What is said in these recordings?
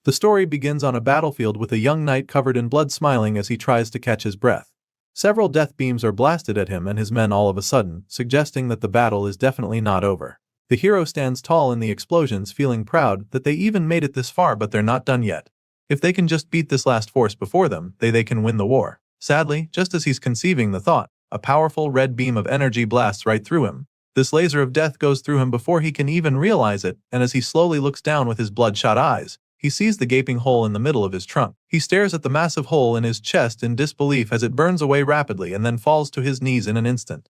The story begins on a battlefield with a young knight covered in blood smiling as he tries to catch his breath. Several death beams are blasted at him and his men all of a sudden, suggesting that the battle is definitely not over. The hero stands tall in the explosions, feeling proud that they even made it this far, but they're not done yet. If they can just beat this last force before them, they can win the war. Sadly, just as he's conceiving the thought, a powerful red beam of energy blasts right through him. This laser of death goes through him before he can even realize it, and as he slowly looks down with his bloodshot eyes, he sees the gaping hole in the middle of his trunk. He stares at the massive hole in his chest in disbelief as it burns away rapidly and then falls to his knees in an instant.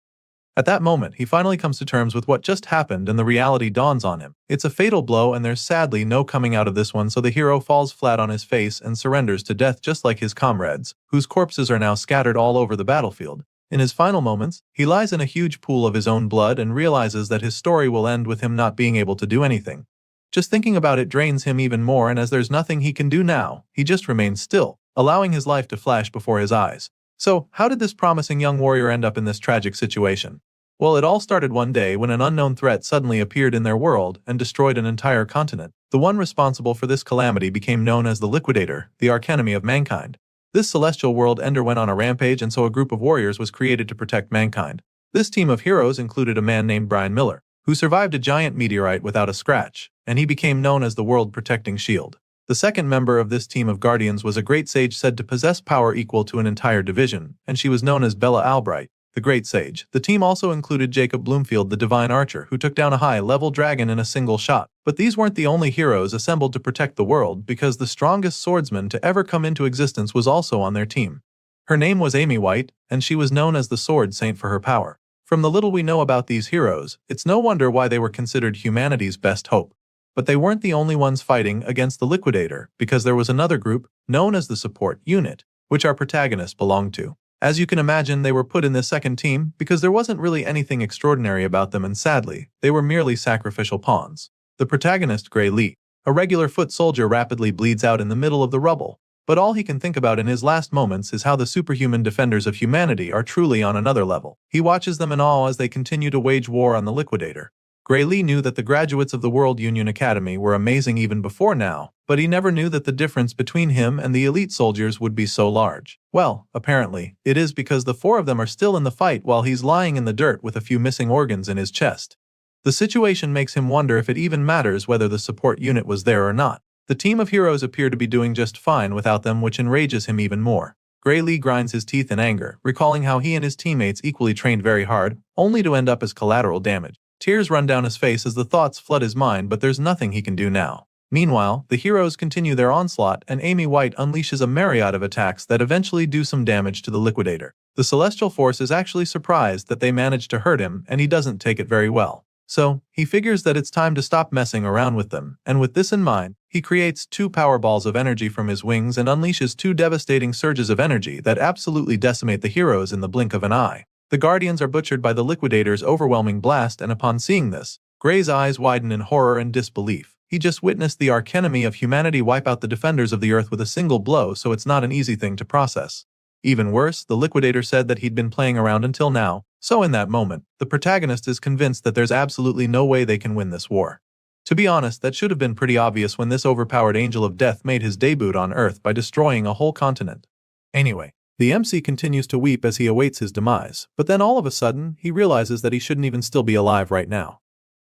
At that moment, he finally comes to terms with what just happened and the reality dawns on him. It's a fatal blow and there's sadly no coming out of this one, so the hero falls flat on his face and surrenders to death just like his comrades, whose corpses are now scattered all over the battlefield. In his final moments, he lies in a huge pool of his own blood and realizes that his story will end with him not being able to do anything. Just thinking about it drains him even more, and as there's nothing he can do now, he just remains still, allowing his life to flash before his eyes. So, how did this promising young warrior end up in this tragic situation? Well, it all started one day when an unknown threat suddenly appeared in their world and destroyed an entire continent. The one responsible for this calamity became known as the Liquidator, the archenemy of mankind. This celestial world ender went on a rampage, and so a group of warriors was created to protect mankind. This team of heroes included a man named Brian Miller, who survived a giant meteorite without a scratch, and he became known as the World Protecting Shield. The second member of this team of guardians was a great sage said to possess power equal to an entire division, and she was known as Bella Albright, the Great Sage. The team also included Jacob Bloomfield, the Divine Archer, who took down a high-level dragon in a single shot. But these weren't the only heroes assembled to protect the world, because the strongest swordsman to ever come into existence was also on their team. Her name was Amy White, and she was known as the Sword Saint for her power. From the little we know about these heroes, it's no wonder why they were considered humanity's best hope. But they weren't the only ones fighting against the Liquidator, because there was another group, known as the Support Unit, which our protagonists belonged to. As you can imagine, they were put in this second team because there wasn't really anything extraordinary about them, and sadly, they were merely sacrificial pawns. The protagonist, Gray Lee, a regular foot soldier, rapidly bleeds out in the middle of the rubble, but all he can think about in his last moments is how the superhuman defenders of humanity are truly on another level. He watches them in awe as they continue to wage war on the Liquidator. Gray Lee knew that the graduates of the World Union Academy were amazing even before now, but he never knew that the difference between him and the elite soldiers would be so large. Well, apparently, it is because the four of them are still in the fight while he's lying in the dirt with a few missing organs in his chest. The situation makes him wonder if it even matters whether the support unit was there or not. The team of heroes appear to be doing just fine without them, which enrages him even more. Gray Lee grinds his teeth in anger, recalling how he and his teammates equally trained very hard, only to end up as collateral damage. Tears run down his face as the thoughts flood his mind, but there's nothing he can do now. Meanwhile, the heroes continue their onslaught, and Amy White unleashes a myriad of attacks that eventually do some damage to the Liquidator. The Celestial Force is actually surprised that they managed to hurt him, and he doesn't take it very well. So, he figures that it's time to stop messing around with them, and with this in mind, he creates 2 power balls of energy from his wings and unleashes 2 devastating surges of energy that absolutely decimate the heroes in the blink of an eye. The Guardians are butchered by the Liquidator's overwhelming blast, and upon seeing this, Gray's eyes widen in horror and disbelief. He just witnessed the archenemy of humanity wipe out the defenders of the Earth with a single blow, so it's not an easy thing to process. Even worse, the Liquidator said that he'd been playing around until now, so in that moment, the protagonist is convinced that there's absolutely no way they can win this war. To be honest, that should have been pretty obvious when this overpowered angel of death made his debut on Earth by destroying a whole continent. Anyway, the MC continues to weep as he awaits his demise, but then all of a sudden, he realizes that he shouldn't even still be alive right now.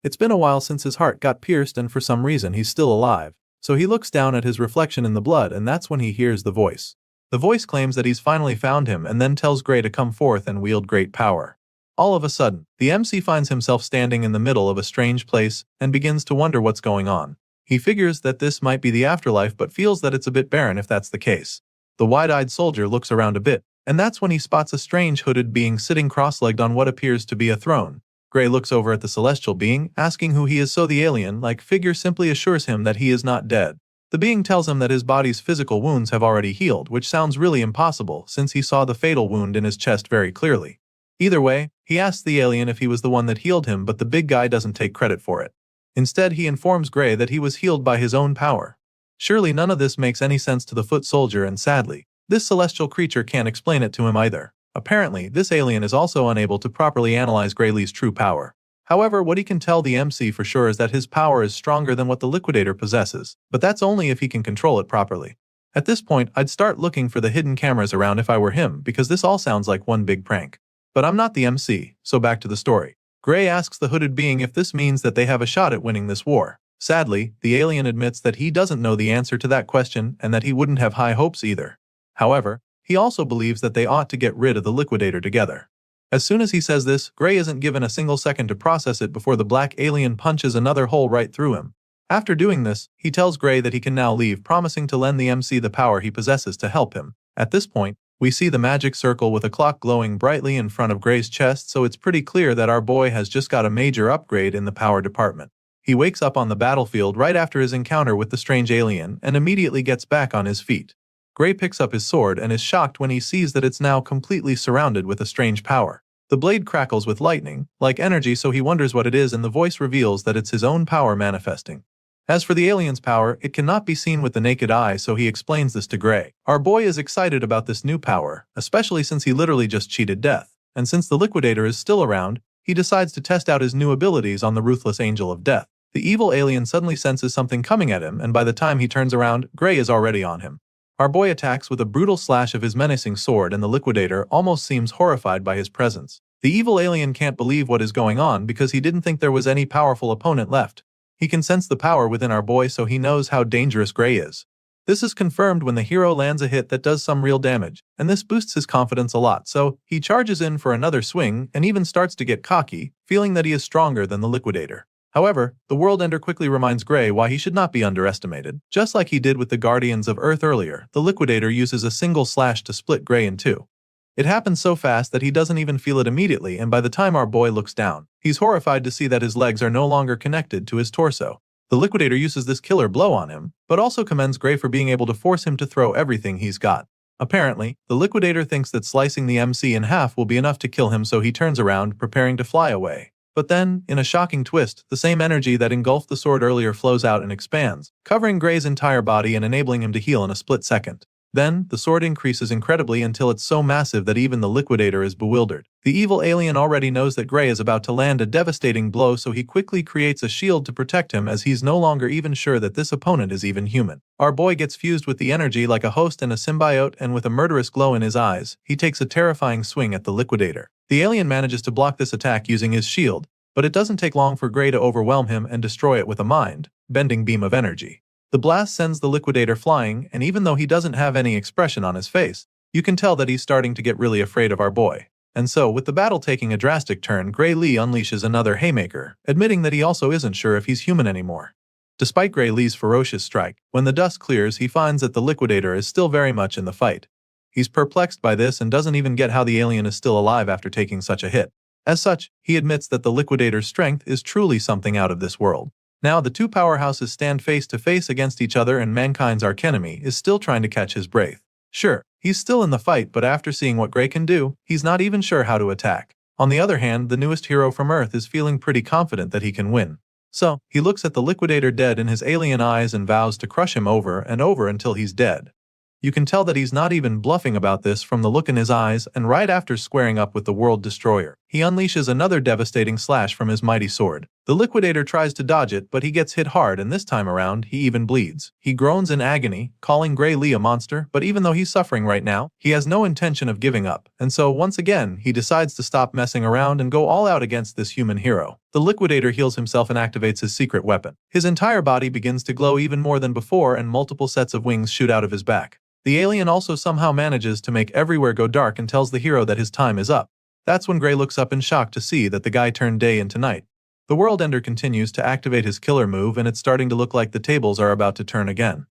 It's been a while since his heart got pierced, and for some reason he's still alive, so he looks down at his reflection in the blood, and that's when he hears the voice. The voice claims that he's finally found him and then tells Gray to come forth and wield great power. All of a sudden, the MC finds himself standing in the middle of a strange place and begins to wonder what's going on. He figures that this might be the afterlife, but feels that it's a bit barren if that's the case. The wide-eyed soldier looks around a bit, and that's when he spots a strange hooded being sitting cross-legged on what appears to be a throne. Gray looks over at the celestial being, asking who he is, so the alien-like figure simply assures him that he is not dead. The being tells him that his body's physical wounds have already healed, which sounds really impossible since he saw the fatal wound in his chest very clearly. Either way, he asks the alien if he was the one that healed him, but the big guy doesn't take credit for it. Instead, he informs Gray that he was healed by his own power. Surely none of this makes any sense to the foot soldier, and sadly, this celestial creature can't explain it to him either. Apparently, this alien is also unable to properly analyze Gray Lee's true power. However, what he can tell the MC for sure is that his power is stronger than what the Liquidator possesses, but that's only if he can control it properly. At this point, I'd start looking for the hidden cameras around if I were him, because this all sounds like one big prank. But I'm not the MC, so back to the story. Gray asks the hooded being if this means that they have a shot at winning this war. Sadly, the alien admits that he doesn't know the answer to that question and that he wouldn't have high hopes either. However, he also believes that they ought to get rid of the Liquidator together. As soon as he says this, Gray isn't given a single second to process it before the black alien punches another hole right through him. After doing this, he tells Gray that he can now leave, promising to lend the MC the power he possesses to help him. At this point, we see the magic circle with a clock glowing brightly in front of Gray's chest, so it's pretty clear that our boy has just got a major upgrade in the power department. He wakes up on the battlefield right after his encounter with the strange alien and immediately gets back on his feet. Gray picks up his sword and is shocked when he sees that it's now completely surrounded with a strange power. The blade crackles with lightning, like energy, so he wonders what it is, and the voice reveals that it's his own power manifesting. As for the alien's power, it cannot be seen with the naked eye, so he explains this to Gray. Our boy is excited about this new power, especially since he literally just cheated death, and since the Liquidator is still around, he decides to test out his new abilities on the ruthless Angel of Death. The evil alien suddenly senses something coming at him, and by the time he turns around, Gray is already on him. Our boy attacks with a brutal slash of his menacing sword, and the Liquidator almost seems horrified by his presence. The evil alien can't believe what is going on because he didn't think there was any powerful opponent left. He can sense the power within our boy, so he knows how dangerous Gray is. This is confirmed when the hero lands a hit that does some real damage, and this boosts his confidence a lot, so he charges in for another swing and even starts to get cocky, feeling that he is stronger than the Liquidator. However, the World Ender quickly reminds Gray why he should not be underestimated. Just like he did with the Guardians of Earth earlier, the Liquidator uses a single slash to split Gray in two. It happens so fast that he doesn't even feel it immediately, and by the time our boy looks down, he's horrified to see that his legs are no longer connected to his torso. The Liquidator uses this killer blow on him, but also commends Gray for being able to force him to throw everything he's got. Apparently, the Liquidator thinks that slicing the MC in half will be enough to kill him, so he turns around, preparing to fly away. But then, in a shocking twist, the same energy that engulfed the sword earlier flows out and expands, covering Gray's entire body and enabling him to heal in a split second. Then, the sword increases incredibly until it's so massive that even the Liquidator is bewildered. The evil alien already knows that Gray is about to land a devastating blow, so he quickly creates a shield to protect him, as he's no longer even sure that this opponent is even human. Our boy gets fused with the energy like a host and a symbiote, and with a murderous glow in his eyes, he takes a terrifying swing at the Liquidator. The alien manages to block this attack using his shield, but it doesn't take long for Gray to overwhelm him and destroy it with a mind-bending beam of energy. The blast sends the Liquidator flying, and even though he doesn't have any expression on his face, you can tell that he's starting to get really afraid of our boy. And so, with the battle taking a drastic turn, Gray Lee unleashes another haymaker, admitting that he also isn't sure if he's human anymore. Despite Gray Lee's ferocious strike, when the dust clears, he finds that the Liquidator is still very much in the fight. He's perplexed by this and doesn't even get how the alien is still alive after taking such a hit. As such, he admits that the Liquidator's strength is truly something out of this world. Now the two powerhouses stand face to face against each other, and mankind's archenemy is still trying to catch his breath. Sure, he's still in the fight, but after seeing what Gray can do, he's not even sure how to attack. On the other hand, the newest hero from Earth is feeling pretty confident that he can win. So, he looks at the Liquidator dead in his alien eyes and vows to crush him over and over until he's dead. You can tell that he's not even bluffing about this from the look in his eyes, and right after squaring up with the World Destroyer, he unleashes another devastating slash from his mighty sword. The Liquidator tries to dodge it, but he gets hit hard, and this time around, he even bleeds. He groans in agony, calling Gray Lee a monster, but even though he's suffering right now, he has no intention of giving up, and so once again, he decides to stop messing around and go all out against this human hero. The Liquidator heals himself and activates his secret weapon. His entire body begins to glow even more than before, and multiple sets of wings shoot out of his back. The alien also somehow manages to make everywhere go dark and tells the hero that his time is up. That's when Gray looks up in shock to see that the guy turned day into night. The World Ender continues to activate his killer move, and it's starting to look like the tables are about to turn again.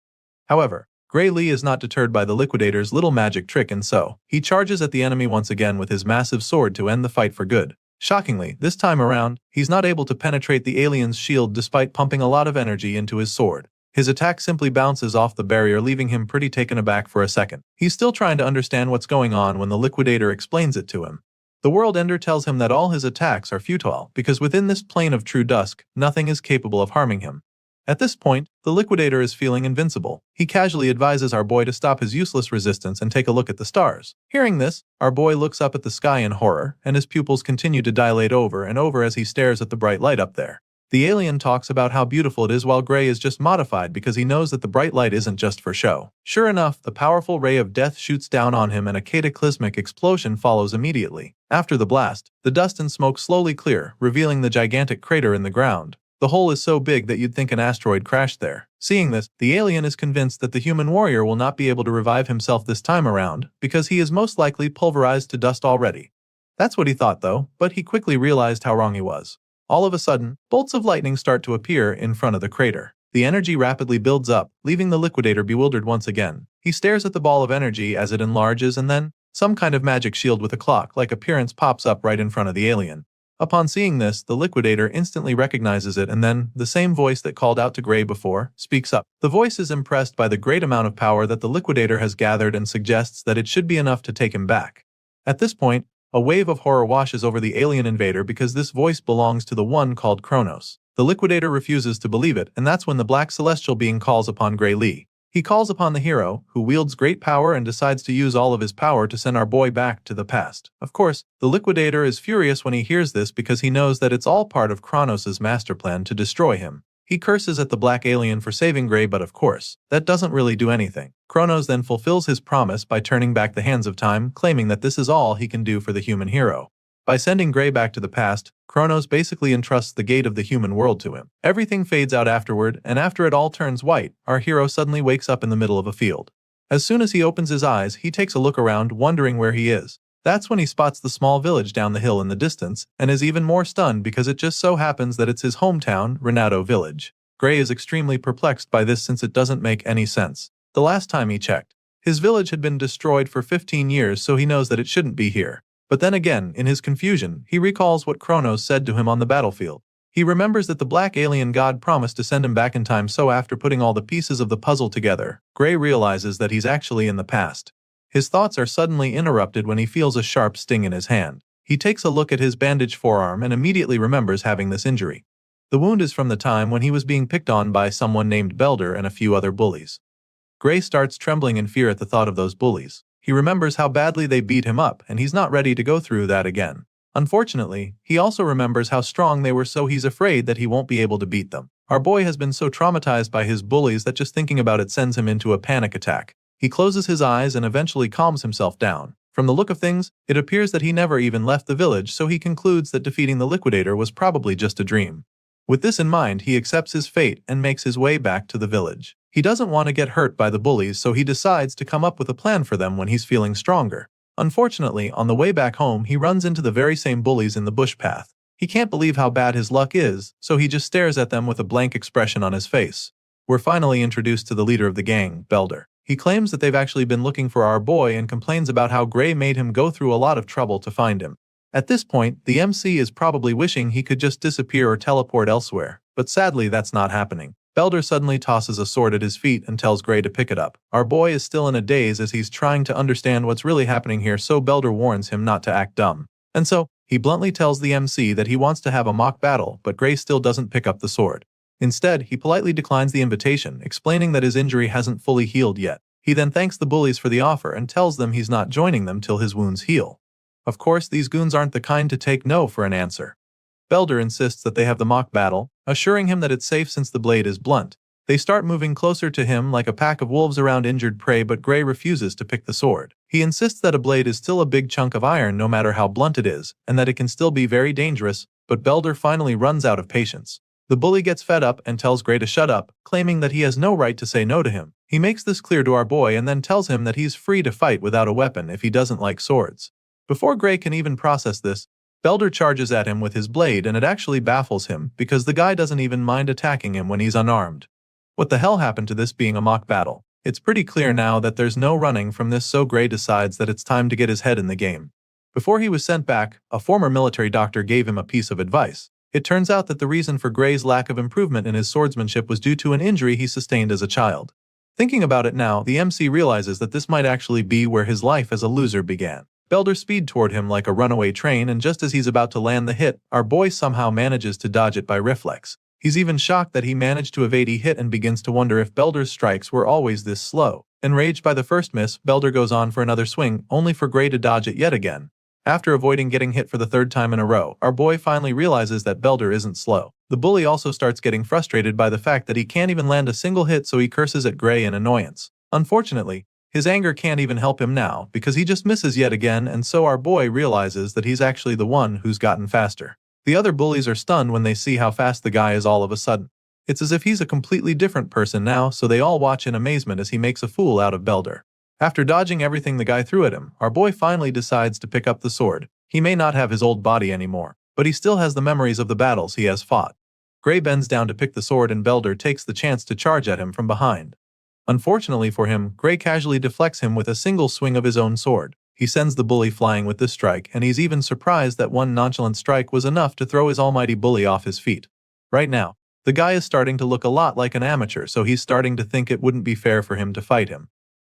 However, Gray Lee is not deterred by the Liquidator's little magic trick, and so he charges at the enemy once again with his massive sword to end the fight for good. Shockingly, this time around, he's not able to penetrate the alien's shield despite pumping a lot of energy into his sword. His attack simply bounces off the barrier, leaving him pretty taken aback for a second. He's still trying to understand what's going on when the Liquidator explains it to him. The World Ender tells him that all his attacks are futile because within this plane of true dusk, nothing is capable of harming him. At this point, the Liquidator is feeling invincible. He casually advises our boy to stop his useless resistance and take a look at the stars. Hearing this, our boy looks up at the sky in horror, and his pupils continue to dilate over and over as he stares at the bright light up there. The alien talks about how beautiful it is while Gray is just modified because he knows that the bright light isn't just for show. Sure enough, the powerful ray of death shoots down on him and a cataclysmic explosion follows immediately. After the blast, the dust and smoke slowly clear, revealing the gigantic crater in the ground. The hole is so big that you'd think an asteroid crashed there. Seeing this, the alien is convinced that the human warrior will not be able to revive himself this time around because he is most likely pulverized to dust already. That's what he thought though, but he quickly realized how wrong he was. All of a sudden, bolts of lightning start to appear in front of the crater. The energy rapidly builds up, leaving the Liquidator bewildered once again. He stares at the ball of energy as it enlarges and then, some kind of magic shield with a clock-like appearance pops up right in front of the alien. Upon seeing this, the Liquidator instantly recognizes it and then, the same voice that called out to Gray before, speaks up. The voice is impressed by the great amount of power that the Liquidator has gathered and suggests that it should be enough to take him back. At this point, a wave of horror washes over the alien invader because this voice belongs to the one called Kronos. The Liquidator refuses to believe it, and that's when the Black Celestial being calls upon Gray Lee. He calls upon the hero, who wields great power and decides to use all of his power to send our boy back to the past. Of course, the Liquidator is furious when he hears this because he knows that it's all part of Kronos' master plan to destroy him. He curses at the black alien for saving Gray, but of course, that doesn't really do anything. Kronos then fulfills his promise by turning back the hands of time, claiming that this is all he can do for the human hero. By sending Gray back to the past, Kronos basically entrusts the gate of the human world to him. Everything fades out afterward, and after it all turns white, our hero suddenly wakes up in the middle of a field. As soon as he opens his eyes, he takes a look around, wondering where he is. That's when he spots the small village down the hill in the distance, and is even more stunned because it just so happens that it's his hometown, Renato Village. Gray is extremely perplexed by this since it doesn't make any sense. The last time he checked, his village had been destroyed for 15 years, so he knows that it shouldn't be here. But then again, in his confusion, he recalls what Kronos said to him on the battlefield. He remembers that the black alien god promised to send him back in time, so after putting all the pieces of the puzzle together, Gray realizes that he's actually in the past. His thoughts are suddenly interrupted when he feels a sharp sting in his hand. He takes a look at his bandaged forearm and immediately remembers having this injury. The wound is from the time when he was being picked on by someone named Belder and a few other bullies. Gray starts trembling in fear at the thought of those bullies. He remembers how badly they beat him up, and he's not ready to go through that again. Unfortunately, he also remembers how strong they were, so he's afraid that he won't be able to beat them. Our boy has been so traumatized by his bullies that just thinking about it sends him into a panic attack. He closes his eyes and eventually calms himself down. From the look of things, it appears that he never even left the village, so he concludes that defeating the Liquidator was probably just a dream. With this in mind, he accepts his fate and makes his way back to the village. He doesn't want to get hurt by the bullies, so he decides to come up with a plan for them when he's feeling stronger. Unfortunately, on the way back home, he runs into the very same bullies in the bush path. He can't believe how bad his luck is, so he just stares at them with a blank expression on his face. We're finally introduced to the leader of the gang, Belder. He claims that they've actually been looking for our boy and complains about how Gray made him go through a lot of trouble to find him. At this point, the MC is probably wishing he could just disappear or teleport elsewhere, but sadly that's not happening. Belder suddenly tosses a sword at his feet and tells Gray to pick it up. Our boy is still in a daze as he's trying to understand what's really happening here, so Belder warns him not to act dumb. And so, he bluntly tells the MC that he wants to have a mock battle, but Gray still doesn't pick up the sword. Instead, he politely declines the invitation, explaining that his injury hasn't fully healed yet. He then thanks the bullies for the offer and tells them he's not joining them till his wounds heal. Of course, these goons aren't the kind to take no for an answer. Belder insists that they have the mock battle, assuring him that it's safe since the blade is blunt. They start moving closer to him like a pack of wolves around injured prey, but Gray refuses to pick the sword. He insists that a blade is still a big chunk of iron no matter how blunt it is, and that it can still be very dangerous, but Belder finally runs out of patience. The bully gets fed up and tells Gray to shut up, claiming that he has no right to say no to him. He makes this clear to our boy and then tells him that he's free to fight without a weapon if he doesn't like swords. Before Gray can even process this, Belder charges at him with his blade, and it actually baffles him because the guy doesn't even mind attacking him when he's unarmed. What the hell happened to this being a mock battle? It's pretty clear now that there's no running from this, so Gray decides that it's time to get his head in the game. Before he was sent back, a former military doctor gave him a piece of advice. It turns out that the reason for Gray's lack of improvement in his swordsmanship was due to an injury he sustained as a child. Thinking about it now, the MC realizes that this might actually be where his life as a loser began. Belder speeds toward him like a runaway train, and just as he's about to land the hit, our boy somehow manages to dodge it by reflex. He's even shocked that he managed to evade a hit and begins to wonder if Belder's strikes were always this slow. Enraged by the first miss, Belder goes on for another swing, only for Gray to dodge it yet again. After avoiding getting hit for the third time in a row, our boy finally realizes that Belder isn't slow. The bully also starts getting frustrated by the fact that he can't even land a single hit, so he curses at Gray in annoyance. Unfortunately, his anger can't even help him now because he just misses yet again, and so our boy realizes that he's actually the one who's gotten faster. The other bullies are stunned when they see how fast the guy is all of a sudden. It's as if he's a completely different person now, so they all watch in amazement as he makes a fool out of Belder. After dodging everything the guy threw at him, our boy finally decides to pick up the sword. He may not have his old body anymore, but he still has the memories of the battles he has fought. Gray bends down to pick the sword and Belder takes the chance to charge at him from behind. Unfortunately for him, Gray casually deflects him with a single swing of his own sword. He sends the bully flying with this strike, and he's even surprised that one nonchalant strike was enough to throw his almighty bully off his feet. Right now, the guy is starting to look a lot like an amateur, so he's starting to think it wouldn't be fair for him to fight him.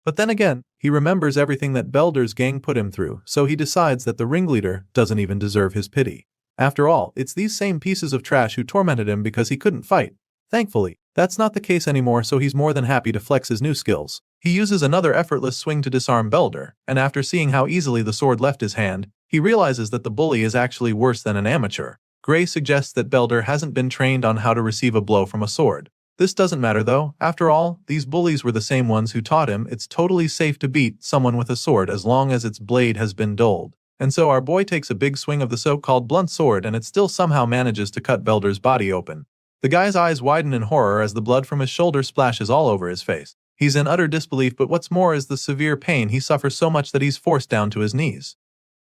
But then again, he remembers everything that Belder's gang put him through, so he decides that the ringleader doesn't even deserve his pity. After all, it's these same pieces of trash who tormented him because he couldn't fight. Thankfully, that's not the case anymore, so he's more than happy to flex his new skills. He uses another effortless swing to disarm Belder, and after seeing how easily the sword left his hand, he realizes that the bully is actually worse than an amateur. Gray suggests that Belder hasn't been trained on how to receive a blow from a sword. This doesn't matter though. After all, these bullies were the same ones who taught him it's totally safe to beat someone with a sword as long as its blade has been dulled. And so our boy takes a big swing of the so-called blunt sword, and it still somehow manages to cut Belder's body open. The guy's eyes widen in horror as the blood from his shoulder splashes all over his face. He's in utter disbelief, but what's more is the severe pain. He suffers so much that he's forced down to his knees.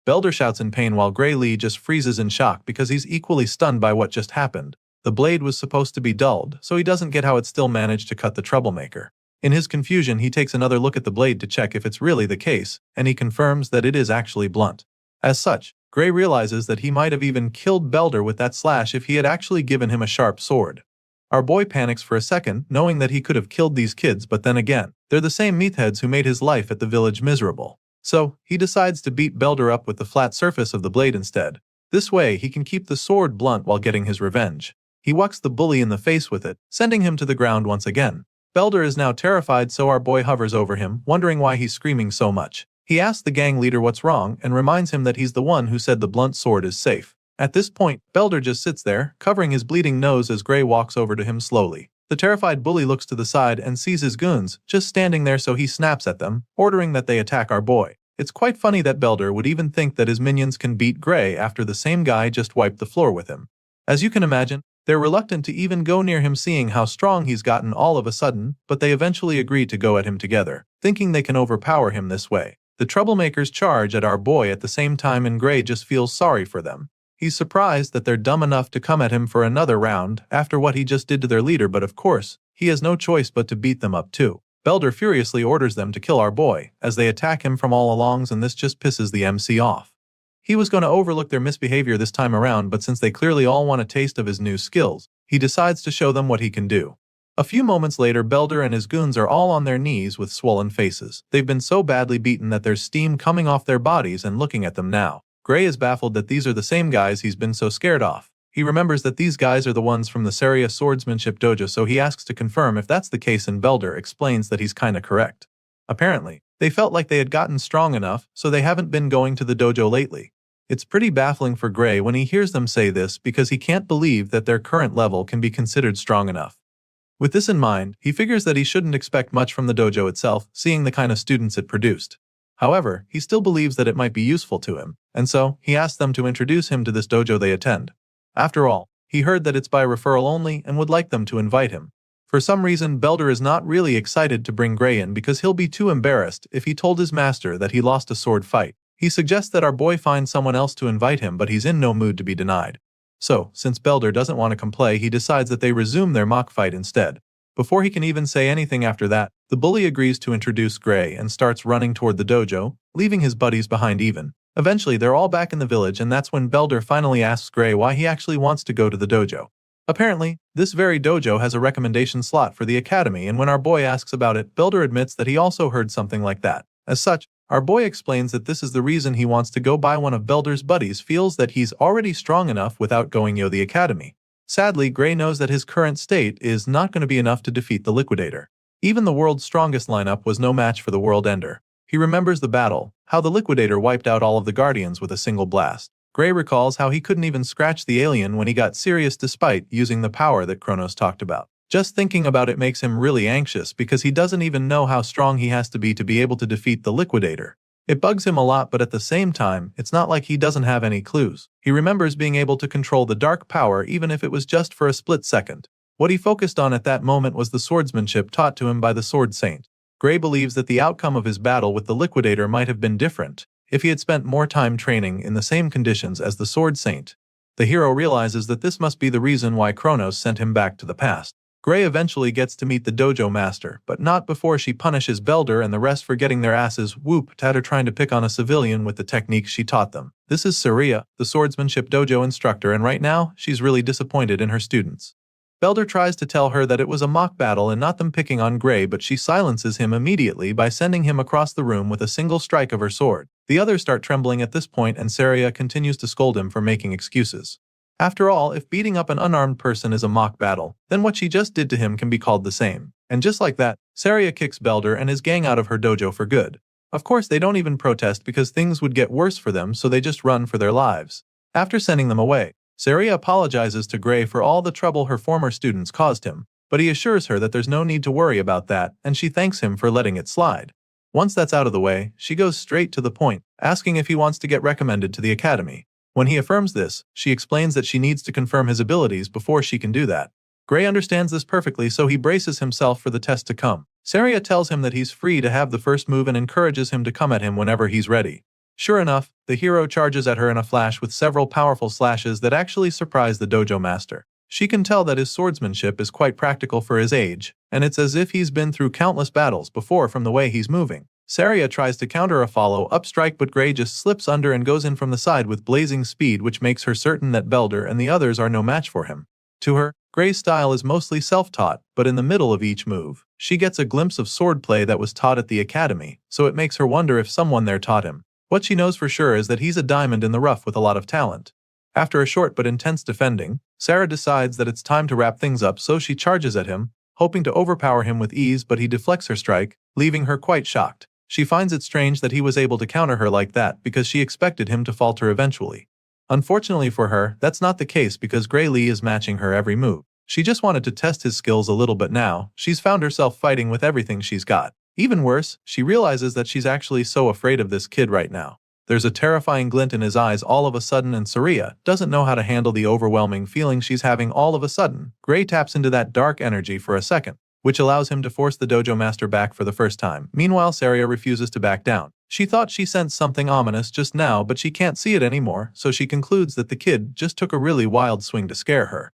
Belder shouts in pain while Gray Lee just freezes in shock because he's equally stunned by what just happened. The blade was supposed to be dulled, so he doesn't get how it still managed to cut the troublemaker. In his confusion, he takes another look at the blade to check if it's really the case, and he confirms that it is actually blunt. As such, Gray realizes that he might have even killed Belder with that slash if he had actually given him a sharp sword. Our boy panics for a second, knowing that he could have killed these kids, but then again, they're the same meatheads who made his life at the village miserable. So, he decides to beat Belder up with the flat surface of the blade instead. This way, he can keep the sword blunt while getting his revenge. He whacks the bully in the face with it, sending him to the ground once again. Belder is now terrified, so our boy hovers over him, wondering why he's screaming so much. He asks the gang leader what's wrong and reminds him that he's the one who said the blunt sword is safe. At this point, Belder just sits there, covering his bleeding nose as Gray walks over to him slowly. The terrified bully looks to the side and sees his goons just standing there, so he snaps at them, ordering that they attack our boy. It's quite funny that Belder would even think that his minions can beat Gray after the same guy just wiped the floor with him. As you can imagine, they're reluctant to even go near him, seeing how strong he's gotten all of a sudden, but they eventually agree to go at him together, thinking they can overpower him this way. The troublemakers charge at our boy at the same time, and Gray just feels sorry for them. He's surprised that they're dumb enough to come at him for another round after what he just did to their leader, but of course, he has no choice but to beat them up too. Belder furiously orders them to kill our boy as they attack him from all alongs, and this just pisses the MC off. He was going to overlook their misbehavior this time around, but since they clearly all want a taste of his new skills, he decides to show them what he can do. A few moments later, Belder and his goons are all on their knees with swollen faces. They've been so badly beaten that there's steam coming off their bodies, and looking at them now, Gray is baffled that these are the same guys he's been so scared off. He remembers that these guys are the ones from the Saria swordsmanship dojo, so he asks to confirm if that's the case, and Belder explains that he's kinda correct. Apparently, they felt like they had gotten strong enough, so they haven't been going to the dojo lately. It's pretty baffling for Gray when he hears them say this, because he can't believe that their current level can be considered strong enough. With this in mind, he figures that he shouldn't expect much from the dojo itself, seeing the kind of students it produced. However, he still believes that it might be useful to him, and so he asks them to introduce him to this dojo they attend. After all, he heard that it's by referral only and would like them to invite him. For some reason, Belder is not really excited to bring Gray in because he'll be too embarrassed if he told his master that he lost a sword fight. He suggests that our boy find someone else to invite him, but he's in no mood to be denied. So, since Belder doesn't want to complain, he decides that they resume their mock fight instead. Before he can even say anything after that, the bully agrees to introduce Gray and starts running toward the dojo, leaving his buddies behind even. Eventually, they're all back in the village, and that's when Belder finally asks Gray why he actually wants to go to the dojo. Apparently, this very dojo has a recommendation slot for the academy, and when our boy asks about it, Belder admits that he also heard something like that. As such, our boy explains that this is the reason he wants to go, by one of Belder's buddies feels that he's already strong enough without going to the academy. Sadly, Gray knows that his current state is not going to be enough to defeat the Liquidator. Even the world's strongest lineup was no match for the World Ender. He remembers the battle, how the Liquidator wiped out all of the Guardians with a single blast. Gray recalls how he couldn't even scratch the alien when he got serious despite using the power that Kronos talked about. Just thinking about it makes him really anxious because he doesn't even know how strong he has to be able to defeat the Liquidator. It bugs him a lot, but at the same time, it's not like he doesn't have any clues. He remembers being able to control the dark power even if it was just for a split second. What he focused on at that moment was the swordsmanship taught to him by the Sword Saint. Gray believes that the outcome of his battle with the Liquidator might have been different if he had spent more time training in the same conditions as the Sword Saint. The hero realizes that this must be the reason why Kronos sent him back to the past. Gray eventually gets to meet the dojo master, but not before she punishes Belder and the rest for getting their asses whooped at her trying to pick on a civilian with the techniques she taught them. This is Saria, the swordsmanship dojo instructor, and right now, she's really disappointed in her students. Belder tries to tell her that it was a mock battle and not them picking on Gray, but she silences him immediately by sending him across the room with a single strike of her sword. The others start trembling at this point, and Saria continues to scold him for making excuses. After all, if beating up an unarmed person is a mock battle, then what she just did to him can be called the same. And just like that, Saria kicks Belder and his gang out of her dojo for good. Of course, they don't even protest because things would get worse for them, so they just run for their lives. After sending them away, Saria apologizes to Gray for all the trouble her former students caused him, but he assures her that there's no need to worry about that, and she thanks him for letting it slide. Once that's out of the way, she goes straight to the point, asking if he wants to get recommended to the academy. When he affirms this, she explains that she needs to confirm his abilities before she can do that. Gray understands this perfectly, so he braces himself for the test to come. Saria tells him that he's free to have the first move and encourages him to come at him whenever he's ready. Sure enough, the hero charges at her in a flash with several powerful slashes that actually surprise the dojo master. She can tell that his swordsmanship is quite practical for his age, and it's as if he's been through countless battles before from the way he's moving. Saria tries to counter a follow-up strike, but Gray just slips under and goes in from the side with blazing speed, which makes her certain that Belder and the others are no match for him. To her, Gray's style is mostly self-taught, but in the middle of each move, she gets a glimpse of swordplay that was taught at the academy, so it makes her wonder if someone there taught him. What she knows for sure is that he's a diamond in the rough with a lot of talent. After a short but intense defending, Sarah decides that it's time to wrap things up, so she charges at him, hoping to overpower him with ease, but he deflects her strike, leaving her quite shocked. She finds it strange that he was able to counter her like that because she expected him to falter eventually. Unfortunately for her, that's not the case because Gray Lee is matching her every move. She just wanted to test his skills a little, but now, she's found herself fighting with everything she's got. Even worse, she realizes that she's actually so afraid of this kid right now. There's a terrifying glint in his eyes all of a sudden, and Saria doesn't know how to handle the overwhelming feeling she's having all of a sudden. Gray taps into that dark energy for a second, which allows him to force the dojo master back for the first time. Meanwhile, Saria refuses to back down. She thought she sensed something ominous just now, but she can't see it anymore, so she concludes that the kid just took a really wild swing to scare her.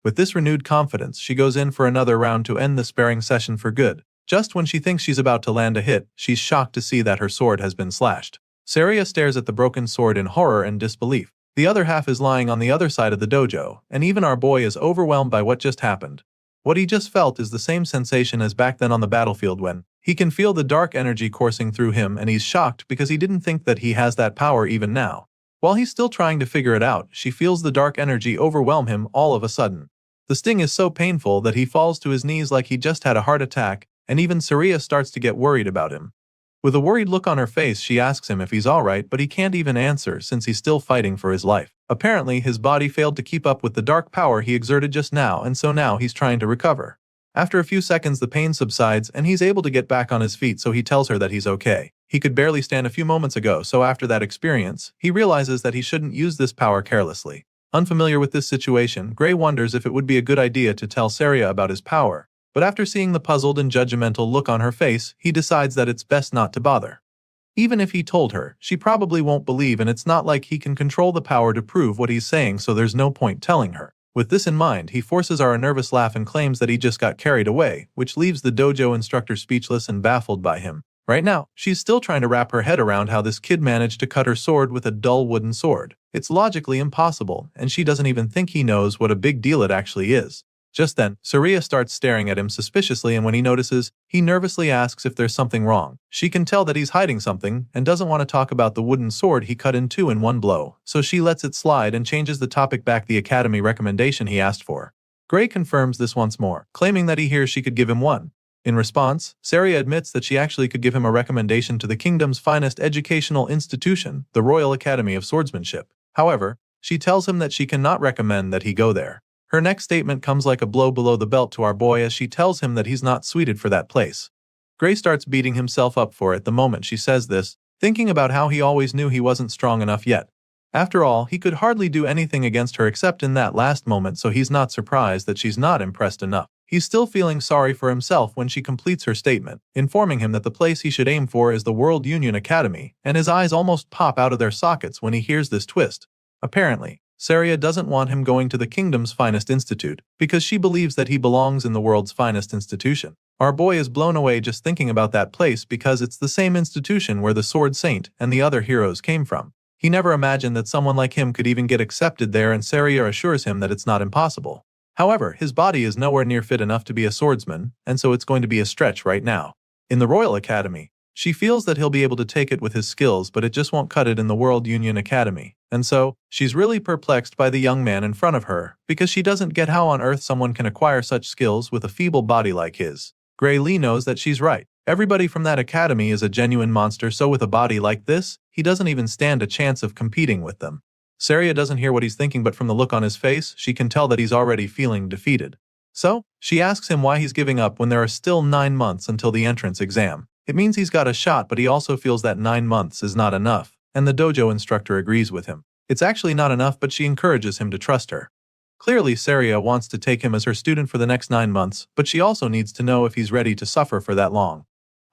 With this renewed confidence, she goes in for another round to end the sparring session for good. Just when she thinks she's about to land a hit, she's shocked to see that her sword has been slashed. Saria stares at the broken sword in horror and disbelief. The other half is lying on the other side of the dojo, and even our boy is overwhelmed by what just happened. What he just felt is the same sensation as back then on the battlefield when he can feel the dark energy coursing through him, and he's shocked because he didn't think that he has that power even now. While he's still trying to figure it out, she feels the dark energy overwhelm him all of a sudden. The sting is so painful that he falls to his knees like he just had a heart attack, and even Saria starts to get worried about him. With a worried look on her face, she asks him if he's alright, but he can't even answer since he's still fighting for his life. Apparently, his body failed to keep up with the dark power he exerted just now, and so now he's trying to recover. After a few seconds, the pain subsides and he's able to get back on his feet, so he tells her that he's okay. He could barely stand a few moments ago, so after that experience, he realizes that he shouldn't use this power carelessly. Unfamiliar with this situation, Gray wonders if it would be a good idea to tell Saria about his power. But after seeing the puzzled and judgmental look on her face, he decides that it's best not to bother. Even if he told her, she probably won't believe, and it's not like he can control the power to prove what he's saying, so there's no point telling her. With this in mind, he forces a nervous laugh and claims that he just got carried away, which leaves the dojo instructor speechless and baffled by him. Right now, she's still trying to wrap her head around how this kid managed to cut her sword with a dull wooden sword. It's logically impossible, and she doesn't even think he knows what a big deal it actually is. Just then, Surya starts staring at him suspiciously, and when he notices, he nervously asks if there's something wrong. She can tell that he's hiding something and doesn't want to talk about the wooden sword he cut in two in one blow, so she lets it slide and changes the topic back the academy recommendation he asked for. Gray confirms this once more, claiming that he hears she could give him one. In response, Surya admits that she actually could give him a recommendation to the kingdom's finest educational institution, the Royal Academy of Swordsmanship. However, she tells him that she cannot recommend that he go there. Her next statement comes like a blow below the belt to our boy as she tells him that he's not suited for that place. Gray starts beating himself up for it the moment she says this, thinking about how he always knew he wasn't strong enough yet. After all, he could hardly do anything against her except in that last moment, so he's not surprised that she's not impressed enough. He's still feeling sorry for himself when she completes her statement, informing him that the place he should aim for is the World Union Academy, and his eyes almost pop out of their sockets when he hears this twist. Apparently, Surya doesn't want him going to the kingdom's finest institute, because she believes that he belongs in the world's finest institution. Our boy is blown away just thinking about that place because it's the same institution where the Sword Saint and the other heroes came from. He never imagined that someone like him could even get accepted there, and Surya assures him that it's not impossible. However, his body is nowhere near fit enough to be a swordsman, and so it's going to be a stretch right now. In the Royal Academy, she feels that he'll be able to take it with his skills, but it just won't cut it in the World Union Academy. And so, she's really perplexed by the young man in front of her, because she doesn't get how on earth someone can acquire such skills with a feeble body like his. Gray Lee knows that she's right. Everybody from that academy is a genuine monster, so with a body like this, he doesn't even stand a chance of competing with them. Surya doesn't hear what he's thinking, but from the look on his face, she can tell that he's already feeling defeated. So, she asks him why he's giving up when there are still 9 months until the entrance exam. It means he's got a shot, but he also feels that 9 months is not enough, and the dojo instructor agrees with him. It's actually not enough, but she encourages him to trust her. Clearly, Surya wants to take him as her student for the next 9 months, but she also needs to know if he's ready to suffer for that long.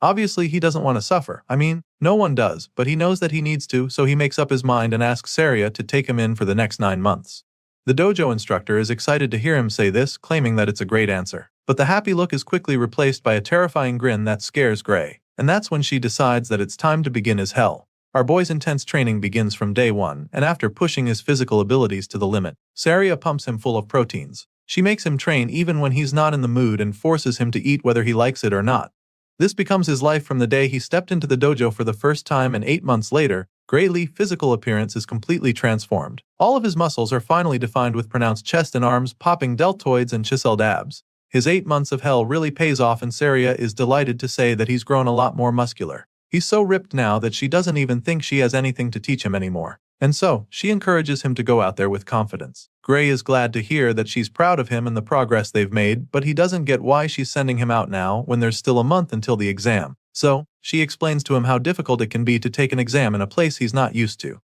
Obviously, he doesn't want to suffer. I mean, no one does, but he knows that he needs to, so he makes up his mind and asks Surya to take him in for the next 9 months. The dojo instructor is excited to hear him say this, claiming that it's a great answer. But the happy look is quickly replaced by a terrifying grin that scares Gray. And that's when she decides that it's time to begin his hell. Our boy's intense training begins from day one, and after pushing his physical abilities to the limit, Surya pumps him full of proteins. She makes him train even when he's not in the mood and forces him to eat whether he likes it or not. This becomes his life from the day he stepped into the dojo for the first time, and 8 months later, Gray Lee's physical appearance is completely transformed. All of his muscles are finally defined with pronounced chest and arms, popping deltoids and chiseled abs. His 8 months of hell really pays off, and Surya is delighted to say that he's grown a lot more muscular. He's so ripped now that she doesn't even think she has anything to teach him anymore. And so, she encourages him to go out there with confidence. Gray is glad to hear that she's proud of him and the progress they've made, but he doesn't get why she's sending him out now when there's still a month until the exam. So, she explains to him how difficult it can be to take an exam in a place he's not used to.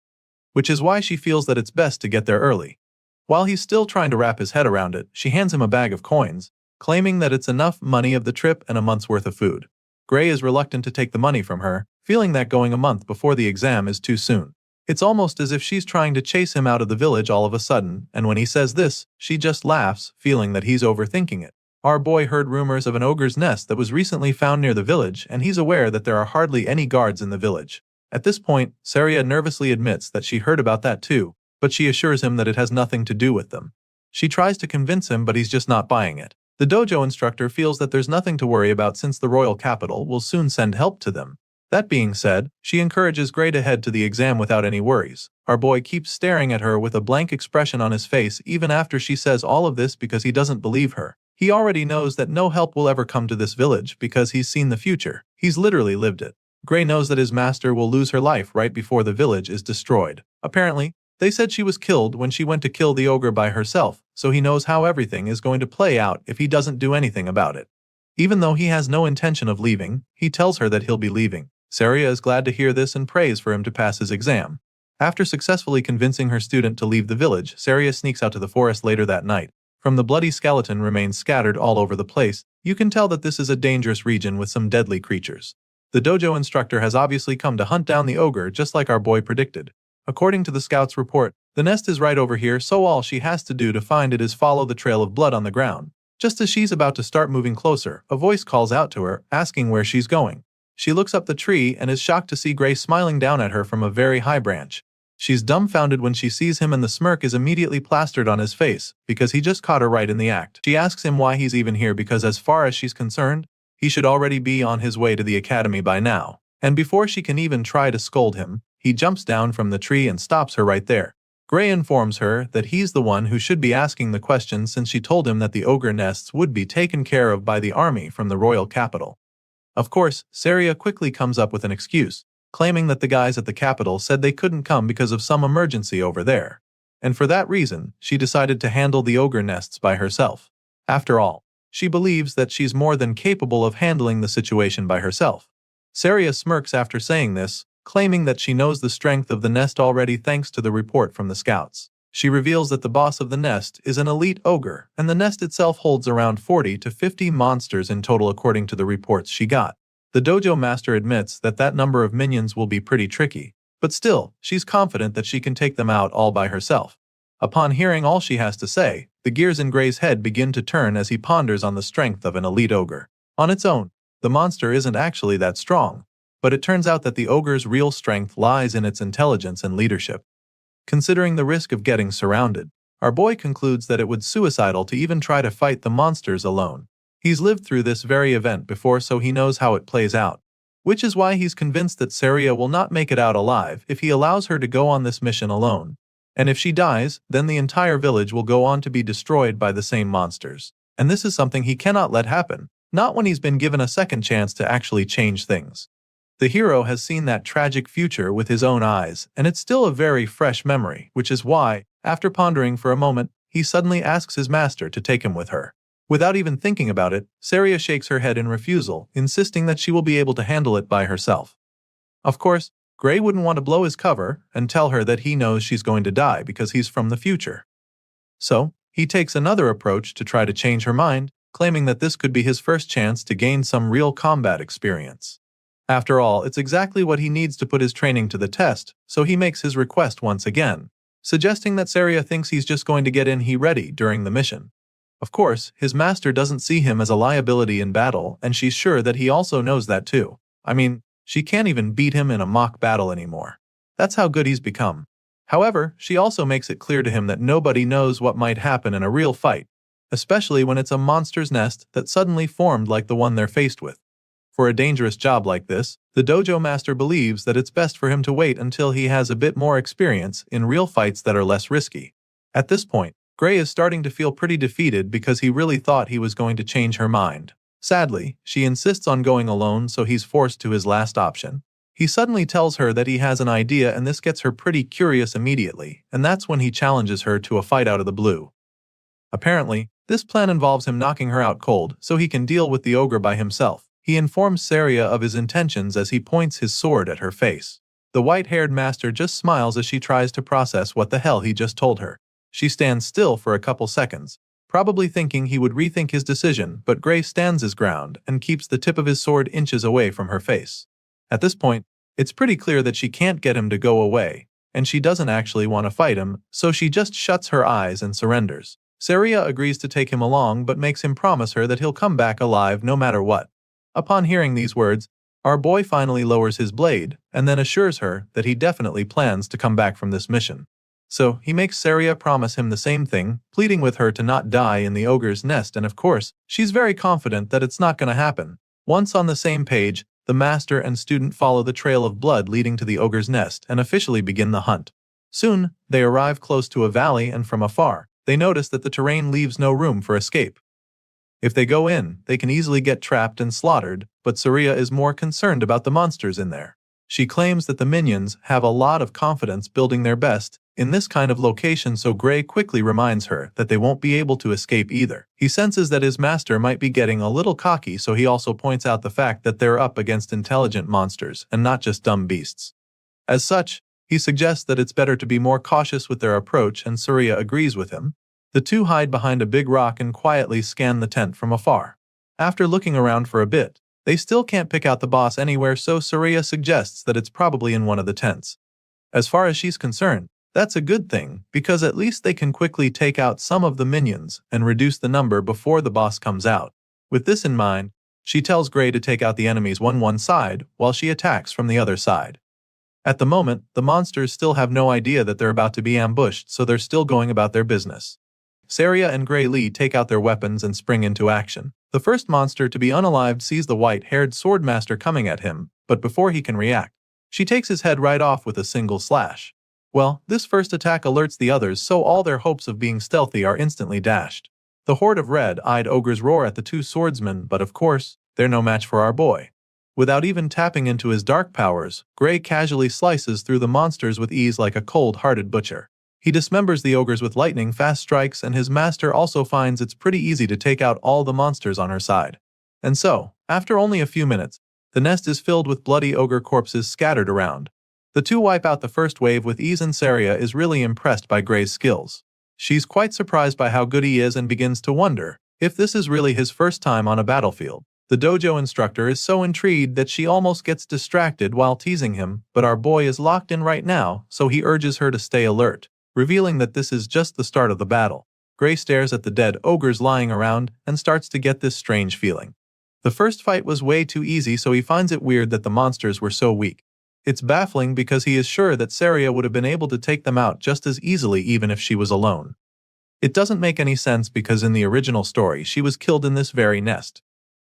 Which is why she feels that it's best to get there early. While he's still trying to wrap his head around it, she hands him a bag of coins, claiming that it's enough money of the trip and a month's worth of food. Gray is reluctant to take the money from her, feeling that going a month before the exam is too soon. It's almost as if she's trying to chase him out of the village all of a sudden, and when he says this, she just laughs, feeling that he's overthinking it. Our boy heard rumors of an ogre's nest that was recently found near the village, and he's aware that there are hardly any guards in the village. At this point, Surya nervously admits that she heard about that too, but she assures him that it has nothing to do with them. She tries to convince him, but he's just not buying it. The dojo instructor feels that there's nothing to worry about since the royal capital will soon send help to them. That being said, she encourages Gray to head to the exam without any worries. Our boy keeps staring at her with a blank expression on his face even after she says all of this because he doesn't believe her. He already knows that no help will ever come to this village because he's seen the future. He's literally lived it. Gray knows that his master will lose her life right before the village is destroyed. Apparently, they said she was killed when she went to kill the ogre by herself, so he knows how everything is going to play out if he doesn't do anything about it. Even though he has no intention of leaving, he tells her that he'll be leaving. Surya is glad to hear this and prays for him to pass his exam. After successfully convincing her student to leave the village, Surya sneaks out to the forest later that night. From the bloody skeleton remains scattered all over the place, you can tell that this is a dangerous region with some deadly creatures. The dojo instructor has obviously come to hunt down the ogre just like our boy predicted. According to the scout's report, the nest is right over here, so all she has to do to find it is follow the trail of blood on the ground. Just as she's about to start moving closer, a voice calls out to her, asking where she's going. She looks up the tree and is shocked to see Gray smiling down at her from a very high branch. She's dumbfounded when she sees him and the smirk is immediately plastered on his face because he just caught her right in the act. She asks him why he's even here because as far as she's concerned, he should already be on his way to the academy by now. And before she can even try to scold him, he jumps down from the tree and stops her right there. Gray informs her that he's the one who should be asking the questions since she told him that the ogre nests would be taken care of by the army from the royal capital. Of course, Saria quickly comes up with an excuse, claiming that the guys at the capital said they couldn't come because of some emergency over there. And for that reason, she decided to handle the ogre nests by herself. After all, she believes that she's more than capable of handling the situation by herself. Saria smirks after saying this, claiming that she knows the strength of the nest already thanks to the report from the scouts. She reveals that the boss of the nest is an elite ogre, and the nest itself holds around 40 to 50 monsters in total according to the reports she got. The dojo master admits that that number of minions will be pretty tricky, but still, she's confident that she can take them out all by herself. Upon hearing all she has to say, the gears in Gray's head begin to turn as he ponders on the strength of an elite ogre. On its own, the monster isn't actually that strong, but it turns out that the ogre's real strength lies in its intelligence and leadership. Considering the risk of getting surrounded, our boy concludes that it would be suicidal to even try to fight the monsters alone. He's lived through this very event before, so he knows how it plays out, which is why he's convinced that Saria will not make it out alive if he allows her to go on this mission alone. And if she dies, then the entire village will go on to be destroyed by the same monsters. And this is something he cannot let happen, not when he's been given a second chance to actually change things. The hero has seen that tragic future with his own eyes, and it's still a very fresh memory, which is why, after pondering for a moment, he suddenly asks his master to take him with her. Without even thinking about it, Saria shakes her head in refusal, insisting that she will be able to handle it by herself. Of course, Gray wouldn't want to blow his cover and tell her that he knows she's going to die because he's from the future. So, he takes another approach to try to change her mind, claiming that this could be his first chance to gain some real combat experience. After all, it's exactly what he needs to put his training to the test, so he makes his request once again, suggesting that Saria thinks he's just going to get in ready during the mission. Of course, his master doesn't see him as a liability in battle, and she's sure that he also knows that too. I mean, she can't even beat him in a mock battle anymore. That's how good he's become. However, she also makes it clear to him that nobody knows what might happen in a real fight, especially when it's a monster's nest that suddenly formed like the one they're faced with. For a dangerous job like this, the dojo master believes that it's best for him to wait until he has a bit more experience in real fights that are less risky. At this point, Gray is starting to feel pretty defeated because he really thought he was going to change her mind. Sadly, she insists on going alone, so he's forced to his last option. He suddenly tells her that he has an idea, and this gets her pretty curious immediately, and that's when he challenges her to a fight out of the blue. Apparently, this plan involves him knocking her out cold so he can deal with the ogre by himself. He informs Saria of his intentions as he points his sword at her face. The white-haired master just smiles as she tries to process what the hell he just told her. She stands still for a couple seconds, probably thinking he would rethink his decision, but Gray stands his ground and keeps the tip of his sword inches away from her face. At this point, it's pretty clear that she can't get him to go away, and she doesn't actually want to fight him, so she just shuts her eyes and surrenders. Saria agrees to take him along but makes him promise her that he'll come back alive no matter what. Upon hearing these words, our boy finally lowers his blade and then assures her that he definitely plans to come back from this mission. So, he makes Saria promise him the same thing, pleading with her to not die in the ogre's nest, and of course, she's very confident that it's not going to happen. Once on the same page, the master and student follow the trail of blood leading to the ogre's nest and officially begin the hunt. Soon, they arrive close to a valley, and from afar, they notice that the terrain leaves no room for escape. If they go in, they can easily get trapped and slaughtered, but Saria is more concerned about the monsters in there. She claims that the minions have a lot of confidence building their best in this kind of location, so Gray quickly reminds her that they won't be able to escape either. He senses that his master might be getting a little cocky, so he also points out the fact that they're up against intelligent monsters and not just dumb beasts. As such, he suggests that it's better to be more cautious with their approach, and Saria agrees with him. The two hide behind a big rock and quietly scan the tent from afar. After looking around for a bit, they still can't pick out the boss anywhere, so Saria suggests that it's probably in one of the tents. As far as she's concerned, that's a good thing, because at least they can quickly take out some of the minions and reduce the number before the boss comes out. With this in mind, she tells Gray to take out the enemies on one side while she attacks from the other side. At the moment, the monsters still have no idea that they're about to be ambushed, so they're still going about their business. Saria and Grey Lee take out their weapons and spring into action. The first monster to be unalived sees the white-haired swordmaster coming at him, but before he can react, she takes his head right off with a single slash. Well, this first attack alerts the others, so all their hopes of being stealthy are instantly dashed. The horde of red-eyed ogres roar at the two swordsmen, but of course, they're no match for our boy. Without even tapping into his dark powers, Grey casually slices through the monsters with ease like a cold-hearted butcher. He dismembers the ogres with lightning-fast strikes, and his master also finds it's pretty easy to take out all the monsters on her side. And so, after only a few minutes, the nest is filled with bloody ogre corpses scattered around. The two wipe out the first wave with ease, and Saria is really impressed by Grey's skills. She's quite surprised by how good he is and begins to wonder if this is really his first time on a battlefield. The dojo instructor is so intrigued that she almost gets distracted while teasing him, but our boy is locked in right now, so he urges her to stay alert, revealing that this is just the start of the battle. Grey stares at the dead ogres lying around and starts to get this strange feeling. The first fight was way too easy, so he finds it weird that the monsters were so weak. It's baffling because he is sure that Saria would have been able to take them out just as easily even if she was alone. It doesn't make any sense because in the original story she was killed in this very nest.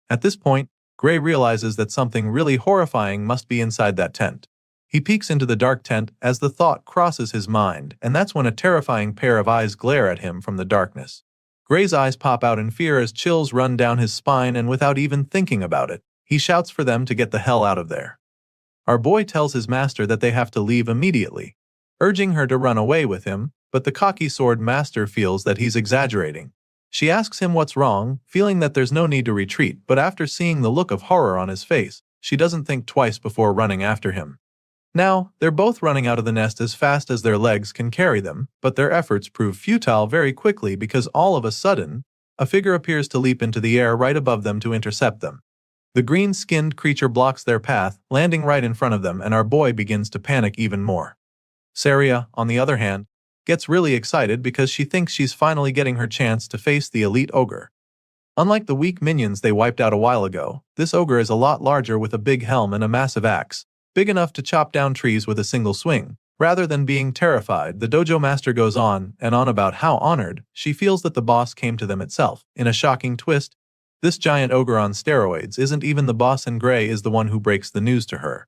At this point, Grey realizes that something really horrifying must be inside that tent. He peeks into the dark tent as the thought crosses his mind, and that's when a terrifying pair of eyes glare at him from the darkness. Grey's eyes pop out in fear as chills run down his spine, and without even thinking about it, he shouts for them to get the hell out of there. Our boy tells his master that they have to leave immediately, urging her to run away with him, but the cocky sword master feels that he's exaggerating. She asks him what's wrong, feeling that there's no need to retreat, but after seeing the look of horror on his face, she doesn't think twice before running after him. Now, they're both running out of the nest as fast as their legs can carry them, but their efforts prove futile very quickly because all of a sudden, a figure appears to leap into the air right above them to intercept them. The green-skinned creature blocks their path, landing right in front of them, and our boy begins to panic even more. Saria, on the other hand, gets really excited because she thinks she's finally getting her chance to face the elite ogre. Unlike the weak minions they wiped out a while ago, this ogre is a lot larger with a big helm and a massive axe, big enough to chop down trees with a single swing. Rather than being terrified, the dojo master goes on and on about how honored she feels that the boss came to them itself. In a shocking twist, this giant ogre on steroids isn't even the boss, and Grey is the one who breaks the news to her.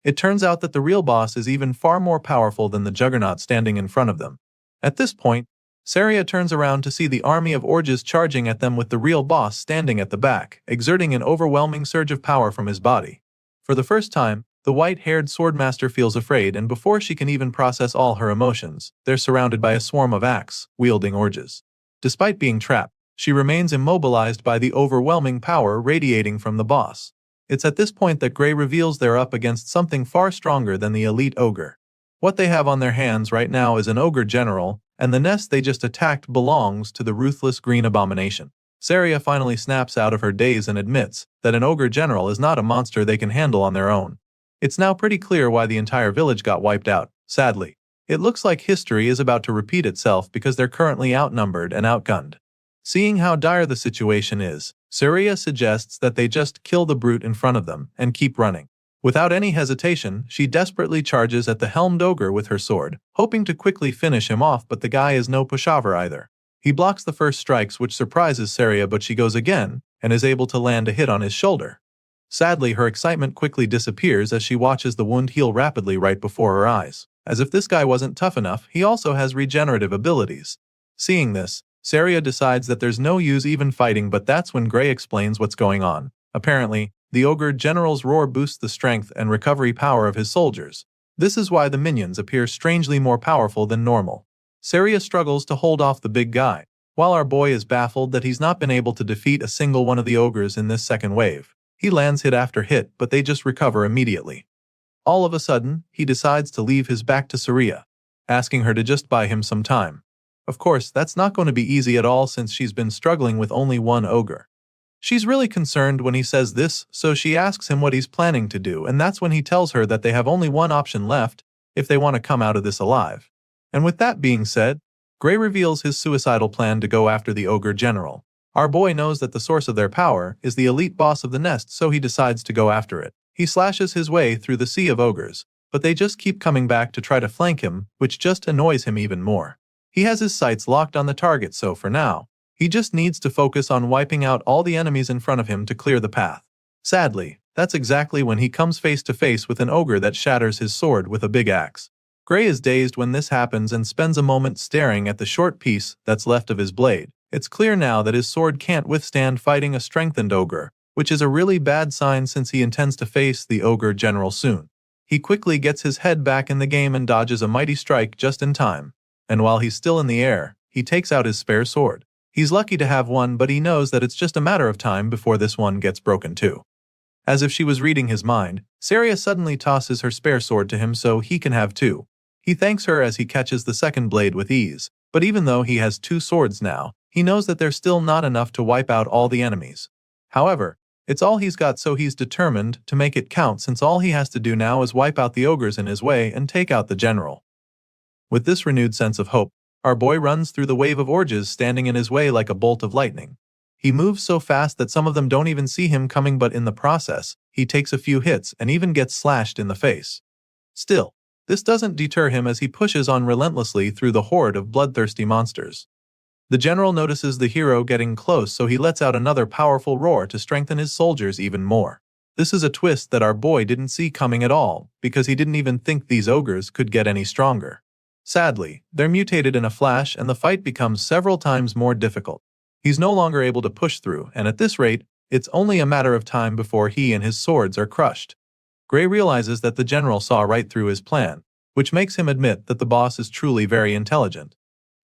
It turns out that the real boss is even far more powerful than the juggernaut standing in front of them. At this point, Saria turns around to see the army of orges charging at them with the real boss standing at the back, exerting an overwhelming surge of power from his body. For the first time, the white-haired swordmaster feels afraid, and before she can even process all her emotions, they're surrounded by a swarm of axe-wielding orges. Despite being trapped, she remains immobilized by the overwhelming power radiating from the boss. It's at this point that Grey reveals they're up against something far stronger than the elite ogre. What they have on their hands right now is an ogre general, and the nest they just attacked belongs to the ruthless green abomination. Saria finally snaps out of her daze and admits that an ogre general is not a monster they can handle on their own. It's now pretty clear why the entire village got wiped out, sadly. It looks like history is about to repeat itself because they're currently outnumbered and outgunned. Seeing how dire the situation is, Saria suggests that they just kill the brute in front of them and keep running. Without any hesitation, she desperately charges at the helmed ogre with her sword, hoping to quickly finish him off, but the guy is no pushover either. He blocks the first strikes, which surprises Saria, but she goes again and is able to land a hit on his shoulder. Sadly, her excitement quickly disappears as she watches the wound heal rapidly right before her eyes. As if this guy wasn't tough enough, he also has regenerative abilities. Seeing this, Saria decides that there's no use even fighting, but that's when Grey explains what's going on. Apparently, the ogre general's roar boosts the strength and recovery power of his soldiers. This is why the minions appear strangely more powerful than normal. Saria struggles to hold off the big guy, while our boy is baffled that he's not been able to defeat a single one of the ogres in this second wave. He lands hit after hit, but they just recover immediately. All of a sudden, he decides to leave his back to Saria, asking her to just buy him some time. Of course, that's not going to be easy at all since she's been struggling with only one ogre. She's really concerned when he says this, so she asks him what he's planning to do, and that's when he tells her that they have only one option left if they want to come out of this alive. And with that being said, Grey reveals his suicidal plan to go after the ogre general. Our boy knows that the source of their power is the elite boss of the nest, so he decides to go after it. He slashes his way through the sea of ogres, but they just keep coming back to try to flank him, which just annoys him even more. He has his sights locked on the target, so for now, he just needs to focus on wiping out all the enemies in front of him to clear the path. Sadly, that's exactly when he comes face to face with an ogre that shatters his sword with a big axe. Gray is dazed when this happens and spends a moment staring at the short piece that's left of his blade. It's clear now that his sword can't withstand fighting a strengthened ogre, which is a really bad sign since he intends to face the ogre general soon. He quickly gets his head back in the game and dodges a mighty strike just in time. And while he's still in the air, he takes out his spare sword. He's lucky to have one, but he knows that it's just a matter of time before this one gets broken too. As if she was reading his mind, Saria suddenly tosses her spare sword to him so he can have two. He thanks her as he catches the second blade with ease, but even though he has two swords now, he knows that they're still not enough to wipe out all the enemies. However, it's all he's got, so he's determined to make it count, since all he has to do now is wipe out the ogres in his way and take out the general. With this renewed sense of hope, our boy runs through the wave of orges standing in his way like a bolt of lightning. He moves so fast that some of them don't even see him coming, but in the process, he takes a few hits and even gets slashed in the face. Still, this doesn't deter him as he pushes on relentlessly through the horde of bloodthirsty monsters. The general notices the hero getting close, so he lets out another powerful roar to strengthen his soldiers even more. This is a twist that our boy didn't see coming at all, because he didn't even think these ogres could get any stronger. Sadly, they're mutated in a flash and the fight becomes several times more difficult. He's no longer able to push through, and at this rate, it's only a matter of time before he and his swords are crushed. Gray realizes that the general saw right through his plan, which makes him admit that the boss is truly very intelligent.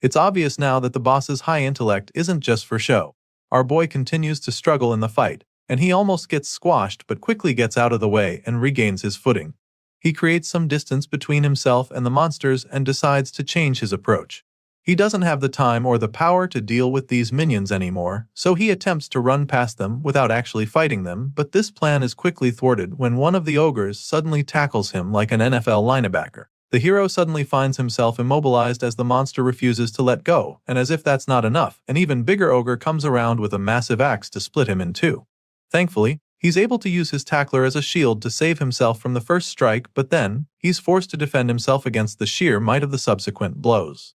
It's obvious now that the boss's high intellect isn't just for show. Our boy continues to struggle in the fight, and he almost gets squashed but quickly gets out of the way and regains his footing. He creates some distance between himself and the monsters and decides to change his approach. He doesn't have the time or the power to deal with these minions anymore, so he attempts to run past them without actually fighting them, but this plan is quickly thwarted when one of the ogres suddenly tackles him like an NFL linebacker. The hero suddenly finds himself immobilized as the monster refuses to let go, and as if that's not enough, an even bigger ogre comes around with a massive axe to split him in two. Thankfully, he's able to use his tackler as a shield to save himself from the first strike, but then, he's forced to defend himself against the sheer might of the subsequent blows.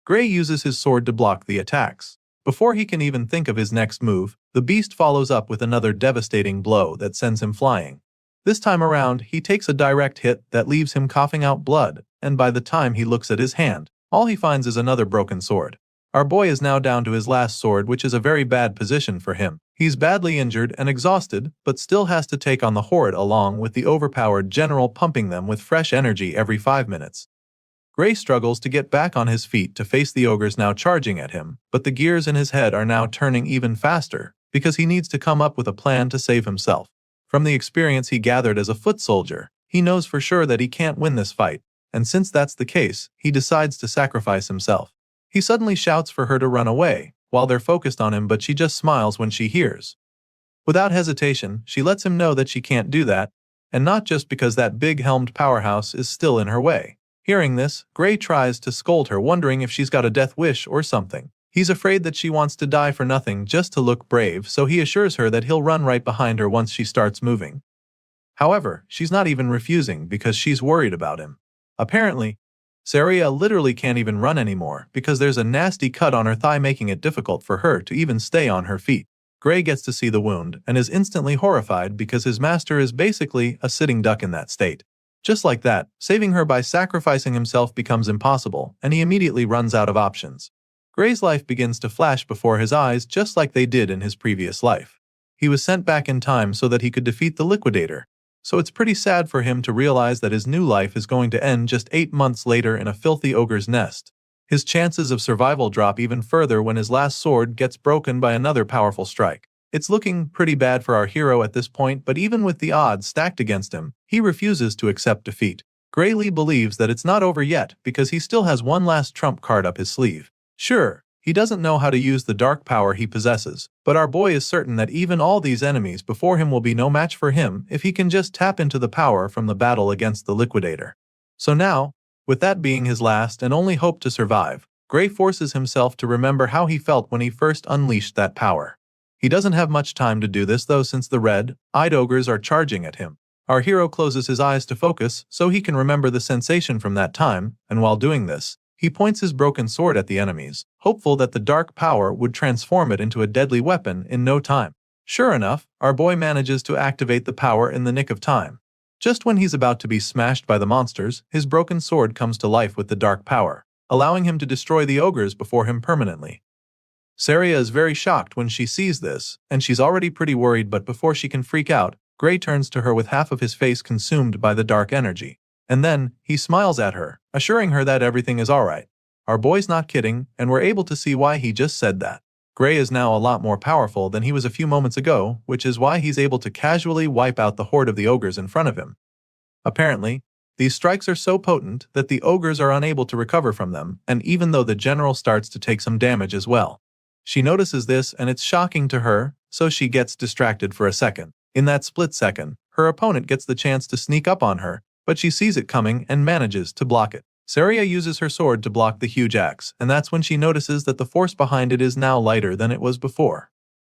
Gray uses his sword to block the attacks. Before he can even think of his next move, the beast follows up with another devastating blow that sends him flying. This time around, he takes a direct hit that leaves him coughing out blood, and by the time he looks at his hand, all he finds is another broken sword. Our boy is now down to his last sword, which is a very bad position for him. He's badly injured and exhausted, but still has to take on the horde along with the overpowered general pumping them with fresh energy every 5 minutes. Gray struggles to get back on his feet to face the ogres now charging at him, but the gears in his head are now turning even faster, because he needs to come up with a plan to save himself. From the experience he gathered as a foot soldier, he knows for sure that he can't win this fight, and since that's the case, he decides to sacrifice himself. He suddenly shouts for her to run away, while they're focused on him, but she just smiles when she hears. Without hesitation, she lets him know that she can't do that, and not just because that big-helmed powerhouse is still in her way. Hearing this, Gray tries to scold her, wondering if she's got a death wish or something. He's afraid that she wants to die for nothing just to look brave, so he assures her that he'll run right behind her once she starts moving. However, she's not even refusing because she's worried about him. Apparently, Saria literally can't even run anymore because there's a nasty cut on her thigh, making it difficult for her to even stay on her feet. Gray gets to see the wound and is instantly horrified because his master is basically a sitting duck in that state. Just like that, saving her by sacrificing himself becomes impossible, and he immediately runs out of options. Gray's life begins to flash before his eyes just like they did in his previous life. He was sent back in time so that he could defeat the Liquidator, so it's pretty sad for him to realize that his new life is going to end just 8 months later in a filthy ogre's nest. His chances of survival drop even further when his last sword gets broken by another powerful strike. It's looking pretty bad for our hero at this point, but even with the odds stacked against him, he refuses to accept defeat. Gray Lee believes that it's not over yet because he still has one last trump card up his sleeve. Sure, he doesn't know how to use the dark power he possesses, but our boy is certain that even all these enemies before him will be no match for him if he can just tap into the power from the battle against the Liquidator. So now, with that being his last and only hope to survive, Gray forces himself to remember how he felt when he first unleashed that power. He doesn't have much time to do this though, since the red-eyed ogres are charging at him. Our hero closes his eyes to focus so he can remember the sensation from that time, and while doing this, he points his broken sword at the enemies, hopeful that the dark power would transform it into a deadly weapon in no time. Sure enough, our boy manages to activate the power in the nick of time. Just when he's about to be smashed by the monsters, his broken sword comes to life with the dark power, allowing him to destroy the ogres before him permanently. Saria is very shocked when she sees this, and she's already pretty worried, but before she can freak out, Gray turns to her with half of his face consumed by the dark energy. And then, he smiles at her, assuring her that everything is alright. Our boy's not kidding, and we're able to see why he just said that. Gray is now a lot more powerful than he was a few moments ago, which is why he's able to casually wipe out the horde of the ogres in front of him. Apparently, these strikes are so potent that the ogres are unable to recover from them, and even though the general starts to take some damage as well. She notices this and it's shocking to her, so she gets distracted for a second. In that split second, her opponent gets the chance to sneak up on her, but she sees it coming and manages to block it. Saria uses her sword to block the huge axe, and that's when she notices that the force behind it is now lighter than it was before.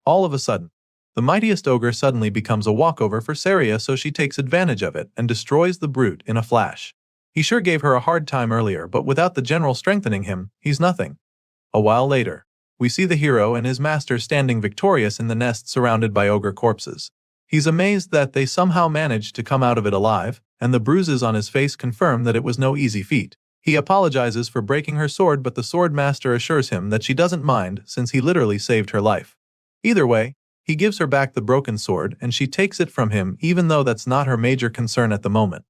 All of a sudden, the mightiest ogre suddenly becomes a walkover for Saria, so she takes advantage of it and destroys the brute in a flash. He sure gave her a hard time earlier, but without the general strengthening him, he's nothing. A while later, we see the hero and his master standing victorious in the nest surrounded by ogre corpses. He's amazed that they somehow managed to come out of it alive, and the bruises on his face confirm that it was no easy feat. He apologizes for breaking her sword, but the sword master assures him that she doesn't mind since he literally saved her life. Either way, he gives her back the broken sword and she takes it from him, even though that's not her major concern at the moment.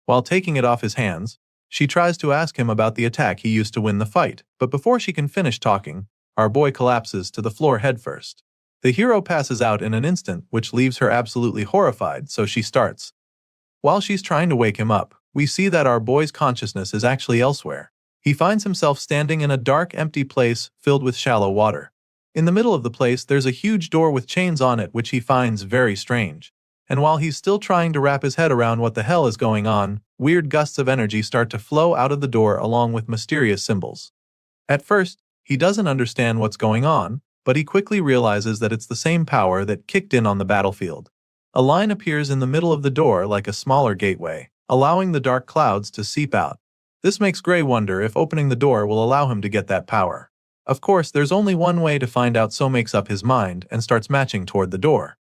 While taking it off his hands, she tries to ask him about the attack he used to win the fight, but before she can finish talking, our boy collapses to the floor headfirst. The hero passes out in an instant, which leaves her absolutely horrified, so she starts. While she's trying to wake him up, we see that our boy's consciousness is actually elsewhere. He finds himself standing in a dark, empty place filled with shallow water. In the middle of the place, there's a huge door with chains on it, which he finds very strange. And while he's still trying to wrap his head around what the hell is going on, weird gusts of energy start to flow out of the door along with mysterious symbols. At first, he doesn't understand what's going on, but he quickly realizes that it's the same power that kicked in on the battlefield. A line appears in the middle of the door like a smaller gateway, allowing the dark clouds to seep out. This makes Gray wonder if opening the door will allow him to get that power. Of course, there's only one way to find out, so makes up his mind and starts marching toward the door.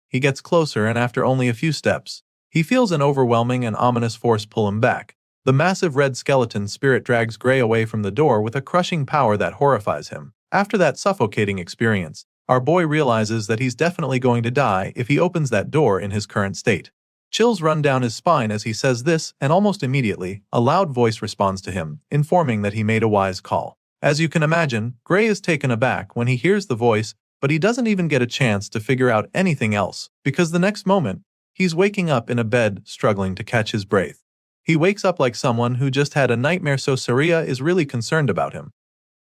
He gets closer, and after only a few steps, he feels an overwhelming and ominous force pull him back. The massive red skeleton spirit drags Gray away from the door with a crushing power that horrifies him. After that suffocating experience, our boy realizes that he's definitely going to die if he opens that door in his current state. Chills run down his spine as he says this, and almost immediately, a loud voice responds to him, informing that he made a wise call. As you can imagine, Gray is taken aback when he hears the voice, but he doesn't even get a chance to figure out anything else, because the next moment, he's waking up in a bed struggling to catch his breath. He wakes up like someone who just had a nightmare, so Saria is really concerned about him.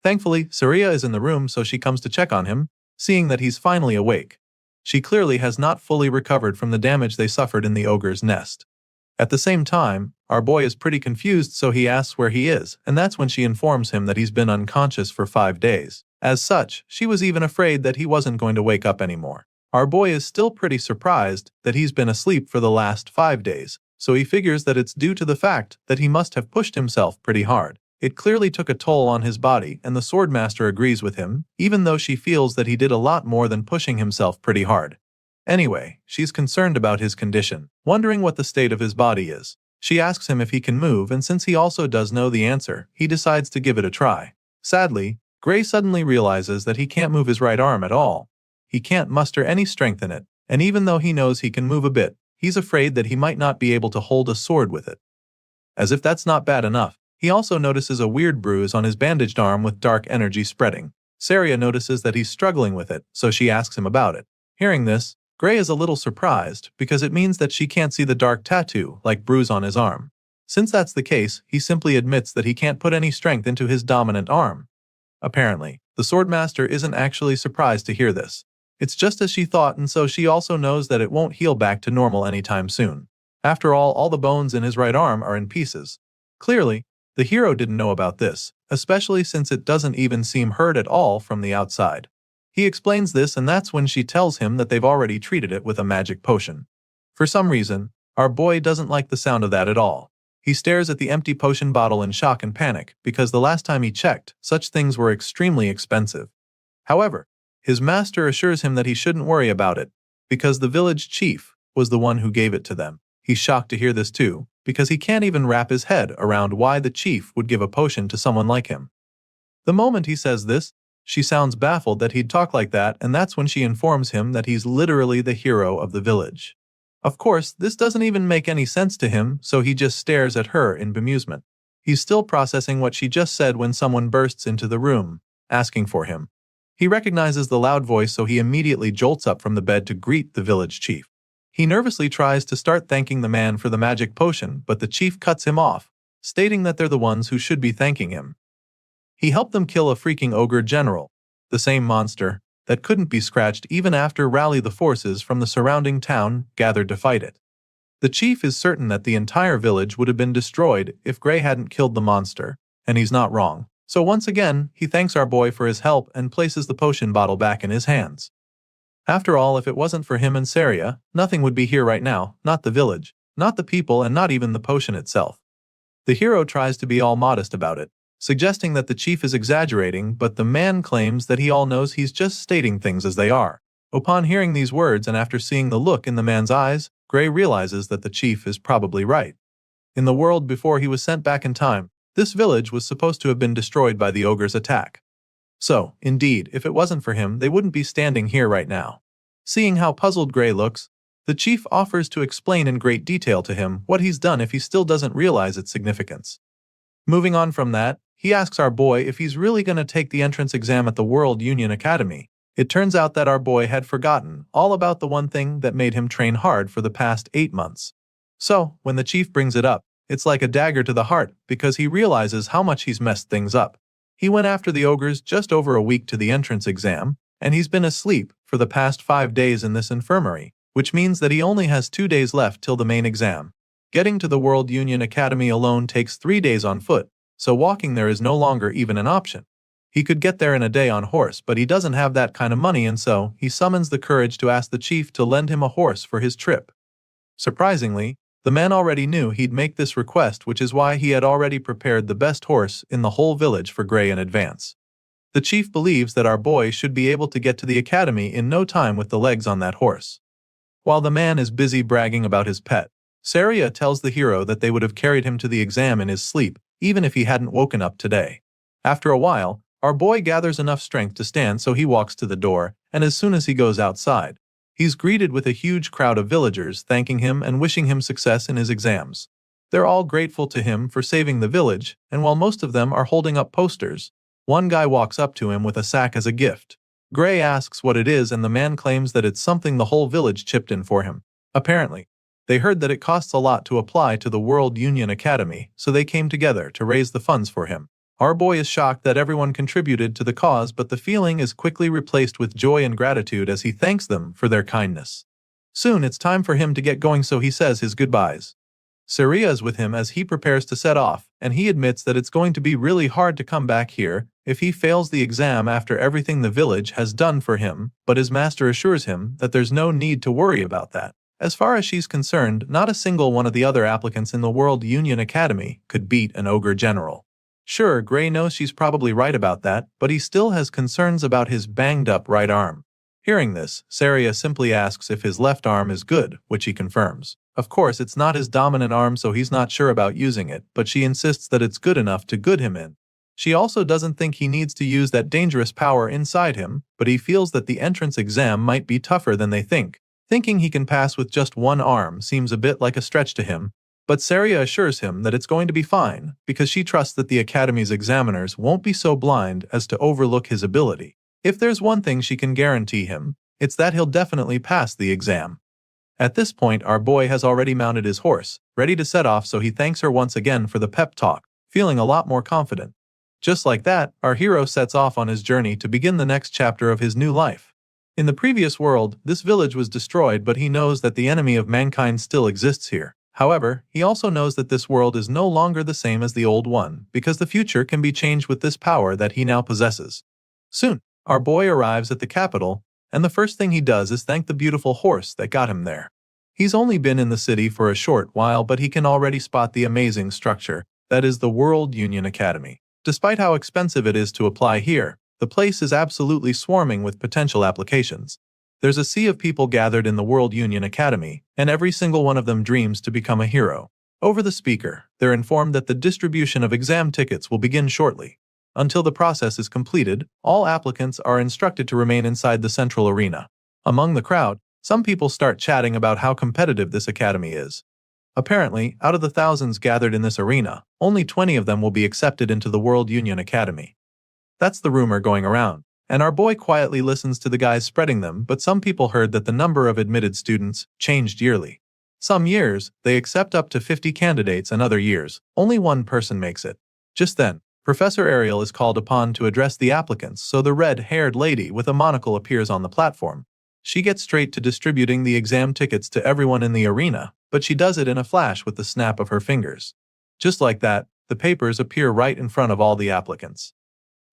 Thankfully, Saria is in the room, so she comes to check on him, seeing that he's finally awake. She clearly has not fully recovered from the damage they suffered in the ogre's nest. At the same time, our boy is pretty confused, so he asks where he is, and that's when she informs him that he's been unconscious for 5 days. As such, she was even afraid that he wasn't going to wake up anymore. Our boy is still pretty surprised that he's been asleep for the last 5 days, so he figures that it's due to the fact that he must have pushed himself pretty hard. It clearly took a toll on his body, and the swordmaster agrees with him, even though she feels that he did a lot more than pushing himself pretty hard. Anyway, she's concerned about his condition, wondering what the state of his body is. She asks him if he can move, and since he also does know the answer, he decides to give it a try. Sadly, Gray suddenly realizes that he can't move his right arm at all. He can't muster any strength in it, and even though he knows he can move a bit, he's afraid that he might not be able to hold a sword with it. As if that's not bad enough, he also notices a weird bruise on his bandaged arm with dark energy spreading. Saria notices that he's struggling with it, so she asks him about it. Hearing this, Gray is a little surprised because it means that she can't see the dark tattoo like bruise on his arm. Since that's the case, he simply admits that he can't put any strength into his dominant arm. Apparently, the swordmaster isn't actually surprised to hear this. It's just as she thought, and so she also knows that it won't heal back to normal anytime soon. After all the bones in his right arm are in pieces. Clearly, the hero didn't know about this, especially since it doesn't even seem hurt at all from the outside. He explains this, and that's when she tells him that they've already treated it with a magic potion. For some reason, Our boy doesn't like the sound of that at all. He stares at the empty potion bottle in shock and panic because the last time he checked, such things were extremely expensive. However, his master assures him that he shouldn't worry about it because the village chief was the one who gave it to them. He's shocked to hear this too, because he can't even wrap his head around why the chief would give a potion to someone like him. The moment he says this, she sounds baffled that he'd talk like that, and that's when she informs him that he's literally the hero of the village. Of course, this doesn't even make any sense to him, so he just stares at her in bemusement. He's still processing what she just said when someone bursts into the room, asking for him. He recognizes the loud voice, so he immediately jolts up from the bed to greet the village chief. He nervously tries to start thanking the man for the magic potion, but the chief cuts him off, stating that they're the ones who should be thanking him. He helped them kill a freaking ogre general, the same monster that couldn't be scratched even after rally the forces from the surrounding town gathered to fight it. The chief is certain that the entire village would have been destroyed if Gray hadn't killed the monster, and he's not wrong. So once again, he thanks our boy for his help and places the potion bottle back in his hands. After all, if it wasn't for him and Saria, nothing would be here right now, not the village, not the people, and not even the potion itself. The hero tries to be all modest about it, suggesting that the chief is exaggerating, but the man claims that he all knows he's just stating things as they are. Upon hearing these words and after seeing the look in the man's eyes, Gray realizes that the chief is probably right. In the world before he was sent back in time, this village was supposed to have been destroyed by the ogre's attack. So, indeed, if it wasn't for him, they wouldn't be standing here right now. Seeing how puzzled Gray looks, the chief offers to explain in great detail to him what he's done if he still doesn't realize its significance. Moving on from that, he asks our boy if he's really going to take the entrance exam at the World Union Academy. It turns out that our boy had forgotten all about the one thing that made him train hard for the past 8 months. So, when the chief brings it up, it's like a dagger to the heart because he realizes how much he's messed things up. He went after the ogres just over a week to the entrance exam, and he's been asleep for the past 5 days in this infirmary, which means that he only has 2 days left till the main exam. Getting to the World Union Academy alone takes 3 days on foot, so walking there is no longer even an option. He could get there in a day on horse, but he doesn't have that kind of money, and so he summons the courage to ask the chief to lend him a horse for his trip. Surprisingly, the man already knew he'd make this request, which is why he had already prepared the best horse in the whole village for Gray in advance. The chief believes that our boy should be able to get to the academy in no time with the legs on that horse. While the man is busy bragging about his pet, Saria tells the hero that they would have carried him to the exam in his sleep, even if he hadn't woken up today. After a while, our boy gathers enough strength to stand, so he walks to the door, and as soon as he goes outside, he's greeted with a huge crowd of villagers thanking him and wishing him success in his exams. They're all grateful to him for saving the village, and while most of them are holding up posters, one guy walks up to him with a sack as a gift. Gray asks what it is, and the man claims that it's something the whole village chipped in for him. Apparently, they heard that it costs a lot to apply to the World Union Academy, so they came together to raise the funds for him. Our boy is shocked that everyone contributed to the cause, but the feeling is quickly replaced with joy and gratitude as he thanks them for their kindness. Soon it's time for him to get going, so he says his goodbyes. Saria is with him as he prepares to set off, and he admits that it's going to be really hard to come back here if he fails the exam after everything the village has done for him, but his master assures him that there's no need to worry about that. As far as she's concerned, not a single one of the other applicants in the World Union Academy could beat an ogre general. Sure, Gray knows she's probably right about that, but he still has concerns about his banged-up right arm. Hearing this, Saria simply asks if his left arm is good, which he confirms. Of course, it's not his dominant arm, so he's not sure about using it, but she insists that it's good enough to good him in. She also doesn't think he needs to use that dangerous power inside him, but he feels that the entrance exam might be tougher than they think. Thinking he can pass with just one arm seems a bit like a stretch to him, but Saria assures him that it's going to be fine because she trusts that the Academy's examiners won't be so blind as to overlook his ability. If there's one thing she can guarantee him, it's that he'll definitely pass the exam. At this point, our boy has already mounted his horse, ready to set off, so he thanks her once again for the pep talk, feeling a lot more confident. Just like that, our hero sets off on his journey to begin the next chapter of his new life. In the previous world, this village was destroyed, but he knows that the enemy of mankind still exists here. However, he also knows that this world is no longer the same as the old one, because the future can be changed with this power that he now possesses. Soon, our boy arrives at the capital, and the first thing he does is thank the beautiful horse that got him there. He's only been in the city for a short while, but he can already spot the amazing structure that is the World Union Academy. Despite how expensive it is to apply here, the place is absolutely swarming with potential applications. There's a sea of people gathered in the World Union Academy, and every single one of them dreams to become a hero. Over the speaker, they're informed that the distribution of exam tickets will begin shortly. Until the process is completed, all applicants are instructed to remain inside the central arena. Among the crowd, some people start chatting about how competitive this academy is. Apparently, out of the thousands gathered in this arena, only 20 of them will be accepted into the World Union Academy. That's the rumor going around, and our boy quietly listens to the guys spreading them, but some people heard that the number of admitted students changed yearly. Some years, they accept up to 50 candidates, and other years, only one person makes it. Just then, Professor Ariel is called upon to address the applicants, so the red-haired lady with a monocle appears on the platform. She gets straight to distributing the exam tickets to everyone in the arena, but she does it in a flash with the snap of her fingers. Just like that, the papers appear right in front of all the applicants.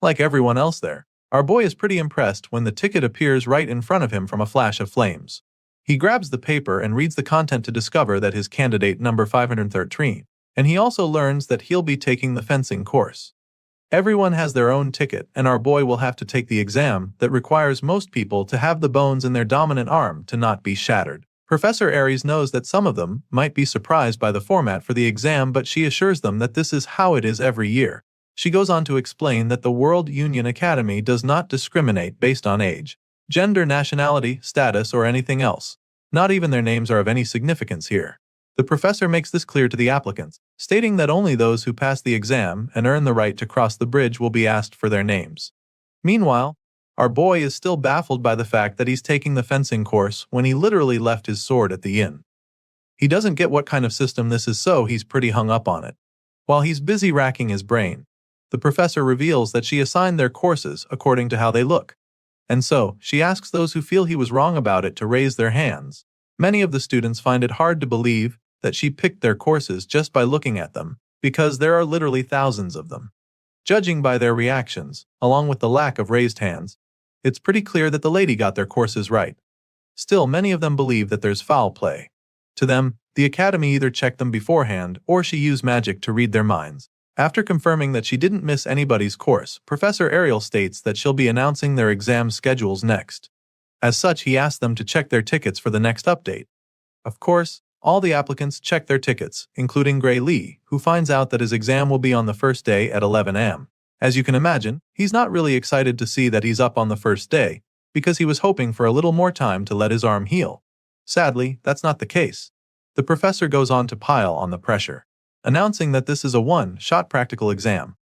Like everyone else there, our boy is pretty impressed when the ticket appears right in front of him from a flash of flames. He grabs the paper and reads the content to discover that his candidate number 513, and he also learns that he'll be taking the fencing course. Everyone has their own ticket, and our boy will have to take the exam that requires most people to have the bones in their dominant arm to not be shattered. Professor Aries knows that some of them might be surprised by the format for the exam, but she assures them that this is how it is every year. She goes on to explain that the World Union Academy does not discriminate based on age, gender, nationality, status, or anything else. Not even their names are of any significance here. The professor makes this clear to the applicants, stating that only those who pass the exam and earn the right to cross the bridge will be asked for their names. Meanwhile, our boy is still baffled by the fact that he's taking the fencing course when he literally left his sword at the inn. He doesn't get what kind of system this is, so he's pretty hung up on it. While he's busy racking his brain, the professor reveals that she assigned their courses according to how they look. And so, she asks those who feel he was wrong about it to raise their hands. Many of the students find it hard to believe that she picked their courses just by looking at them, because there are literally thousands of them. Judging by their reactions, along with the lack of raised hands, it's pretty clear that the lady got their courses right. Still, many of them believe that there's foul play. To them, the academy either checked them beforehand or she used magic to read their minds. After confirming that she didn't miss anybody's course, Professor Ariel states that she'll be announcing their exam schedules next. As such, he asks them to check their tickets for the next update. Of course, all the applicants check their tickets, including Gray Lee, who finds out that his exam will be on the first day at 11 a.m. As you can imagine, he's not really excited to see that he's up on the first day, because he was hoping for a little more time to let his arm heal. Sadly, that's not the case. The professor goes on to pile on the pressure, announcing that this is a one-shot practical exam.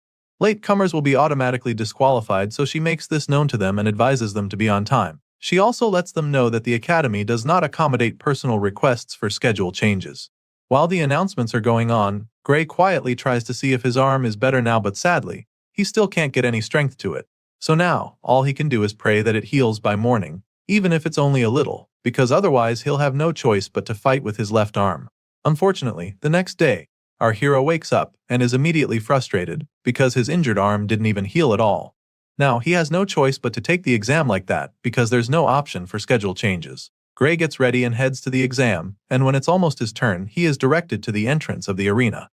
Latecomers will be automatically disqualified, so she makes this known to them and advises them to be on time. She also lets them know that the academy does not accommodate personal requests for schedule changes. While the announcements are going on, Gray quietly tries to see if his arm is better now, but sadly, he still can't get any strength to it. So now, all he can do is pray that it heals by morning, even if it's only a little, because otherwise he'll have no choice but to fight with his left arm. Unfortunately, the next day, our hero wakes up and is immediately frustrated because his injured arm didn't even heal at all. Now, he has no choice but to take the exam like that because there's no option for schedule changes. Gray gets ready and heads to the exam, and when it's almost his turn, he is directed to the entrance of the arena.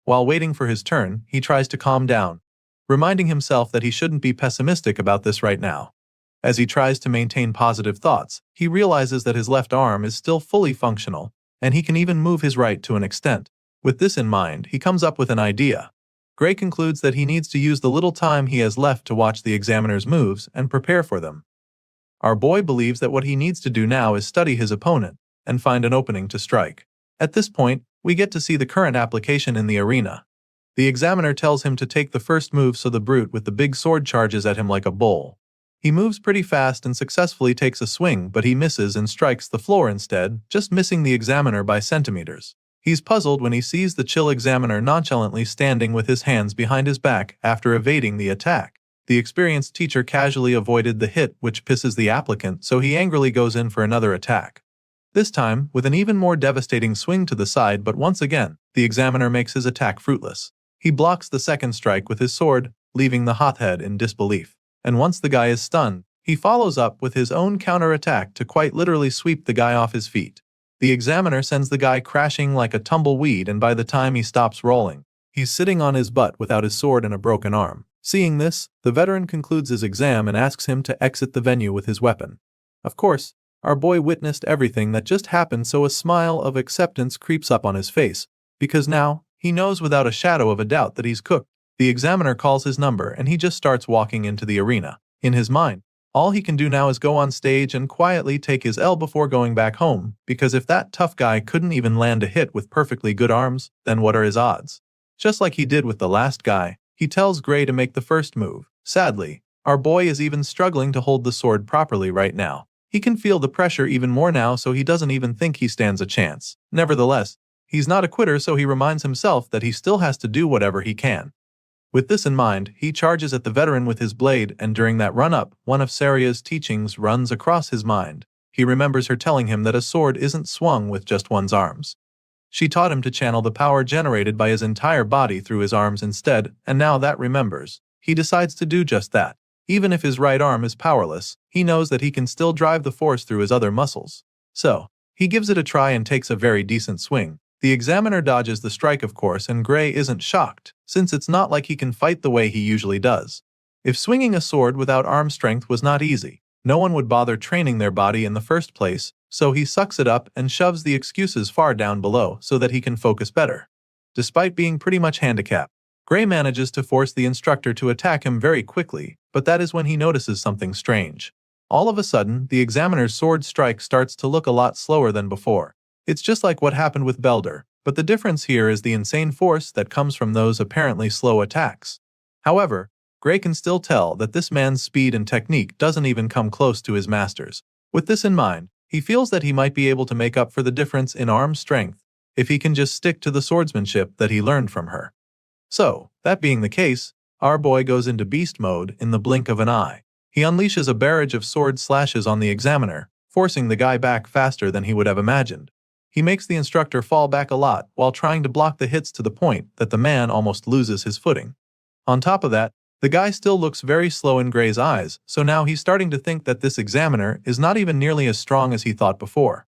While waiting for his turn, he tries to calm down, reminding himself that he shouldn't be pessimistic about this right now. As he tries to maintain positive thoughts, he realizes that his left arm is still fully functional, and he can even move his right to an extent. With this in mind, he comes up with an idea. Gray concludes that he needs to use the little time he has left to watch the examiner's moves and prepare for them. Our boy believes that what he needs to do now is study his opponent and find an opening to strike. At this point, we get to see the current application in the arena. The examiner tells him to take the first move, so the brute with the big sword charges at him like a bull. He moves pretty fast and successfully takes a swing, but he misses and strikes the floor instead, just missing the examiner by centimeters. He's puzzled when he sees the chill examiner nonchalantly standing with his hands behind his back after evading the attack. The experienced teacher casually avoided the hit, which pisses the applicant, so he angrily goes in for another attack. This time, with an even more devastating swing to the side, but once again, the examiner makes his attack fruitless. He blocks the second strike with his sword, leaving the hothead in disbelief. And once the guy is stunned, he follows up with his own counterattack to quite literally sweep the guy off his feet. The examiner sends the guy crashing like a tumbleweed, and by the time he stops rolling, he's sitting on his butt without his sword and a broken arm. Seeing this, the veteran concludes his exam and asks him to exit the venue with his weapon. Of course, our boy witnessed everything that just happened, so a smile of acceptance creeps up on his face, because now, he knows without a shadow of a doubt that he's cooked. The examiner calls his number and he just starts walking into the arena. In his mind, all he can do now is go on stage and quietly take his L before going back home, because if that tough guy couldn't even land a hit with perfectly good arms, then what are his odds? Just like he did with the last guy, he tells Gray to make the first move. Sadly, our boy is even struggling to hold the sword properly right now. He can feel the pressure even more now, so he doesn't even think he stands a chance. Nevertheless, he's not a quitter, so he reminds himself that he still has to do whatever he can. With this in mind, he charges at the veteran with his blade, and during that run-up, one of Saria's teachings runs across his mind. He remembers her telling him that a sword isn't swung with just one's arms. She taught him to channel the power generated by his entire body through his arms instead, and now that remembers, he decides to do just that. Even if his right arm is powerless, he knows that he can still drive the force through his other muscles. So, he gives it a try and takes a very decent swing. The examiner dodges the strike, of course, and Gray isn't shocked, since it's not like he can fight the way he usually does. If swinging a sword without arm strength was not easy, no one would bother training their body in the first place, so he sucks it up and shoves the excuses far down below so that he can focus better. Despite being pretty much handicapped, Gray manages to force the instructor to attack him very quickly, but that is when he notices something strange. All of a sudden, the examiner's sword strike starts to look a lot slower than before. It's just like what happened with Belder, but the difference here is the insane force that comes from those apparently slow attacks. However, Gray can still tell that this man's speed and technique doesn't even come close to his master's. With this in mind, he feels that he might be able to make up for the difference in arm strength if he can just stick to the swordsmanship that he learned from her. So, that being the case, our boy goes into beast mode in the blink of an eye. He unleashes a barrage of sword slashes on the examiner, forcing the guy back faster than he would have imagined. He makes the instructor fall back a lot while trying to block the hits to the point that the man almost loses his footing. On top of that, the guy still looks very slow in Gray's eyes, so now he's starting to think that this examiner is not even nearly as strong as he thought before.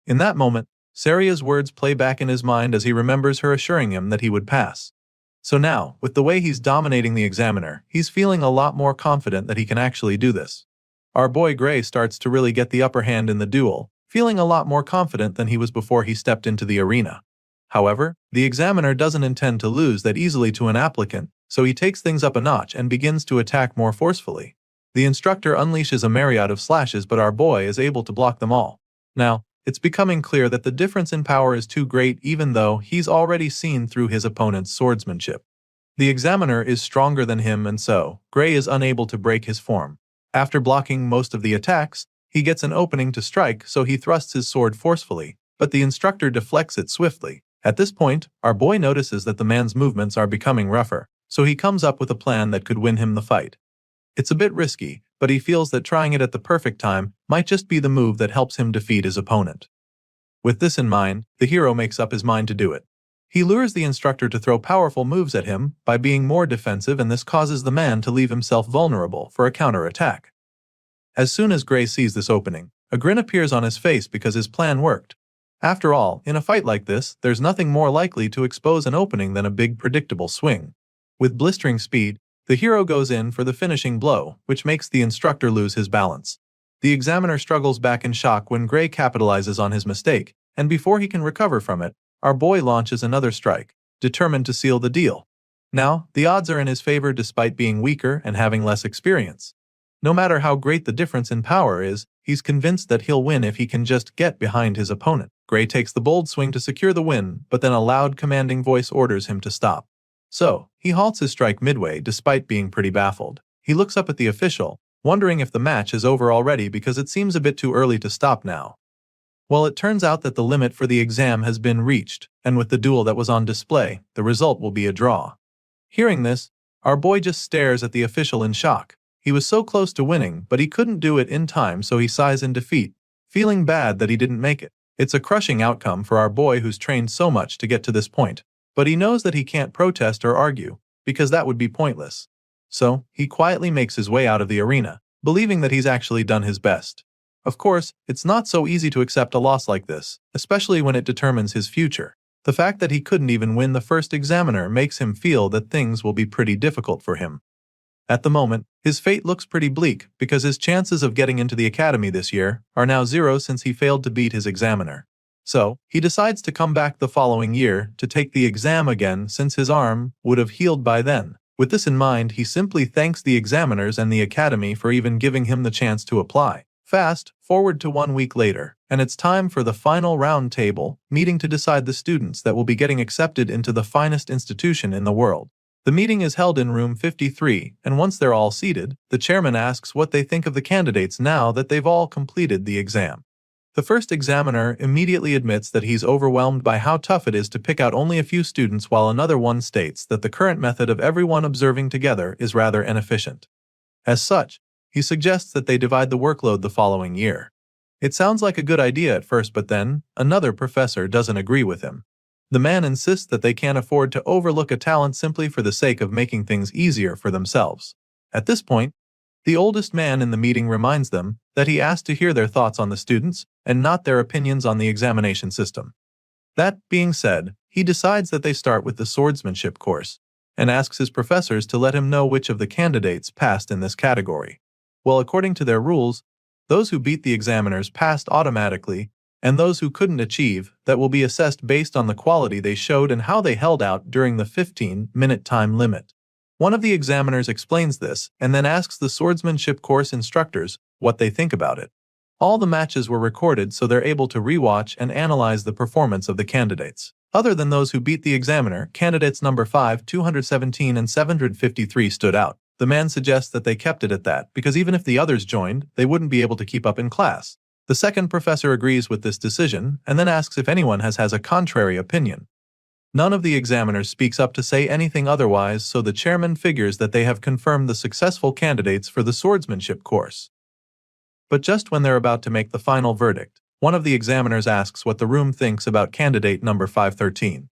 In that moment, Saria's words play back in his mind as he remembers her assuring him that he would pass. So now, with the way he's dominating the examiner, he's feeling a lot more confident that he can actually do this. Our boy Gray starts to really get the upper hand in the duel, feeling a lot more confident than he was before he stepped into the arena. However, the examiner doesn't intend to lose that easily to an applicant, so he takes things up a notch and begins to attack more forcefully. The instructor unleashes a myriad of slashes, but our boy is able to block them all. Now, it's becoming clear that the difference in power is too great, even though he's already seen through his opponent's swordsmanship. The examiner is stronger than him, and so, Gray is unable to break his form. After blocking most of the attacks, he gets an opening to strike, so he thrusts his sword forcefully, but the instructor deflects it swiftly. At this point, our boy notices that the man's movements are becoming rougher, so he comes up with a plan that could win him the fight. It's a bit risky, but he feels that trying it at the perfect time might just be the move that helps him defeat his opponent. With this in mind, the hero makes up his mind to do it. He lures the instructor to throw powerful moves at him by being more defensive, and this causes the man to leave himself vulnerable for a counterattack. As soon as Gray sees this opening, a grin appears on his face because his plan worked. After all, in a fight like this, there's nothing more likely to expose an opening than a big predictable swing. With blistering speed, the hero goes in for the finishing blow, which makes the instructor lose his balance. The examiner struggles back in shock when Gray capitalizes on his mistake, and before he can recover from it, our boy launches another strike, determined to seal the deal. Now, the odds are in his favor despite being weaker and having less experience. No matter how great the difference in power is, he's convinced that he'll win if he can just get behind his opponent. Gray takes the bold swing to secure the win, but then a loud commanding voice orders him to stop. So, he halts his strike midway despite being pretty baffled. He looks up at the official, wondering if the match is over already because it seems a bit too early to stop now. Well, it turns out that the limit for the exam has been reached, and with the duel that was on display, the result will be a draw. Hearing this, our boy just stares at the official in shock. He was so close to winning, but he couldn't do it in time, so he sighs in defeat, feeling bad that he didn't make it. It's a crushing outcome for our boy who's trained so much to get to this point, but he knows that he can't protest or argue, because that would be pointless. So, he quietly makes his way out of the arena, believing that he's actually done his best. Of course, it's not so easy to accept a loss like this, especially when it determines his future. The fact that he couldn't even win the first examiner makes him feel that things will be pretty difficult for him. At the moment, his fate looks pretty bleak because his chances of getting into the academy this year are now 0 since he failed to beat his examiner. So, he decides to come back the following year to take the exam again since his arm would have healed by then. With this in mind, he simply thanks the examiners and the academy for even giving him the chance to apply. Fast forward to 1 week later, and it's time for the final round table meeting to decide the students that will be getting accepted into the finest institution in the world. The meeting is held in room 53, and once they're all seated, the chairman asks what they think of the candidates now that they've all completed the exam. The first examiner immediately admits that he's overwhelmed by how tough it is to pick out only a few students, while another one states that the current method of everyone observing together is rather inefficient. As such, he suggests that they divide the workload the following year. It sounds like a good idea at first, but then, another professor doesn't agree with him. The man insists that they can't afford to overlook a talent simply for the sake of making things easier for themselves. At this point, the oldest man in the meeting reminds them that he asked to hear their thoughts on the students and not their opinions on the examination system. That being said, he decides that they start with the swordsmanship course and asks his professors to let him know which of the candidates passed in this category. Well, according to their rules, those who beat the examiners passed automatically, and those who couldn't achieve that will be assessed based on the quality they showed and how they held out during the 15-minute time limit. One of the examiners explains this and then asks the swordsmanship course instructors what they think about it. All the matches were recorded so they're able to rewatch and analyze the performance of the candidates. Other than those who beat the examiner, candidates number 5, 217 and 753 stood out. The man suggests that they kept it at that because even if the others joined, they wouldn't be able to keep up in class. The second professor agrees with this decision and then asks if anyone has a contrary opinion. None of the examiners speaks up to say anything otherwise, so the chairman figures that they have confirmed the successful candidates for the swordsmanship course. But just when they're about to make the final verdict, one of the examiners asks what the room thinks about candidate number 513.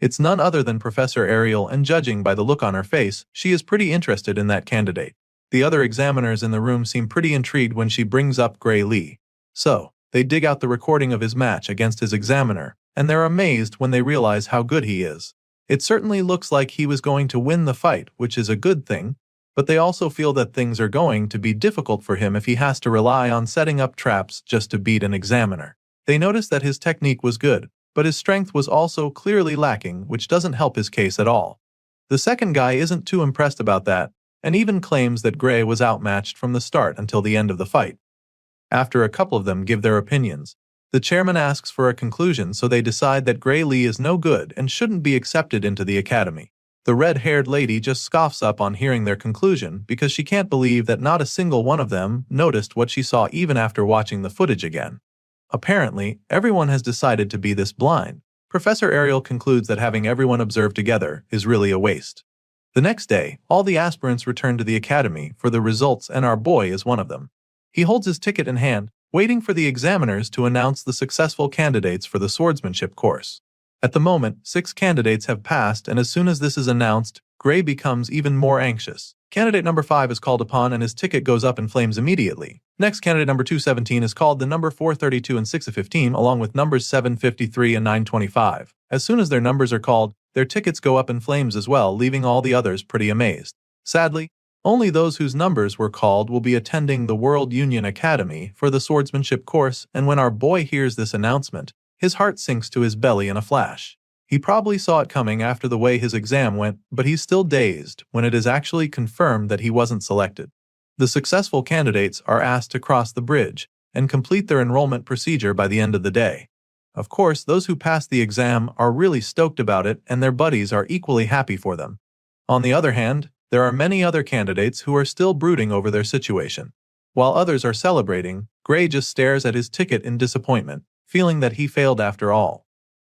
It's none other than Professor Ariel, and judging by the look on her face, she is pretty interested in that candidate. The other examiners in the room seem pretty intrigued when she brings up Gray Lee. So, they dig out the recording of his match against his examiner, and they're amazed when they realize how good he is. It certainly looks like he was going to win the fight, which is a good thing, but they also feel that things are going to be difficult for him if he has to rely on setting up traps just to beat an examiner. They notice that his technique was good, but his strength was also clearly lacking, which doesn't help his case at all. The second guy isn't too impressed about that, and even claims that Gray was outmatched from the start until the end of the fight. After a couple of them give their opinions, the chairman asks for a conclusion, so they decide that Gray Lee is no good and shouldn't be accepted into the academy. The red-haired lady just scoffs up on hearing their conclusion because she can't believe that not a single one of them noticed what she saw even after watching the footage again. Apparently, everyone has decided to be this blind. Professor Ariel concludes that having everyone observe together is really a waste. The next day, all the aspirants return to the academy for the results, and our boy is one of them. He holds his ticket in hand, waiting for the examiners to announce the successful candidates for the swordsmanship course. At the moment, 6 candidates have passed, and as soon as this is announced, Gray becomes even more anxious. Candidate number 5 is called upon and his ticket goes up in flames immediately. Next, candidate number 217 is called, the number 432 and 615 along with numbers 753 and 925. As soon as their numbers are called, their tickets go up in flames as well, leaving all the others pretty amazed. Sadly, only those whose numbers were called will be attending the World Union Academy for the swordsmanship course, and when our boy hears this announcement, his heart sinks to his belly in a flash. He probably saw it coming after the way his exam went, but he's still dazed when it is actually confirmed that he wasn't selected. The successful candidates are asked to cross the bridge and complete their enrollment procedure by the end of the day. Of course, those who passed the exam are really stoked about it, and their buddies are equally happy for them. On the other hand, there are many other candidates who are still brooding over their situation. While others are celebrating, Gray just stares at his ticket in disappointment, feeling that he failed after all.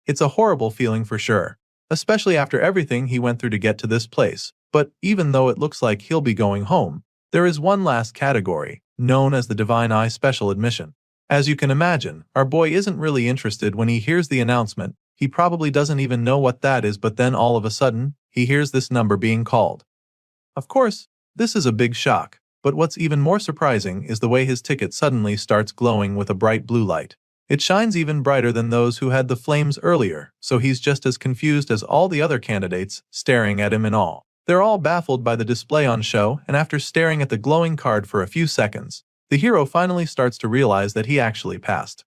It's a horrible feeling for sure, especially after everything he went through to get to this place, but even though it looks like he'll be going home, there is one last category, known as the Divine Eye Special Admission. As you can imagine, our boy isn't really interested when he hears the announcement. He probably doesn't even know what that is, but then all of a sudden, he hears this number being called. Of course, this is a big shock. But what's even more surprising is the way his ticket suddenly starts glowing with a bright blue light. It shines even brighter than those who had the flames earlier, so he's just as confused as all the other candidates, staring at him in awe. They're all baffled by the display on show, and after staring at the glowing card for a few seconds, the hero finally starts to realize that he actually passed.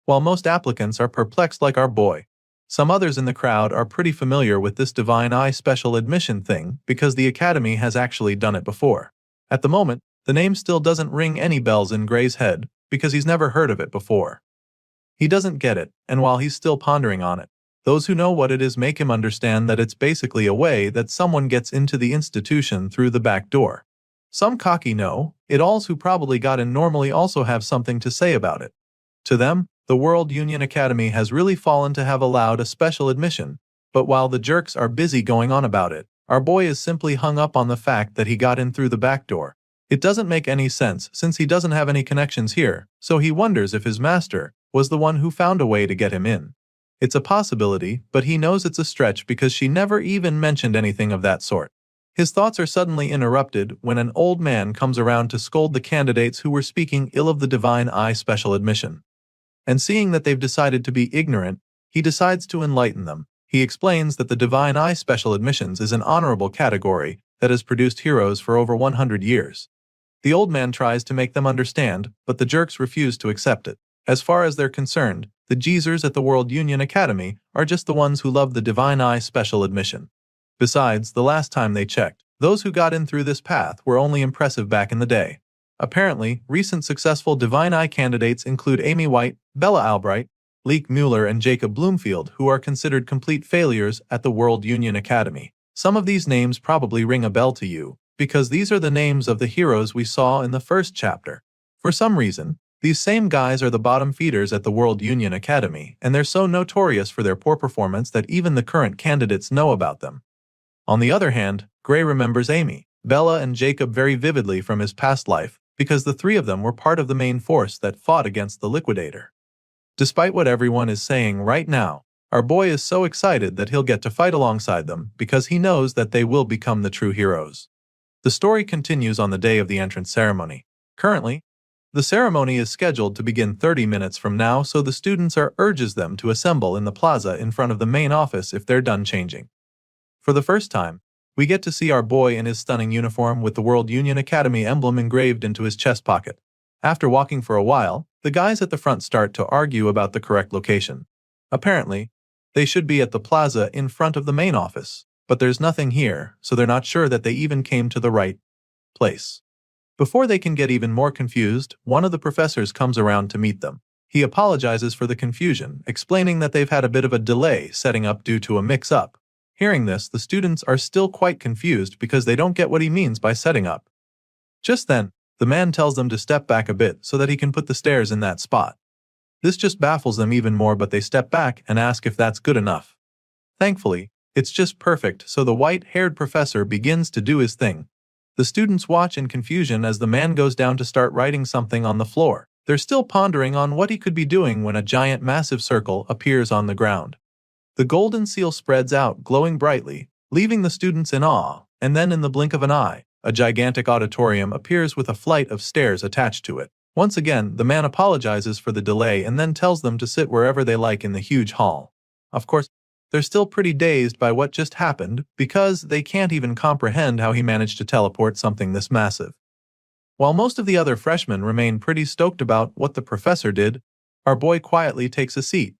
While most applicants are perplexed like our boy, some others in the crowd are pretty familiar with this Divine Eye special admission thing because the Academy has actually done it before. At the moment, the name still doesn't ring any bells in Gray's head because he's never heard of it before. He doesn't get it, and while he's still pondering on it, those who know what it is make him understand that it's basically a way that someone gets into the institution through the back door. Some cocky know-it-alls who probably got in normally also have something to say about it. To them, the World Union Academy has really fallen to have allowed a special admission, but while the jerks are busy going on about it, our boy is simply hung up on the fact that he got in through the back door. It doesn't make any sense since he doesn't have any connections here, so he wonders if his master was the one who found a way to get him in. It's a possibility, but he knows it's a stretch because she never even mentioned anything of that sort. His thoughts are suddenly interrupted when an old man comes around to scold the candidates who were speaking ill of the Divine Eye special admission. And seeing that they've decided to be ignorant, he decides to enlighten them. He explains that the Divine Eye special admissions is an honorable category that has produced heroes for over 100 years. The old man tries to make them understand, but the jerks refuse to accept it. As far as they're concerned, the geezers at the World Union Academy are just the ones who love the Divine Eye special admission. Besides, the last time they checked, those who got in through this path were only impressive back in the day. Apparently, recent successful Divine Eye candidates include Amy White, Bella Albright, Leek Mueller and Jacob Bloomfield, who are considered complete failures at the World Union Academy. Some of these names probably ring a bell to you, because these are the names of the heroes we saw in the first chapter. For some reason, these same guys are the bottom feeders at the World Union Academy, and they're so notorious for their poor performance that even the current candidates know about them. On the other hand, Gray remembers Amy, Bella and Jacob very vividly from his past life, because the three of them were part of the main force that fought against the Liquidator. Despite what everyone is saying right now, our boy is so excited that he'll get to fight alongside them because he knows that they will become the true heroes. The story continues on the day of the entrance ceremony. Currently, the ceremony is scheduled to begin 30 minutes from now, so the students urges them to assemble in the plaza in front of the main office if they're done changing. For the first time, we get to see our boy in his stunning uniform with the World Union Academy emblem engraved into his chest pocket. After walking for a while, the guys at the front start to argue about the correct location. Apparently, they should be at the plaza in front of the main office, but there's nothing here, so they're not sure that they even came to the right place. Before they can get even more confused, one of the professors comes around to meet them. He apologizes for the confusion, explaining that they've had a bit of a delay setting up due to a mix-up. Hearing this, the students are still quite confused because they don't get what he means by setting up. Just then, the man tells them to step back a bit so that he can put the stairs in that spot. This just baffles them even more, but they step back and ask if that's good enough. Thankfully, it's just perfect, so the white-haired professor begins to do his thing. The students watch in confusion as the man goes down to start writing something on the floor. They're still pondering on what he could be doing when a giant massive circle appears on the ground. The golden seal spreads out, glowing brightly, leaving the students in awe, and then in the blink of an eye, a gigantic auditorium appears with a flight of stairs attached to it. Once again, the man apologizes for the delay and then tells them to sit wherever they like in the huge hall. Of course, they're still pretty dazed by what just happened because they can't even comprehend how he managed to teleport something this massive. While most of the other freshmen remain pretty stoked about what the professor did, our boy quietly takes a seat.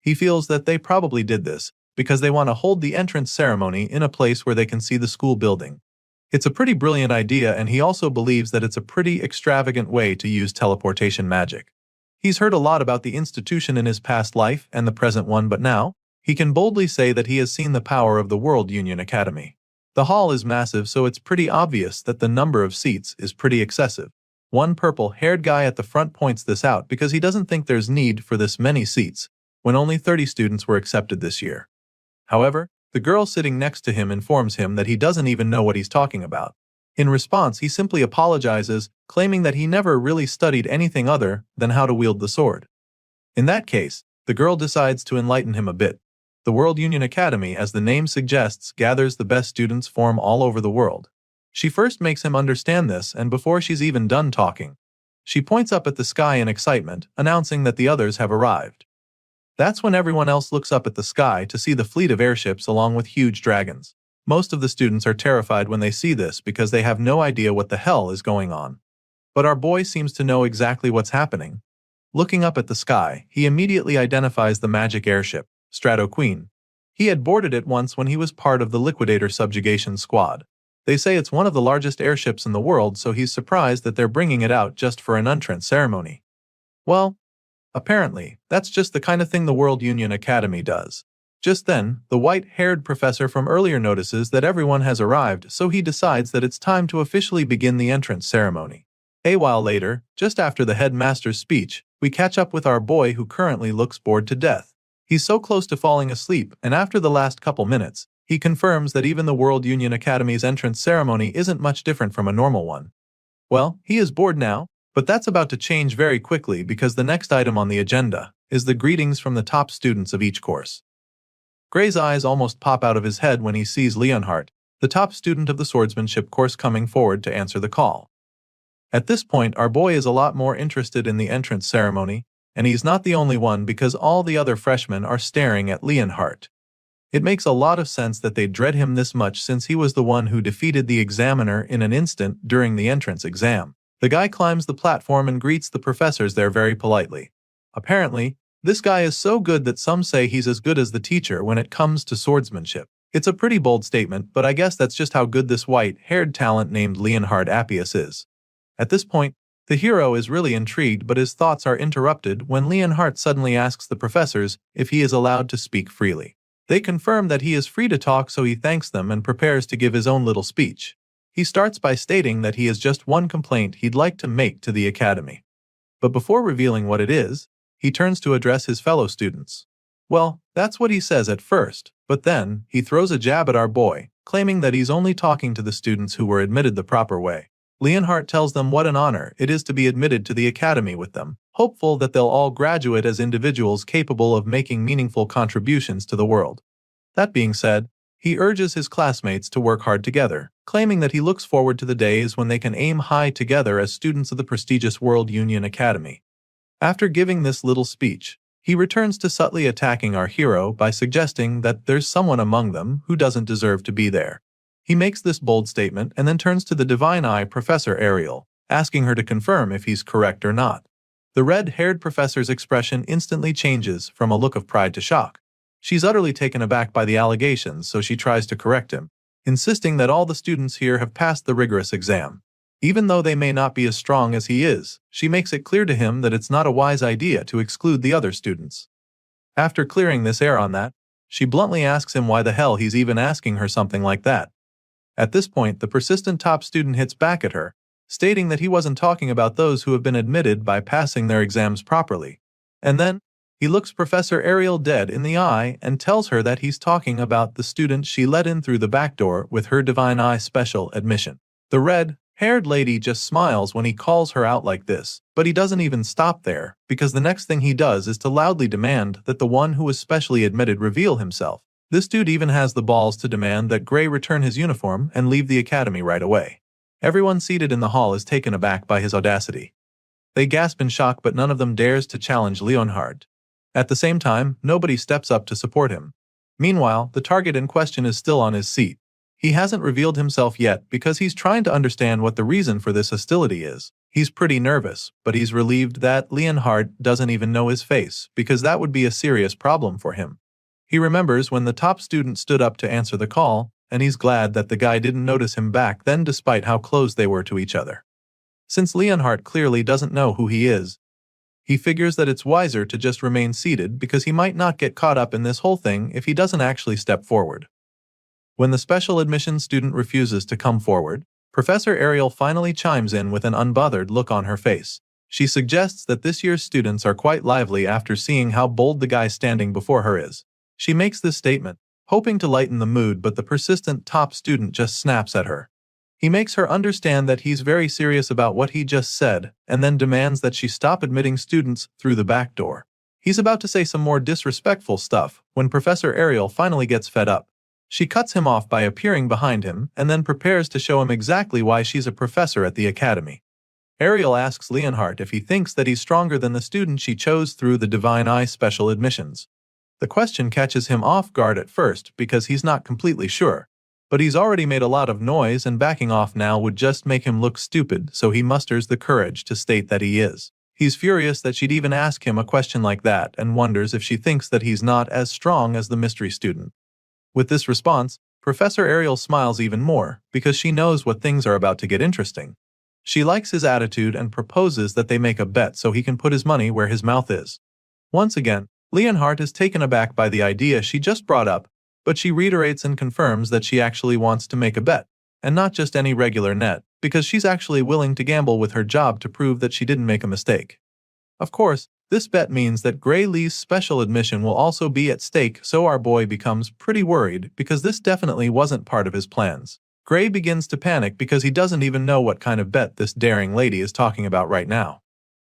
He feels that they probably did this because they want to hold the entrance ceremony in a place where they can see the school building. It's a pretty brilliant idea, and he also believes that it's a pretty extravagant way to use teleportation magic. He's heard a lot about the institution in his past life and the present one, but now, he can boldly say that he has seen the power of the World Union Academy. The hall is massive, so it's pretty obvious that the number of seats is pretty excessive. One purple-haired guy at the front points this out because he doesn't think there's need for this many seats, when only 30 students were accepted this year. However, the girl sitting next to him informs him that he doesn't even know what he's talking about. In response, he simply apologizes, claiming that he never really studied anything other than how to wield the sword. In that case, the girl decides to enlighten him a bit. The World Union Academy, as the name suggests, gathers the best students from all over the world. She first makes him understand this, and before she's even done talking, she points up at the sky in excitement, announcing that the others have arrived. That's when everyone else looks up at the sky to see the fleet of airships along with huge dragons. Most of the students are terrified when they see this because they have no idea what the hell is going on. But our boy seems to know exactly what's happening. Looking up at the sky, he immediately identifies the magic airship, Strato Queen. He had boarded it once when he was part of the Liquidator Subjugation Squad. They say it's one of the largest airships in the world, so he's surprised that they're bringing it out just for an entrance ceremony. Well, apparently, that's just the kind of thing the World Union Academy does. Just then, the white-haired professor from earlier notices that everyone has arrived, so he decides that it's time to officially begin the entrance ceremony. A while later, just after the headmaster's speech, we catch up with our boy who currently looks bored to death. He's so close to falling asleep, and after the last couple minutes, he confirms that even the World Union Academy's entrance ceremony isn't much different from a normal one. Well, he is bored now, but that's about to change very quickly because the next item on the agenda is the greetings from the top students of each course. Gray's eyes almost pop out of his head when he sees Leonhardt, the top student of the swordsmanship course, coming forward to answer the call. At this point, our boy is a lot more interested in the entrance ceremony, and he's not the only one because all the other freshmen are staring at Leonhardt. It makes a lot of sense that they dread him this much since he was the one who defeated the examiner in an instant during the entrance exam. The guy climbs the platform and greets the professors there very politely. Apparently, this guy is so good that some say he's as good as the teacher when it comes to swordsmanship. It's a pretty bold statement, but I guess that's just how good this white-haired talent named Leonhard Appius is. At this point, the hero is really intrigued, but his thoughts are interrupted when Leonhardt suddenly asks the professors if he is allowed to speak freely. They confirm that he is free to talk, so he thanks them and prepares to give his own little speech. He starts by stating that he has just one complaint he'd like to make to the academy. But before revealing what it is, he turns to address his fellow students. Well, that's what he says at first, but then he throws a jab at our boy, claiming that he's only talking to the students who were admitted the proper way. Leonhardt tells them what an honor it is to be admitted to the academy with them, hopeful that they'll all graduate as individuals capable of making meaningful contributions to the world. That being said, he urges his classmates to work hard together, claiming that he looks forward to the days when they can aim high together as students of the prestigious World Union Academy. After giving this little speech, he returns to subtly attacking our hero by suggesting that there's someone among them who doesn't deserve to be there. He makes this bold statement and then turns to the Divine Eye Professor Ariel, asking her to confirm if he's correct or not. The red-haired professor's expression instantly changes from a look of pride to shock. She's utterly taken aback by the allegations, so she tries to correct him, insisting that all the students here have passed the rigorous exam. Even though they may not be as strong as he is, she makes it clear to him that it's not a wise idea to exclude the other students. After clearing this air on that, she bluntly asks him why the hell he's even asking her something like that. At this point, the persistent top student hits back at her, stating that he wasn't talking about those who have been admitted by passing their exams properly. And then, he looks Professor Ariel dead in the eye and tells her that he's talking about the student she let in through the back door with her Divine Eye special admission. The red-haired lady just smiles when he calls her out like this, but he doesn't even stop there, because the next thing he does is to loudly demand that the one who was specially admitted reveal himself. This dude even has the balls to demand that Gray return his uniform and leave the academy right away. Everyone seated in the hall is taken aback by his audacity. They gasp in shock, but none of them dares to challenge Leonhardt. At the same time, nobody steps up to support him. Meanwhile, the target in question is still on his seat. He hasn't revealed himself yet because he's trying to understand what the reason for this hostility is. He's pretty nervous, but he's relieved that Leonhardt doesn't even know his face, because that would be a serious problem for him. He remembers when the top student stood up to answer the call, and he's glad that the guy didn't notice him back then despite how close they were to each other. Since Leonhardt clearly doesn't know who he is, he figures that it's wiser to just remain seated because he might not get caught up in this whole thing if he doesn't actually step forward. When the special admissions student refuses to come forward, Professor Ariel finally chimes in with an unbothered look on her face. She suggests that this year's students are quite lively after seeing how bold the guy standing before her is. She makes this statement, hoping to lighten the mood, but the persistent top student just snaps at her. He makes her understand that he's very serious about what he just said, and then demands that she stop admitting students through the back door. He's about to say some more disrespectful stuff when Professor Ariel finally gets fed up. She cuts him off by appearing behind him and then prepares to show him exactly why she's a professor at the academy. Ariel asks Leonhardt if he thinks that he's stronger than the student she chose through the Divine Eye special admissions. The question catches him off guard at first because he's not completely sure, but he's already made a lot of noise and backing off now would just make him look stupid, so he musters the courage to state that he is. He's furious that she'd even ask him a question like that and wonders if she thinks that he's not as strong as the mystery student. With this response, Professor Ariel smiles even more because she knows what things are about to get interesting. She likes his attitude and proposes that they make a bet so he can put his money where his mouth is. Once again, Leonhardt is taken aback by the idea she just brought up, but she reiterates and confirms that she actually wants to make a bet, and not just any regular net, because she's actually willing to gamble with her job to prove that she didn't make a mistake. Of course, this bet means that Gray Lee's special admission will also be at stake, so our boy becomes pretty worried because this definitely wasn't part of his plans. Gray begins to panic because he doesn't even know what kind of bet this daring lady is talking about right now.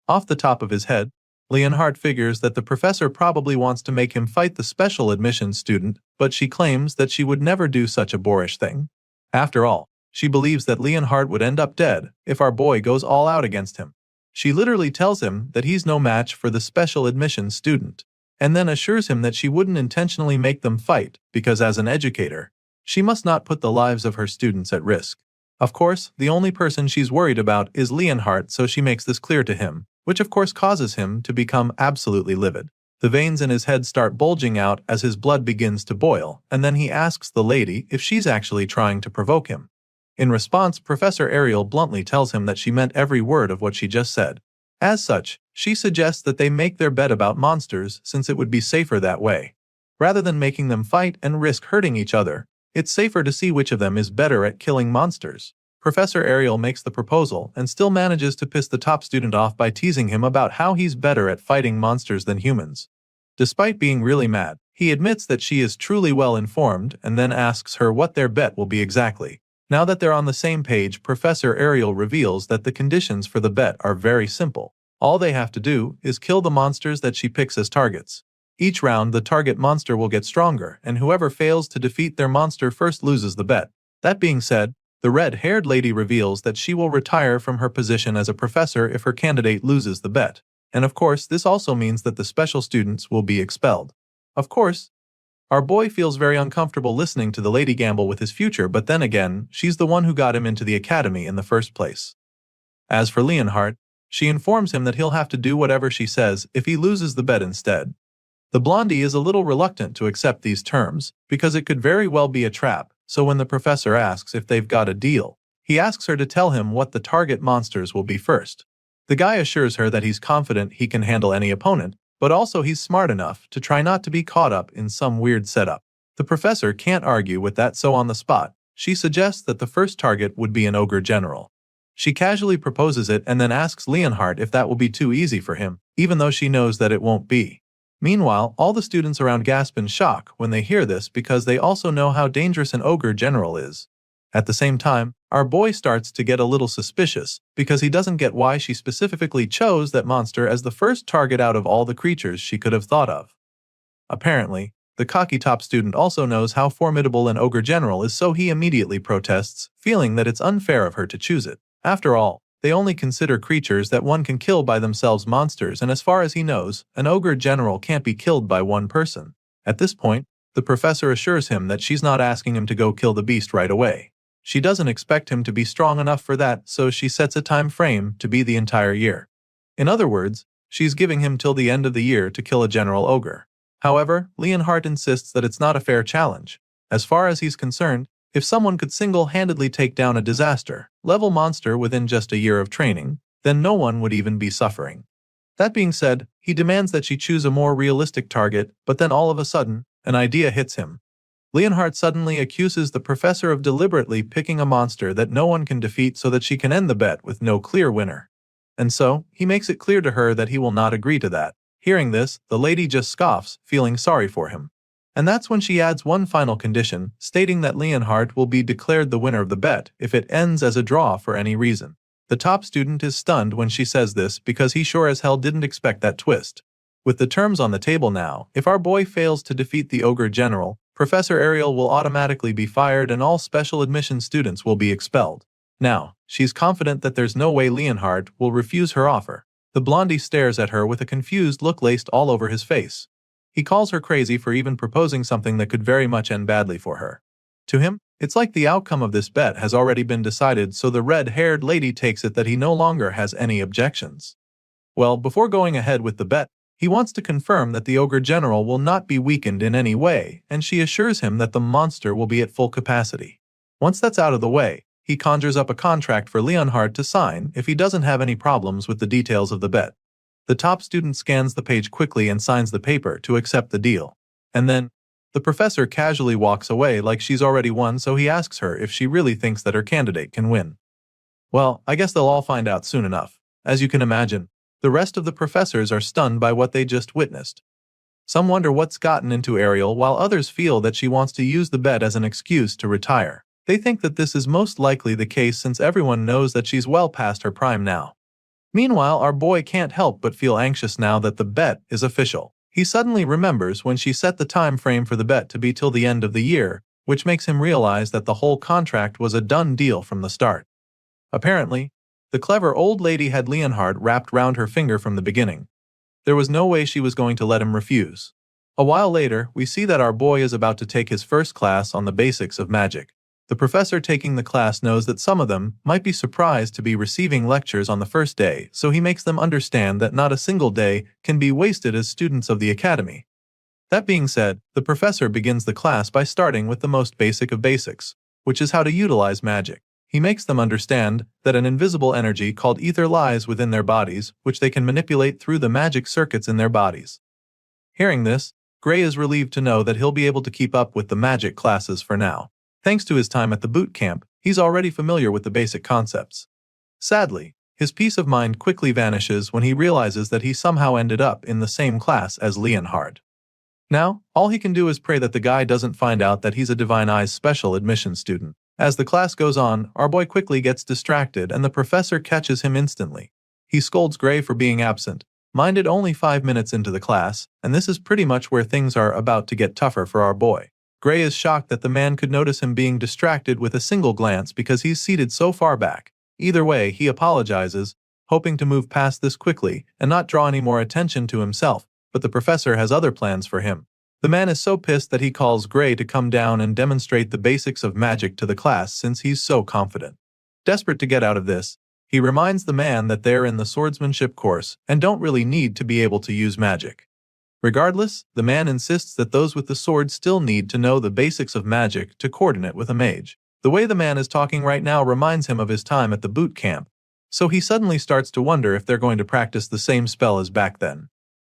Off the top of his head, Leonhardt figures that the professor probably wants to make him fight the special admissions student, but she claims that she would never do such a boorish thing. After all, she believes that Leonhardt would end up dead if our boy goes all out against him. She literally tells him that he's no match for the special admissions student, and then assures him that she wouldn't intentionally make them fight because as an educator, she must not put the lives of her students at risk. Of course, the only person she's worried about is Leonhardt, so she makes this clear to him, which of course causes him to become absolutely livid. The veins in his head start bulging out as his blood begins to boil, and then he asks the lady if she's actually trying to provoke him. In response, Professor Ariel bluntly tells him that she meant every word of what she just said. As such, she suggests that they make their bet about monsters since it would be safer that way. Rather than making them fight and risk hurting each other, it's safer to see which of them is better at killing monsters. Professor Ariel makes the proposal and still manages to piss the top student off by teasing him about how he's better at fighting monsters than humans. Despite being really mad, he admits that she is truly well informed and then asks her what their bet will be exactly. Now that they're on the same page, Professor Ariel reveals that the conditions for the bet are very simple. All they have to do is kill the monsters that she picks as targets. Each round, the target monster will get stronger, and whoever fails to defeat their monster first loses the bet. That being said, the red-haired lady reveals that she will retire from her position as a professor if her candidate loses the bet. And of course, this also means that the special students will be expelled. Of course, our boy feels very uncomfortable listening to the lady gamble with his future, but then again, she's the one who got him into the academy in the first place. As for Leonhardt, she informs him that he'll have to do whatever she says if he loses the bet instead. The blondie is a little reluctant to accept these terms, because it could very well be a trap, so when the professor asks if they've got a deal, he asks her to tell him what the target monsters will be first. The guy assures her that he's confident he can handle any opponent, but also he's smart enough to try not to be caught up in some weird setup. The professor can't argue with that, so on the spot, she suggests that the first target would be an ogre general. She casually proposes it and then asks Leonhardt if that will be too easy for him, even though she knows that it won't be. Meanwhile, all the students around gasp in shock when they hear this because they also know how dangerous an ogre general is. At the same time, our boy starts to get a little suspicious because he doesn't get why she specifically chose that monster as the first target out of all the creatures she could have thought of. Apparently, the cocky top student also knows how formidable an ogre general is, so he immediately protests, feeling that it's unfair of her to choose it. After all, they only consider creatures that one can kill by themselves monsters, and as far as he knows, an ogre general can't be killed by one person. At this point, the professor assures him that she's not asking him to go kill the beast right away. She doesn't expect him to be strong enough for that, so she sets a time frame to be the entire year. In other words, she's giving him till the end of the year to kill a general ogre. However, Leonhardt insists that it's not a fair challenge. As far as he's concerned, if someone could single-handedly take down a disaster-level monster within just a year of training, then no one would even be suffering. That being said, he demands that she choose a more realistic target, but then all of a sudden, an idea hits him. Leonhardt suddenly accuses the professor of deliberately picking a monster that no one can defeat so that she can end the bet with no clear winner. And so, he makes it clear to her that he will not agree to that. Hearing this, the lady just scoffs, feeling sorry for him. And that's when she adds one final condition, stating that Leonhardt will be declared the winner of the bet if it ends as a draw for any reason. The top student is stunned when she says this because he sure as hell didn't expect that twist. With the terms on the table now, if our boy fails to defeat the ogre general, Professor Ariel will automatically be fired and all special admission students will be expelled. Now, she's confident that there's no way Leonhard will refuse her offer. The blondie stares at her with a confused look laced all over his face. He calls her crazy for even proposing something that could very much end badly for her. To him, it's like the outcome of this bet has already been decided, so the red-haired lady takes it that he no longer has any objections. Well, before going ahead with the bet, he wants to confirm that the Ogre General will not be weakened in any way, and she assures him that the monster will be at full capacity. Once that's out of the way, he conjures up a contract for Leonhard to sign if he doesn't have any problems with the details of the bet. The top student scans the page quickly and signs the paper to accept the deal. And then, the professor casually walks away like she's already won, so he asks her if she really thinks that her candidate can win. Well, I guess they'll all find out soon enough. As you can imagine, the rest of the professors are stunned by what they just witnessed. Some wonder what's gotten into Ariel, while others feel that she wants to use the bet as an excuse to retire. They think that this is most likely the case since everyone knows that she's well past her prime now. Meanwhile, our boy can't help but feel anxious now that the bet is official. He suddenly remembers when she set the time frame for the bet to be till the end of the year, which makes him realize that the whole contract was a done deal from the start. Apparently, the clever old lady had Leonhard wrapped round her finger from the beginning. There was no way she was going to let him refuse. A while later, we see that our boy is about to take his first class on the basics of magic. The professor taking the class knows that some of them might be surprised to be receiving lectures on the first day, so he makes them understand that not a single day can be wasted as students of the academy. That being said, the professor begins the class by starting with the most basic of basics, which is how to utilize magic. He makes them understand that an invisible energy called ether lies within their bodies, which they can manipulate through the magic circuits in their bodies. Hearing this, Gray is relieved to know that he'll be able to keep up with the magic classes for now. Thanks to his time at the boot camp, he's already familiar with the basic concepts. Sadly, his peace of mind quickly vanishes when he realizes that he somehow ended up in the same class as Leonhard. Now, all he can do is pray that the guy doesn't find out that he's a Divine Eyes special admission student. As the class goes on, our boy quickly gets distracted and the professor catches him instantly. He scolds Gray for being absent, minded only 5 minutes into the class, and this is pretty much where things are about to get tougher for our boy. Gray is shocked that the man could notice him being distracted with a single glance because he's seated so far back. Either way, he apologizes, hoping to move past this quickly and not draw any more attention to himself, but the professor has other plans for him. The man is so pissed that he calls Gray to come down and demonstrate the basics of magic to the class since he's so confident. Desperate to get out of this, he reminds the man that they're in the swordsmanship course and don't really need to be able to use magic. Regardless, the man insists that those with the sword still need to know the basics of magic to coordinate with a mage. The way the man is talking right now reminds him of his time at the boot camp, so he suddenly starts to wonder if they're going to practice the same spell as back then.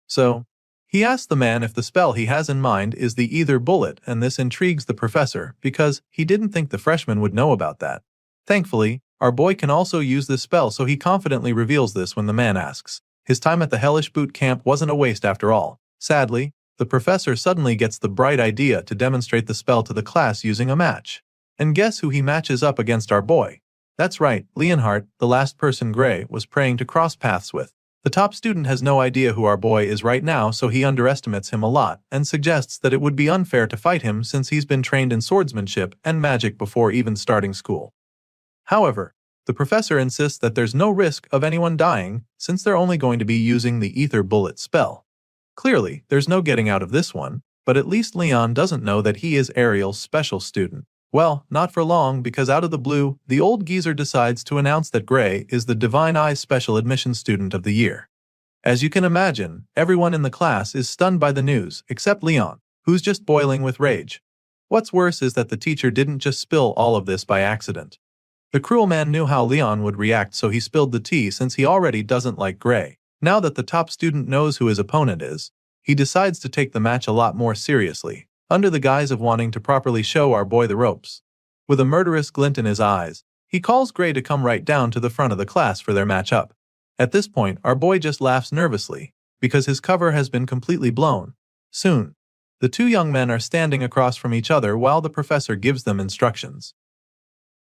So, he asks the man if the spell he has in mind is the Ether Bullet, and this intrigues the professor because he didn't think the freshman would know about that. Thankfully, our boy can also use this spell, so he confidently reveals this when the man asks. His time at the hellish boot camp wasn't a waste after all. Sadly, the professor suddenly gets the bright idea to demonstrate the spell to the class using a match. And guess who he matches up against our boy? That's right, Leonhard, the last person Gray was praying to cross paths with. The top student has no idea who our boy is right now, so he underestimates him a lot and suggests that it would be unfair to fight him since he's been trained in swordsmanship and magic before even starting school. However, the professor insists that there's no risk of anyone dying since they're only going to be using the Ether Bullet spell. Clearly, there's no getting out of this one, but at least Leon doesn't know that he is Ariel's special student. Well, not for long, because out of the blue, the old geezer decides to announce that Gray is the Divine Eyes Special Admission Student of the Year. As you can imagine, everyone in the class is stunned by the news, except Leon, who's just boiling with rage. What's worse is that the teacher didn't just spill all of this by accident. The cruel man knew how Leon would react, so he spilled the tea since he already doesn't like Gray. Now that the top student knows who his opponent is, he decides to take the match a lot more seriously, under the guise of wanting to properly show our boy the ropes. With a murderous glint in his eyes, he calls Gray to come right down to the front of the class for their matchup. At this point, our boy just laughs nervously, because his cover has been completely blown. Soon, the two young men are standing across from each other while the professor gives them instructions.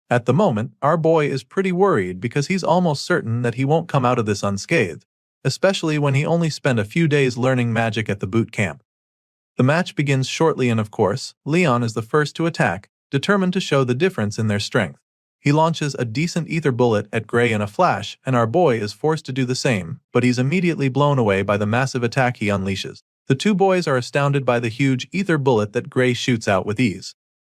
At the moment, our boy is pretty worried because he's almost certain that he won't come out of this unscathed, especially when he only spent a few days learning magic at the boot camp. The match begins shortly and of course, Leon is the first to attack, determined to show the difference in their strength. He launches a decent ether bullet at Gray in a flash, and our boy is forced to do the same, but he's immediately blown away by the massive attack he unleashes. The two boys are astounded by the huge ether bullet that Gray shoots out with ease.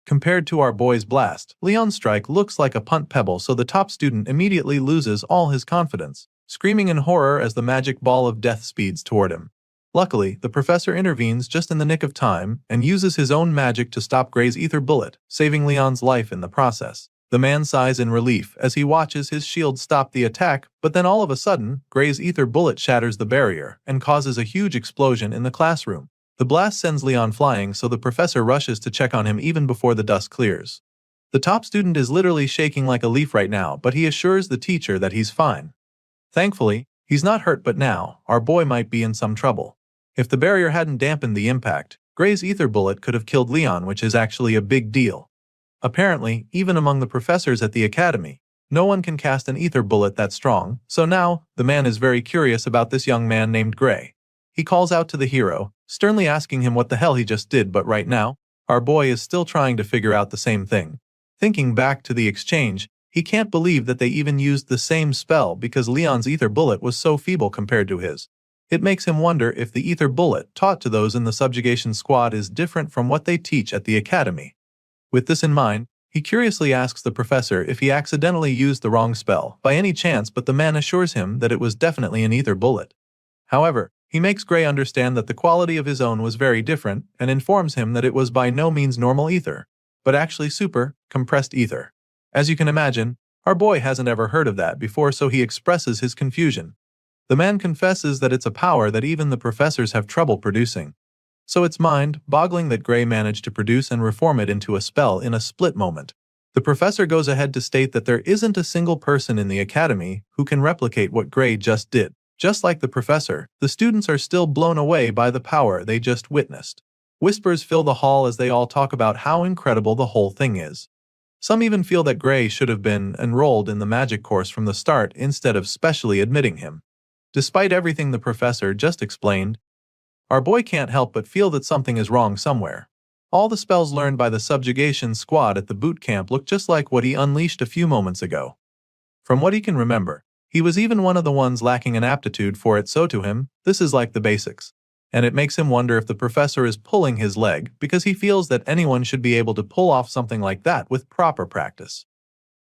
Compared to our boy's blast, Leon's strike looks like a punt pebble, so the top student immediately loses all his confidence, screaming in horror as the magic ball of death speeds toward him. Luckily, the professor intervenes just in the nick of time and uses his own magic to stop Gray's ether bullet, saving Leon's life in the process. The man sighs in relief as he watches his shield stop the attack, but then all of a sudden, Gray's ether bullet shatters the barrier and causes a huge explosion in the classroom. The blast sends Leon flying, so the professor rushes to check on him even before the dust clears. The top student is literally shaking like a leaf right now, but he assures the teacher that he's fine. Thankfully, he's not hurt, but now, our boy might be in some trouble. If the barrier hadn't dampened the impact, Gray's ether bullet could have killed Leon, which is actually a big deal. Apparently, even among the professors at the academy, no one can cast an ether bullet that strong, so now, the man is very curious about this young man named Gray. He calls out to the hero, sternly asking him what the hell he just did, but right now, our boy is still trying to figure out the same thing. Thinking back to the exchange, he can't believe that they even used the same spell because Leon's ether bullet was so feeble compared to his. It makes him wonder if the ether bullet taught to those in the subjugation squad is different from what they teach at the academy. With this in mind, he curiously asks the professor if he accidentally used the wrong spell by any chance, but the man assures him that it was definitely an ether bullet. However, he makes Gray understand that the quality of his own was very different and informs him that it was by no means normal ether, but actually super, compressed ether. As you can imagine, our boy hasn't ever heard of that before, so he expresses his confusion. The man confesses that it's a power that even the professors have trouble producing. So it's mind-boggling that Gray managed to produce and reform it into a spell in a split moment. The professor goes ahead to state that there isn't a single person in the academy who can replicate what Gray just did. Just like the professor, the students are still blown away by the power they just witnessed. Whispers fill the hall as they all talk about how incredible the whole thing is. Some even feel that Gray should have been enrolled in the magic course from the start instead of specially admitting him. Despite everything the professor just explained, our boy can't help but feel that something is wrong somewhere. All the spells learned by the subjugation squad at the boot camp look just like what he unleashed a few moments ago. From what he can remember, he was even one of the ones lacking an aptitude for it, so to him, this is like the basics. And it makes him wonder if the professor is pulling his leg because he feels that anyone should be able to pull off something like that with proper practice.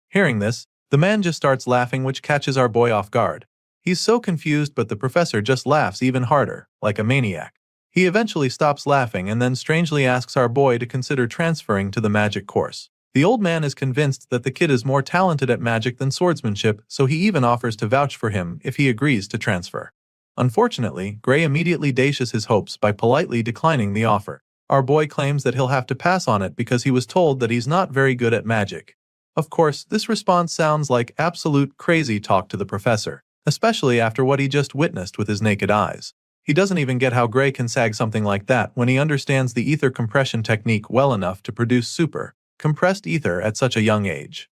Hearing this, the man just starts laughing, which catches our boy off guard. He's so confused, but the professor just laughs even harder, like a maniac. He eventually stops laughing and then strangely asks our boy to consider transferring to the magic course. The old man is convinced that the kid is more talented at magic than swordsmanship, so he even offers to vouch for him if he agrees to transfer. Unfortunately, Gray immediately dashes his hopes by politely declining the offer. Our boy claims that he'll have to pass on it because he was told that he's not very good at magic. Of course, this response sounds like absolute crazy talk to the professor, especially after what he just witnessed with his naked eyes. He doesn't even get how Gray can sag something like that when he understands the ether compression technique well enough to produce super, compressed ether at such a young age.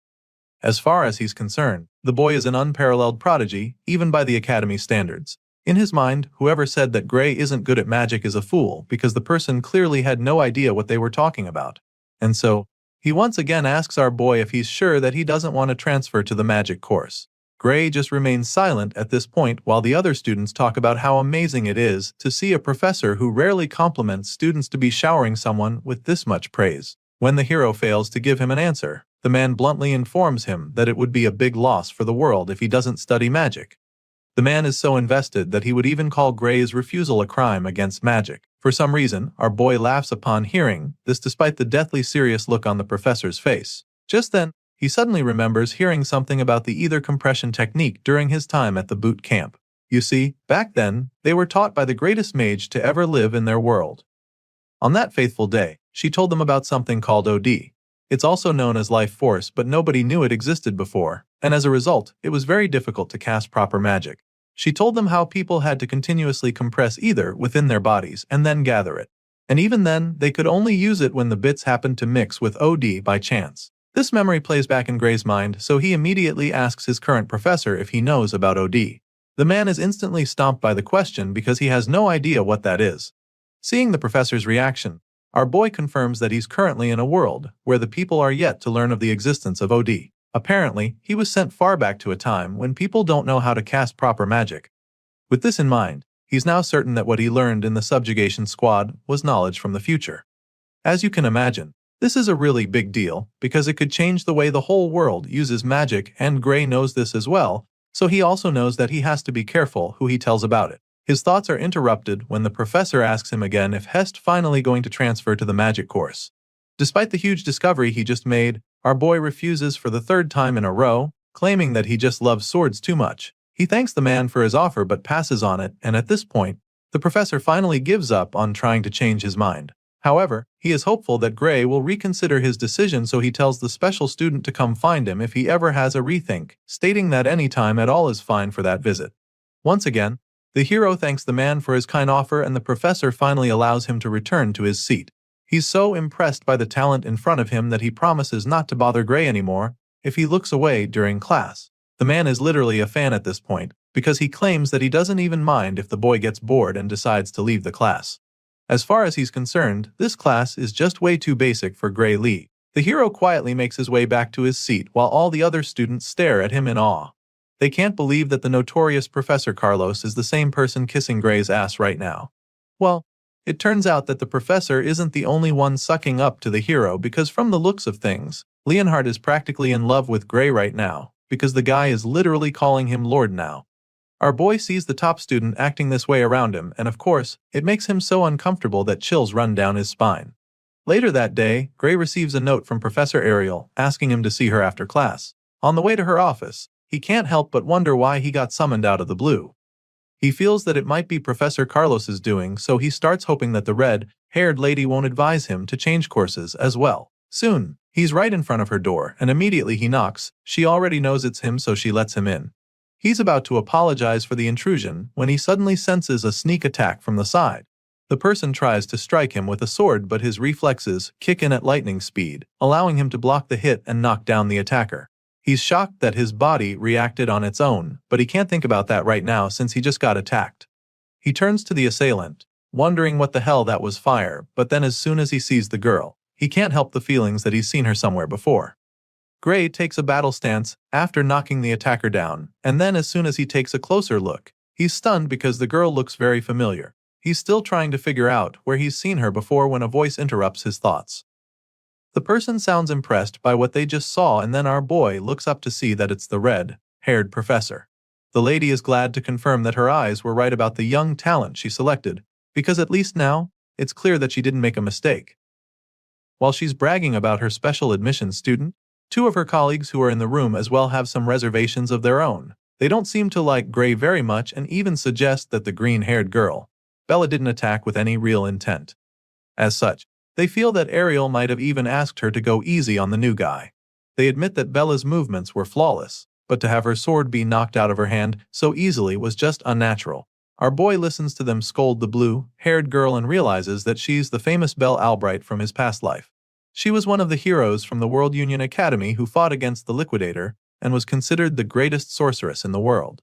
As far as he's concerned, the boy is an unparalleled prodigy, even by the academy standards. In his mind, whoever said that Gray isn't good at magic is a fool because the person clearly had no idea what they were talking about. And so, he once again asks our boy if he's sure that he doesn't want to transfer to the magic course. Gray just remains silent at this point while the other students talk about how amazing it is to see a professor who rarely compliments students to be showering someone with this much praise. When the hero fails to give him an answer, the man bluntly informs him that it would be a big loss for the world if he doesn't study magic. The man is so invested that he would even call Gray's refusal a crime against magic. For some reason, our boy laughs upon hearing this despite the deathly serious look on the professor's face. Just then, he suddenly remembers hearing something about the ether compression technique during his time at the boot camp. You see, back then, they were taught by the greatest mage to ever live in their world. On that faithful day, she told them about something called OD. It's also known as life force, but nobody knew it existed before, and as a result, it was very difficult to cast proper magic. She told them how people had to continuously compress ether within their bodies and then gather it. And even then, they could only use it when the bits happened to mix with OD by chance. This memory plays back in Gray's mind, so he immediately asks his current professor if he knows about OD. The man is instantly stumped by the question because he has no idea what that is. Seeing the professor's reaction, our boy confirms that he's currently in a world where the people are yet to learn of the existence of OD. Apparently, he was sent far back to a time when people don't know how to cast proper magic. With this in mind, he's now certain that what he learned in the subjugation squad was knowledge from the future. As you can imagine, this is a really big deal because it could change the way the whole world uses magic, and Gray knows this as well, so he also knows that he has to be careful who he tells about it. His thoughts are interrupted when the professor asks him again if Hest finally going to transfer to the magic course. Despite the huge discovery he just made, our boy refuses for the third time in a row, claiming that he just loves swords too much. He thanks the man for his offer but passes on it, and at this point, the professor finally gives up on trying to change his mind. However, he is hopeful that Gray will reconsider his decision, so he tells the special student to come find him if he ever has a rethink, stating that any time at all is fine for that visit. Once again, the hero thanks the man for his kind offer, and the professor finally allows him to return to his seat. He's so impressed by the talent in front of him that he promises not to bother Gray anymore if he looks away during class. The man is literally a fan at this point, because he claims that he doesn't even mind if the boy gets bored and decides to leave the class. As far as he's concerned, this class is just way too basic for Gray Lee. The hero quietly makes his way back to his seat while all the other students stare at him in awe. They can't believe that the notorious Professor Carlos is the same person kissing Gray's ass right now. Well, it turns out that the professor isn't the only one sucking up to the hero, because from the looks of things, Leonhard is practically in love with Gray right now, because the guy is literally calling him Lord now. Our boy sees the top student acting this way around him, and of course, it makes him so uncomfortable that chills run down his spine. Later that day, Gray receives a note from Professor Ariel asking him to see her after class. On the way to her office, he can't help but wonder why he got summoned out of the blue. He feels that it might be Professor Carlos's doing, so he starts hoping that the red-haired lady won't advise him to change courses as well. Soon, he's right in front of her door, and immediately he knocks. She already knows it's him, so she lets him in. He's about to apologize for the intrusion when he suddenly senses a sneak attack from the side. The person tries to strike him with a sword, but his reflexes kick in at lightning speed, allowing him to block the hit and knock down the attacker. He's shocked that his body reacted on its own, but he can't think about that right now since he just got attacked. He turns to the assailant, wondering what the hell that was fire, but then as soon as he sees the girl, he can't help the feelings that he's seen her somewhere before. Gray takes a battle stance after knocking the attacker down, and then as soon as he takes a closer look, he's stunned because the girl looks very familiar. He's still trying to figure out where he's seen her before when a voice interrupts his thoughts. The person sounds impressed by what they just saw, and then our boy looks up to see that it's the red-haired professor. The lady is glad to confirm that her eyes were right about the young talent she selected, because at least now, it's clear that she didn't make a mistake. While she's bragging about her special admissions student, two of her colleagues who are in the room as well have some reservations of their own. They don't seem to like Gray very much and even suggest that the green-haired girl, Bella, didn't attack with any real intent. As such, they feel that Ariel might have even asked her to go easy on the new guy. They admit that Bella's movements were flawless, but to have her sword be knocked out of her hand so easily was just unnatural. Our boy listens to them scold the blue-haired girl and realizes that she's the famous Belle Albright from his past life. She was one of the heroes from the World Union Academy who fought against the Liquidator and was considered the greatest sorceress in the world.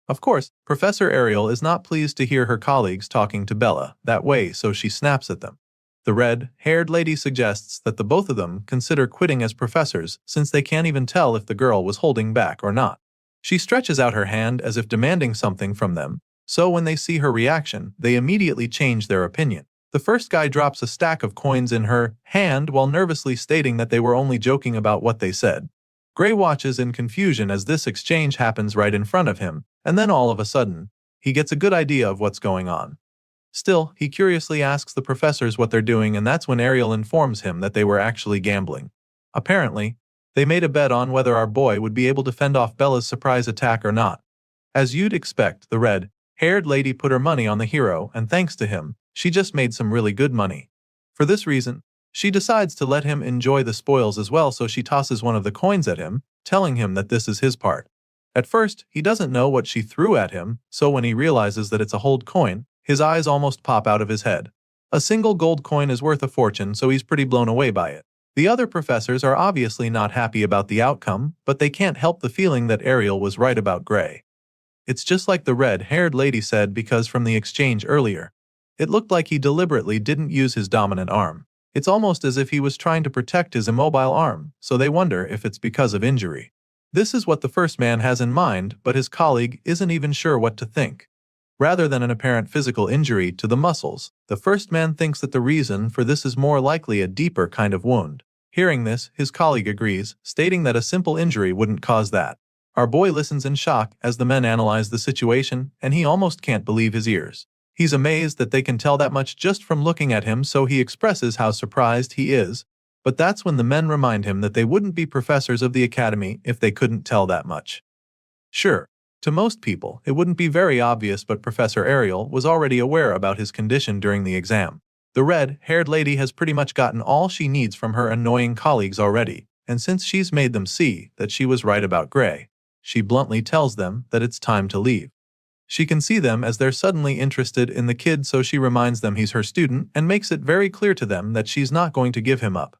Of course, Professor Ariel is not pleased to hear her colleagues talking to Bella that way, so she snaps at them. The red-haired lady suggests that the both of them consider quitting as professors since they can't even tell if the girl was holding back or not. She stretches out her hand as if demanding something from them, so when they see her reaction, they immediately change their opinion. The first guy drops a stack of coins in her hand while nervously stating that they were only joking about what they said. Gray watches in confusion as this exchange happens right in front of him, and then all of a sudden, he gets a good idea of what's going on. Still, he curiously asks the professors what they're doing, and that's when Ariel informs him that they were actually gambling. Apparently, they made a bet on whether our boy would be able to fend off Bella's surprise attack or not. As you'd expect, the red-haired lady put her money on the hero, and thanks to him, she just made some really good money. For this reason, she decides to let him enjoy the spoils as well, so she tosses one of the coins at him, telling him that this is his part. At first, he doesn't know what she threw at him, so when he realizes that it's a hold coin, his eyes almost pop out of his head. A single gold coin is worth a fortune, so he's pretty blown away by it. The other professors are obviously not happy about the outcome, but they can't help the feeling that Ariel was right about Gray. It's just like the red-haired lady said, because from the exchange earlier, It looked like he deliberately didn't use his dominant arm. It's almost as if he was trying to protect his immobile arm, so they wonder if it's because of injury. This is what the first man has in mind, but his colleague isn't even sure what to think. Rather than an apparent physical injury to the muscles, the first man thinks that the reason for this is more likely a deeper kind of wound. Hearing this, his colleague agrees, stating that a simple injury wouldn't cause that. Our boy listens in shock as the men analyze the situation, and he almost can't believe his ears. He's amazed that they can tell that much just from looking at him, so he expresses how surprised he is. But that's when the men remind him that they wouldn't be professors of the academy if they couldn't tell that much. Sure, to most people, it wouldn't be very obvious, but Professor Ariel was already aware about his condition during the exam. The red-haired lady has pretty much gotten all she needs from her annoying colleagues already, and since she's made them see that she was right about Gray, she bluntly tells them that it's time to leave. She can see them as they're suddenly interested in the kid, so she reminds them he's her student and makes it very clear to them that she's not going to give him up.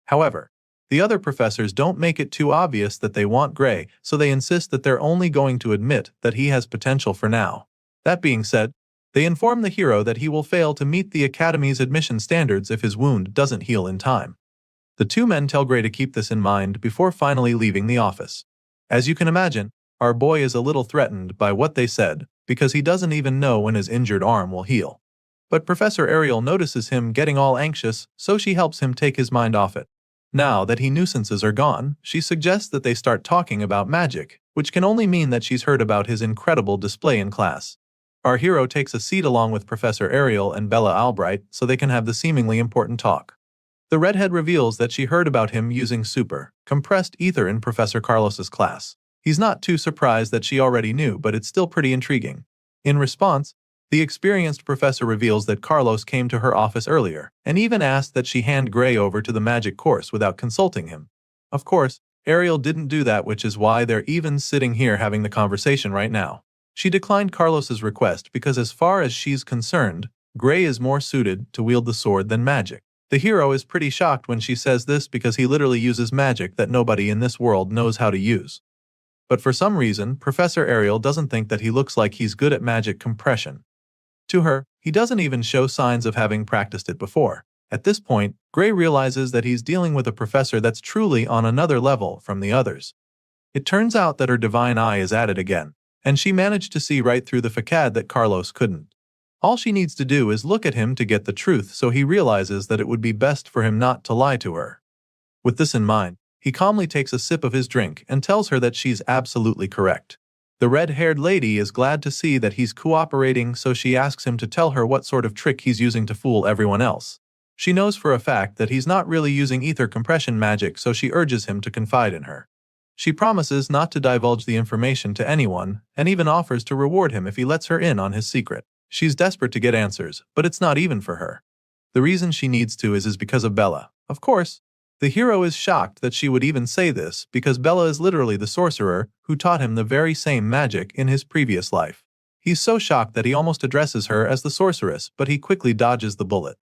However, the other professors don't make it too obvious that they want Gray, so they insist that they're only going to admit that he has potential for now. That being said, they inform the hero that he will fail to meet the Academy's admission standards if his wound doesn't heal in time. The two men tell Gray to keep this in mind before finally leaving the office. As you can imagine, our boy is a little threatened by what they said, because he doesn't even know when his injured arm will heal. But Professor Ariel notices him getting all anxious, so she helps him take his mind off it. Now that nuisances are gone, she suggests that they start talking about magic, which can only mean that she's heard about his incredible display in class. Our hero takes a seat along with Professor Ariel and Bella Albright so they can have the seemingly important talk. The redhead reveals that she heard about him using super, compressed ether in Professor Carlos's class. He's not too surprised that she already knew, but it's still pretty intriguing. In response, the experienced professor reveals that Carlos came to her office earlier, and even asked that she hand Gray over to the magic course without consulting him. Of course, Ariel didn't do that, which is why they're even sitting here having the conversation right now. She declined Carlos's request because as far as she's concerned, Gray is more suited to wield the sword than magic. The hero is pretty shocked when she says this because he literally uses magic that nobody in this world knows how to use. But for some reason, Professor Ariel doesn't think that he looks like he's good at magic compression. To her, he doesn't even show signs of having practiced it before. At this point, Gray realizes that he's dealing with a professor that's truly on another level from the others. It turns out that her divine eye is at it again, and she managed to see right through the facade that Carlos couldn't. All she needs to do is look at him to get the truth, so he realizes that it would be best for him not to lie to her. With this in mind, he calmly takes a sip of his drink and tells her that she's absolutely correct. The red-haired lady is glad to see that he's cooperating, so she asks him to tell her what sort of trick he's using to fool everyone else. She knows for a fact that he's not really using ether compression magic, so she urges him to confide in her. She promises not to divulge the information to anyone, and even offers to reward him if he lets her in on his secret. She's desperate to get answers, but it's not even for her. The reason she needs to is because of Bella. Of course, the hero is shocked that she would even say this because Bella is literally the sorcerer who taught him the very same magic in his previous life. He's so shocked that he almost addresses her as the sorceress, but he quickly dodges the bullet.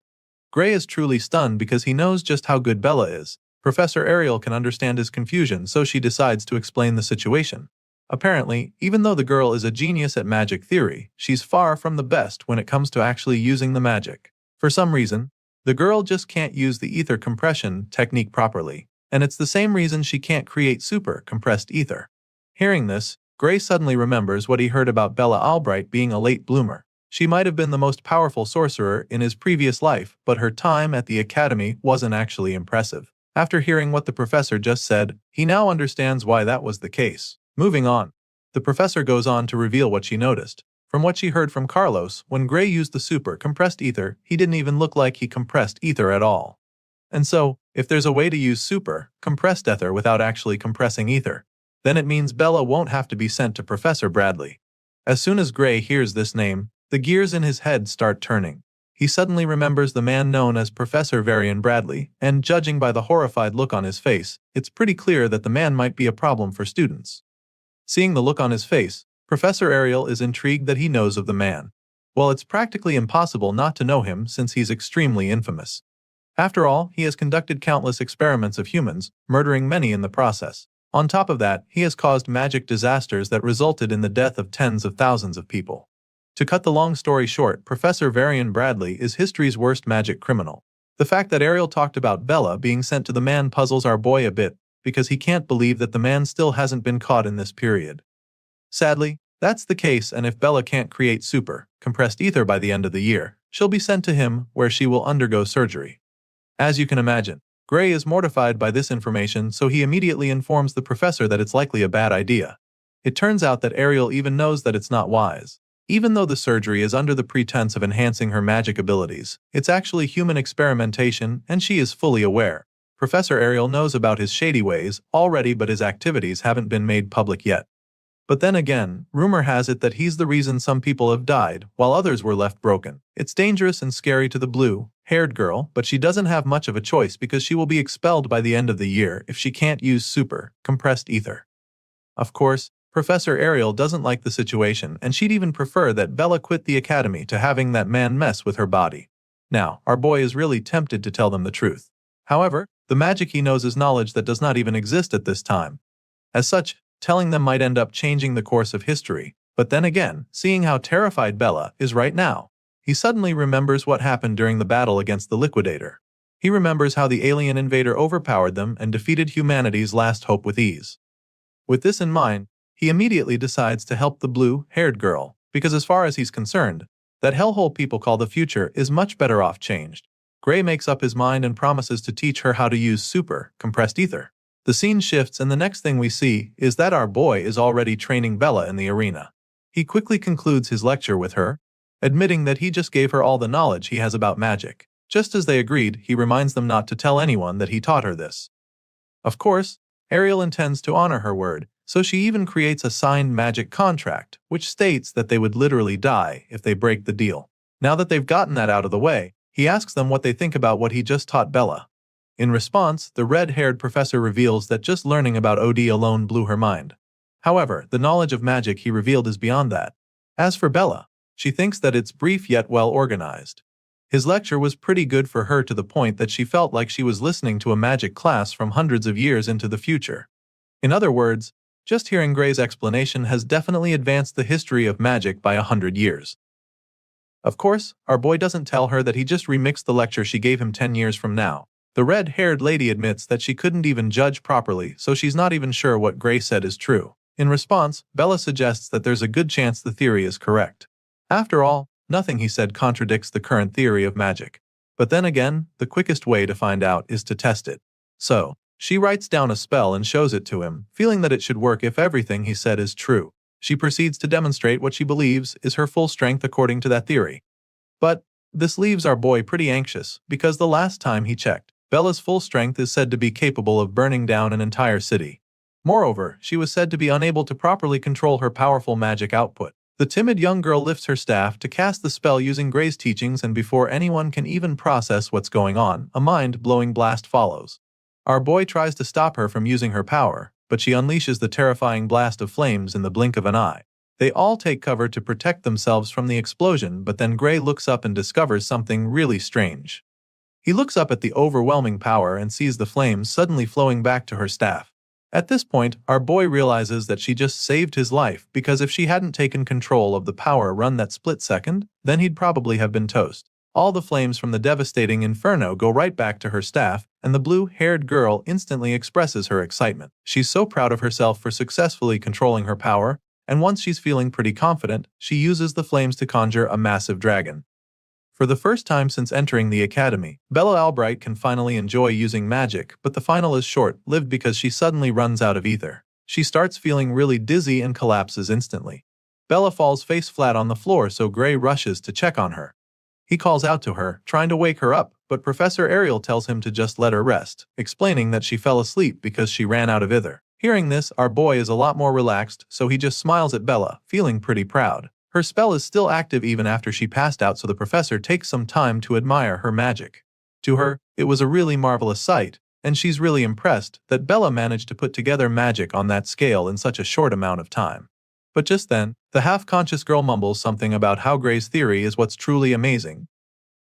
Gray is truly stunned because he knows just how good Bella is. Professor Ariel can understand his confusion, so she decides to explain the situation. Apparently, even though the girl is a genius at magic theory, she's far from the best when it comes to actually using the magic. For some reason, the girl just can't use the ether compression technique properly, and it's the same reason she can't create super compressed ether. Hearing this, Gray suddenly remembers what he heard about Bella Albright being a late bloomer. She might have been the most powerful sorcerer in his previous life, but her time at the academy wasn't actually impressive. After hearing what the professor just said, he now understands why that was the case. Moving on, the professor goes on to reveal what she noticed. From what she heard from Carlos, when Gray used the super compressed ether, he didn't even look like he compressed ether at all. And so, if there's a way to use super compressed ether without actually compressing ether, then it means Bella won't have to be sent to Professor Bradley. As soon as Gray hears this name, the gears in his head start turning. He suddenly remembers the man known as Professor Varian Bradley, and judging by the horrified look on his face, it's pretty clear that the man might be a problem for students. Seeing the look on his face, Professor Ariel is intrigued that he knows of the man. Well, it's practically impossible not to know him since he's extremely infamous. After all, he has conducted countless experiments of humans, murdering many in the process. On top of that, he has caused magic disasters that resulted in the death of tens of thousands of people. To cut the long story short, Professor Varian Bradley is history's worst magic criminal. The fact that Ariel talked about Bella being sent to the man puzzles our boy a bit, because he can't believe that the man still hasn't been caught in this period. Sadly, that's the case, and if Bella can't create super, compressed ether by the end of the year, she'll be sent to him, where she will undergo surgery. As you can imagine, Gray is mortified by this information, so he immediately informs the professor that it's likely a bad idea. It turns out that Ariel even knows that it's not wise. Even though the surgery is under the pretense of enhancing her magic abilities, it's actually human experimentation, and she is fully aware. Professor Ariel knows about his shady ways already, but his activities haven't been made public yet. But then again, rumor has it that he's the reason some people have died, while others were left broken. It's dangerous and scary to the blue-haired girl, but she doesn't have much of a choice because she will be expelled by the end of the year if she can't use super, compressed ether. Of course, Professor Ariel doesn't like the situation, and she'd even prefer that Bella quit the academy to having that man mess with her body. Now, our boy is really tempted to tell them the truth. However, the magic he knows is knowledge that does not even exist at this time. As such, telling them might end up changing the course of history, but then again, seeing how terrified Bella is right now, he suddenly remembers what happened during the battle against the Liquidator. He remembers how the alien invader overpowered them and defeated humanity's last hope with ease. With this in mind, he immediately decides to help the blue-haired girl, because as far as he's concerned, that hellhole people call the future is much better off changed. Gray makes up his mind and promises to teach her how to use super, compressed ether. The scene shifts, and the next thing we see is that our boy is already training Bella in the arena. He quickly concludes his lecture with her, admitting that he just gave her all the knowledge he has about magic. Just as they agreed, he reminds them not to tell anyone that he taught her this. Of course, Ariel intends to honor her word, so she even creates a signed magic contract, which states that they would literally die if they break the deal. Now that they've gotten that out of the way, he asks them what they think about what he just taught Bella. In response, the red-haired professor reveals that just learning about OD alone blew her mind. However, the knowledge of magic he revealed is beyond that. As for Bella, she thinks that it's brief yet well organized. His lecture was pretty good for her, to the point that she felt like she was listening to a magic class from hundreds of years into the future. In other words, just hearing Gray's explanation has definitely advanced the history of magic by 100 years. Of course, our boy doesn't tell her that he just remixed the lecture she gave him 10 years from now. The red-haired lady admits that she couldn't even judge properly, so she's not even sure what Gray said is true. In response, Bella suggests that there's a good chance the theory is correct. After all, nothing he said contradicts the current theory of magic. But then again, the quickest way to find out is to test it. So, she writes down a spell and shows it to him, feeling that it should work if everything he said is true. She proceeds to demonstrate what she believes is her full strength according to that theory. But this leaves our boy pretty anxious, because the last time he checked, Bella's full strength is said to be capable of burning down an entire city. Moreover, she was said to be unable to properly control her powerful magic output. The timid young girl lifts her staff to cast the spell using Gray's teachings, and before anyone can even process what's going on, a mind-blowing blast follows. Our boy tries to stop her from using her power, but she unleashes the terrifying blast of flames in the blink of an eye. They all take cover to protect themselves from the explosion, but then Gray looks up and discovers something really strange. He looks up at the overwhelming power and sees the flames suddenly flowing back to her staff. At this point, our boy realizes that she just saved his life, because if she hadn't taken control of the power run that split second, then he'd probably have been toast. All the flames from the devastating inferno go right back to her staff, and the blue-haired girl instantly expresses her excitement. She's so proud of herself for successfully controlling her power, and once she's feeling pretty confident, she uses the flames to conjure a massive dragon. For the first time since entering the academy, Bella Albright can finally enjoy using magic, but the final is short-lived because she suddenly runs out of ether. She starts feeling really dizzy and collapses instantly. Bella falls face flat on the floor, so Gray rushes to check on her. He calls out to her, trying to wake her up, but Professor Ariel tells him to just let her rest, explaining that she fell asleep because she ran out of ether. Hearing this, our boy is a lot more relaxed, so he just smiles at Bella, feeling pretty proud. Her spell is still active even after she passed out, so the professor takes some time to admire her magic. To her, it was a really marvelous sight, and she's really impressed that Bella managed to put together magic on that scale in such a short amount of time. But just then, the half-conscious girl mumbles something about how Gray's theory is what's truly amazing.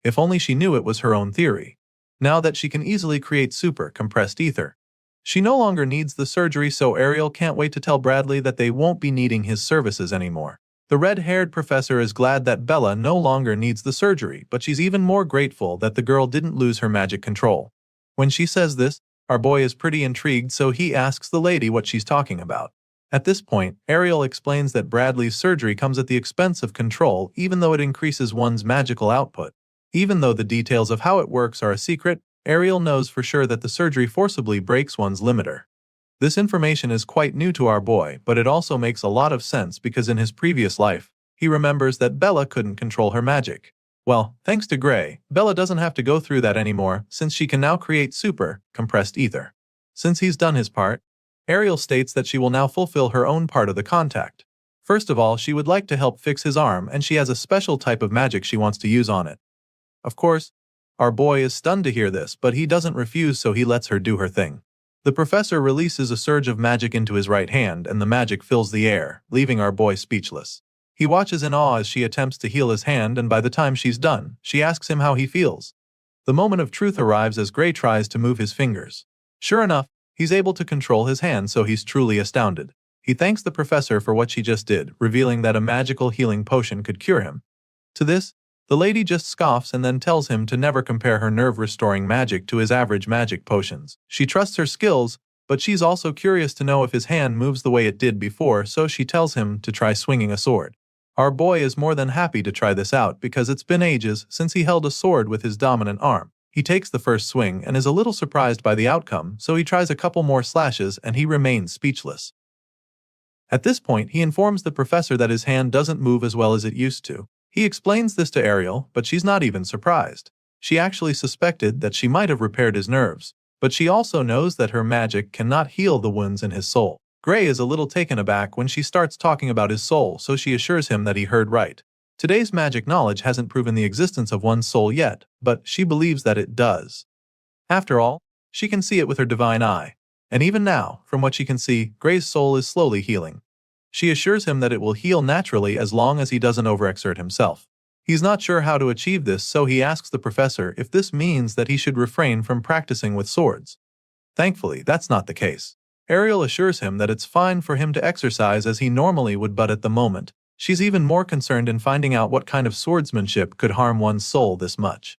If only she knew it was her own theory. Now that she can easily create super compressed ether, she no longer needs the surgery, so Ariel can't wait to tell Bradley that they won't be needing his services anymore. The red-haired professor is glad that Bella no longer needs the surgery, but she's even more grateful that the girl didn't lose her magic control. When she says this, our boy is pretty intrigued, so he asks the lady what she's talking about. At this point, Ariel explains that Bradley's surgery comes at the expense of control, even though it increases one's magical output. Even though the details of how it works are a secret, Ariel knows for sure that the surgery forcibly breaks one's limiter. This information is quite new to our boy, but it also makes a lot of sense because in his previous life, he remembers that Bella couldn't control her magic. Well, thanks to Gray, Bella doesn't have to go through that anymore since she can now create super, compressed ether. Since he's done his part, Ariel states that she will now fulfill her own part of the contact. First of all, she would like to help fix his arm, and she has a special type of magic she wants to use on it. Of course, our boy is stunned to hear this, but he doesn't refuse, so he lets her do her thing. The professor releases a surge of magic into his right hand, and the magic fills the air, leaving our boy speechless. He watches in awe as she attempts to heal his hand, and by the time she's done, she asks him how he feels. The moment of truth arrives as Gray tries to move his fingers. Sure enough, he's able to control his hand, so he's truly astounded. He thanks the professor for what she just did, revealing that a magical healing potion could cure him. To this, the lady just scoffs and then tells him to never compare her nerve-restoring magic to his average magic potions. She trusts her skills, but she's also curious to know if his hand moves the way it did before, so she tells him to try swinging a sword. Our boy is more than happy to try this out because it's been ages since he held a sword with his dominant arm. He takes the first swing and is a little surprised by the outcome, so he tries a couple more slashes and he remains speechless. At this point, he informs the professor that his hand doesn't move as well as it used to. He explains this to Ariel, but she's not even surprised. She actually suspected that she might have repaired his nerves, but she also knows that her magic cannot heal the wounds in his soul. Gray is a little taken aback when she starts talking about his soul, so she assures him that he heard right. Today's magic knowledge hasn't proven the existence of one's soul yet, but she believes that it does. After all, she can see it with her divine eye. And even now, from what she can see, Gray's soul is slowly healing. She assures him that it will heal naturally as long as he doesn't overexert himself. He's not sure how to achieve this, so he asks the professor if this means that he should refrain from practicing with swords. Thankfully, that's not the case. Ariel assures him that it's fine for him to exercise as he normally would, but at the moment, she's even more concerned in finding out what kind of swordsmanship could harm one's soul this much.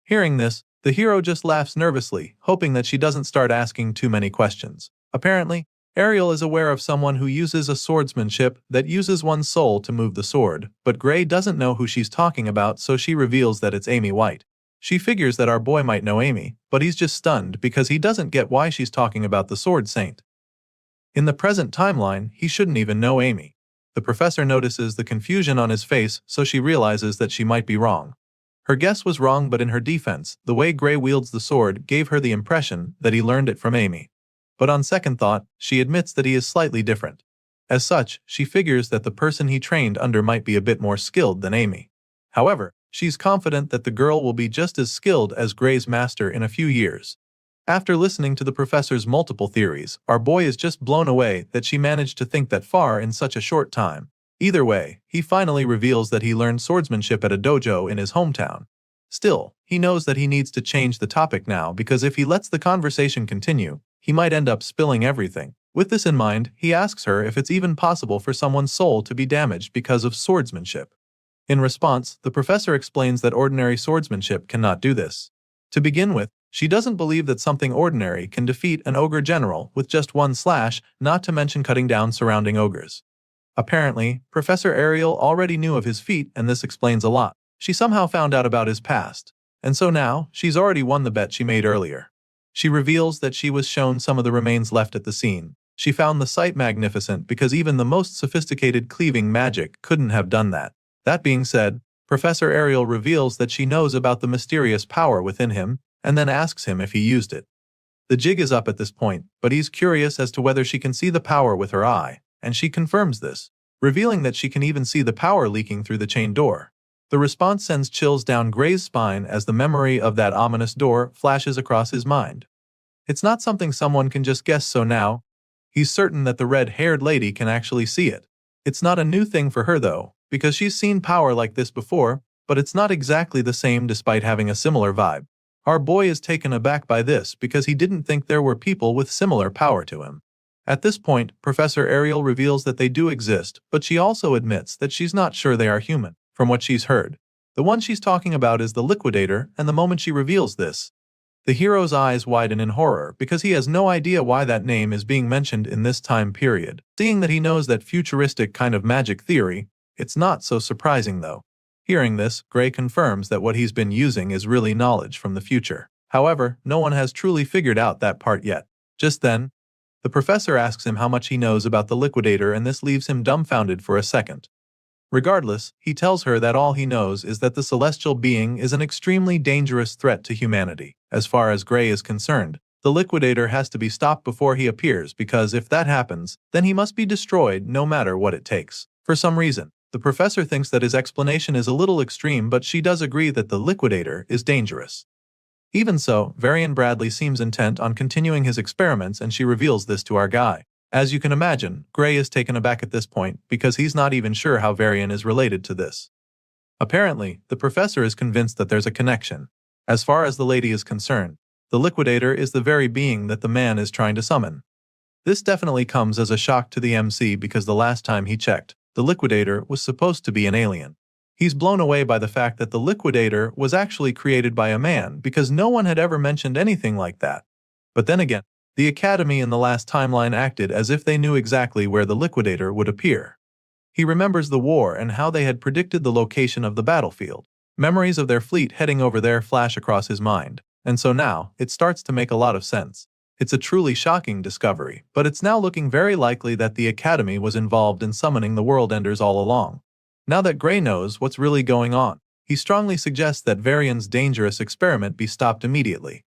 Hearing this, the hero just laughs nervously, hoping that she doesn't start asking too many questions. Apparently, Ariel is aware of someone who uses a swordsmanship that uses one's soul to move the sword, but Gray doesn't know who she's talking about, so she reveals that it's Amy White. She figures that our boy might know Amy, but he's just stunned because he doesn't get why she's talking about the Sword Saint. In the present timeline, he shouldn't even know Amy. The professor notices the confusion on his face, so she realizes that she might be wrong. Her guess was wrong, but in her defense, the way Gray wields the sword gave her the impression that he learned it from Amy. But on second thought, she admits that he is slightly different. As such, she figures that the person he trained under might be a bit more skilled than Amy. However, she's confident that the girl will be just as skilled as Gray's master in a few years. After listening to the professor's multiple theories, our boy is just blown away that she managed to think that far in such a short time. Either way, he finally reveals that he learned swordsmanship at a dojo in his hometown. Still, he knows that he needs to change the topic now because if he lets the conversation continue, he might end up spilling everything. With this in mind, he asks her if it's even possible for someone's soul to be damaged because of swordsmanship. In response, the professor explains that ordinary swordsmanship cannot do this. To begin with, she doesn't believe that something ordinary can defeat an ogre general with just one slash, not to mention cutting down surrounding ogres. Apparently, Professor Ariel already knew of his feat, and this explains a lot. She somehow found out about his past, and so now, she's already won the bet she made earlier. She reveals that she was shown some of the remains left at the scene. She found the sight magnificent because even the most sophisticated cleaving magic couldn't have done that. That being said, Professor Ariel reveals that she knows about the mysterious power within him, and then asks him if he used it. The jig is up at this point, but he's curious as to whether she can see the power with her eye, and she confirms this, revealing that she can even see the power leaking through the chain door. The response sends chills down Gray's spine as the memory of that ominous door flashes across his mind. It's not something someone can just guess, so now, he's certain that the red-haired lady can actually see it. It's not a new thing for her though, because she's seen power like this before, but it's not exactly the same despite having a similar vibe. Our boy is taken aback by this because he didn't think there were people with similar power to him. At this point, Professor Ariel reveals that they do exist, but she also admits that she's not sure they are human, from what she's heard. The one she's talking about is the Liquidator, and the moment she reveals this, the hero's eyes widen in horror because he has no idea why that name is being mentioned in this time period. Seeing that he knows that futuristic kind of magic theory, it's not so surprising though. Hearing this, Gray confirms that what he's been using is really knowledge from the future. However, no one has truly figured out that part yet. Just then, the professor asks him how much he knows about the Liquidator, and this leaves him dumbfounded for a second. Regardless, he tells her that all he knows is that the celestial being is an extremely dangerous threat to humanity. As far as Gray is concerned, the Liquidator has to be stopped before he appears because if that happens, then he must be destroyed no matter what it takes. For some reason, the professor thinks that his explanation is a little extreme, but she does agree that the Liquidator is dangerous. Even so, Varian Bradley seems intent on continuing his experiments, and she reveals this to our guy. As you can imagine, Gray is taken aback at this point because he's not even sure how Varian is related to this. Apparently, the professor is convinced that there's a connection. As far as the lady is concerned, the Liquidator is the very being that the man is trying to summon. This definitely comes as a shock to the MC because the last time he checked, the Liquidator was supposed to be an alien. He's blown away by the fact that the Liquidator was actually created by a man because no one had ever mentioned anything like that. But then again, the Academy in the last timeline acted as if they knew exactly where the Liquidator would appear. He remembers the war and how they had predicted the location of the battlefield. Memories of their fleet heading over there flash across his mind, and so now, it starts to make a lot of sense. It's a truly shocking discovery, but it's now looking very likely that the Academy was involved in summoning the World Enders all along. Now that Gray knows what's really going on, he strongly suggests that Varian's dangerous experiment be stopped immediately.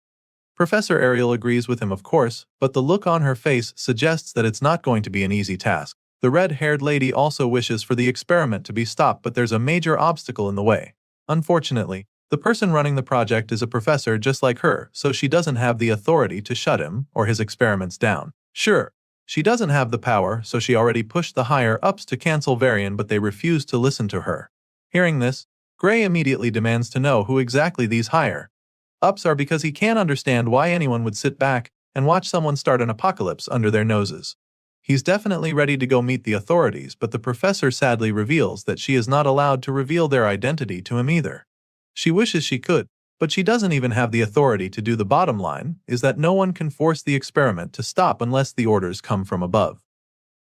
Professor Ariel agrees with him, of course, but the look on her face suggests that it's not going to be an easy task. The red-haired lady also wishes for the experiment to be stopped, but there's a major obstacle in the way. Unfortunately, the person running the project is a professor just like her, so she doesn't have the authority to shut him or his experiments down. Sure, she doesn't have the power, so she already pushed the higher-ups to cancel Varian, but they refuse to listen to her. Hearing this, Gray immediately demands to know who exactly these higher-ups are because he can't understand why anyone would sit back and watch someone start an apocalypse under their noses. He's definitely ready to go meet the authorities, but the professor sadly reveals that she is not allowed to reveal their identity to him either. She wishes she could, but she doesn't even have the authority to do. The bottom line is that no one can force the experiment to stop unless the orders come from above.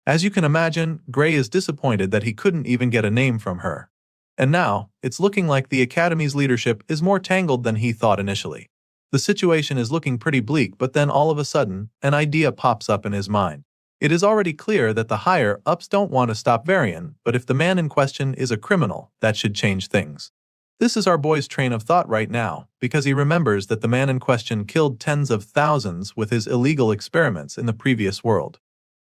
As you can imagine, Gray is disappointed that he couldn't even get a name from her. And now, it's looking like the Academy's leadership is more tangled than he thought initially. The situation is looking pretty bleak, but then all of a sudden, an idea pops up in his mind. It is already clear that the higher-ups don't want to stop Varian, but if the man in question is a criminal, that should change things. This is our boy's train of thought right now, because he remembers that the man in question killed tens of thousands with his illegal experiments in the previous world.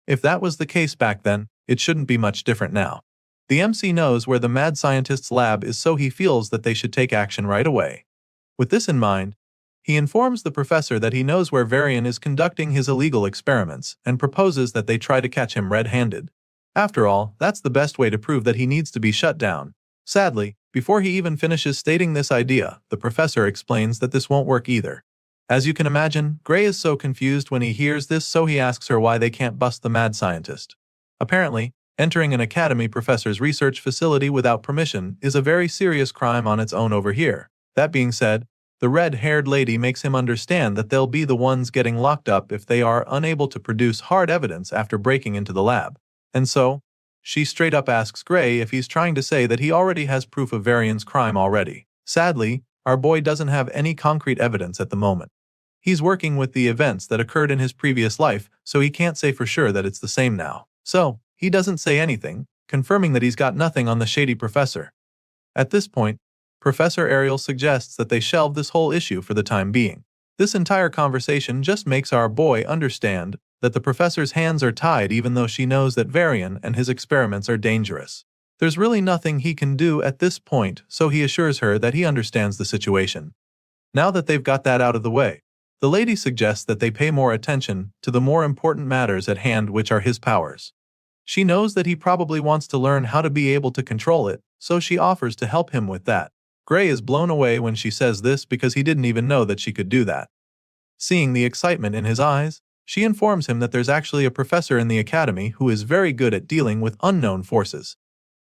If that was the case back then, it shouldn't be much different now. The MC knows where the mad scientist's lab is, so he feels that they should take action right away. With this in mind, he informs the professor that he knows where Varian is conducting his illegal experiments and proposes that they try to catch him red-handed. After all, that's the best way to prove that he needs to be shut down. Sadly, before he even finishes stating this idea, the professor explains that this won't work either. As you can imagine, Gray is so confused when he hears this, so he asks her why they can't bust the mad scientist. Apparently, entering an academy professor's research facility without permission is a very serious crime on its own over here. That being said, the red-haired lady makes him understand that they'll be the ones getting locked up if they are unable to produce hard evidence after breaking into the lab. And so, she straight up asks Gray if he's trying to say that he already has proof of Varian's crime already. Sadly, our boy doesn't have any concrete evidence at the moment. He's working with the events that occurred in his previous life, so he can't say for sure that it's the same now. So, he doesn't say anything, confirming that he's got nothing on the shady professor. At this point, Professor Ariel suggests that they shelve this whole issue for the time being. This entire conversation just makes our boy understand that the professor's hands are tied, even though she knows that Varian and his experiments are dangerous. There's really nothing he can do at this point, so he assures her that he understands the situation. Now that they've got that out of the way, the lady suggests that they pay more attention to the more important matters at hand, which are his powers. She knows that he probably wants to learn how to be able to control it, so she offers to help him with that. Gray is blown away when she says this because he didn't even know that she could do that. Seeing the excitement in his eyes, She informs him that there's actually a professor in the academy who is very good at dealing with unknown forces.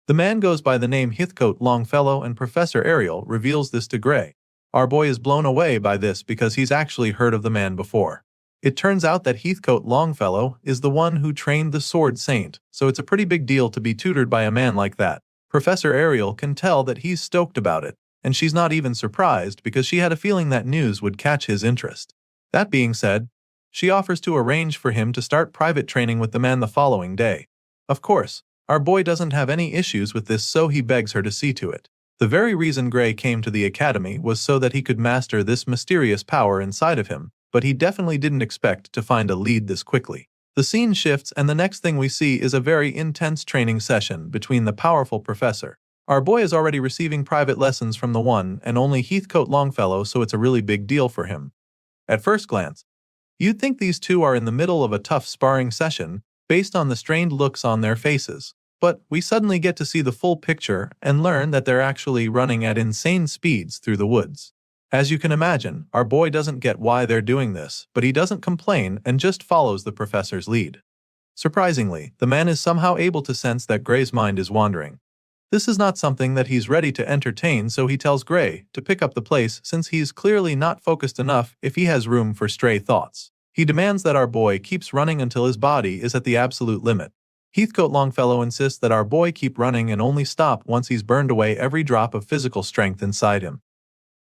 The man goes by the name Heathcote Longfellow, and Professor Ariel reveals this to Gray. Our boy is blown away by this because he's actually heard of the man before. It turns out that Heathcote Longfellow is the one who trained the Sword Saint, so it's a pretty big deal to be tutored by a man like that. Professor Ariel can tell that he's stoked about it, and she's not even surprised because she had a feeling that news would catch his interest. That being said, she offers to arrange for him to start private training with the man the following day. Of course, our boy doesn't have any issues with this, so he begs her to see to it. The very reason Gray came to the academy was so that he could master this mysterious power inside of him, but he definitely didn't expect to find a lead this quickly. The scene shifts, and the next thing we see is a very intense training session between the powerful professor. Our boy is already receiving private lessons from the one and only Heathcote Longfellow, so it's a really big deal for him. At first glance, you'd think these two are in the middle of a tough sparring session based on the strained looks on their faces. But we suddenly get to see the full picture and learn that they're actually running at insane speeds through the woods. As you can imagine, our boy doesn't get why they're doing this, but he doesn't complain and just follows the professor's lead. Surprisingly, the man is somehow able to sense that Gray's mind is wandering. This is not something that he's ready to entertain, so he tells Gray to pick up the pace since he's clearly not focused enough if he has room for stray thoughts. He demands that our boy keeps running until his body is at the absolute limit. Heathcote Longfellow insists that our boy keep running and only stop once he's burned away every drop of physical strength inside him.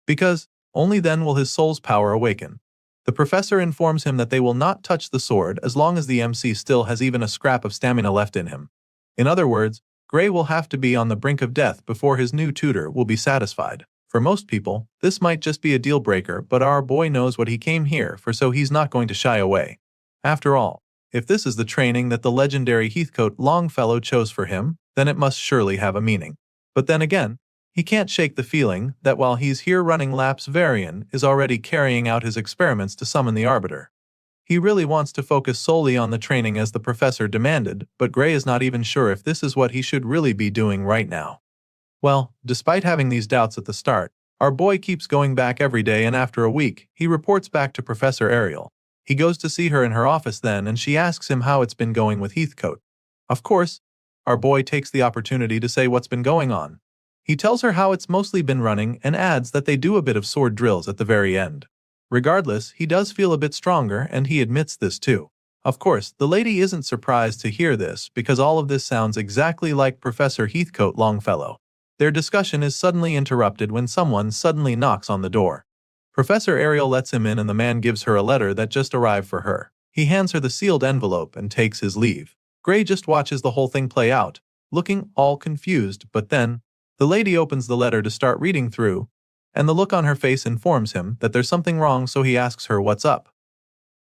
Because only then will his soul's power awaken. The professor informs him that they will not touch the sword as long as the MC still has even a scrap of stamina left in him. In other words, Gray will have to be on the brink of death before his new tutor will be satisfied. For most people, this might just be a deal breaker, but our boy knows what he came here for, so he's not going to shy away. After all, if this is the training that the legendary Heathcote Longfellow chose for him, then it must surely have a meaning. But then again, he can't shake the feeling that while he's here running laps, Varian is already carrying out his experiments to summon the Arbiter. He really wants to focus solely on the training as the professor demanded, but Gray is not even sure if this is what he should really be doing right now. Well, despite having these doubts at the start, our boy keeps going back every day, and after a week, he reports back to Professor Ariel. He goes to see her in her office then, and she asks him how it's been going with Heathcote. Of course, our boy takes the opportunity to say what's been going on. He tells her how it's mostly been running and adds that they do a bit of sword drills at the very end. Regardless, he does feel a bit stronger, and he admits this too. Of course, the lady isn't surprised to hear this because all of this sounds exactly like Professor Heathcote Longfellow. Their discussion is suddenly interrupted when someone suddenly knocks on the door. Professor Ariel lets him in, and the man gives her a letter that just arrived for her. He hands her the sealed envelope and takes his leave. Gray just watches the whole thing play out, looking all confused, but then the lady opens the letter to start reading through, and the look on her face informs him that there's something wrong, so he asks her what's up.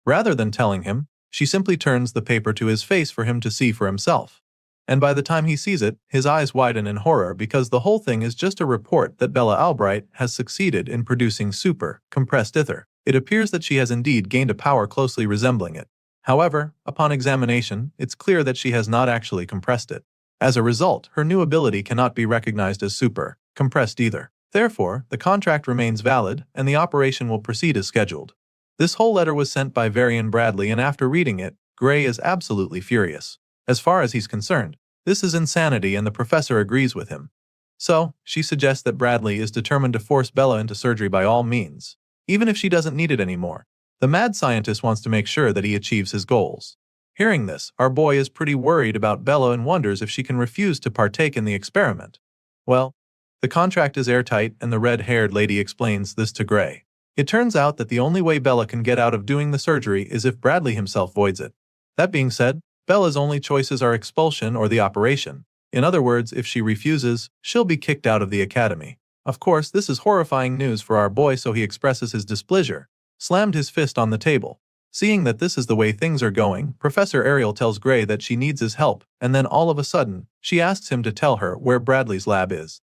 Rather than telling him, she simply turns the paper to his face for him to see for himself. And by the time he sees it, his eyes widen in horror because the whole thing is just a report that Bella Albright has succeeded in producing super compressed ether. It appears that she has indeed gained a power closely resembling it. However, upon examination, it's clear that she has not actually compressed it. As a result, her new ability cannot be recognized as super compressed either. Therefore, the contract remains valid, and the operation will proceed as scheduled. This whole letter was sent by Varian Bradley, and after reading it, Gray is absolutely furious. As far as he's concerned, this is insanity, and the professor agrees with him. So, she suggests that Bradley is determined to force Bella into surgery by all means, even if she doesn't need it anymore. The mad scientist wants to make sure that he achieves his goals. Hearing this, our boy is pretty worried about Bella and wonders if she can refuse to partake in the experiment. Well, the contract is airtight, and the red-haired lady explains this to Gray. It turns out that the only way Bella can get out of doing the surgery is if Bradley himself voids it. That being said, Bella's only choices are expulsion or the operation. In other words, if she refuses, she'll be kicked out of the academy. Of course, this is horrifying news for our boy, so he expresses his displeasure, slammed his fist on the table. Seeing that this is the way things are going, Professor Ariel tells Gray that she needs his help, and then all of a sudden, she asks him to tell her where Bradley's lab is.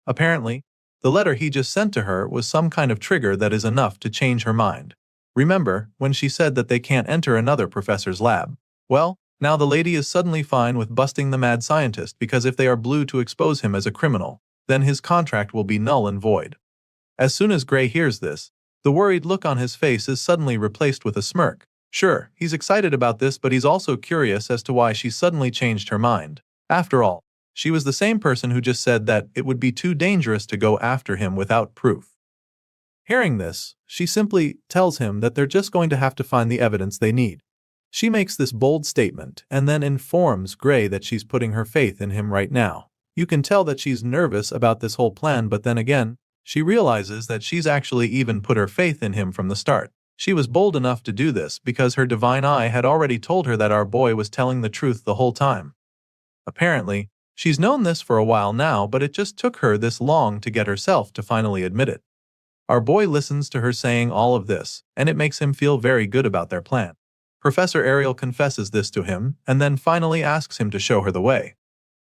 Apparently, the letter he just sent to her was some kind of trigger that is enough to change her mind. Remember when she said that they can't enter another professor's lab? Well, now the lady is suddenly fine with busting the mad scientist because if they are blue to expose him as a criminal, then his contract will be null and void. As soon as Gray hears this, the worried look on his face is suddenly replaced with a smirk. Sure, he's excited about this, but he's also curious as to why she suddenly changed her mind. After all, she was the same person who just said that it would be too dangerous to go after him without proof. Hearing this, she simply tells him that they're just going to have to find the evidence they need. She makes this bold statement and then informs Gray that she's putting her faith in him right now. You can tell that she's nervous about this whole plan, but then again, she realizes that she's actually even put her faith in him from the start. She was bold enough to do this because her divine eye had already told her that our boy was telling the truth the whole time. Apparently, she's known this for a while now, but it just took her this long to get herself to finally admit it. Our boy listens to her saying all of this, and it makes him feel very good about their plan. Professor Ariel confesses this to him, and then finally asks him to show her the way.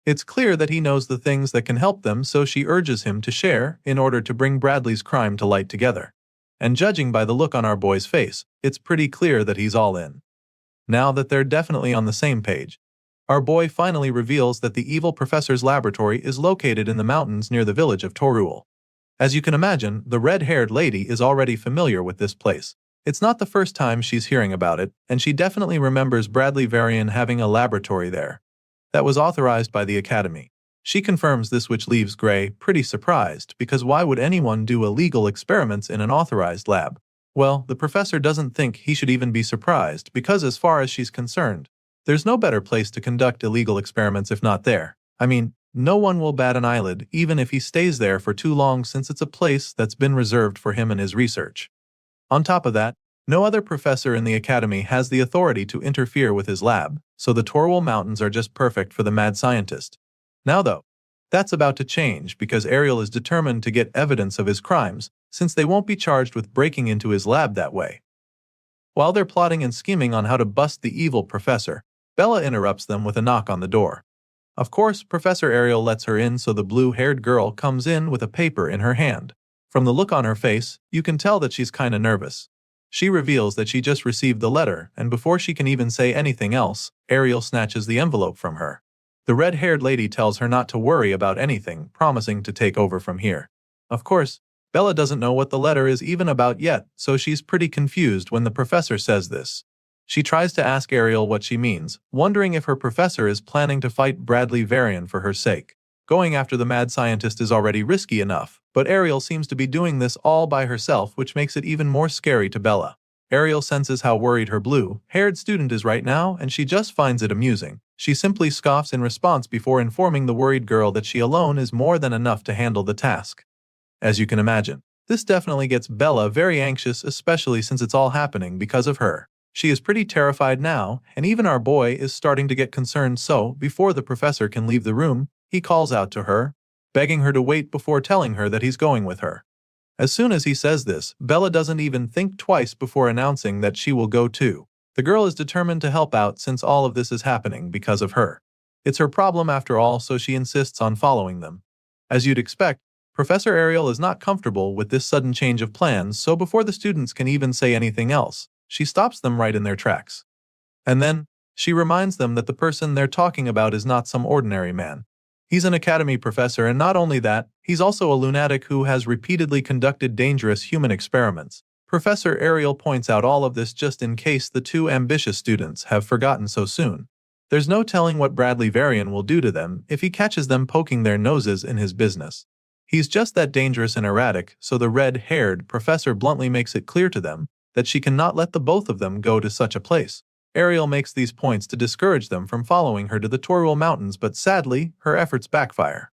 It's clear that he knows the things that can help them, so she urges him to share in order to bring Bradley's crime to light together. And judging by the look on our boy's face, it's pretty clear that he's all in. Now that they're definitely on the same page, our boy finally reveals that the evil professor's laboratory is located in the mountains near the village of Torul. As you can imagine, the red-haired lady is already familiar with this place. It's not the first time she's hearing about it, and she definitely remembers Bradley Varian having a laboratory there that was authorized by the Academy. She confirms this, which leaves Gray pretty surprised, because why would anyone do illegal experiments in an authorized lab? Well, the professor doesn't think he should even be surprised, because as far as she's concerned, there's no better place to conduct illegal experiments if not there. I mean, no one will bat an eyelid, even if he stays there for too long, since it's a place that's been reserved for him and his research. On top of that, no other professor in the Academy has the authority to interfere with his lab, so the Torul Mountains are just perfect for the mad scientist. Now though, that's about to change because Ariel is determined to get evidence of his crimes, since they won't be charged with breaking into his lab that way. While they're plotting and scheming on how to bust the evil professor, Bella interrupts them with a knock on the door. Of course, Professor Ariel lets her in, so the blue-haired girl comes in with a paper in her hand. From the look on her face, you can tell that she's kinda nervous. She reveals that she just received the letter, and before she can even say anything else, Ariel snatches the envelope from her. The red-haired lady tells her not to worry about anything, promising to take over from here. Of course, Bella doesn't know what the letter is even about yet, so she's pretty confused when the professor says this. She tries to ask Ariel what she means, wondering if her professor is planning to fight Bradley Varian for her sake. Going after the mad scientist is already risky enough, but Ariel seems to be doing this all by herself, which makes it even more scary to Bella. Ariel senses how worried her blue-haired student is right now, and she just finds it amusing. She simply scoffs in response before informing the worried girl that she alone is more than enough to handle the task. As you can imagine, this definitely gets Bella very anxious, especially since it's all happening because of her. She is pretty terrified now, and even our boy is starting to get concerned, so before the professor can leave the room, he calls out to her, begging her to wait before telling her that he's going with her. As soon as he says this, Bella doesn't even think twice before announcing that she will go too. The girl is determined to help out since all of this is happening because of her. It's her problem after all, so she insists on following them. As you'd expect, Professor Ariel is not comfortable with this sudden change of plans, so before the students can even say anything else, she stops them right in their tracks. And then, she reminds them that the person they're talking about is not some ordinary man. He's an academy professor, and not only that, he's also a lunatic who has repeatedly conducted dangerous human experiments. Professor Ariel points out all of this just in case the two ambitious students have forgotten so soon. There's no telling what Bradley Varian will do to them if he catches them poking their noses in his business. He's just that dangerous and erratic, so the red-haired professor bluntly makes it clear to them that she cannot let the both of them go to such a place. Ariel makes these points to discourage them from following her to the Torul Mountains, but sadly, her efforts backfire.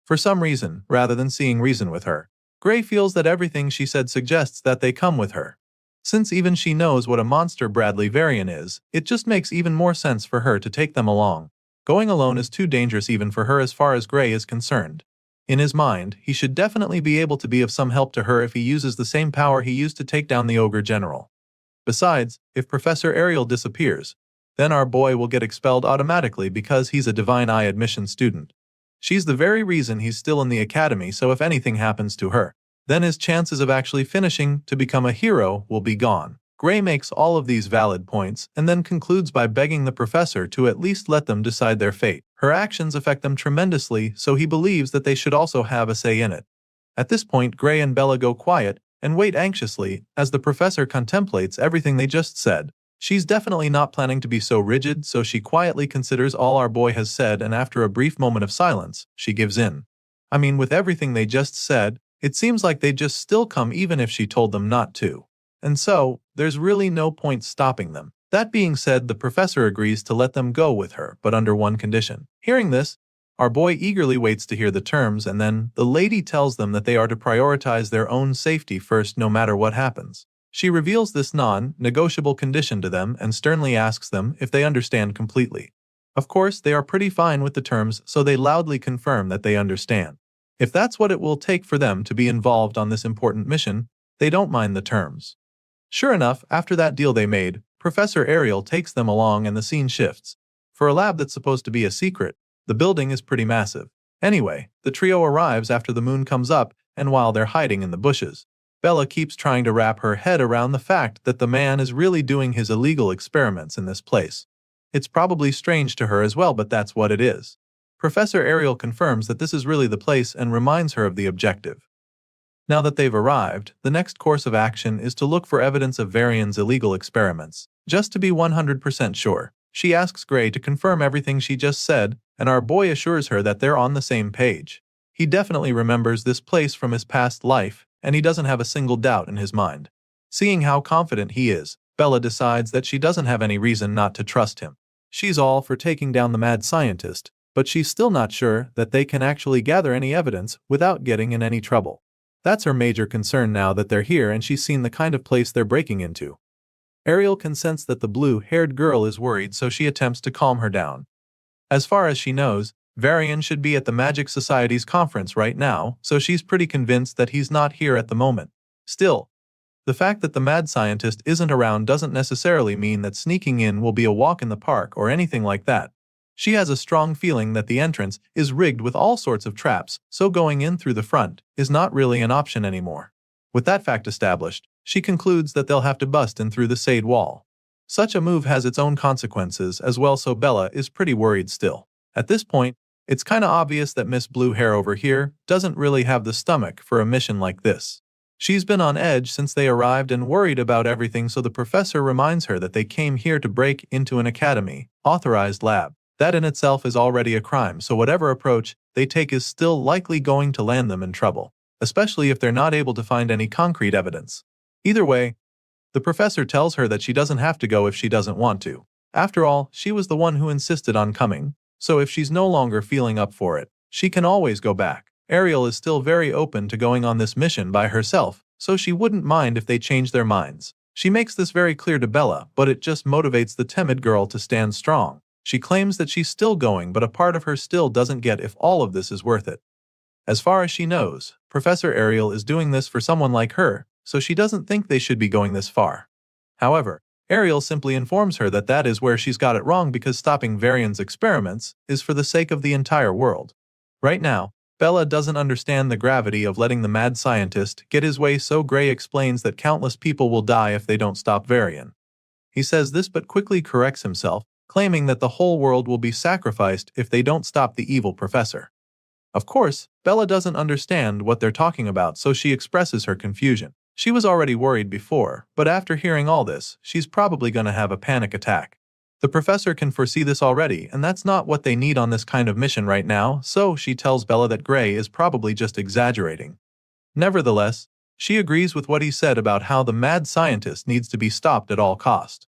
For some reason, rather than seeing reason with her, Gray feels that everything she said suggests that they come with her. Since even she knows what a monster Bradley Varian is, it just makes even more sense for her to take them along. Going alone is too dangerous even for her as far as Gray is concerned. In his mind, he should definitely be able to be of some help to her if he uses the same power he used to take down the ogre general. Besides, if Professor Ariel disappears, then our boy will get expelled automatically because he's a Divine Eye admission student. She's the very reason he's still in the academy, so if anything happens to her, then his chances of actually finishing to become a hero will be gone. Gray makes all of these valid points and then concludes by begging the professor to at least let them decide their fate. Her actions affect them tremendously, so he believes that they should also have a say in it. At this point, Gray and Bella go quiet and wait anxiously as the professor contemplates everything they just said. She's definitely not planning to be so rigid, so she quietly considers all our boy has said, and after a brief moment of silence, she gives in. I mean, with everything they just said, it seems like they'd just still come even if she told them not to. And so, there's really no point stopping them. That being said, the professor agrees to let them go with her, but under one condition. Hearing this, our boy eagerly waits to hear the terms, and then the lady tells them that they are to prioritize their own safety first no matter what happens. She reveals this non-negotiable condition to them and sternly asks them if they understand completely. Of course, they are pretty fine with the terms, so they loudly confirm that they understand. If that's what it will take for them to be involved on this important mission, they don't mind the terms. Sure enough, after that deal they made, Professor Ariel takes them along and the scene shifts. For a lab that's supposed to be a secret, the building is pretty massive. Anyway, the trio arrives after the moon comes up, and while they're hiding in the bushes, Bella keeps trying to wrap her head around the fact that the man is really doing his illegal experiments in this place. It's probably strange to her as well, but that's what it is. Professor Ariel confirms that this is really the place and reminds her of the objective. Now that they've arrived, the next course of action is to look for evidence of Varian's illegal experiments. Just to be 100% sure, she asks Gray to confirm everything she just said, and our boy assures her that they're on the same page. He definitely remembers this place from his past life, and he doesn't have a single doubt in his mind. Seeing how confident he is, Bella decides that she doesn't have any reason not to trust him. She's all for taking down the mad scientist, but she's still not sure that they can actually gather any evidence without getting in any trouble. That's her major concern now that they're here and she's seen the kind of place they're breaking into. Ariel can sense that the blue-haired girl is worried, so she attempts to calm her down. As far as she knows, Varian should be at the Magic Society's conference right now, so she's pretty convinced that he's not here at the moment. Still, the fact that the mad scientist isn't around doesn't necessarily mean that sneaking in will be a walk in the park or anything like that. She has a strong feeling that the entrance is rigged with all sorts of traps, so going in through the front is not really an option anymore. With that fact established, she concludes that they'll have to bust in through the Sade wall. Such a move has its own consequences as well, so Bella is pretty worried still. At this point, it's kinda obvious that Miss Blue Hair over here doesn't really have the stomach for a mission like this. She's been on edge since they arrived and worried about everything, so the professor reminds her that they came here to break into an academy-authorized lab. That in itself is already a crime, so whatever approach they take is still likely going to land them in trouble, especially if they're not able to find any concrete evidence. Either way, the professor tells her that she doesn't have to go if she doesn't want to. After all, she was the one who insisted on coming, so if she's no longer feeling up for it, she can always go back. Ariel is still very open to going on this mission by herself, so she wouldn't mind if they change their minds. She makes this very clear to Bella, but it just motivates the timid girl to stand strong. She claims that she's still going, but a part of her still doesn't get if all of this is worth it. As far as she knows, Professor Ariel is doing this for someone like her, so she doesn't think they should be going this far. However, Ariel simply informs her that that is where she's got it wrong, because stopping Varian's experiments is for the sake of the entire world. Right now, Bella doesn't understand the gravity of letting the mad scientist get his way, so Gray explains that countless people will die if they don't stop Varian. He says this but quickly corrects himself, claiming that the whole world will be sacrificed if they don't stop the evil professor. Of course, Bella doesn't understand what they're talking about, so she expresses her confusion. She was already worried before, but after hearing all this, she's probably gonna have a panic attack. The professor can foresee this already, and that's not what they need on this kind of mission right now, so she tells Bella that Gray is probably just exaggerating. Nevertheless, she agrees with what he said about how the mad scientist needs to be stopped at all cost.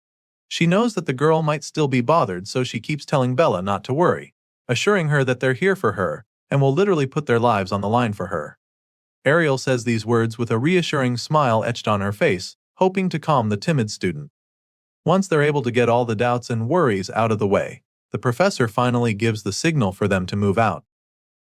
She knows that the girl might still be bothered, so she keeps telling Bella not to worry, assuring her that they're here for her and will literally put their lives on the line for her. Ariel says these words with a reassuring smile etched on her face, hoping to calm the timid student. Once they're able to get all the doubts and worries out of the way, the professor finally gives the signal for them to move out.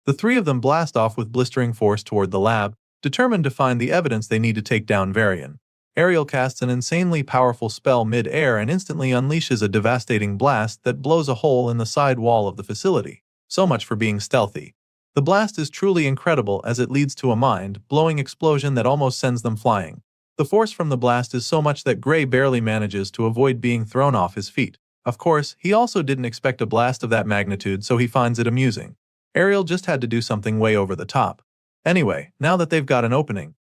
The three of them blast off with blistering force toward the lab, determined to find the evidence they need to take down Varian. Ariel casts an insanely powerful spell mid-air and instantly unleashes a devastating blast that blows a hole in the side wall of the facility. So much for being stealthy. The blast is truly incredible as it leads to a mind-blowing explosion that almost sends them flying. The force from the blast is so much that Gray barely manages to avoid being thrown off his feet. Of course, he also didn't expect a blast of that magnitude, so he finds it amusing. Ariel just had to do something way over the top. Anyway, now that they've got an opening,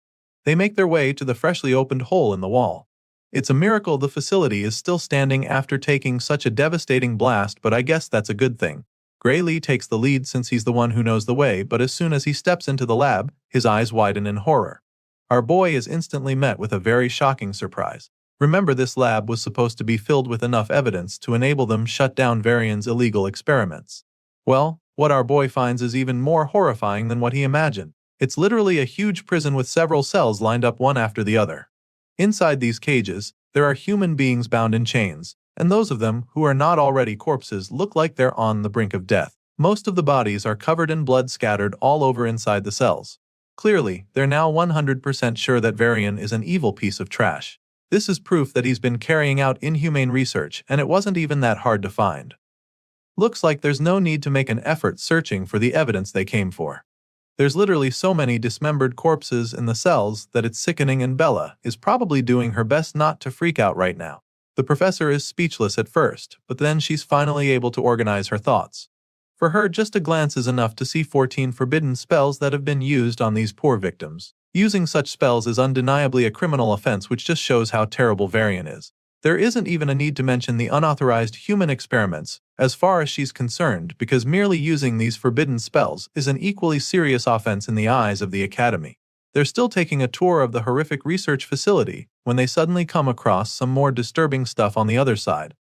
they make their way to the freshly opened hole in the wall. It's a miracle the facility is still standing after taking such a devastating blast, but I guess that's a good thing. Gray Lee takes the lead since he's the one who knows the way, but as soon as he steps into the lab, his eyes widen in horror. Our boy is instantly met with a very shocking surprise. Remember, this lab was supposed to be filled with enough evidence to enable them shut down Varian's illegal experiments. Well, what our boy finds is even more horrifying than what he imagined. It's literally a huge prison with several cells lined up one after the other. Inside these cages, there are human beings bound in chains, and those of them who are not already corpses look like they're on the brink of death. Most of the bodies are covered in blood scattered all over inside the cells. Clearly, they're now 100% sure that Varian is an evil piece of trash. This is proof that he's been carrying out inhumane research, and it wasn't even that hard to find. Looks like there's no need to make an effort searching for the evidence they came for. There's literally so many dismembered corpses in the cells that it's sickening, and Bella is probably doing her best not to freak out right now. The professor is speechless at first, but then she's finally able to organize her thoughts. For her, just a glance is enough to see 14 forbidden spells that have been used on these poor victims. Using such spells is undeniably a criminal offense, which just shows how terrible Varian is. There isn't even a need to mention the unauthorized human experiments, as far as she's concerned, because merely using these forbidden spells is an equally serious offense in the eyes of the Academy. They're still taking a tour of the horrific research facility when they suddenly come across some more disturbing stuff on the other side.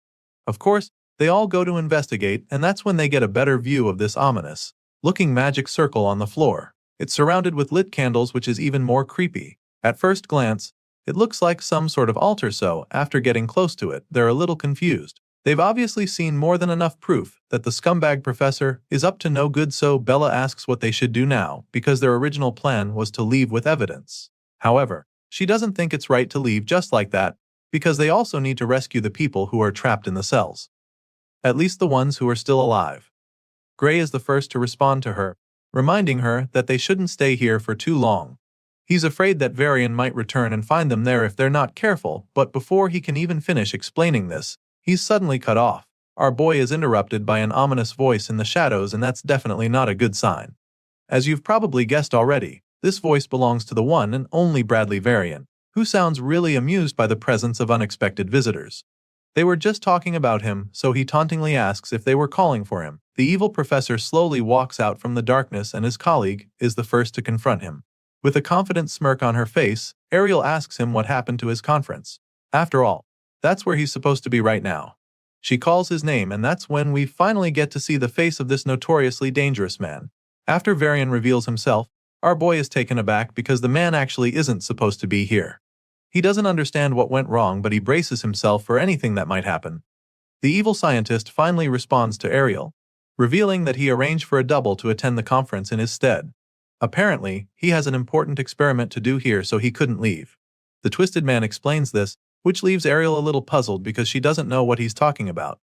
Of course, they all go to investigate, and that's when they get a better view of this ominous-looking magic circle on the floor. It's surrounded with lit candles, which is even more creepy. At first glance, it looks like some sort of altar, so after getting close to it, they're a little confused. They've obviously seen more than enough proof that the scumbag professor is up to no good, so Bella asks what they should do now, because their original plan was to leave with evidence. However, she doesn't think it's right to leave just like that, because they also need to rescue the people who are trapped in the cells. At least the ones who are still alive. Gray is the first to respond to her, reminding her that they shouldn't stay here for too long. He's afraid that Varian might return and find them there if they're not careful, but before he can even finish explaining this, he's suddenly cut off. Our boy is interrupted by an ominous voice in the shadows, and that's definitely not a good sign. As you've probably guessed already, this voice belongs to the one and only Bradley Varian, who sounds really amused by the presence of unexpected visitors. They were just talking about him, so he tauntingly asks if they were calling for him. The evil professor slowly walks out from the darkness, and his colleague is the first to confront him. With a confident smirk on her face, Ariel asks him what happened to his conference. After all, that's where he's supposed to be right now. She calls his name, and that's when we finally get to see the face of this notoriously dangerous man. After Varian reveals himself, our boy is taken aback because the man actually isn't supposed to be here. He doesn't understand what went wrong, but he braces himself for anything that might happen. The evil scientist finally responds to Ariel, revealing that he arranged for a double to attend the conference in his stead. Apparently, he has an important experiment to do here, so he couldn't leave. The Twisted Man explains this, which leaves Ariel a little puzzled because she doesn't know what he's talking about.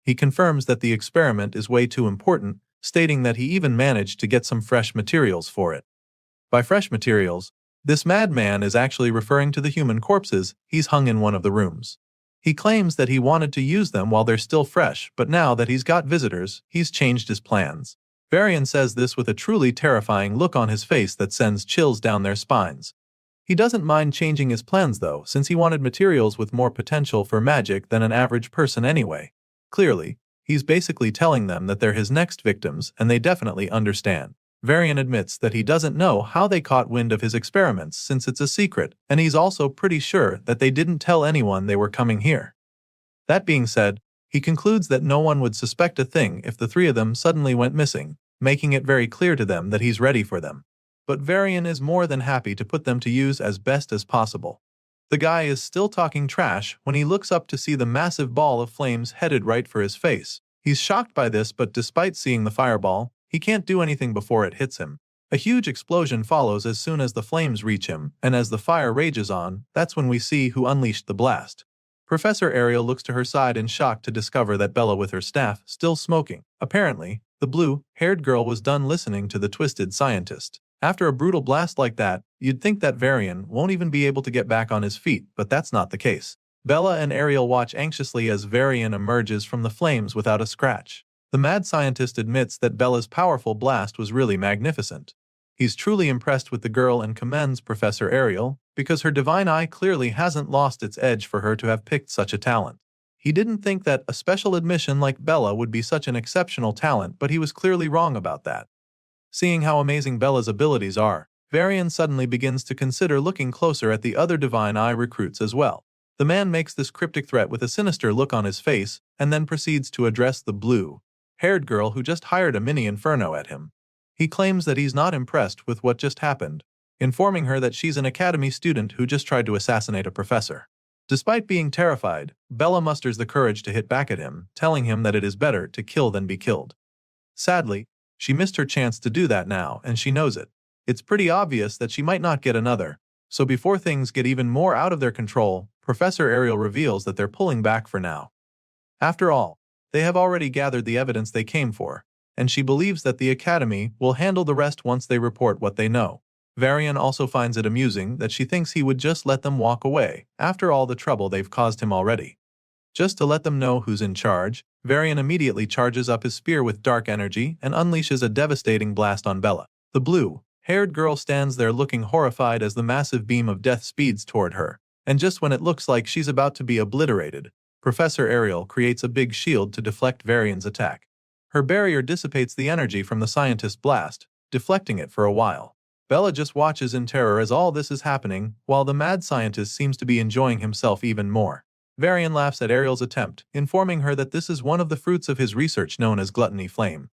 He confirms that the experiment is way too important, stating that he even managed to get some fresh materials for it. By fresh materials, this madman is actually referring to the human corpses he's hung in one of the rooms. He claims that he wanted to use them while they're still fresh, but now that he's got visitors, he's changed his plans. Varian says this with a truly terrifying look on his face that sends chills down their spines. He doesn't mind changing his plans though, since he wanted materials with more potential for magic than an average person anyway. Clearly, he's basically telling them that they're his next victims, and they definitely understand. Varian admits that he doesn't know how they caught wind of his experiments since it's a secret, and he's also pretty sure that they didn't tell anyone they were coming here. That being said, he concludes that no one would suspect a thing if the three of them suddenly went missing, making it very clear to them that he's ready for them. But Varian is more than happy to put them to use as best as possible. The guy is still talking trash when he looks up to see the massive ball of flames headed right for his face. He's shocked by this, but despite seeing the fireball, he can't do anything before it hits him. A huge explosion follows as soon as the flames reach him, and as the fire rages on, that's when we see who unleashed the blast. Professor Ariel looks to her side in shock to discover that Bella with her staff still smoking. Apparently, the blue-haired girl was done listening to the twisted scientist. After a brutal blast like that, you'd think that Varian won't even be able to get back on his feet, but that's not the case. Bella and Ariel watch anxiously as Varian emerges from the flames without a scratch. The mad scientist admits that Bella's powerful blast was really magnificent. He's truly impressed with the girl and commends Professor Ariel, because her divine eye clearly hasn't lost its edge for her to have picked such a talent. He didn't think that a special admission like Bella would be such an exceptional talent, but he was clearly wrong about that. Seeing how amazing Bella's abilities are, Varian suddenly begins to consider looking closer at the other Divine Eye recruits as well. The man makes this cryptic threat with a sinister look on his face, and then proceeds to address the blue-haired girl who just hired a mini inferno at him. He claims that he's not impressed with what just happened, informing her that she's an academy student who just tried to assassinate a professor. Despite being terrified, Bella musters the courage to hit back at him, telling him that it is better to kill than be killed. Sadly, she missed her chance to do that now, and she knows it. It's pretty obvious that she might not get another, so before things get even more out of their control, Professor Ariel reveals that they're pulling back for now. After all, they have already gathered the evidence they came for, and she believes that the Academy will handle the rest once they report what they know. Varian also finds it amusing that she thinks he would just let them walk away, after all the trouble they've caused him already. Just to let them know who's in charge, Varian immediately charges up his spear with dark energy and unleashes a devastating blast on Bella. The blue-haired girl stands there looking horrified as the massive beam of death speeds toward her, and just when it looks like she's about to be obliterated, Professor Ariel creates a big shield to deflect Varian's attack. Her barrier dissipates the energy from the scientist's blast, deflecting it for a while. Bella just watches in terror as all this is happening, while the mad scientist seems to be enjoying himself even more. Varian laughs at Ariel's attempt, informing her that this is one of the fruits of his research known as Gluttony Flame.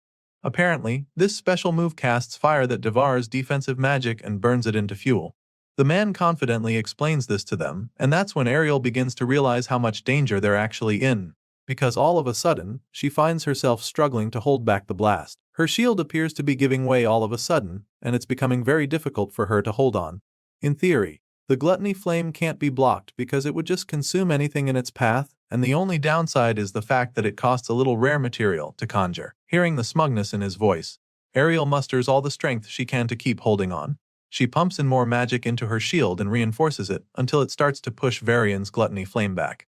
Apparently, this special move casts fire that devours defensive magic and burns it into fuel. The man confidently explains this to them, and that's when Ariel begins to realize how much danger they're actually in, because all of a sudden, she finds herself struggling to hold back the blast. Her shield appears to be giving way all of a sudden, and it's becoming very difficult for her to hold on. In theory, the Gluttony Flame can't be blocked because it would just consume anything in its path, and the only downside is the fact that it costs a little rare material to conjure. Hearing the smugness in his voice, Ariel musters all the strength she can to keep holding on. She pumps in more magic into her shield and reinforces it until it starts to push Varian's Gluttony Flame back.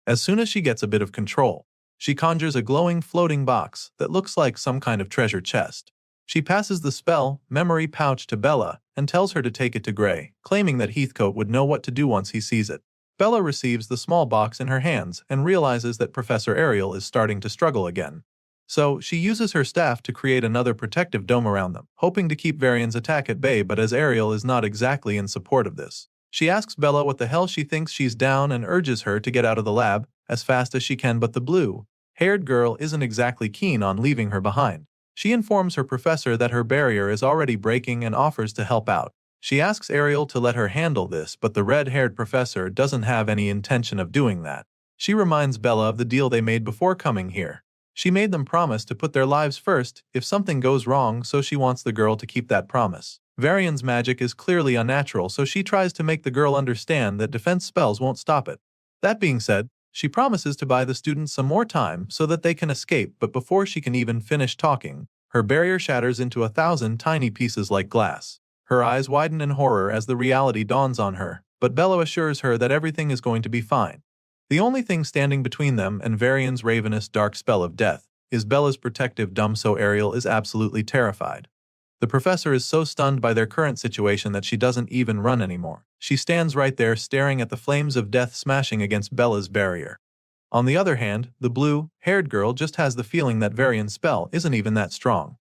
As soon as she gets a bit of control, she conjures a glowing floating box that looks like some kind of treasure chest. She passes the spell memory pouch to Bella and tells her to take it to Gray, claiming that Heathcote would know what to do once he sees it. Bella receives the small box in her hands and realizes that Professor Ariel is starting to struggle again. So, she uses her staff to create another protective dome around them, hoping to keep Varian's attack at bay, but as Ariel is not exactly in support of this, she asks Bella what the hell she thinks she's down and urges her to get out of the lab as fast as she can, but the blue-haired girl isn't exactly keen on leaving her behind. She informs her professor that her barrier is already breaking and offers to help out. She asks Ariel to let her handle this, but the red-haired professor doesn't have any intention of doing that. She reminds Bella of the deal they made before coming here. She made them promise to put their lives first if something goes wrong, so she wants the girl to keep that promise. Varian's magic is clearly unnatural, so she tries to make the girl understand that defense spells won't stop it. That being said, she promises to buy the students some more time so that they can escape, but before she can even finish talking, her barrier shatters into 1,000 tiny pieces like glass. Her eyes widen in horror as the reality dawns on her, but Bella assures her that everything is going to be fine. The only thing standing between them and Varian's ravenous dark spell of death is Bella's protective dome, so Ariel is absolutely terrified. The professor is so stunned by their current situation that she doesn't even run anymore. She stands right there staring at the flames of death smashing against Bella's barrier. On the other hand, the blue-haired girl just has the feeling that Varian's spell isn't even that strong.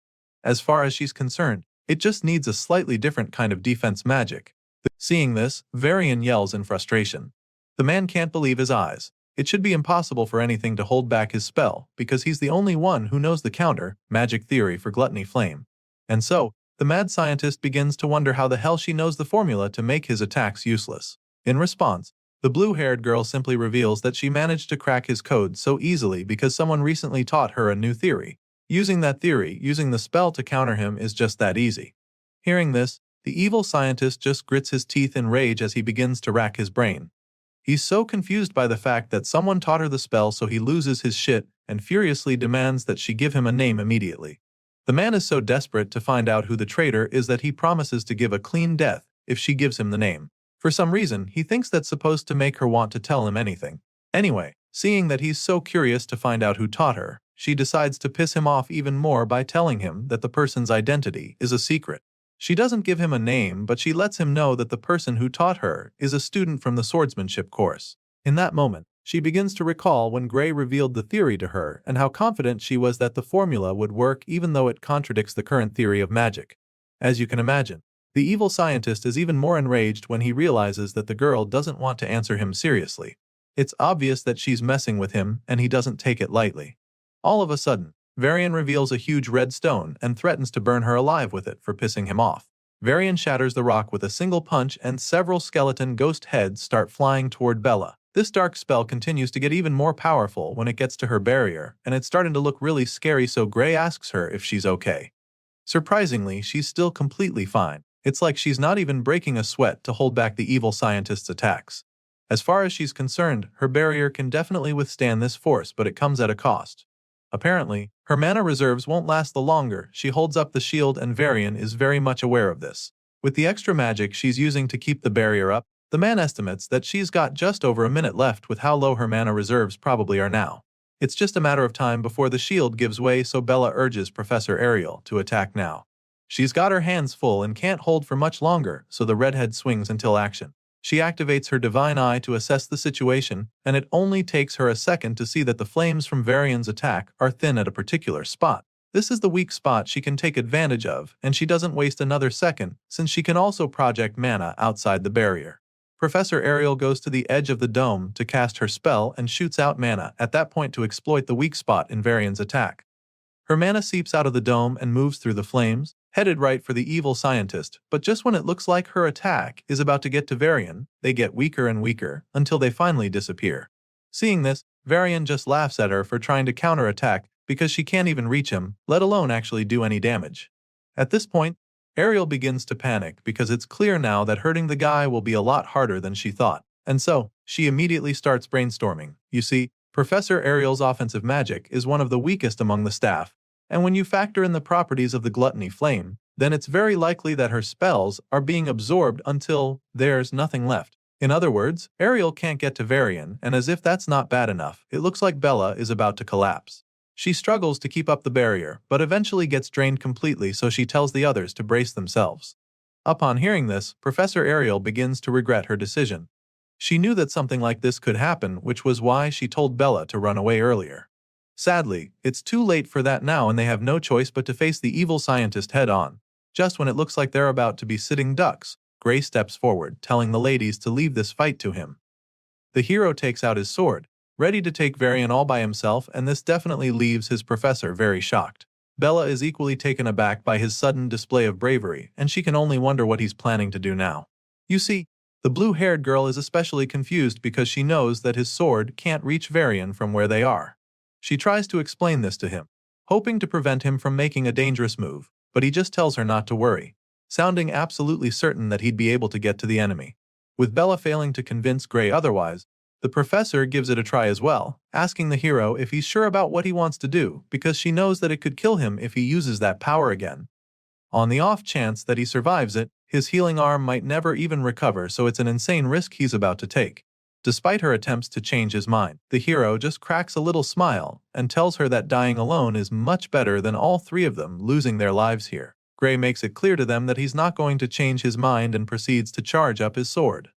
As far as she's concerned, it just needs a slightly different kind of defense magic. Seeing this, Varian yells in frustration. The man can't believe his eyes. It should be impossible for anything to hold back his spell, because he's the only one who knows the counter-magic theory for Gluttony Flame. And so, the mad scientist begins to wonder how the hell she knows the formula to make his attacks useless. In response, the blue-haired girl simply reveals that she managed to crack his code so easily because someone recently taught her a new theory. Using that theory, using the spell to counter him is just that easy. Hearing this, the evil scientist just grits his teeth in rage as he begins to rack his brain. He's so confused by the fact that someone taught her the spell, so he loses his shit and furiously demands that she give him a name immediately. The man is so desperate to find out who the traitor is that he promises to give a clean death if she gives him the name. For some reason, he thinks that's supposed to make her want to tell him anything. Anyway, seeing that he's so curious to find out who taught her, she decides to piss him off even more by telling him that the person's identity is a secret. She doesn't give him a name, but she lets him know that the person who taught her is a student from the swordsmanship course. In that moment, she begins to recall when Gray revealed the theory to her and how confident she was that the formula would work even though it contradicts the current theory of magic. As you can imagine, the evil scientist is even more enraged when he realizes that the girl doesn't want to answer him seriously. It's obvious that she's messing with him and he doesn't take it lightly. All of a sudden, Varian reveals a huge red stone and threatens to burn her alive with it for pissing him off. Varian shatters the rock with a single punch and several skeleton ghost heads start flying toward Bella. This dark spell continues to get even more powerful when it gets to her barrier, and it's starting to look really scary, so Gray asks her if she's okay. Surprisingly, she's still completely fine. It's like she's not even breaking a sweat to hold back the evil scientist's attacks. As far as she's concerned, her barrier can definitely withstand this force, but it comes at a cost. Apparently, her mana reserves won't last the longer. She holds up the shield and Varian is very much aware of this. With the extra magic she's using to keep the barrier up, the man estimates that she's got just over a minute left with how low her mana reserves probably are now. It's just a matter of time before the shield gives way, so Bella urges Professor Ariel to attack now. She's got her hands full and can't hold for much longer, so the redhead swings until action. She activates her divine eye to assess the situation, and it only takes her a second to see that the flames from Varian's attack are thin at a particular spot. This is the weak spot she can take advantage of, and she doesn't waste another second, since she can also project mana outside the barrier. Professor Ariel goes to the edge of the dome to cast her spell and shoots out mana at that point to exploit the weak spot in Varian's attack. Her mana seeps out of the dome and moves through the flames, headed right for the evil scientist, but just when it looks like her attack is about to get to Varian, they get weaker and weaker until they finally disappear. Seeing this, Varian just laughs at her for trying to counterattack because she can't even reach him, let alone actually do any damage. At this point, Ariel begins to panic because it's clear now that hurting the guy will be a lot harder than she thought, and so she immediately starts brainstorming. You see, Professor Ariel's offensive magic is one of the weakest among the staff, and when you factor in the properties of the gluttony flame, then it's very likely that her spells are being absorbed until there's nothing left. In other words, Ariel can't get to Varian, and as if that's not bad enough, it looks like Bella is about to collapse. She struggles to keep up the barrier, but eventually gets drained completely, so she tells the others to brace themselves. Upon hearing this, Professor Ariel begins to regret her decision. She knew that something like this could happen, which was why she told Bella to run away earlier. Sadly, it's too late for that now, and they have no choice but to face the evil scientist head-on. Just when it looks like they're about to be sitting ducks, Gray steps forward, telling the ladies to leave this fight to him. The hero takes out his sword, ready to take Varian all by himself, and this definitely leaves his professor very shocked. Bella is equally taken aback by his sudden display of bravery, and she can only wonder what he's planning to do now. You see, the blue-haired girl is especially confused because she knows that his sword can't reach Varian from where they are. She tries to explain this to him, hoping to prevent him from making a dangerous move, but he just tells her not to worry, sounding absolutely certain that he'd be able to get to the enemy. With Bella failing to convince Gray otherwise, the professor gives it a try as well, asking the hero if he's sure about what he wants to do because she knows that it could kill him if he uses that power again. On the off chance that he survives it, his healing arm might never even recover, so it's an insane risk he's about to take. Despite her attempts to change his mind, the hero just cracks a little smile and tells her that dying alone is much better than all three of them losing their lives here. Gray makes it clear to them that he's not going to change his mind and proceeds to charge up his sword.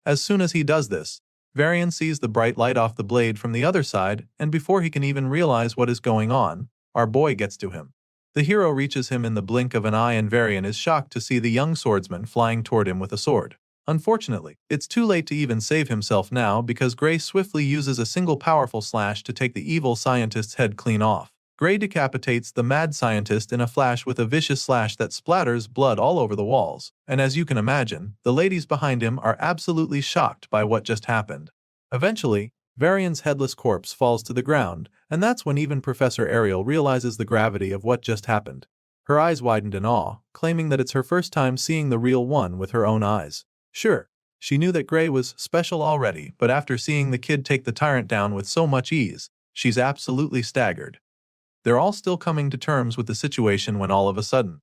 As soon as he does this, Varian sees the bright light off the blade from the other side, and before he can even realize what is going on, our boy gets to him. The hero reaches him in the blink of an eye, and Varian is shocked to see the young swordsman flying toward him with a sword. Unfortunately, it's too late to even save himself now because Gray swiftly uses a single powerful slash to take the evil scientist's head clean off. Gray decapitates the mad scientist in a flash with a vicious slash that splatters blood all over the walls, and as you can imagine, the ladies behind him are absolutely shocked by what just happened. Eventually, Varian's headless corpse falls to the ground, and that's when even Professor Ariel realizes the gravity of what just happened. Her eyes widened in awe, claiming that it's her first time seeing the real one with her own eyes. Sure, she knew that Gray was special already, but after seeing the kid take the tyrant down with so much ease, she's absolutely staggered. They're all still coming to terms with the situation when all of a sudden,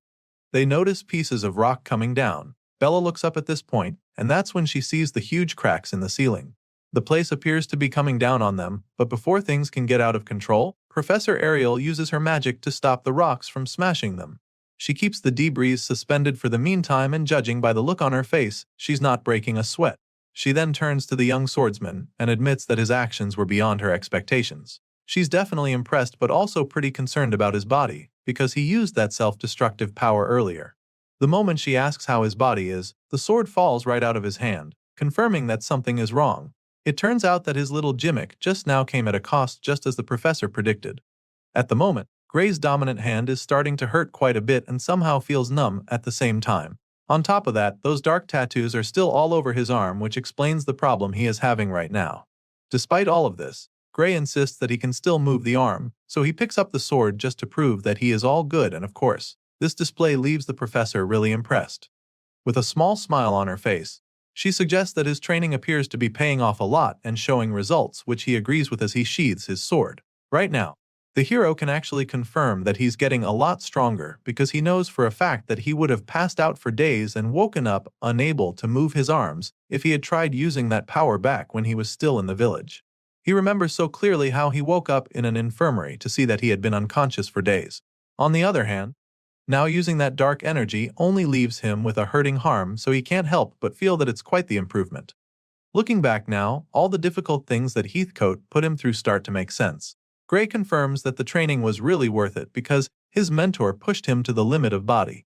they notice pieces of rock coming down. Bella looks up at this point, and that's when she sees the huge cracks in the ceiling. The place appears to be coming down on them, but before things can get out of control, Professor Ariel uses her magic to stop the rocks from smashing them. She keeps the debris suspended for the meantime, and judging by the look on her face, she's not breaking a sweat. She then turns to the young swordsman and admits that his actions were beyond her expectations. She's definitely impressed but also pretty concerned about his body, because he used that self-destructive power earlier. The moment she asks how his body is, the sword falls right out of his hand, confirming that something is wrong. It turns out that his little gimmick just now came at a cost, just as the professor predicted. At the moment, Gray's dominant hand is starting to hurt quite a bit and somehow feels numb at the same time. On top of that, those dark tattoos are still all over his arm, which explains the problem he is having right now. Despite all of this, Gray insists that he can still move the arm, so he picks up the sword just to prove that he is all good, and of course, this display leaves the professor really impressed. With a small smile on her face, she suggests that his training appears to be paying off a lot and showing results, which he agrees with as he sheathes his sword. Right now, the hero can actually confirm that he's getting a lot stronger, because he knows for a fact that he would have passed out for days and woken up unable to move his arms if he had tried using that power back when he was still in the village. He remembers so clearly how he woke up in an infirmary to see that he had been unconscious for days. On the other hand, now using that dark energy only leaves him with a hurting harm, so he can't help but feel that it's quite the improvement. Looking back now, all the difficult things that Heathcote put him through start to make sense. Gray confirms that the training was really worth it because his mentor pushed him to the limit of body.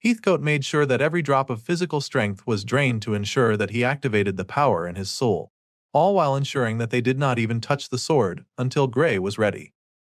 Heathcote made sure that every drop of physical strength was drained to ensure that he activated the power in his soul, all while ensuring that they did not even touch the sword until Gray was ready.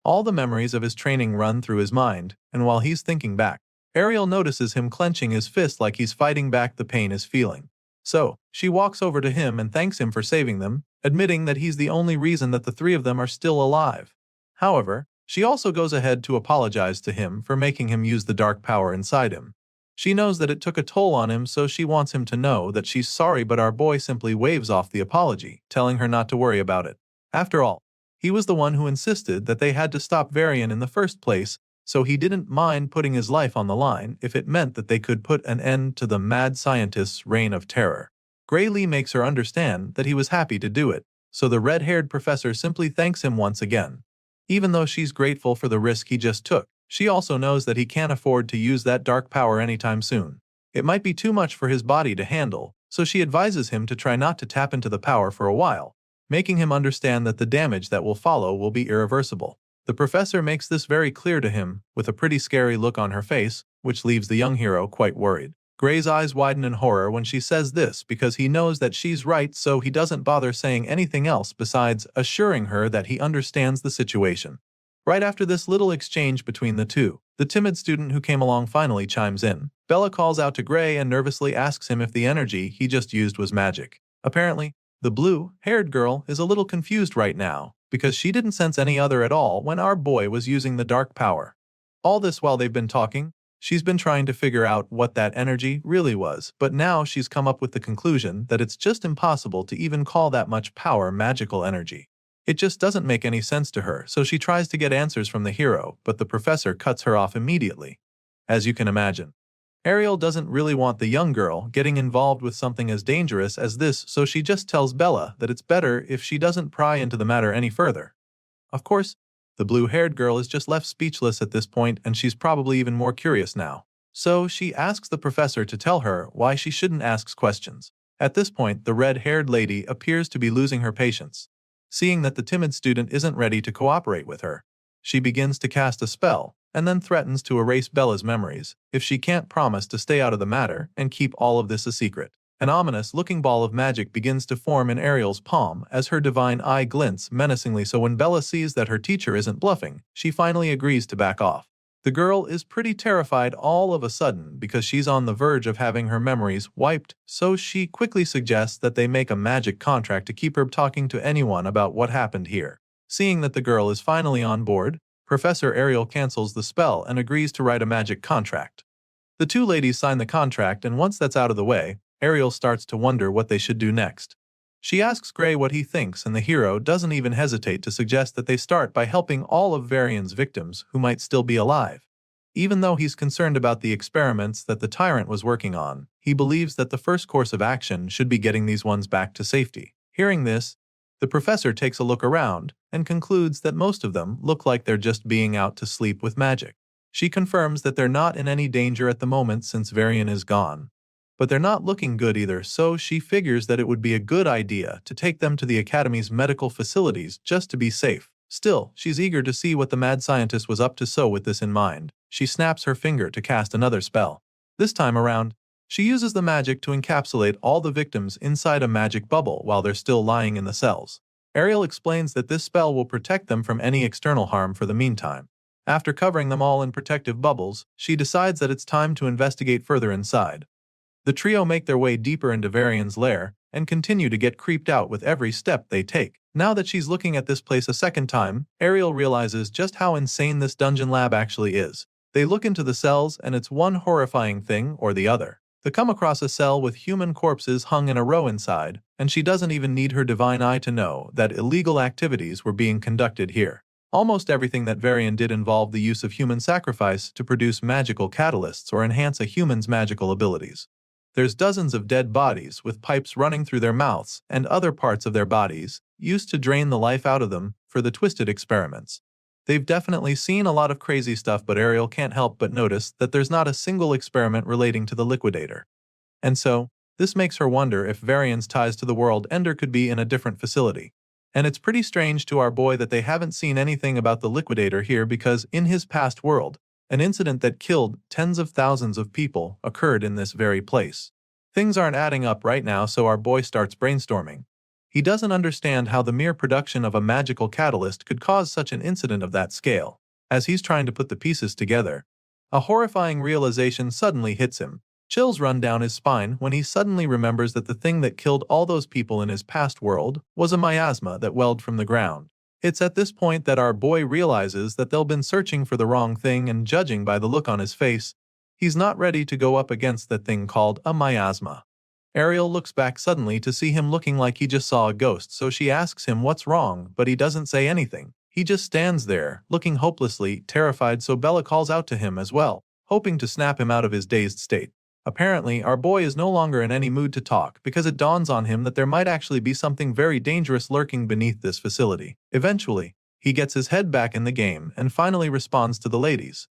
All the memories of his training run through his mind, and while he's thinking back, Ariel notices him clenching his fist like he's fighting back the pain he's feeling. So, she walks over to him and thanks him for saving them, admitting that he's the only reason that the three of them are still alive. However, she also goes ahead to apologize to him for making him use the dark power inside him. She knows that it took a toll on him, so she wants him to know that she's sorry, but our boy simply waves off the apology, telling her not to worry about it. After all, he was the one who insisted that they had to stop Varian in the first place, so he didn't mind putting his life on the line if it meant that they could put an end to the mad scientist's reign of terror. Gray Lee makes her understand that he was happy to do it, so the red-haired professor simply thanks him once again. Even though she's grateful for the risk he just took, she also knows that he can't afford to use that dark power anytime soon. It might be too much for his body to handle, so she advises him to try not to tap into the power for a while, making him understand that the damage that will follow will be irreversible. The professor makes this very clear to him, with a pretty scary look on her face, which leaves the young hero quite worried. Gray's eyes widen in horror when she says this because he knows that she's right, so he doesn't bother saying anything else besides assuring her that he understands the situation. Right after this little exchange between the two, the timid student who came along finally chimes in. Bella calls out to Gray and nervously asks him if the energy he just used was magic. Apparently, the blue-haired girl is a little confused right now because she didn't sense any other at all when our boy was using the dark power. All this while they've been talking, she's been trying to figure out what that energy really was, but now she's come up with the conclusion that it's just impossible to even call that much power magical energy. It just doesn't make any sense to her, so she tries to get answers from the hero, but the professor cuts her off immediately. As you can imagine, Ariel doesn't really want the young girl getting involved with something as dangerous as this, so she just tells Bella that it's better if she doesn't pry into the matter any further. Of course, the blue-haired girl is just left speechless at this point, and she's probably even more curious now. So she asks the professor to tell her why she shouldn't ask questions. At this point, the red-haired lady appears to be losing her patience. Seeing that the timid student isn't ready to cooperate with her, she begins to cast a spell, and then threatens to erase Bella's memories if she can't promise to stay out of the matter and keep all of this a secret. An ominous-looking ball of magic begins to form in Ariel's palm as her divine eye glints menacingly, so when Bella sees that her teacher isn't bluffing, she finally agrees to back off. The girl is pretty terrified all of a sudden because she's on the verge of having her memories wiped, so she quickly suggests that they make a magic contract to keep her talking to anyone about what happened here. Seeing that the girl is finally on board, Professor Ariel cancels the spell and agrees to write a magic contract. The two ladies sign the contract, and once that's out of the way, Ariel starts to wonder what they should do next. She asks Gray what he thinks, and the hero doesn't even hesitate to suggest that they start by helping all of Varian's victims who might still be alive. Even though he's concerned about the experiments that the tyrant was working on, he believes that the first course of action should be getting these ones back to safety. Hearing this, the professor takes a look around and concludes that most of them look like they're just being out to sleep with magic. She confirms that they're not in any danger at the moment since Varian is gone. But they're not looking good either, so she figures that it would be a good idea to take them to the Academy's medical facilities just to be safe. Still, she's eager to see what the mad scientist was up to, so with this in mind, she snaps her finger to cast another spell. This time around, she uses the magic to encapsulate all the victims inside a magic bubble while they're still lying in the cells. Ariel explains that this spell will protect them from any external harm for the meantime. After covering them all in protective bubbles, she decides that it's time to investigate further inside. The trio make their way deeper into Varian's lair and continue to get creeped out with every step they take. Now that she's looking at this place a second time, Ariel realizes just how insane this dungeon lab actually is. They look into the cells and it's one horrifying thing or the other. They come across a cell with human corpses hung in a row inside, and she doesn't even need her divine eye to know that illegal activities were being conducted here. Almost everything that Varian did involved the use of human sacrifice to produce magical catalysts or enhance a human's magical abilities. There's dozens of dead bodies with pipes running through their mouths and other parts of their bodies, used to drain the life out of them for the twisted experiments. They've definitely seen a lot of crazy stuff, but Ariel can't help but notice that there's not a single experiment relating to the liquidator. And so, this makes her wonder if Varian's ties to the world Ender could be in a different facility. And it's pretty strange to our boy that they haven't seen anything about the liquidator here, because in his past world, an incident that killed tens of thousands of people occurred in this very place. Things aren't adding up right now, so our boy starts brainstorming. He doesn't understand how the mere production of a magical catalyst could cause such an incident of that scale. As he's trying to put the pieces together, a horrifying realization suddenly hits him. Chills run down his spine when he suddenly remembers that the thing that killed all those people in his past world was a miasma that welled from the ground. It's at this point that our boy realizes that they've been searching for the wrong thing, and judging by the look on his face, he's not ready to go up against that thing called a miasma. Ariel looks back suddenly to see him looking like he just saw a ghost, so she asks him what's wrong, but he doesn't say anything. He just stands there, looking hopelessly terrified, so Bella calls out to him as well, hoping to snap him out of his dazed state. Apparently, our boy is no longer in any mood to talk, because it dawns on him that there might actually be something very dangerous lurking beneath this facility. Eventually, he gets his head back in the game and finally responds to the ladies,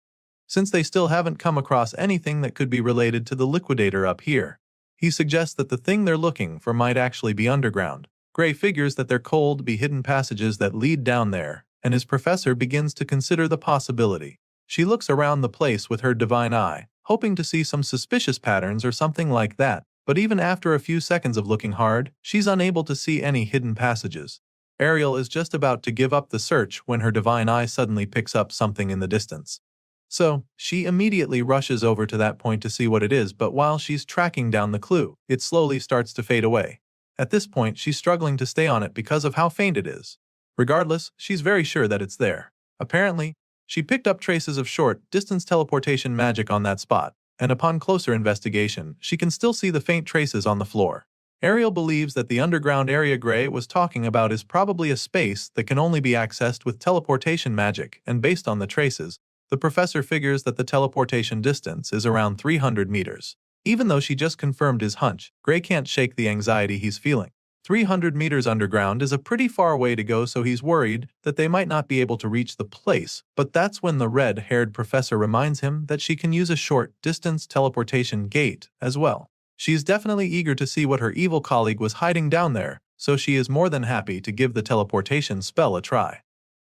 since they still haven't come across anything that could be related to the liquidator up here. He suggests that the thing they're looking for might actually be underground. Gray figures that there could be hidden passages that lead down there, and his professor begins to consider the possibility. She looks around the place with her divine eye, hoping to see some suspicious patterns or something like that, but even after a few seconds of looking hard, she's unable to see any hidden passages. Ariel is just about to give up the search when her divine eye suddenly picks up something in the distance. So, she immediately rushes over to that point to see what it is, but while she's tracking down the clue, it slowly starts to fade away. At this point, she's struggling to stay on it because of how faint it is. Regardless, she's very sure that it's there. Apparently, she picked up traces of short-distance teleportation magic on that spot, and upon closer investigation, she can still see the faint traces on the floor. Ariel believes that the underground area Gray was talking about is probably a space that can only be accessed with teleportation magic, and based on the traces, the professor figures that the teleportation distance is around 300 meters. Even though she just confirmed his hunch, Gray can't shake the anxiety he's feeling. 300 meters underground is a pretty far way to go, so he's worried that they might not be able to reach the place, but that's when the red-haired professor reminds him that she can use a short-distance teleportation gate as well. She's definitely eager to see what her evil colleague was hiding down there, so she is more than happy to give the teleportation spell a try.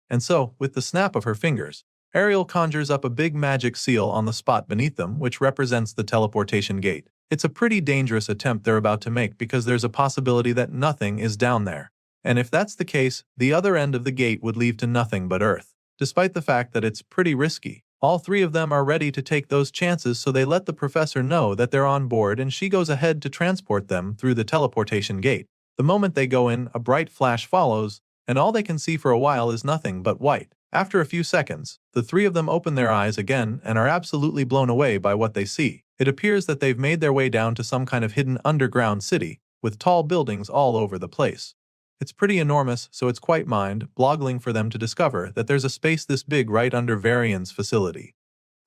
And so, with the snap of her fingers, Ariel conjures up a big magic seal on the spot beneath them, which represents the teleportation gate. It's a pretty dangerous attempt they're about to make because there's a possibility that nothing is down there. And if that's the case, the other end of the gate would lead to nothing but Earth. Despite the fact that it's pretty risky, all three of them are ready to take those chances, so they let the professor know that they're on board, and she goes ahead to transport them through the teleportation gate. The moment they go in, a bright flash follows, and all they can see for a while is nothing but white. After a few seconds, the three of them open their eyes again and are absolutely blown away by what they see. It appears that they've made their way down to some kind of hidden underground city, with tall buildings all over the place. It's pretty enormous, so it's quite mind-boggling for them to discover that there's a space this big right under Varian's facility.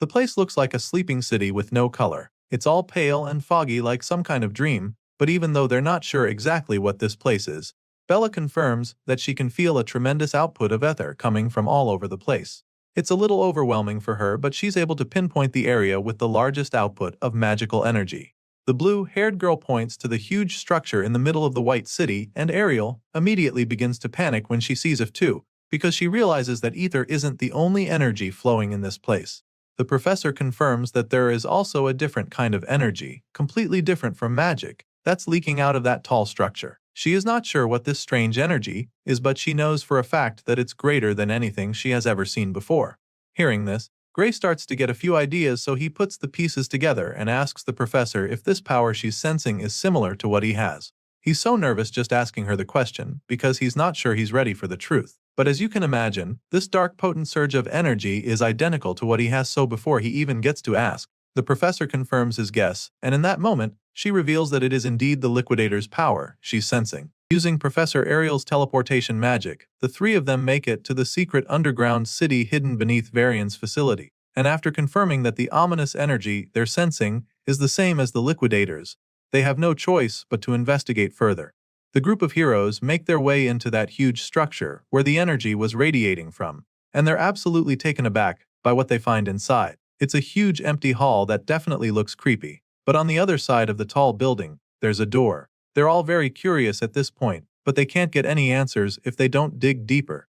The place looks like a sleeping city with no color. It's all pale and foggy like some kind of dream, but even though they're not sure exactly what this place is, Bella confirms that she can feel a tremendous output of ether coming from all over the place. It's a little overwhelming for her, but she's able to pinpoint the area with the largest output of magical energy. The blue-haired girl points to the huge structure in the middle of the White City, and Ariel immediately begins to panic when she sees it too, because she realizes that ether isn't the only energy flowing in this place. The professor confirms that there is also a different kind of energy, completely different from magic, that's leaking out of that tall structure. She is not sure what this strange energy is, but she knows for a fact that it's greater than anything she has ever seen before. Hearing this, Gray starts to get a few ideas, so he puts the pieces together and asks the professor if this power she's sensing is similar to what he has. He's so nervous just asking her the question because he's not sure he's ready for the truth. But as you can imagine, this dark potent surge of energy is identical to what he has, so before he even gets to ask, the professor confirms his guess, and in that moment, she reveals that it is indeed the liquidator's power she's sensing. Using Professor Ariel's teleportation magic, the three of them make it to the secret underground city hidden beneath Varian's facility. And after confirming that the ominous energy they're sensing is the same as the liquidators, they have no choice but to investigate further. The group of heroes make their way into that huge structure where the energy was radiating from, and they're absolutely taken aback by what they find inside. It's a huge empty hall that definitely looks creepy, but on the other side of the tall building, there's a door. They're all very curious at this point, but they can't get any answers if they don't dig deeper.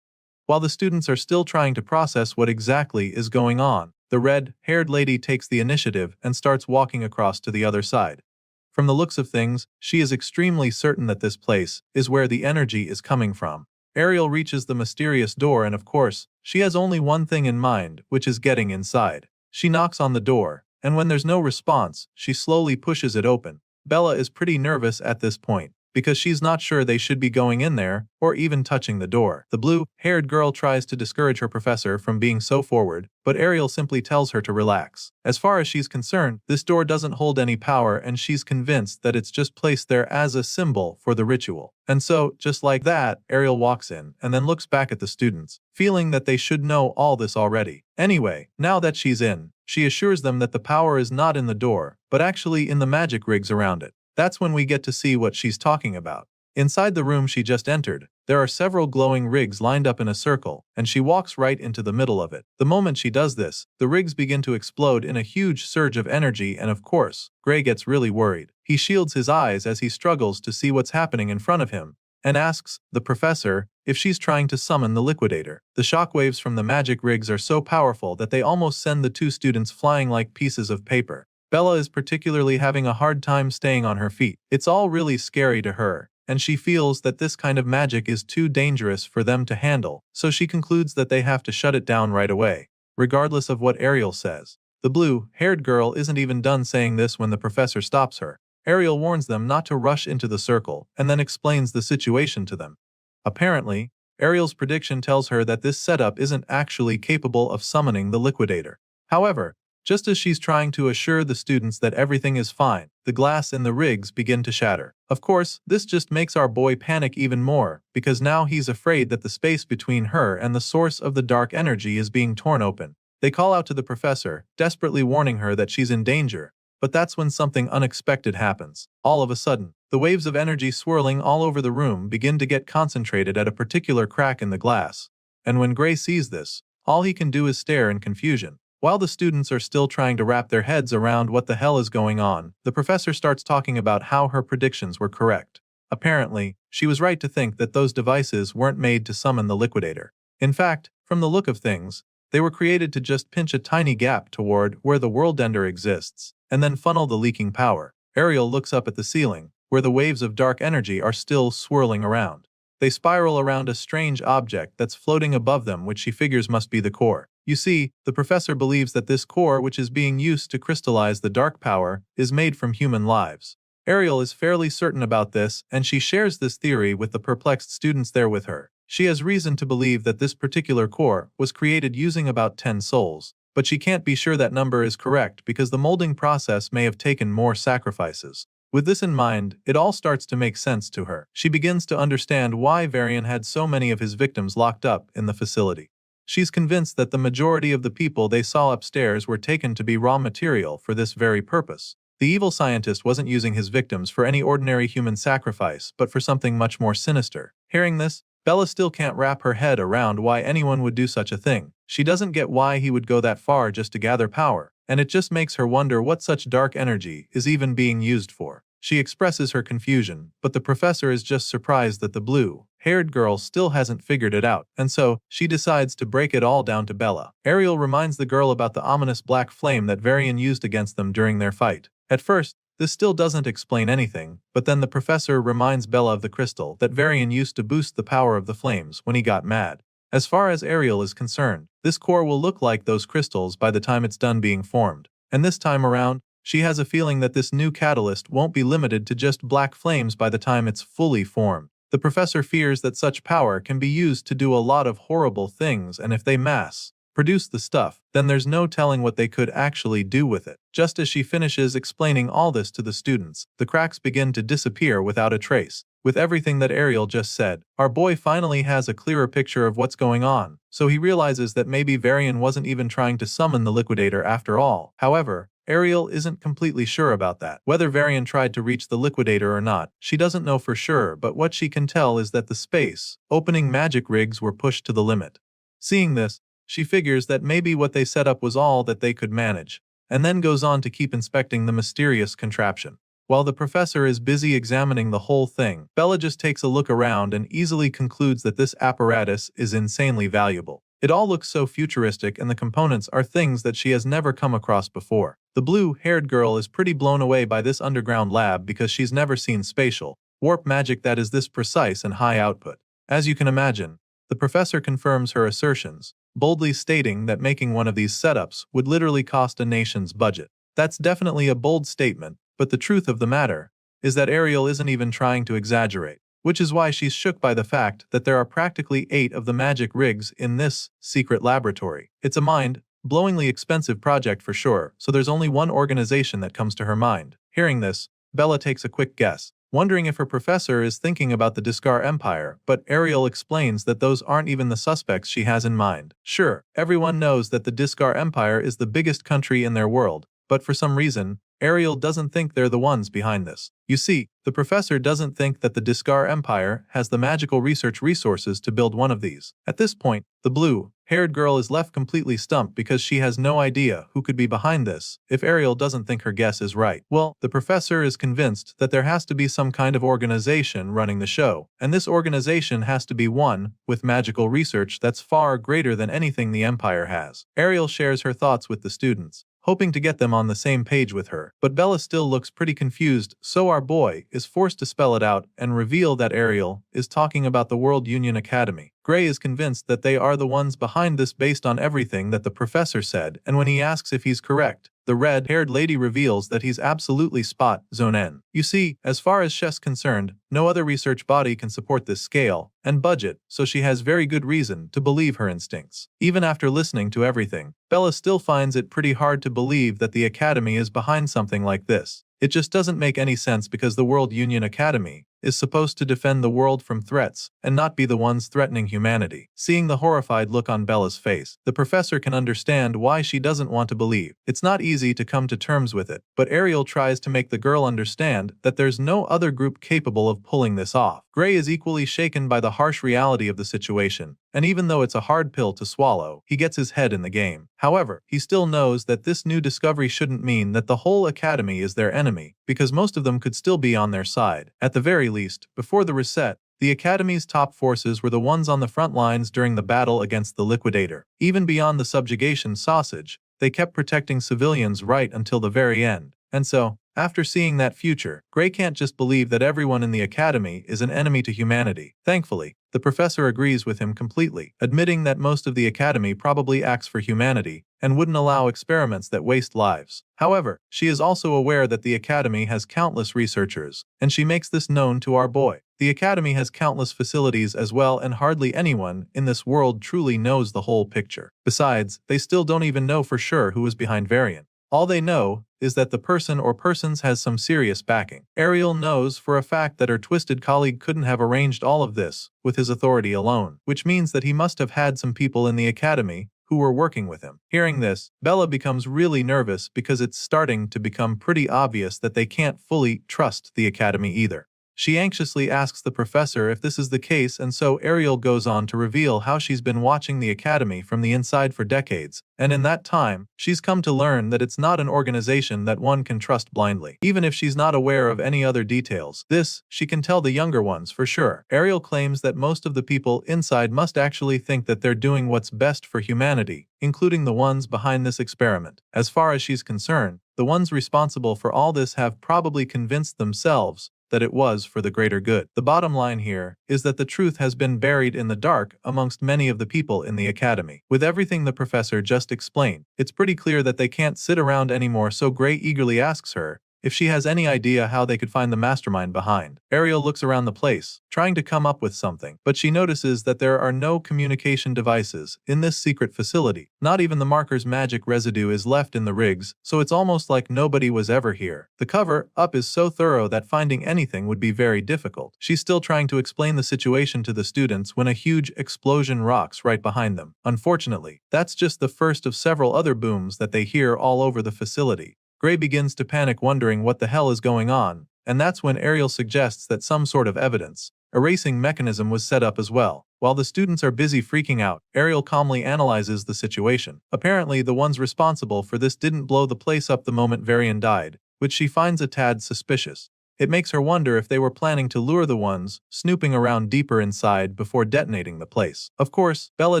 While the students are still trying to process what exactly is going on, the red-haired lady takes the initiative and starts walking across to the other side. From the looks of things, she is extremely certain that this place is where the energy is coming from. Ariel reaches the mysterious door, and of course, she has only one thing in mind, which is getting inside. She knocks on the door, and when there's no response, she slowly pushes it open. Bella is pretty nervous at this point, because she's not sure they should be going in there, or even touching the door. The blue-haired girl tries to discourage her professor from being so forward, but Ariel simply tells her to relax. As far as she's concerned, this door doesn't hold any power, and she's convinced that it's just placed there as a symbol for the ritual. And so, just like that, Ariel walks in, and then looks back at the students, feeling that they should know all this already. Anyway, now that she's in, she assures them that the power is not in the door, but actually in the magic rigs around it. That's when we get to see what she's talking about. Inside the room she just entered, there are several glowing rigs lined up in a circle, and she walks right into the middle of it. The moment she does this, the rigs begin to explode in a huge surge of energy, and of course, Gray gets really worried. He shields his eyes as he struggles to see what's happening in front of him, and asks the professor if she's trying to summon the liquidator. The shockwaves from the magic rigs are so powerful that they almost send the two students flying like pieces of paper. Bella is particularly having a hard time staying on her feet. It's all really scary to her, and she feels that this kind of magic is too dangerous for them to handle, so she concludes that they have to shut it down right away, regardless of what Ariel says. The blue-haired girl isn't even done saying this when the professor stops her. Ariel warns them not to rush into the circle, and then explains the situation to them. Apparently, Ariel's prediction tells her that this setup isn't actually capable of summoning the liquidator. However, just as she's trying to assure the students that everything is fine, the glass in the rigs begin to shatter. Of course, this just makes our boy panic even more, because now he's afraid that the space between her and the source of the dark energy is being torn open. They call out to the professor, desperately warning her that she's in danger, but that's when something unexpected happens. All of a sudden, the waves of energy swirling all over the room begin to get concentrated at a particular crack in the glass. And when Gray sees this, all he can do is stare in confusion. While the students are still trying to wrap their heads around what the hell is going on, the professor starts talking about how her predictions were correct. Apparently, she was right to think that those devices weren't made to summon the liquidator. In fact, from the look of things, they were created to just pinch a tiny gap toward where the world ender exists, and then funnel the leaking power. Ariel looks up at the ceiling, where the waves of dark energy are still swirling around. They spiral around a strange object that's floating above them, which she figures must be the core. You see, the professor believes that this core, which is being used to crystallize the dark power, is made from human lives. Ariel is fairly certain about this, and she shares this theory with the perplexed students there with her. She has reason to believe that this particular core was created using about 10 souls, but she can't be sure that number is correct because the molding process may have taken more sacrifices. With this in mind, it all starts to make sense to her. She begins to understand why Varian had so many of his victims locked up in the facility. She's convinced that the majority of the people they saw upstairs were taken to be raw material for this very purpose. The evil scientist wasn't using his victims for any ordinary human sacrifice, but for something much more sinister. Hearing this, Bella still can't wrap her head around why anyone would do such a thing. She doesn't get why he would go that far just to gather power, and it just makes her wonder what such dark energy is even being used for. She expresses her confusion, but the professor is just surprised that the blue-haired girl still hasn't figured it out, and so she decides to break it all down to Bella. Ariel reminds the girl about the ominous black flame that Varian used against them during their fight. At first, this still doesn't explain anything, but then the professor reminds Bella of the crystal that Varian used to boost the power of the flames when he got mad. As far as Ariel is concerned, this core will look like those crystals by the time it's done being formed. And this time around, she has a feeling that this new catalyst won't be limited to just black flames by the time it's fully formed. The professor fears that such power can be used to do a lot of horrible things, and if they mass-produce the stuff, then there's no telling what they could actually do with it. Just as she finishes explaining all this to the students, the cracks begin to disappear without a trace. With everything that Ariel just said, our boy finally has a clearer picture of what's going on, so he realizes that maybe Varian wasn't even trying to summon the liquidator after all. However, Ariel isn't completely sure about that. Whether Varian tried to reach the liquidator or not, she doesn't know for sure, but what she can tell is that the space-opening magic rigs were pushed to the limit. Seeing this, she figures that maybe what they set up was all that they could manage, and then goes on to keep inspecting the mysterious contraption. While the professor is busy examining the whole thing, Bella just takes a look around and easily concludes that this apparatus is insanely valuable. It all looks so futuristic, and the components are things that she has never come across before. The blue-haired girl is pretty blown away by this underground lab because she's never seen spatial warp magic that is this precise and high output. As you can imagine, the professor confirms her assertions, boldly stating that making one of these setups would literally cost a nation's budget. That's definitely a bold statement, but the truth of the matter is that Ariel isn't even trying to exaggerate, which is why she's shook by the fact that there are practically 8 of the magic rigs in this secret laboratory. It's a mind-blowingly expensive project for sure, so there's only one organization that comes to her mind. Hearing this, Bella takes a quick guess, wondering if her professor is thinking about the Discar Empire, but Ariel explains that those aren't even the suspects she has in mind. Sure, everyone knows that the Discar Empire is the biggest country in their world, but for some reason, Ariel doesn't think they're the ones behind this. You see, the professor doesn't think that the Discar Empire has the magical research resources to build one of these. At this point, the blue-haired girl is left completely stumped because she has no idea who could be behind this if Ariel doesn't think her guess is right. Well, the professor is convinced that there has to be some kind of organization running the show, and this organization has to be one with magical research that's far greater than anything the Empire has. Ariel shares her thoughts with the students, hoping to get them on the same page with her, but Bella still looks pretty confused, so our boy is forced to spell it out and reveal that Ariel is talking about the World Union Academy. Gray is convinced that they are the ones behind this based on everything that the professor said, and when he asks if he's correct, the red-haired lady reveals that he's absolutely spot on. You see, as far as she's concerned, no other research body can support this scale and budget, so she has very good reason to believe her instincts. Even after listening to everything, Bella still finds it pretty hard to believe that the Academy is behind something like this. It just doesn't make any sense because the World Union Academy is supposed to defend the world from threats and not be the ones threatening humanity. Seeing the horrified look on Bella's face, the professor can understand why she doesn't want to believe. It's not easy to come to terms with it, but Ariel tries to make the girl understand that there's no other group capable of pulling this off. Gray is equally shaken by the harsh reality of the situation, and even though it's a hard pill to swallow, he gets his head in the game. However, he still knows that this new discovery shouldn't mean that the whole academy is their enemy, because most of them could still be on their side. At the very least, before the reset, the Academy's top forces were the ones on the front lines during the battle against the Liquidator. Even beyond the subjugation sausage, they kept protecting civilians right until the very end. And so, after seeing that future, Gray can't just believe that everyone in the Academy is an enemy to humanity. Thankfully, the professor agrees with him completely, admitting that most of the Academy probably acts for humanity and wouldn't allow experiments that waste lives. However, she is also aware that the Academy has countless researchers, and she makes this known to our boy. The Academy has countless facilities as well, and hardly anyone in this world truly knows the whole picture. Besides, they still don't even know for sure who is behind Varian. All they know is that the person or persons has some serious backing. Ariel knows for a fact that her twisted colleague couldn't have arranged all of this with his authority alone, which means that he must have had some people in the Academy who were working with him. Hearing this, Bella becomes really nervous because it's starting to become pretty obvious that they can't fully trust the Academy either. She anxiously asks the professor if this is the case, and so Ariel goes on to reveal how she's been watching the academy from the inside for decades, and in that time, she's come to learn that it's not an organization that one can trust blindly. Even if she's not aware of any other details, this, she can tell the younger ones for sure. Ariel claims that most of the people inside must actually think that they're doing what's best for humanity, including the ones behind this experiment. As far as she's concerned, the ones responsible for all this have probably convinced themselves that it was for the greater good. The bottom line here is that the truth has been buried in the dark amongst many of the people in the academy. With everything the professor just explained, it's pretty clear that they can't sit around anymore, so Gray eagerly asks her if she has any idea how they could find the mastermind behind. Ariel looks around the place, trying to come up with something, but she notices that there are no communication devices in this secret facility. Not even the marker's magic residue is left in the rigs, so it's almost like nobody was ever here. The cover-up is so thorough that finding anything would be very difficult. She's still trying to explain the situation to the students when a huge explosion rocks right behind them. Unfortunately, that's just the first of several other booms that they hear all over the facility. Gray begins to panic, wondering what the hell is going on, and that's when Ariel suggests that some sort of evidence erasing mechanism was set up as well. While the students are busy freaking out, Ariel calmly analyzes the situation. Apparently, the ones responsible for this didn't blow the place up the moment Varian died, which she finds a tad suspicious. It makes her wonder if they were planning to lure the ones snooping around deeper inside before detonating the place. Of course, Bella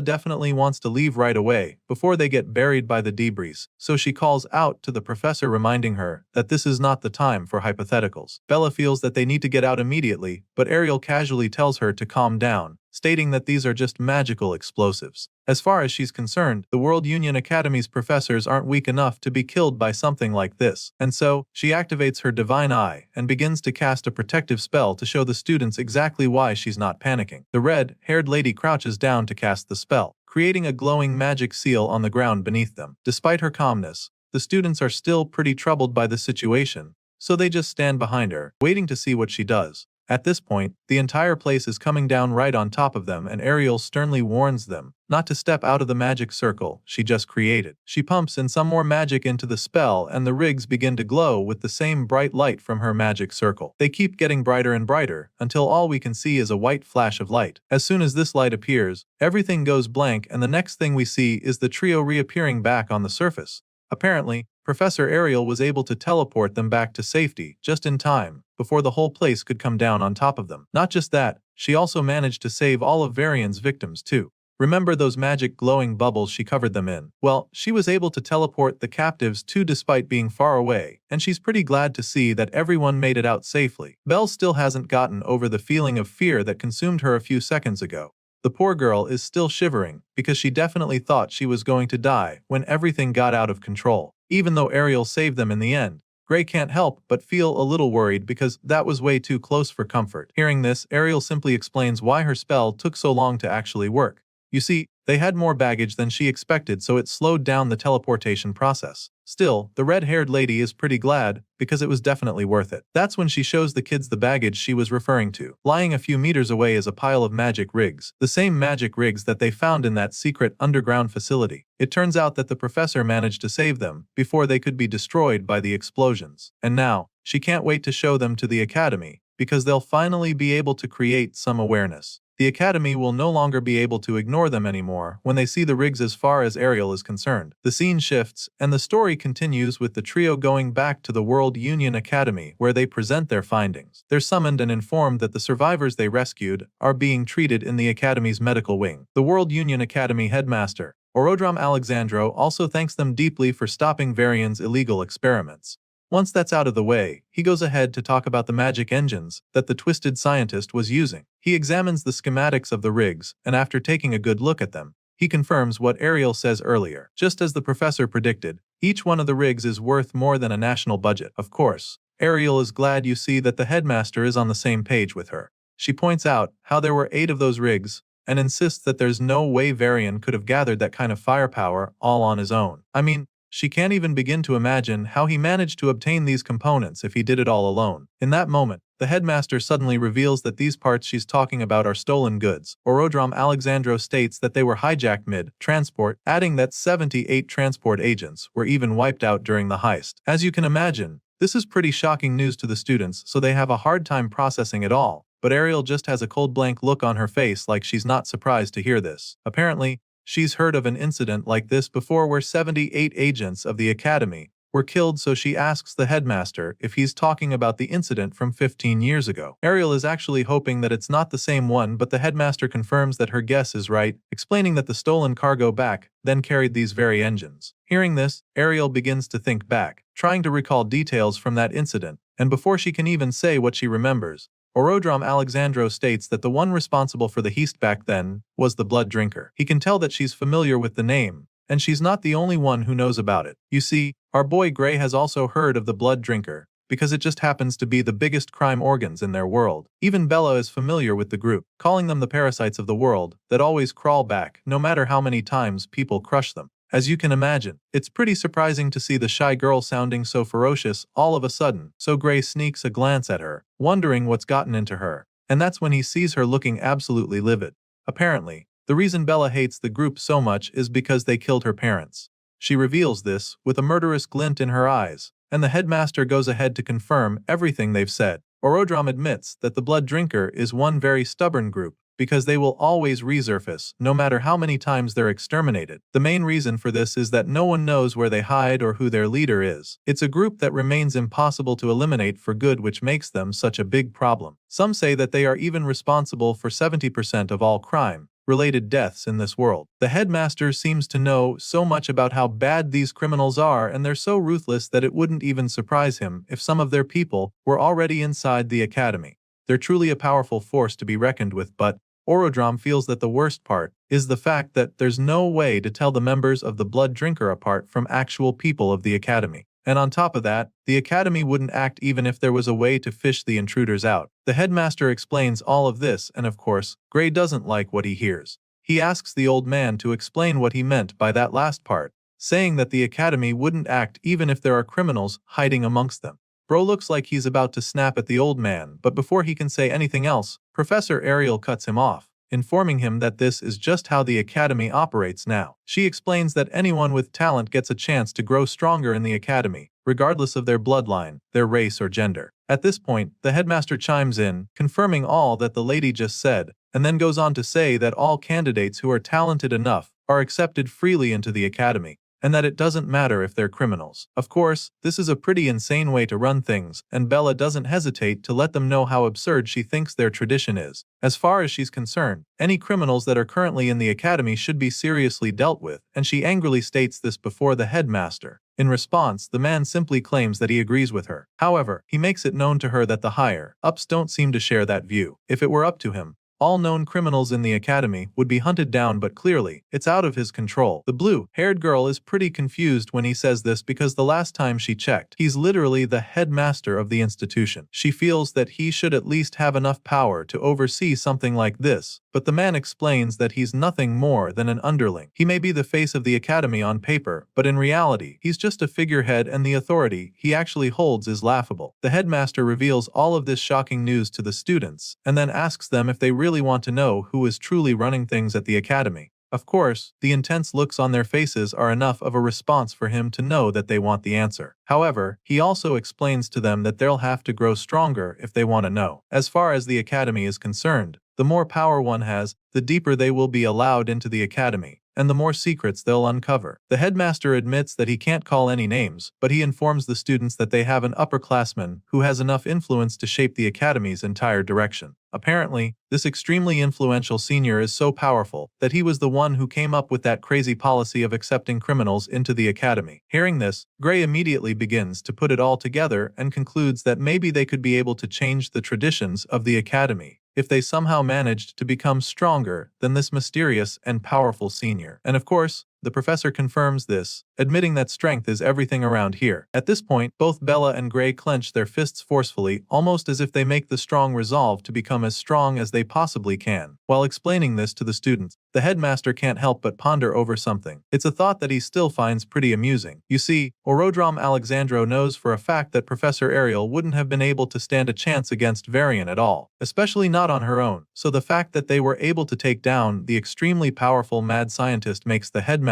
definitely wants to leave right away before they get buried by the debris, so she calls out to the professor, reminding her that this is not the time for hypotheticals. Bella feels that they need to get out immediately, but Ariel casually tells her to calm down, stating that these are just magical explosives. As far as she's concerned, the World Union Academy's professors aren't weak enough to be killed by something like this, and so, she activates her divine eye and begins to cast a protective spell to show the students exactly why she's not panicking. The red-haired lady crouches down to cast the spell, creating a glowing magic seal on the ground beneath them. Despite her calmness, the students are still pretty troubled by the situation, so they just stand behind her, waiting to see what she does. At this point, the entire place is coming down right on top of them, and Ariel sternly warns them not to step out of the magic circle she just created. She pumps in some more magic into the spell, and the rigs begin to glow with the same bright light from her magic circle. They keep getting brighter and brighter, until all we can see is a white flash of light. As soon as this light appears, everything goes blank, and the next thing we see is the trio reappearing back on the surface. Apparently, Professor Ariel was able to teleport them back to safety just in time, before the whole place could come down on top of them. Not just that, she also managed to save all of Varian's victims too. Remember those magic glowing bubbles she covered them in? Well, she was able to teleport the captives too despite being far away, and she's pretty glad to see that everyone made it out safely. Belle still hasn't gotten over the feeling of fear that consumed her a few seconds ago. The poor girl is still shivering, because she definitely thought she was going to die when everything got out of control. Even though Ariel saved them in the end, Gray can't help but feel a little worried because that was way too close for comfort. Hearing this, Ariel simply explains why her spell took so long to actually work. You see, they had more baggage than she expected, so it slowed down the teleportation process. Still, the red-haired lady is pretty glad, because it was definitely worth it. That's when she shows the kids the baggage she was referring to. Lying a few meters away is a pile of magic rigs, the same magic rigs that they found in that secret underground facility. It turns out that the professor managed to save them before they could be destroyed by the explosions. And now, she can't wait to show them to the academy, because they'll finally be able to create some awareness. The Academy will no longer be able to ignore them anymore when they see the rigs as far as Ariel is concerned. The scene shifts, and the story continues with the trio going back to the World Union Academy where they present their findings. They're summoned and informed that the survivors they rescued are being treated in the Academy's medical wing. The World Union Academy headmaster, Orodram Alexandro, also thanks them deeply for stopping Varian's illegal experiments. Once that's out of the way, he goes ahead to talk about the magic engines that the twisted scientist was using. He examines the schematics of the rigs, and after taking a good look at them, he confirms what Ariel says earlier. Just as the professor predicted, each one of the rigs is worth more than a national budget. Of course, Ariel is glad you see that the headmaster is on the same page with her. She points out how there were 8 of those rigs, and insists that there's no way Varian could have gathered that kind of firepower all on his own. I mean, she can't even begin to imagine how he managed to obtain these components if he did it all alone. In that moment, the headmaster suddenly reveals that these parts she's talking about are stolen goods. Orodram Alexandro states that they were hijacked mid-transport, adding that 78 transport agents were even wiped out during the heist. As you can imagine, This is pretty shocking news to the students, so they have a hard time processing it all. But Ariel just has a cold blank look on her face like she's not surprised to hear this. Apparently, she's heard of an incident like this before where 78 agents of the academy were killed, so she asks the headmaster if he's talking about the incident from 15 years ago. Ariel is actually hoping that it's not the same one, but the headmaster confirms that her guess is right, explaining that the stolen cargo back then carried these very engines. Hearing this, Ariel begins to think back, trying to recall details from that incident, and before she can even say what she remembers, Orodrom Alexandro states that the one responsible for the heist back then was the blood drinker. He can tell that she's familiar with the name, and she's not the only one who knows about it. You see, our boy Gray has also heard of the blood drinker, because it just happens to be the biggest crime organs in their world. Even Bella is familiar with the group, calling them the parasites of the world that always crawl back no matter how many times people crush them. As you can imagine, it's pretty surprising to see the shy girl sounding so ferocious all of a sudden, so Gray sneaks a glance at her, wondering what's gotten into her, and that's when he sees her looking absolutely livid. Apparently, the reason Bella hates the group so much is because they killed her parents. She reveals this with a murderous glint in her eyes, and the headmaster goes ahead to confirm everything they've said. Orodrom admits that the blood drinker is one very stubborn group, because they will always resurface no matter how many times they're exterminated. The main reason for this is that no one knows where they hide or who their leader is. It's a group that remains impossible to eliminate for good, which makes them such a big problem. Some say that they are even responsible for 70% of all crime-related deaths in this world. The headmaster seems to know so much about how bad these criminals are, and they're so ruthless that it wouldn't even surprise him if some of their people were already inside the academy. They're truly a powerful force to be reckoned with, but Orodrom feels that the worst part is the fact that there's no way to tell the members of the blood drinker apart from actual people of the academy. And on top of that, the academy wouldn't act even if there was a way to fish the intruders out. The headmaster explains all of this, and of course, Gray doesn't like what he hears. He asks the old man to explain what he meant by that last part, saying that the academy wouldn't act even if there are criminals hiding amongst them. Bro looks like he's about to snap at the old man, but before he can say anything else, Professor Ariel cuts him off, informing him that this is just how the academy operates now. She explains that anyone with talent gets a chance to grow stronger in the academy, regardless of their bloodline, their race, or gender. At this point, the headmaster chimes in, confirming all that the lady just said, and then goes on to say that all candidates who are talented enough are accepted freely into the academy, and that it doesn't matter if they're criminals. Of course, this is a pretty insane way to run things, and Bella doesn't hesitate to let them know how absurd she thinks their tradition is. As far as she's concerned, any criminals that are currently in the academy should be seriously dealt with, and she angrily states this before the headmaster. In response, the man simply claims that he agrees with her. However, he makes it known to her that the higher-ups don't seem to share that view. If it were up to him, all known criminals in the academy would be hunted down, but clearly, it's out of his control. The blue-haired girl is pretty confused when he says this because the last time she checked, he's literally the headmaster of the institution. She feels that he should at least have enough power to oversee something like this, but the man explains that he's nothing more than an underling. He may be the face of the academy on paper, but in reality, he's just a figurehead, and the authority he actually holds is laughable. The headmaster reveals all of this shocking news to the students, and then asks them if they really want to know who is truly running things at the academy. Of course, the intense looks on their faces are enough of a response for him to know that they want the answer. However, he also explains to them that they'll have to grow stronger if they want to know. As far as the academy is concerned, the more power one has, the deeper they will be allowed into the academy, and the more secrets they'll uncover. The headmaster admits that he can't call any names, but he informs the students that they have an upperclassman who has enough influence to shape the academy's entire direction. Apparently, this extremely influential senior is so powerful that he was the one who came up with that crazy policy of accepting criminals into the academy. Hearing this, Gray immediately begins to put it all together and concludes that maybe they could be able to change the traditions of the academy if they somehow managed to become stronger than this mysterious and powerful senior. And of course, the professor confirms this, admitting that strength is everything around here. At this point, both Bella and Gray clench their fists forcefully, almost as if they make the strong resolve to become as strong as they possibly can. While explaining this to the students, the headmaster can't help but ponder over something. It's a thought that he still finds pretty amusing. You see, Orodrom Alexandro knows for a fact that Professor Ariel wouldn't have been able to stand a chance against Varian at all, especially not on her own. So the fact that they were able to take down the extremely powerful mad scientist makes the headmaster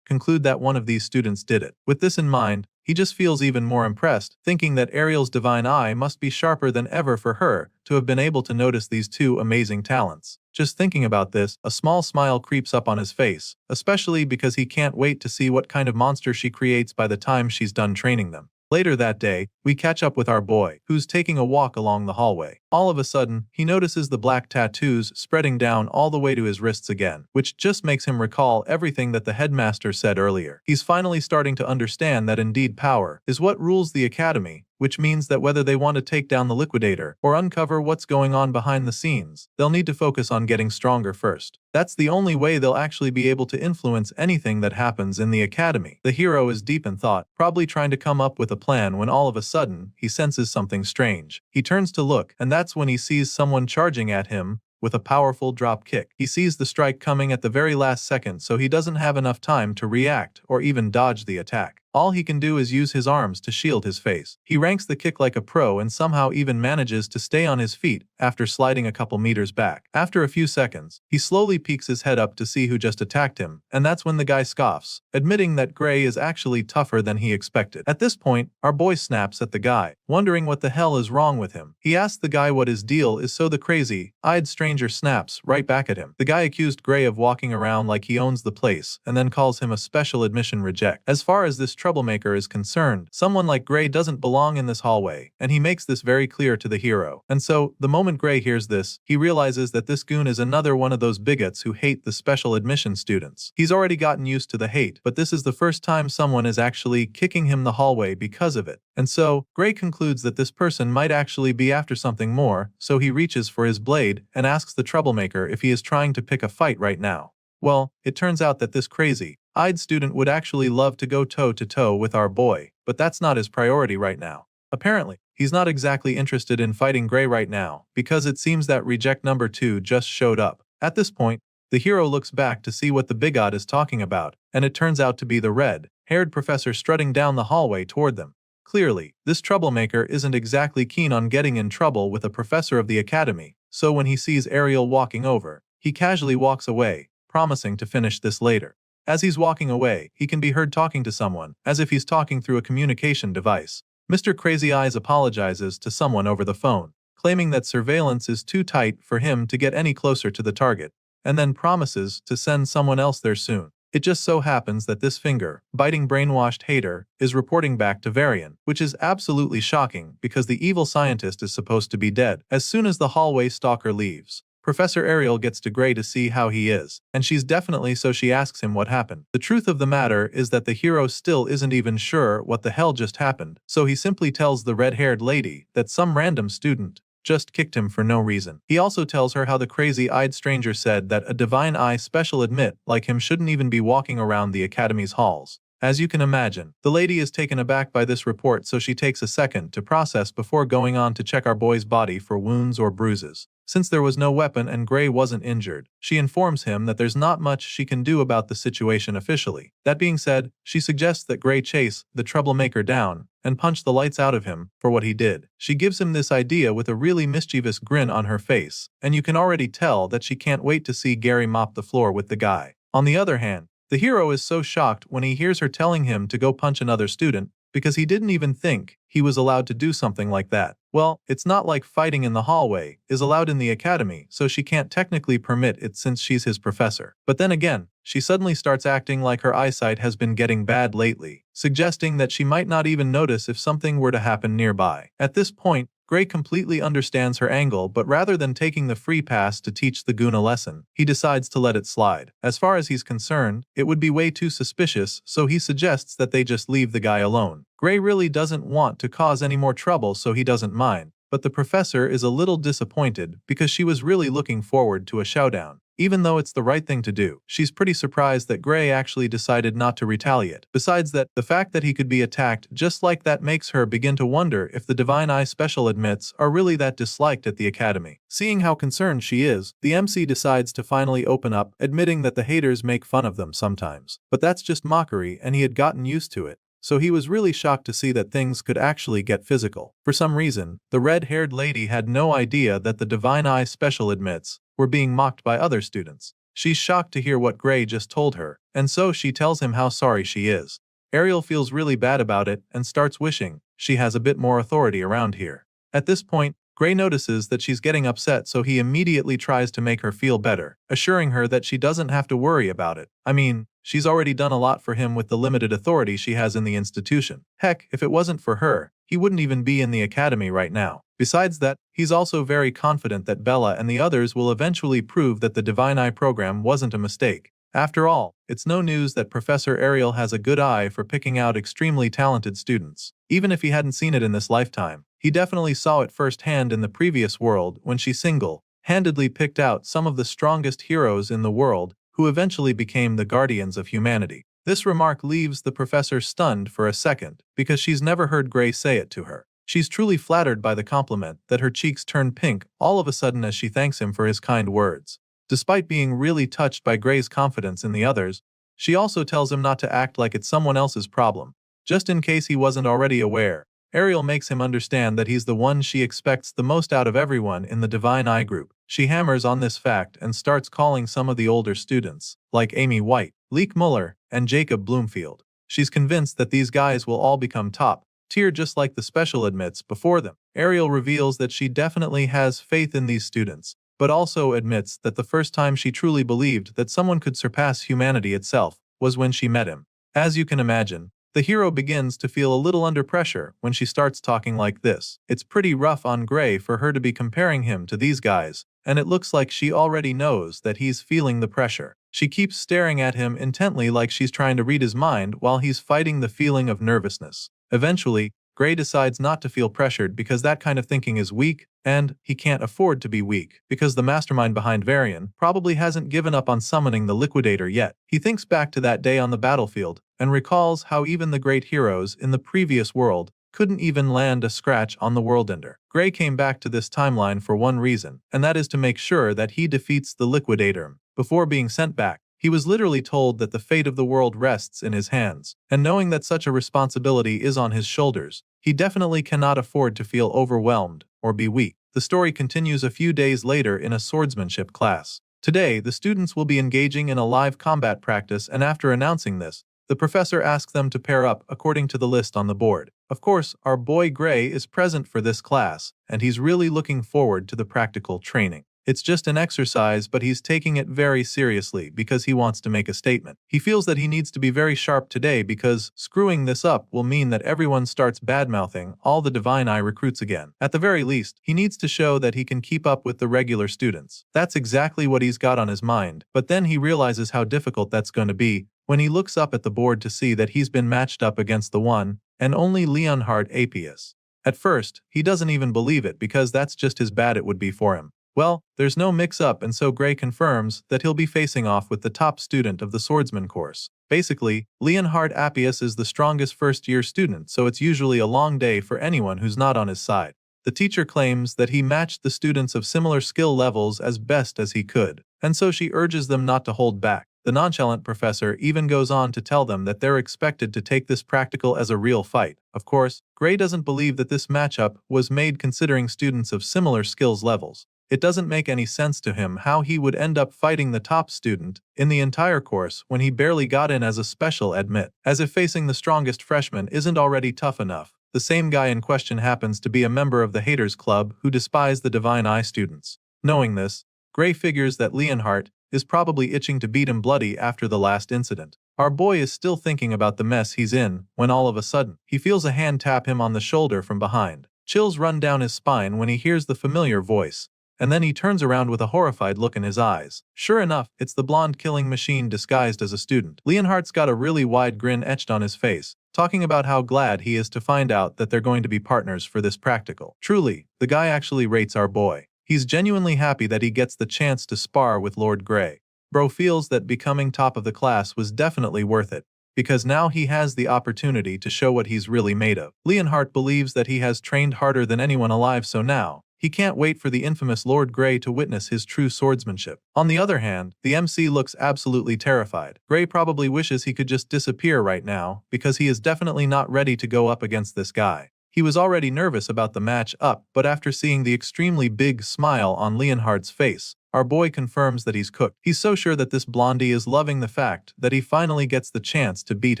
conclude that one of these students did it. With this in mind, he just feels even more impressed, thinking that Ariel's divine eye must be sharper than ever for her to have been able to notice these two amazing talents. Just thinking about this, a small smile creeps up on his face, especially because he can't wait to see what kind of monster she creates by the time she's done training them. Later that day, we catch up with our boy, who's taking a walk along the hallway. All of a sudden, he notices the black tattoos spreading down all the way to his wrists again, which just makes him recall everything that the headmaster said earlier. He's finally starting to understand that indeed power is what rules the academy, which means that whether they want to take down the liquidator or uncover what's going on behind the scenes, they'll need to focus on getting stronger first. That's the only way they'll actually be able to influence anything that happens in the academy. The hero is deep in thought, probably trying to come up with a plan when all of a sudden, he senses something strange. He turns to look, and that's when he sees someone charging at him with a powerful drop kick. He sees the strike coming at the very last second, so he doesn't have enough time to react or even dodge the attack. All he can do is use his arms to shield his face. He ranks the kick like a pro and somehow even manages to stay on his feet after sliding a couple meters back. After a few seconds, he slowly peeks his head up to see who just attacked him, and that's when the guy scoffs, admitting that Gray is actually tougher than he expected. At this point, our boy snaps at the guy, wondering what the hell is wrong with him. He asks the guy what his deal is, so the crazy-eyed stranger snaps right back at him. The guy accused Gray of walking around like he owns the place and then calls him a special admission reject. As far as this troublemaker is concerned, someone like Gray doesn't belong in this hallway, and he makes this very clear to the hero. And so, the moment Gray hears this, he realizes that this goon is another one of those bigots who hate the special admission students. He's already gotten used to the hate, but this is the first time someone is actually kicking him the hallway because of it. And so, Gray concludes that this person might actually be after something more, so he reaches for his blade and asks the troublemaker if he is trying to pick a fight right now. Well, it turns out that this crazy-eyed student would actually love to go toe-to-toe with our boy, but that's not his priority right now. Apparently, he's not exactly interested in fighting Gray right now, because it seems that reject number 2 just showed up. At this point, the hero looks back to see what the bigot is talking about, and it turns out to be the red-haired professor strutting down the hallway toward them. Clearly, this troublemaker isn't exactly keen on getting in trouble with a professor of the academy, so when he sees Ariel walking over, he casually walks away, promising to finish this later. As he's walking away, he can be heard talking to someone, as if he's talking through a communication device. Mr. Crazy Eyes apologizes to someone over the phone, claiming that surveillance is too tight for him to get any closer to the target, and then promises to send someone else there soon. It just so happens that this finger-biting brainwashed hater is reporting back to Varian, which is absolutely shocking because the evil scientist is supposed to be dead. As soon as the hallway stalker leaves, Professor Ariel gets to Gray to see how he is, and she's definitely so she asks him what happened. The truth of the matter is that the hero still isn't even sure what the hell just happened, so he simply tells the red-haired lady that some random student just kicked him for no reason. He also tells her how the crazy-eyed stranger said that a divine eye special admit like him shouldn't even be walking around the academy's halls. As you can imagine, the lady is taken aback by this report, so she takes a second to process before going on to check our boy's body for wounds or bruises. Since there was no weapon and Gray wasn't injured, she informs him that there's not much she can do about the situation officially. That being said, she suggests that Gray chase the troublemaker down and punch the lights out of him for what he did. She gives him this idea with a really mischievous grin on her face, and you can already tell that she can't wait to see Gary mop the floor with the guy. On the other hand, the hero is so shocked when he hears her telling him to go punch another student, because he didn't even think he was allowed to do something like that. Well, it's not like fighting in the hallway is allowed in the academy, so she can't technically permit it since she's his professor. But then again, she suddenly starts acting like her eyesight has been getting bad lately, suggesting that she might not even notice if something were to happen nearby. At this point, Gray completely understands her angle, but rather than taking the free pass to teach the goon a lesson, he decides to let it slide. As far as he's concerned, it would be way too suspicious, so he suggests that they just leave the guy alone. Gray really doesn't want to cause any more trouble, so he doesn't mind, but the professor is a little disappointed because she was really looking forward to a showdown. Even though it's the right thing to do, she's pretty surprised that Gray actually decided not to retaliate. Besides that, the fact that he could be attacked just like that makes her begin to wonder if the Divine Eye special admits are really that disliked at the academy. Seeing how concerned she is, the MC decides to finally open up, admitting that the haters make fun of them sometimes. But that's just mockery, and he had gotten used to it. So he was really shocked to see that things could actually get physical. For some reason, the red-haired lady had no idea that the Divine Eye special admits were being mocked by other students. She's shocked to hear what Gray just told her, and so she tells him how sorry she is. Ariel feels really bad about it and starts wishing she has a bit more authority around here. At this point, Gray notices that she's getting upset, so he immediately tries to make her feel better, assuring her that she doesn't have to worry about it. I mean, she's already done a lot for him with the limited authority she has in the institution. Heck, if it wasn't for her, he wouldn't even be in the academy right now. Besides that, he's also very confident that Bella and the others will eventually prove that the Divine Eye program wasn't a mistake. After all, it's no news that Professor Ariel has a good eye for picking out extremely talented students. Even if he hadn't seen it in this lifetime, he definitely saw it firsthand in the previous world when she single-handedly picked out some of the strongest heroes in the world who eventually became the guardians of humanity. This remark leaves the professor stunned for a second because she's never heard Gray say it to her. She's truly flattered by the compliment that her cheeks turn pink all of a sudden as she thanks him for his kind words. Despite being really touched by Gray's confidence in the others, she also tells him not to act like it's someone else's problem. Just in case he wasn't already aware, Ariel makes him understand that he's the one she expects the most out of everyone in the Divine Eye group. She hammers on this fact and starts calling some of the older students, like Amy White, Leek Muller, and Jacob Bloomfield. She's convinced that these guys will all become top tier just like the special admits before them. Ariel reveals that she definitely has faith in these students, but also admits that the first time she truly believed that someone could surpass humanity itself was when she met him. As you can imagine, the hero begins to feel a little under pressure when she starts talking like this. It's pretty rough on Gray for her to be comparing him to these guys, and it looks like she already knows that he's feeling the pressure. She keeps staring at him intently like she's trying to read his mind while he's fighting the feeling of nervousness. Eventually, Gray decides not to feel pressured because that kind of thinking is weak, and he can't afford to be weak because the mastermind behind Varian probably hasn't given up on summoning the Liquidator yet. He thinks back to that day on the battlefield and recalls how even the great heroes in the previous world couldn't even land a scratch on the Worldender. Gray came back to this timeline for one reason, and that is to make sure that he defeats the Liquidator. Before being sent back, he was literally told that the fate of the world rests in his hands, and knowing that such a responsibility is on his shoulders, he definitely cannot afford to feel overwhelmed or be weak. The story continues a few days later in a swordsmanship class. Today, the students will be engaging in a live combat practice, and after announcing this, the professor asks them to pair up according to the list on the board. Of course, our boy Gray is present for this class, and he's really looking forward to the practical training. It's just an exercise, but he's taking it very seriously because he wants to make a statement. He feels that he needs to be very sharp today because screwing this up will mean that everyone starts badmouthing all the Divine Eye recruits again. At the very least, he needs to show that he can keep up with the regular students. That's exactly what he's got on his mind, but then he realizes how difficult that's going to be when he looks up at the board to see that he's been matched up against the one and only Leonhard Apius. At first, he doesn't even believe it because that's just as bad it would be for him. Well, there's no mix-up, and so Gray confirms that he'll be facing off with the top student of the Swordsman course. Basically, Leonhard Appius is the strongest first-year student, so it's usually a long day for anyone who's not on his side. The teacher claims that he matched the students of similar skill levels as best as he could, and so she urges them not to hold back. The nonchalant professor even goes on to tell them that they're expected to take this practical as a real fight. Of course, Gray doesn't believe that this matchup was made considering students of similar skills levels. It doesn't make any sense to him how he would end up fighting the top student in the entire course when he barely got in as a special admit. As if facing the strongest freshman isn't already tough enough, the same guy in question happens to be a member of the Haters Club who despise the Divine Eye students. Knowing this, Gray figures that Leonhardt is probably itching to beat him bloody after the last incident. Our boy is still thinking about the mess he's in when all of a sudden, he feels a hand tap him on the shoulder from behind. Chills run down his spine when he hears the familiar voice, and then he turns around with a horrified look in his eyes. Sure enough, it's the blonde killing machine disguised as a student. Leonhardt's got a really wide grin etched on his face, talking about how glad he is to find out that they're going to be partners for this practical. Truly, the guy actually rates our boy. He's genuinely happy that he gets the chance to spar with Lord Gray. Bro feels that becoming top of the class was definitely worth it, because now he has the opportunity to show what he's really made of. Leonhardt believes that he has trained harder than anyone alive, so now he can't wait for the infamous Lord Gray to witness his true swordsmanship. On the other hand, the MC looks absolutely terrified. Gray probably wishes he could just disappear right now because he is definitely not ready to go up against this guy. He was already nervous about the match up, but after seeing the extremely big smile on Leonhardt's face, our boy confirms that he's cooked. He's so sure that this blondie is loving the fact that he finally gets the chance to beat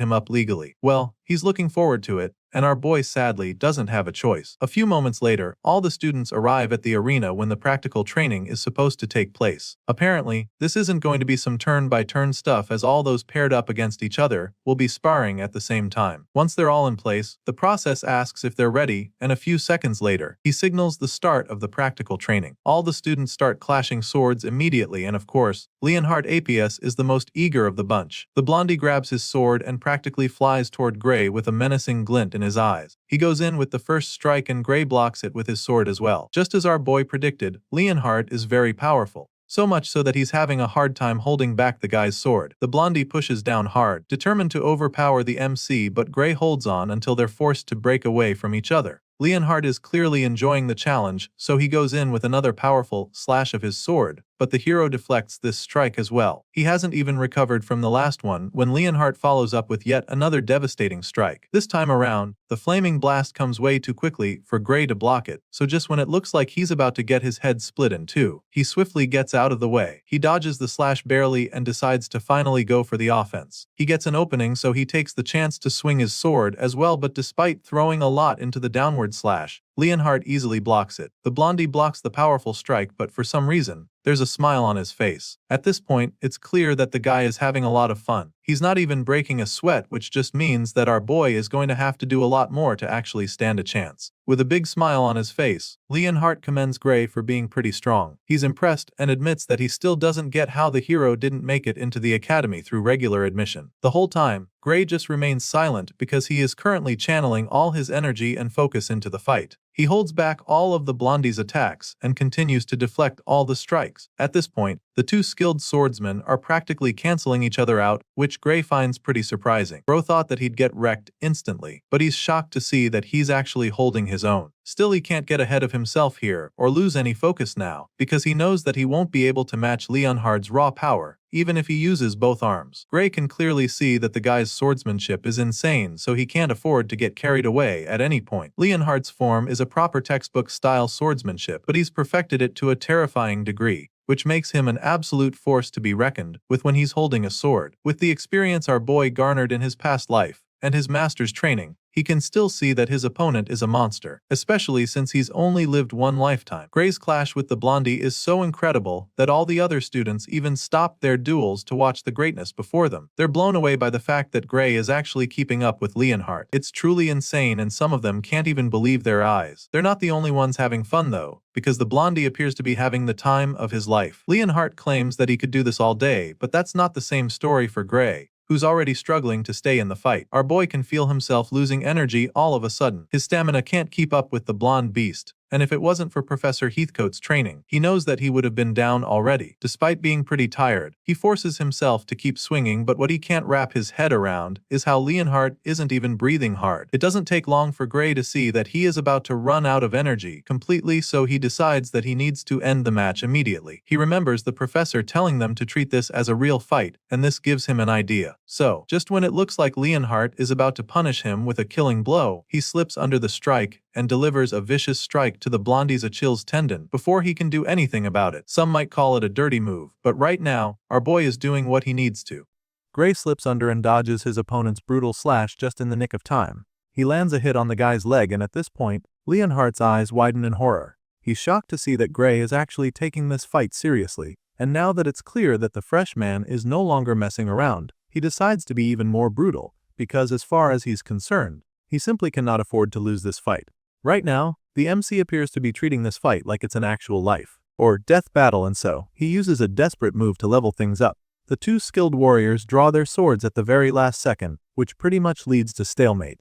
him up legally. Well, he's looking forward to it, and our boy sadly doesn't have a choice. A few moments later, all the students arrive at the arena when the practical training is supposed to take place. Apparently, this isn't going to be some turn-by-turn stuff, as all those paired up against each other will be sparring at the same time. Once they're all in place, the process asks if they're ready, and a few seconds later, he signals the start of the practical training. All the students start clashing swords immediately, and of course, Leonhard APS is the most eager of the bunch. The blondie grabs his sword and practically flies toward Gray with a menacing glint in his eyes. He goes in with the first strike and Gray blocks it with his sword as well. Just as our boy predicted, Leonhard is very powerful. So much so that he's having a hard time holding back the guy's sword. The blondie pushes down hard, determined to overpower the MC, but Gray holds on until they're forced to break away from each other. Leonhard is clearly enjoying the challenge, so he goes in with another powerful slash of his sword, but the hero deflects this strike as well. He hasn't even recovered from the last one when Leonhard follows up with yet another devastating strike. This time around, the flaming blast comes way too quickly for Gray to block it, so just when it looks like he's about to get his head split in two, he swiftly gets out of the way. He dodges the slash barely and decides to finally go for the offense. He gets an opening, so he takes the chance to swing his sword as well, but despite throwing a lot into the downward slash, Leonhard easily blocks it. The blondie blocks the powerful strike, but for some reason, there's a smile on his face. At this point, it's clear that the guy is having a lot of fun. He's not even breaking a sweat, which just means that our boy is going to have to do a lot more to actually stand a chance. With a big smile on his face, Leonhard commends Gray for being pretty strong. He's impressed and admits that he still doesn't get how the hero didn't make it into the academy through regular admission. The whole time, Gray just remains silent because he is currently channeling all his energy and focus into the fight. He holds back all of the blondie's attacks and continues to deflect all the strikes. At this point, the two skilled swordsmen are practically canceling each other out, which Gray finds pretty surprising. Bro thought that he'd get wrecked instantly, but he's shocked to see that he's actually holding his own. Still, he can't get ahead of himself here or lose any focus now, because he knows that he won't be able to match Leonhard's raw power, even if he uses both arms. Gray can clearly see that the guy's swordsmanship is insane, so he can't afford to get carried away at any point. Leonhard's form is a proper textbook-style swordsmanship, but he's perfected it to a terrifying degree, which makes him an absolute force to be reckoned with when he's holding a sword. With the experience our boy garnered in his past life and his master's training, he can still see that his opponent is a monster, especially since he's only lived one lifetime. Gray's clash with the blondie is so incredible that all the other students even stopped their duels to watch the greatness before them. They're blown away by the fact that Gray is actually keeping up with Leonhard. It's truly insane, and some of them can't even believe their eyes. They're not the only ones having fun though, because the blondie appears to be having the time of his life. Leonhard claims that he could do this all day, but that's not the same story for Gray, who's already struggling to stay in the fight. Our boy can feel himself losing energy all of a sudden. His stamina can't keep up with the blonde beast, and if it wasn't for Professor Heathcote's training, he knows that he would have been down already. Despite being pretty tired, he forces himself to keep swinging, but what he can't wrap his head around is how Leonhard isn't even breathing hard. It doesn't take long for Gray to see that he is about to run out of energy completely, so he decides that he needs to end the match immediately. He remembers the professor telling them to treat this as a real fight, and this gives him an idea. So, just when it looks like Leonhard is about to punish him with a killing blow, he slips under the strike and delivers a vicious strike to the blondie's Achilles tendon before he can do anything about it. Some might call it a dirty move, but right now, our boy is doing what he needs to. Gray slips under and dodges his opponent's brutal slash just in the nick of time. He lands a hit on the guy's leg, and at this point, Leonhard's eyes widen in horror. He's shocked to see that Gray is actually taking this fight seriously, and now that it's clear that the freshman is no longer messing around, he decides to be even more brutal, because as far as he's concerned, he simply cannot afford to lose this fight. Right now, the MC appears to be treating this fight like it's an actual life or death battle, and so he uses a desperate move to level things up. The two skilled warriors draw their swords at the very last second, which pretty much leads to stalemate.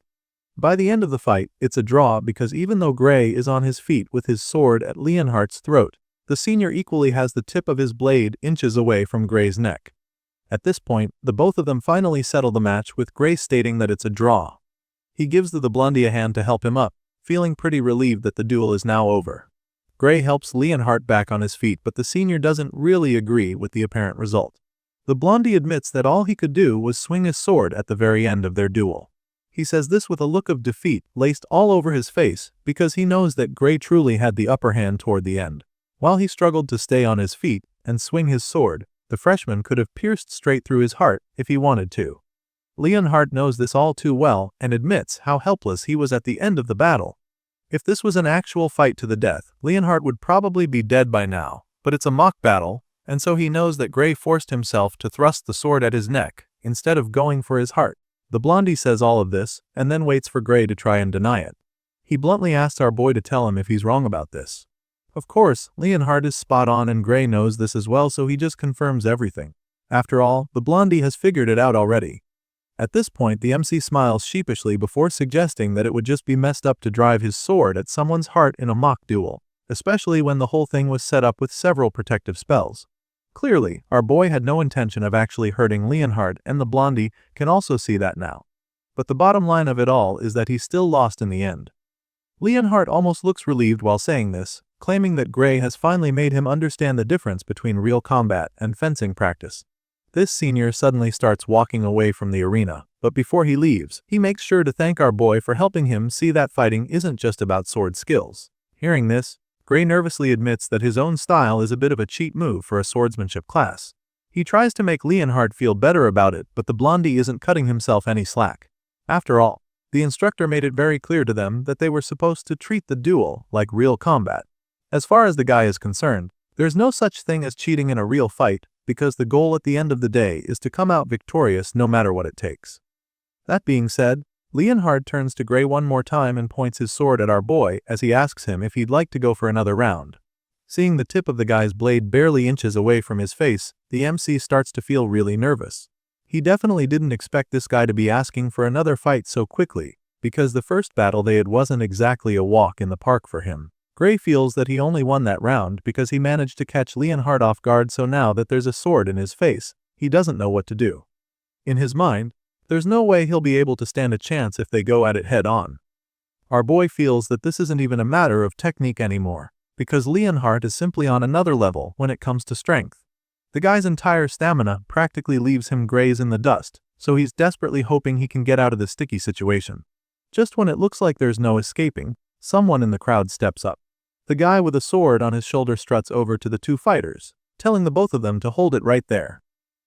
By the end of the fight, it's a draw because even though Gray is on his feet with his sword at Leonhard's throat, the senior equally has the tip of his blade inches away from Gray's neck. At this point, the both of them finally settle the match, with Gray stating that it's a draw. He gives the blondie a hand to help him up, feeling pretty relieved that the duel is now over. Gray helps Leonhard back on his feet, but the senior doesn't really agree with the apparent result. The blondie admits that all he could do was swing his sword at the very end of their duel. He says this with a look of defeat laced all over his face, because he knows that Gray truly had the upper hand toward the end. While he struggled to stay on his feet, and swing his sword, the freshman could have pierced straight through his heart if he wanted to. Leonhardt knows this all too well and admits how helpless he was at the end of the battle. If this was an actual fight to the death, Leonhardt would probably be dead by now, but it's a mock battle, and so he knows that Gray forced himself to thrust the sword at his neck, instead of going for his heart. The blondie says all of this, and then waits for Gray to try and deny it. He bluntly asks our boy to tell him if he's wrong about this. Of course, Leonhardt is spot on and Gray knows this as well, so he just confirms everything. After all, the blondie has figured it out already. At this point, the MC smiles sheepishly before suggesting that it would just be messed up to drive his sword at someone's heart in a mock duel, especially when the whole thing was set up with several protective spells. Clearly, our boy had no intention of actually hurting Leonhardt, and the blondie can also see that now. But the bottom line of it all is that he's still lost in the end. Leonhardt almost looks relieved while saying this, claiming that Gray has finally made him understand the difference between real combat and fencing practice. This senior suddenly starts walking away from the arena, but before he leaves, he makes sure to thank our boy for helping him see that fighting isn't just about sword skills. Hearing this, Gray nervously admits that his own style is a bit of a cheat move for a swordsmanship class. He tries to make Leonhardt feel better about it, but the blondie isn't cutting himself any slack. After all, the instructor made it very clear to them that they were supposed to treat the duel like real combat. As far as the guy is concerned, there's no such thing as cheating in a real fight, because the goal at the end of the day is to come out victorious no matter what it takes. That being said, Leonhardt turns to Gray one more time and points his sword at our boy as he asks him if he'd like to go for another round. Seeing the tip of the guy's blade barely inches away from his face, the MC starts to feel really nervous. He definitely didn't expect this guy to be asking for another fight so quickly, because the first battle they had wasn't exactly a walk in the park for him. Gray feels that he only won that round because he managed to catch Leonhardt off guard, so now that there's a sword in his face, he doesn't know what to do. In his mind, there's no way he'll be able to stand a chance if they go at it head on. Our boy feels that this isn't even a matter of technique anymore, because Leonhardt is simply on another level when it comes to strength. The guy's entire stamina practically leaves him graze in the dust, so he's desperately hoping he can get out of this sticky situation. Just when it looks like there's no escaping, someone in the crowd steps up. The guy with a sword on his shoulder struts over to the two fighters, telling the both of them to hold it right there.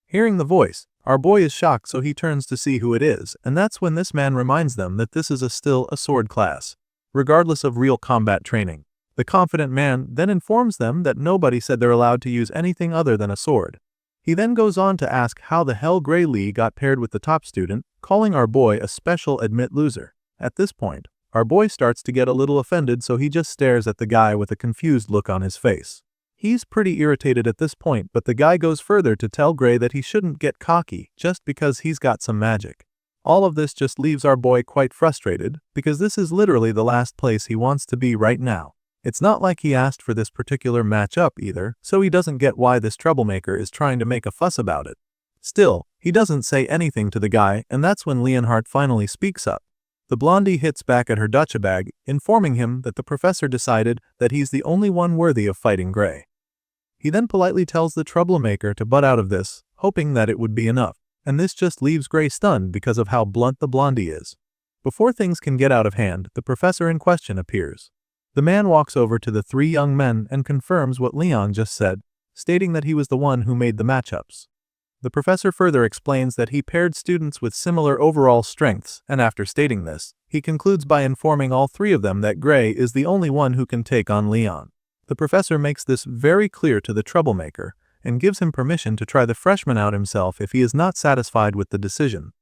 Hearing the voice, our boy is shocked, so he turns to see who it is, and that's when this man reminds them that this is still a sword class, regardless of real combat training. The confident man then informs them that nobody said they're allowed to use anything other than a sword. He then goes on to ask how the hell Gray Lee got paired with the top student, calling our boy a special admit loser. At this point, our boy starts to get a little offended, so he just stares at the guy with a confused look on his face. He's pretty irritated at this point, but the guy goes further to tell Gray that he shouldn't get cocky just because he's got some magic. All of this just leaves our boy quite frustrated, because this is literally the last place he wants to be right now. It's not like he asked for this particular matchup either, so he doesn't get why this troublemaker is trying to make a fuss about it. Still, he doesn't say anything to the guy, and that's when Leonhardt finally speaks up. The blondie hits back at her ducha bag, informing him that the professor decided that he's the only one worthy of fighting Gray. He then politely tells the troublemaker to butt out of this, hoping that it would be enough, and this just leaves Gray stunned because of how blunt the blondie is. Before things can get out of hand, the professor in question appears. The man walks over to the three young men and confirms what Leon just said, stating that he was the one who made the matchups. The professor further explains that he paired students with similar overall strengths, and after stating this, he concludes by informing all three of them that Gray is the only one who can take on Leon. The professor makes this very clear to the troublemaker, and gives him permission to try the freshman out himself if he is not satisfied with the decision.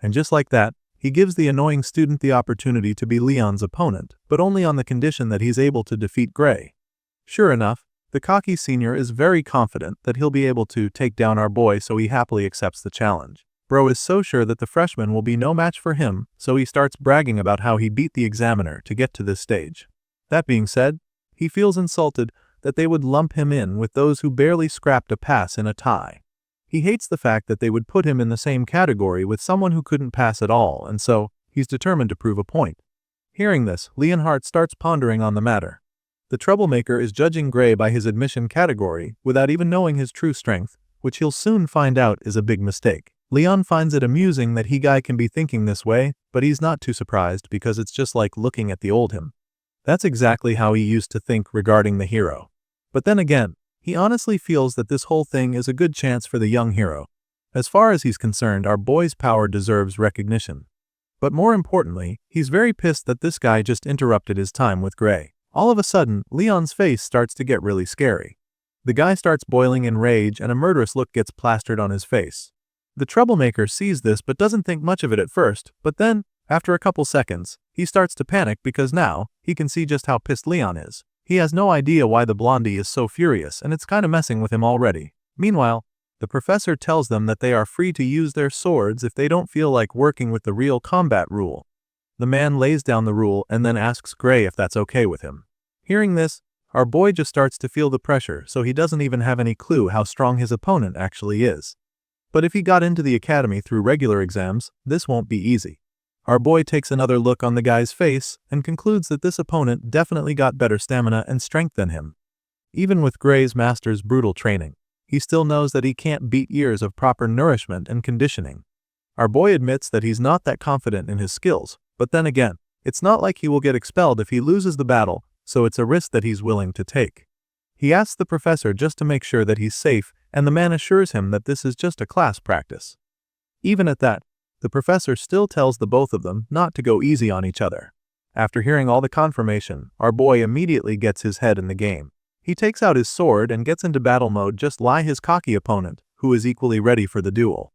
And just like that, he gives the annoying student the opportunity to be Leon's opponent, but only on the condition that he's able to defeat Gray. Sure enough, the cocky senior is very confident that he'll be able to take down our boy, so he happily accepts the challenge. Bro is so sure that the freshman will be no match for him, so he starts bragging about how he beat the examiner to get to this stage. That being said, he feels insulted that they would lump him in with those who barely scrapped a pass in a tie. He hates the fact that they would put him in the same category with someone who couldn't pass at all, and so, he's determined to prove a point. Hearing this, Leonhardt starts pondering on the matter. The troublemaker is judging Gray by his admission category without even knowing his true strength, which he'll soon find out is a big mistake. Leon finds it amusing that he guy can be thinking this way, but he's not too surprised because it's just like looking at the old him. That's exactly how he used to think regarding the hero. But then again, He honestly feels that this whole thing is a good chance for the young hero. As far as he's concerned, our boy's power deserves recognition. But more importantly, he's very pissed that this guy just interrupted his time with Gray. All of a sudden, Leon's face starts to get really scary. The guy starts boiling in rage and a murderous look gets plastered on his face. The troublemaker sees this but doesn't think much of it at first, but then, after a couple seconds, he starts to panic because now, he can see just how pissed Leon is. He has no idea why the blondie is so furious and it's kinda messing with him already. Meanwhile, the professor tells them that they are free to use their swords if they don't feel like working with the real combat rule. The man lays down the rule and then asks Gray if that's okay with him. Hearing this, our boy just starts to feel the pressure, so he doesn't even have any clue how strong his opponent actually is. But if he got into the academy through regular exams, this won't be easy. Our boy takes another look on the guy's face and concludes that this opponent definitely got better stamina and strength than him. Even with Gray's master's brutal training, he still knows that he can't beat years of proper nourishment and conditioning. Our boy admits that he's not that confident in his skills, but then again, it's not like he will get expelled if he loses the battle, so it's a risk that he's willing to take. He asks the professor just to make sure that he's safe, and the man assures him that this is just a class practice. Even at that, the professor still tells the both of them not to go easy on each other. After hearing all the confirmation, our boy immediately gets his head in the game. He takes out his sword and gets into battle mode just like his cocky opponent, who is equally ready for the duel.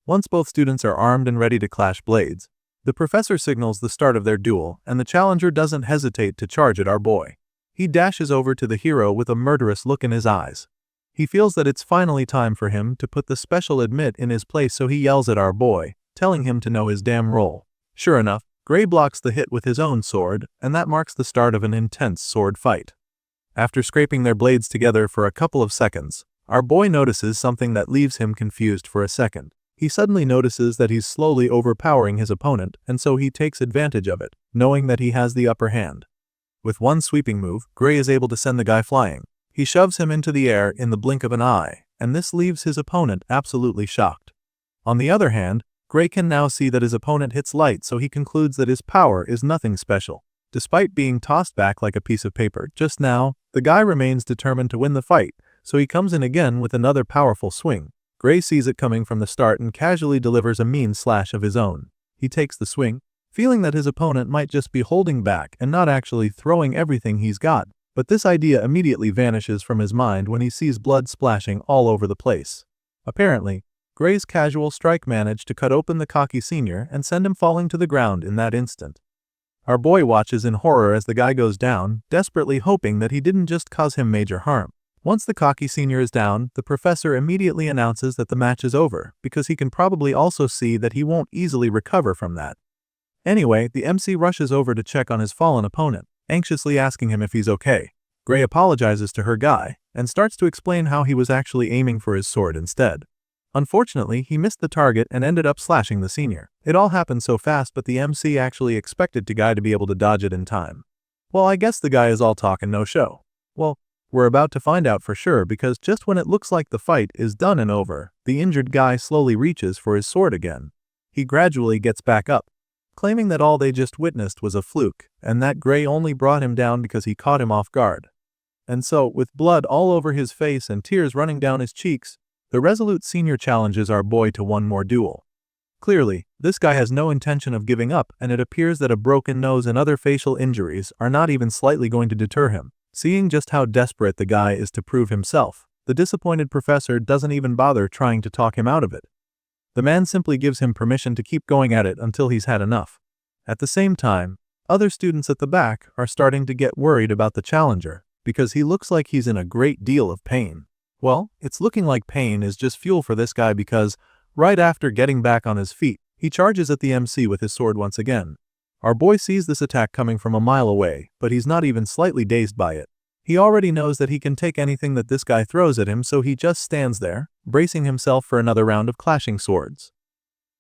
Once both students are armed and ready to clash blades, the professor signals the start of their duel, and the challenger doesn't hesitate to charge at our boy. He dashes over to the hero with a murderous look in his eyes. He feels that it's finally time for him to put the special admit in his place, so he yells at our boy, telling him to know his damn role. Sure enough, Gray blocks the hit with his own sword, and that marks the start of an intense sword fight. After scraping their blades together for a couple of seconds, our boy notices something that leaves him confused for a second. He suddenly notices that he's slowly overpowering his opponent, and so he takes advantage of it, knowing that he has the upper hand. With one sweeping move, Gray is able to send the guy flying. He shoves him into the air in the blink of an eye, and this leaves his opponent absolutely shocked. On the other hand, Gray can now see that his opponent hits light, so he concludes that his power is nothing special. Despite being tossed back like a piece of paper just now, the guy remains determined to win the fight, so he comes in again with another powerful swing. Gray sees it coming from the start and casually delivers a mean slash of his own. He takes the swing, feeling that his opponent might just be holding back and not actually throwing everything he's got, but this idea immediately vanishes from his mind when he sees blood splashing all over the place. Apparently, Gray's casual strike managed to cut open the cocky senior and send him falling to the ground in that instant. Our boy watches in horror as the guy goes down, desperately hoping that he didn't just cause him major harm. Once the cocky senior is down, the professor immediately announces that the match is over, because he can probably also see that he won't easily recover from that. Anyway, the MC rushes over to check on his fallen opponent, anxiously asking him if he's okay. Gray apologizes to her guy, and starts to explain how he was actually aiming for his sword instead. Unfortunately, he missed the target and ended up slashing the senior. It all happened so fast, but the MC actually expected the guy to be able to dodge it in time. Well, I guess the guy is all talk and no show. Well, we're about to find out for sure, because just when it looks like the fight is done and over, the injured guy slowly reaches for his sword again. He gradually gets back up, claiming that all they just witnessed was a fluke, and that Gray only brought him down because he caught him off guard. And so, with blood all over his face and tears running down his cheeks, the resolute senior challenges our boy to one more duel. Clearly, this guy has no intention of giving up, and it appears that a broken nose and other facial injuries are not even slightly going to deter him. Seeing just how desperate the guy is to prove himself, the disappointed professor doesn't even bother trying to talk him out of it. The man simply gives him permission to keep going at it until he's had enough. At the same time, other students at the back are starting to get worried about the challenger, because he looks like he's in a great deal of pain. Well, it's looking like pain is just fuel for this guy, because, right after getting back on his feet, he charges at the MC with his sword once again. Our boy sees this attack coming from a mile away, but he's not even slightly dazed by it. He already knows that he can take anything that this guy throws at him, so he just stands there, bracing himself for another round of clashing swords.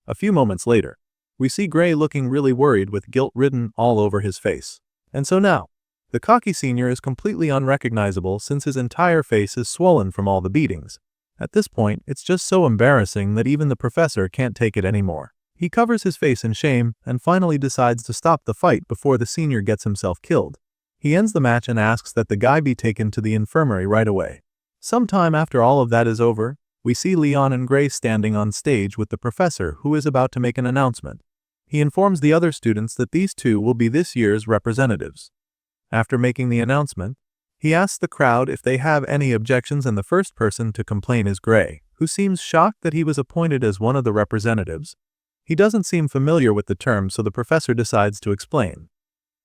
A few moments later, we see Gray looking really worried with guilt written all over his face. And so now, the cocky senior is completely unrecognizable since his entire face is swollen from all the beatings. At this point, it's just so embarrassing that even the professor can't take it anymore. He covers his face in shame and finally decides to stop the fight before the senior gets himself killed. He ends the match and asks that the guy be taken to the infirmary right away. Sometime after all of that is over, we see Leon and Gray standing on stage with the professor who is about to make an announcement. He informs the other students that these two will be this year's representatives. After making the announcement, he asks the crowd if they have any objections, and the first person to complain is Gray, who seems shocked that he was appointed as one of the representatives. He doesn't seem familiar with the term, so the professor decides to explain.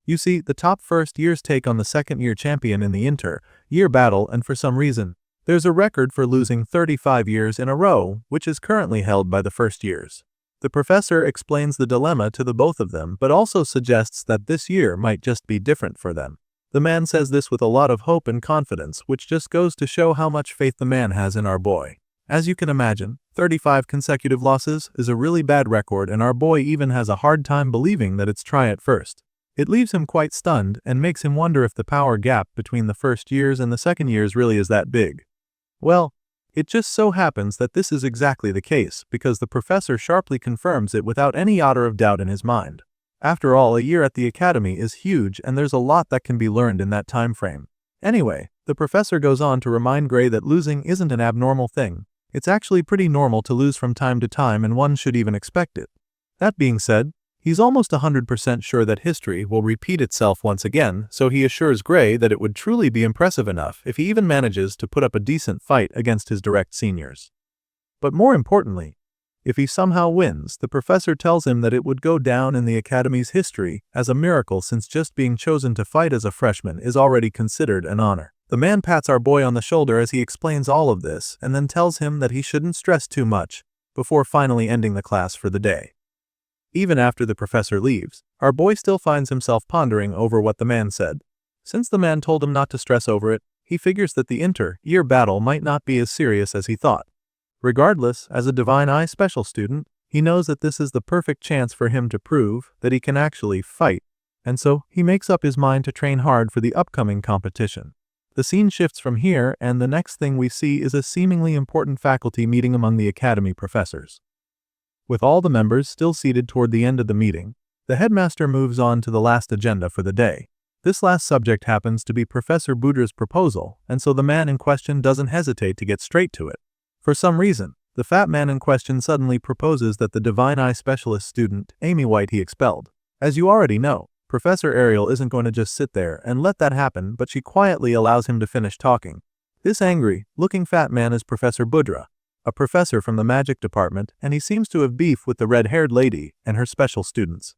You see, the top first years take on the second-year champion in the inter-year battle, and for some reason, there's a record for losing 35 years in a row, which is currently held by the first years. The professor explains the dilemma to the both of them, but also suggests that this year might just be different for them. The man says this with a lot of hope and confidence, which just goes to show how much faith the man has in our boy. As you can imagine, 35 consecutive losses is a really bad record, and our boy even has a hard time believing that it's try at first. It leaves him quite stunned and makes him wonder if the power gap between the first years and the second years really is that big. Well, it just so happens that this is exactly the case, because the professor sharply confirms it without any iota of doubt in his mind. After all, a year at the academy is huge, and there's a lot that can be learned in that time frame. Anyway, the professor goes on to remind Gray that losing isn't an abnormal thing. It's actually pretty normal to lose from time to time, and one should even expect it. That being said, he's almost 100% sure that history will repeat itself once again, so he assures Gray that it would truly be impressive enough if he even manages to put up a decent fight against his direct seniors. But more importantly, if he somehow wins, the professor tells him that it would go down in the academy's history as a miracle, since just being chosen to fight as a freshman is already considered an honor. The man pats our boy on the shoulder as he explains all of this, and then tells him that he shouldn't stress too much, before finally ending the class for the day. Even after the professor leaves, our boy still finds himself pondering over what the man said. Since the man told him not to stress over it, he figures that the inter-year battle might not be as serious as he thought. Regardless, as a Divine Eye special student, he knows that this is the perfect chance for him to prove that he can actually fight, and so he makes up his mind to train hard for the upcoming competition. The scene shifts from here, and the next thing we see is a seemingly important faculty meeting among the academy professors. With all the members still seated toward the end of the meeting, the headmaster moves on to the last agenda for the day. This last subject happens to be Professor Budra's proposal, and so the man in question doesn't hesitate to get straight to it. For some reason, the fat man in question suddenly proposes that the Divine Eye specialist student, Amy White, he expelled. As you already know, Professor Ariel isn't going to just sit there and let that happen, but she quietly allows him to finish talking. This angry-looking fat man is Professor Budra, a professor from the magic department, and he seems to have beef with the red-haired lady and her special students.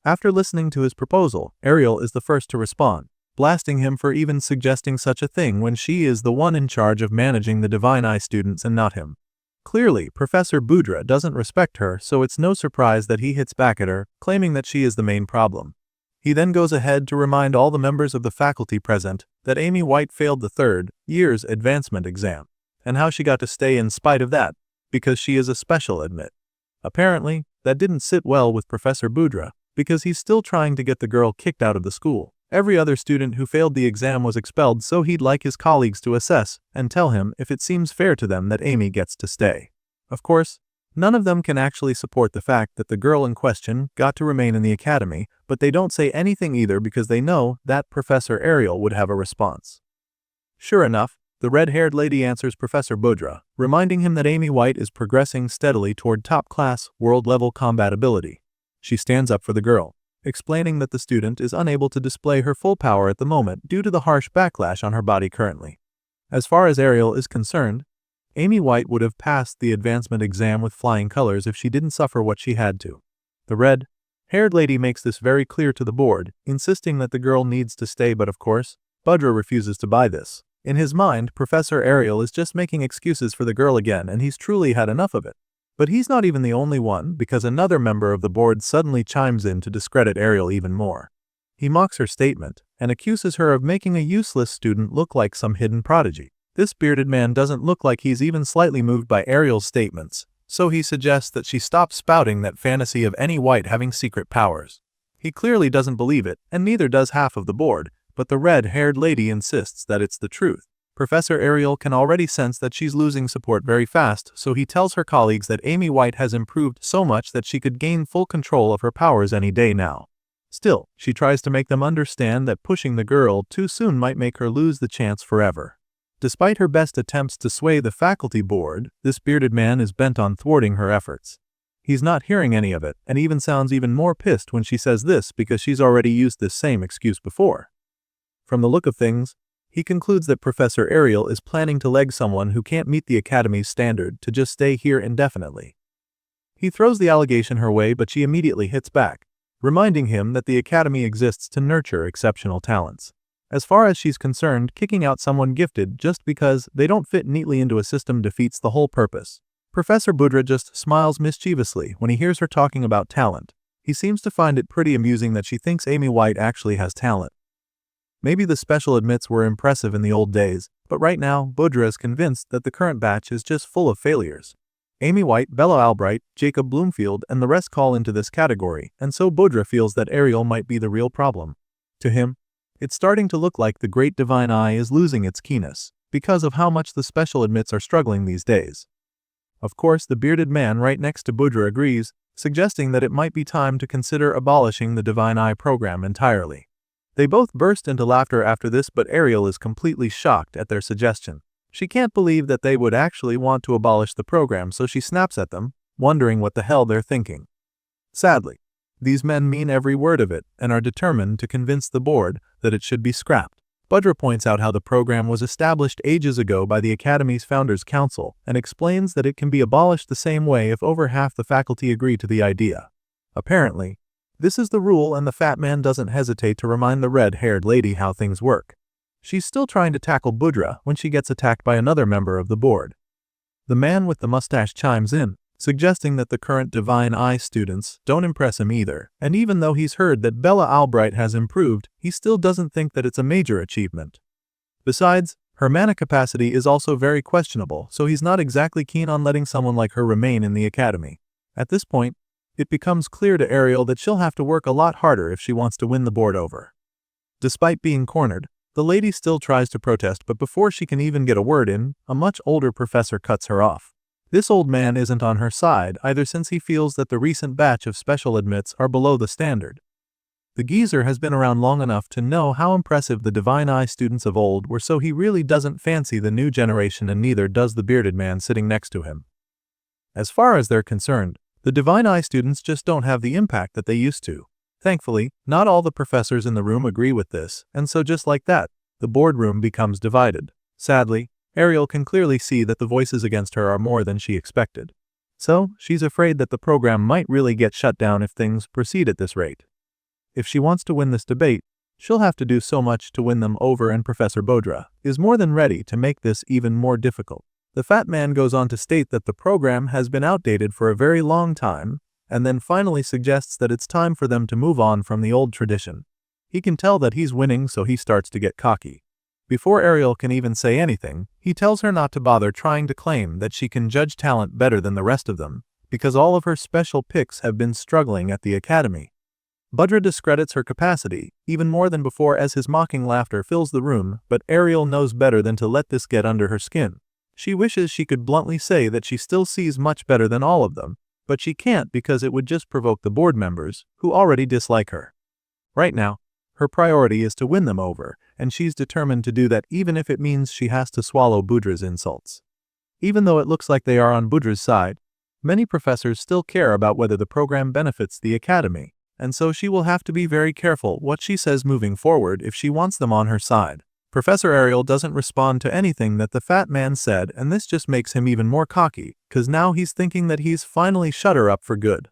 After listening to his proposal, Ariel is the first to respond, blasting him for even suggesting such a thing when she is the one in charge of managing the Divine Eye students and not him. Clearly, Professor Budra doesn't respect her, so it's no surprise that he hits back at her, claiming that she is the main problem. He then goes ahead to remind all the members of the faculty present that Amy White failed the third year's advancement exam, and how she got to stay in spite of that, because she is a special admit. Apparently, that didn't sit well with Professor Budra, because he's still trying to get the girl kicked out of the school. Every other student who failed the exam was expelled, so he'd like his colleagues to assess and tell him if it seems fair to them that Amy gets to stay. Of course, none of them can actually support the fact that the girl in question got to remain in the academy, but they don't say anything either because they know that Professor Ariel would have a response. Sure enough, the red-haired lady answers Professor Budra, reminding him that Amy White is progressing steadily toward top-class, world-level combatability. She stands up for the girl, explaining that the student is unable to display her full power at the moment due to the harsh backlash on her body currently. As far as Ariel is concerned, Amy White would have passed the advancement exam with flying colors if she didn't suffer what she had to. The red-haired lady makes this very clear to the board, insisting that the girl needs to stay, but of course, Budra refuses to buy this. In his mind, Professor Ariel is just making excuses for the girl again, and he's truly had enough of it. But he's not even the only one, because another member of the board suddenly chimes in to discredit Ariel even more. He mocks her statement and accuses her of making a useless student look like some hidden prodigy. This bearded man doesn't look like he's even slightly moved by Ariel's statements, so he suggests that she stop spouting that fantasy of any White having secret powers. He clearly doesn't believe it, and neither does half of the board, but the red-haired lady insists that it's the truth. Professor Ariel can already sense that she's losing support very fast, so he tells her colleagues that Amy White has improved so much that she could gain full control of her powers any day now. Still, she tries to make them understand that pushing the girl too soon might make her lose the chance forever. Despite her best attempts to sway the faculty board, this bearded man is bent on thwarting her efforts. He's not hearing any of it, and even sounds even more pissed when she says this because she's already used this same excuse before. From the look of things, he concludes that Professor Ariel is planning to leg someone who can't meet the Academy's standard to just stay here indefinitely. He throws the allegation her way, but she immediately hits back, reminding him that the Academy exists to nurture exceptional talents. As far as she's concerned, kicking out someone gifted just because they don't fit neatly into a system defeats the whole purpose. Professor Budra just smiles mischievously when he hears her talking about talent. He seems to find it pretty amusing that she thinks Amy White actually has talent. Maybe the special admits were impressive in the old days, but right now, Budra is convinced that the current batch is just full of failures. Amy White, Bella Albright, Jacob Bloomfield, and the rest call into this category, and so Budra feels that Ariel might be the real problem. To him, it's starting to look like the Great Divine Eye is losing its keenness, because of how much the special admits are struggling these days. Of course, the bearded man right next to Budra agrees, suggesting that it might be time to consider abolishing the Divine Eye program entirely. They both burst into laughter after this, but Ariel is completely shocked at their suggestion. She can't believe that they would actually want to abolish the program, so she snaps at them, wondering what the hell they're thinking. Sadly, these men mean every word of it and are determined to convince the board that it should be scrapped. Budra points out how the program was established ages ago by the Academy's Founders Council and explains that it can be abolished the same way if over half the faculty agree to the idea. Apparently, this is the rule, and the fat man doesn't hesitate to remind the red-haired lady how things work. She's still trying to tackle Budra when she gets attacked by another member of the board. The man with the mustache chimes in, suggesting that the current Divine Eye students don't impress him either, and even though he's heard that Bella Albright has improved, he still doesn't think that it's a major achievement. Besides, her mana capacity is also very questionable, so he's not exactly keen on letting someone like her remain in the Academy. At this point, it becomes clear to Ariel that she'll have to work a lot harder if she wants to win the board over. Despite being cornered, the lady still tries to protest, but before she can even get a word in, a much older professor cuts her off. This old man isn't on her side either, since he feels that the recent batch of special admits are below the standard. The geezer has been around long enough to know how impressive the Divine Eye students of old were, so he really doesn't fancy the new generation, and neither does the bearded man sitting next to him. As far as they're concerned, the Divine Eye students just don't have the impact that they used to. Thankfully, not all the professors in the room agree with this, and so just like that, the boardroom becomes divided. Sadly, Ariel can clearly see that the voices against her are more than she expected. So, she's afraid that the program might really get shut down if things proceed at this rate. If she wants to win this debate, she'll have to do so much to win them over, and Professor Budra is more than ready to make this even more difficult. The fat man goes on to state that the program has been outdated for a very long time, and then finally suggests that it's time for them to move on from the old tradition. He can tell that he's winning, so he starts to get cocky. Before Ariel can even say anything, he tells her not to bother trying to claim that she can judge talent better than the rest of them, because all of her special picks have been struggling at the Academy. Budra discredits her capacity, even more than before, as his mocking laughter fills the room, but Ariel knows better than to let this get under her skin. She wishes she could bluntly say that she still sees much better than all of them, but she can't because it would just provoke the board members, who already dislike her. Right now, her priority is to win them over, and she's determined to do that even if it means she has to swallow Budra's insults. Even though it looks like they are on Budra's side, many professors still care about whether the program benefits the Academy, and so she will have to be very careful what she says moving forward if she wants them on her side. Professor Ariel doesn't respond to anything that the fat man said, and this just makes him even more cocky, cause now he's thinking that he's finally shut her up for good.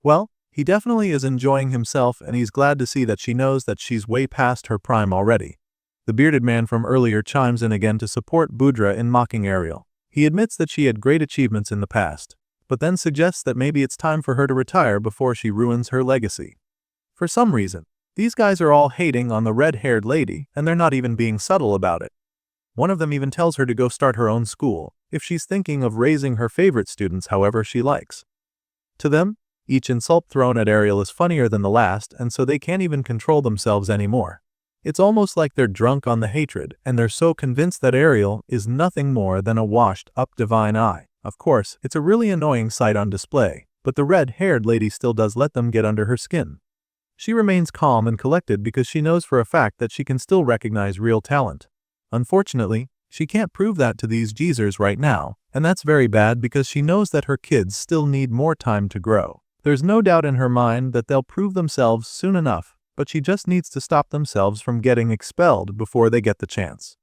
Well, he definitely is enjoying himself, and he's glad to see that she knows that she's way past her prime already. The bearded man from earlier chimes in again to support Budra in mocking Ariel. He admits that she had great achievements in the past, but then suggests that maybe it's time for her to retire before she ruins her legacy. For some reason, these guys are all hating on the red-haired lady, and they're not even being subtle about it. One of them even tells her to go start her own school, if she's thinking of raising her favorite students however she likes. To them, each insult thrown at Ariel is funnier than the last, and so they can't even control themselves anymore. It's almost like they're drunk on the hatred, and they're so convinced that Ariel is nothing more than a washed-up Divine Eye. Of course, it's a really annoying sight on display, but the red-haired lady still does let them get under her skin. She remains calm and collected because she knows for a fact that she can still recognize real talent. Unfortunately, She can't prove that to these geezers right now, and that's very bad because she knows that her kids still need more time to grow. There's no doubt in her mind that they'll prove themselves soon enough, but she just needs to stop themselves from getting expelled before they get the chance.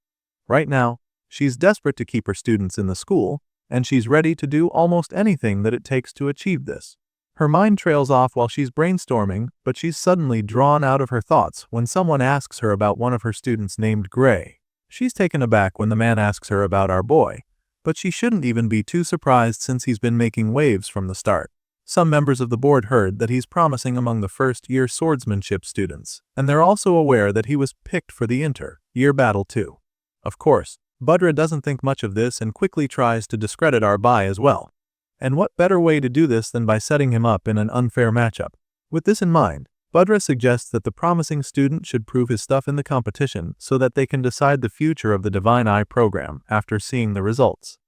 Right now, she's desperate to keep her students in the school, and she's ready to do almost anything that it takes to achieve this. Her mind trails off while she's brainstorming, but she's suddenly drawn out of her thoughts when someone asks her about one of her students named Gray. She's taken aback when the man asks her about our boy, but she shouldn't even be too surprised since he's been making waves from the start. Some members of the board heard that he's promising among the first-year swordsmanship students, and they're also aware that he was picked for the inter-year battle too. Of course, Budra doesn't think much of this and quickly tries to discredit our boy as well. And what better way to do this than by setting him up in an unfair matchup? With this in mind, Budra suggests that the promising student should prove his stuff in the competition so that they can decide the future of the Divine Eye program after seeing the results.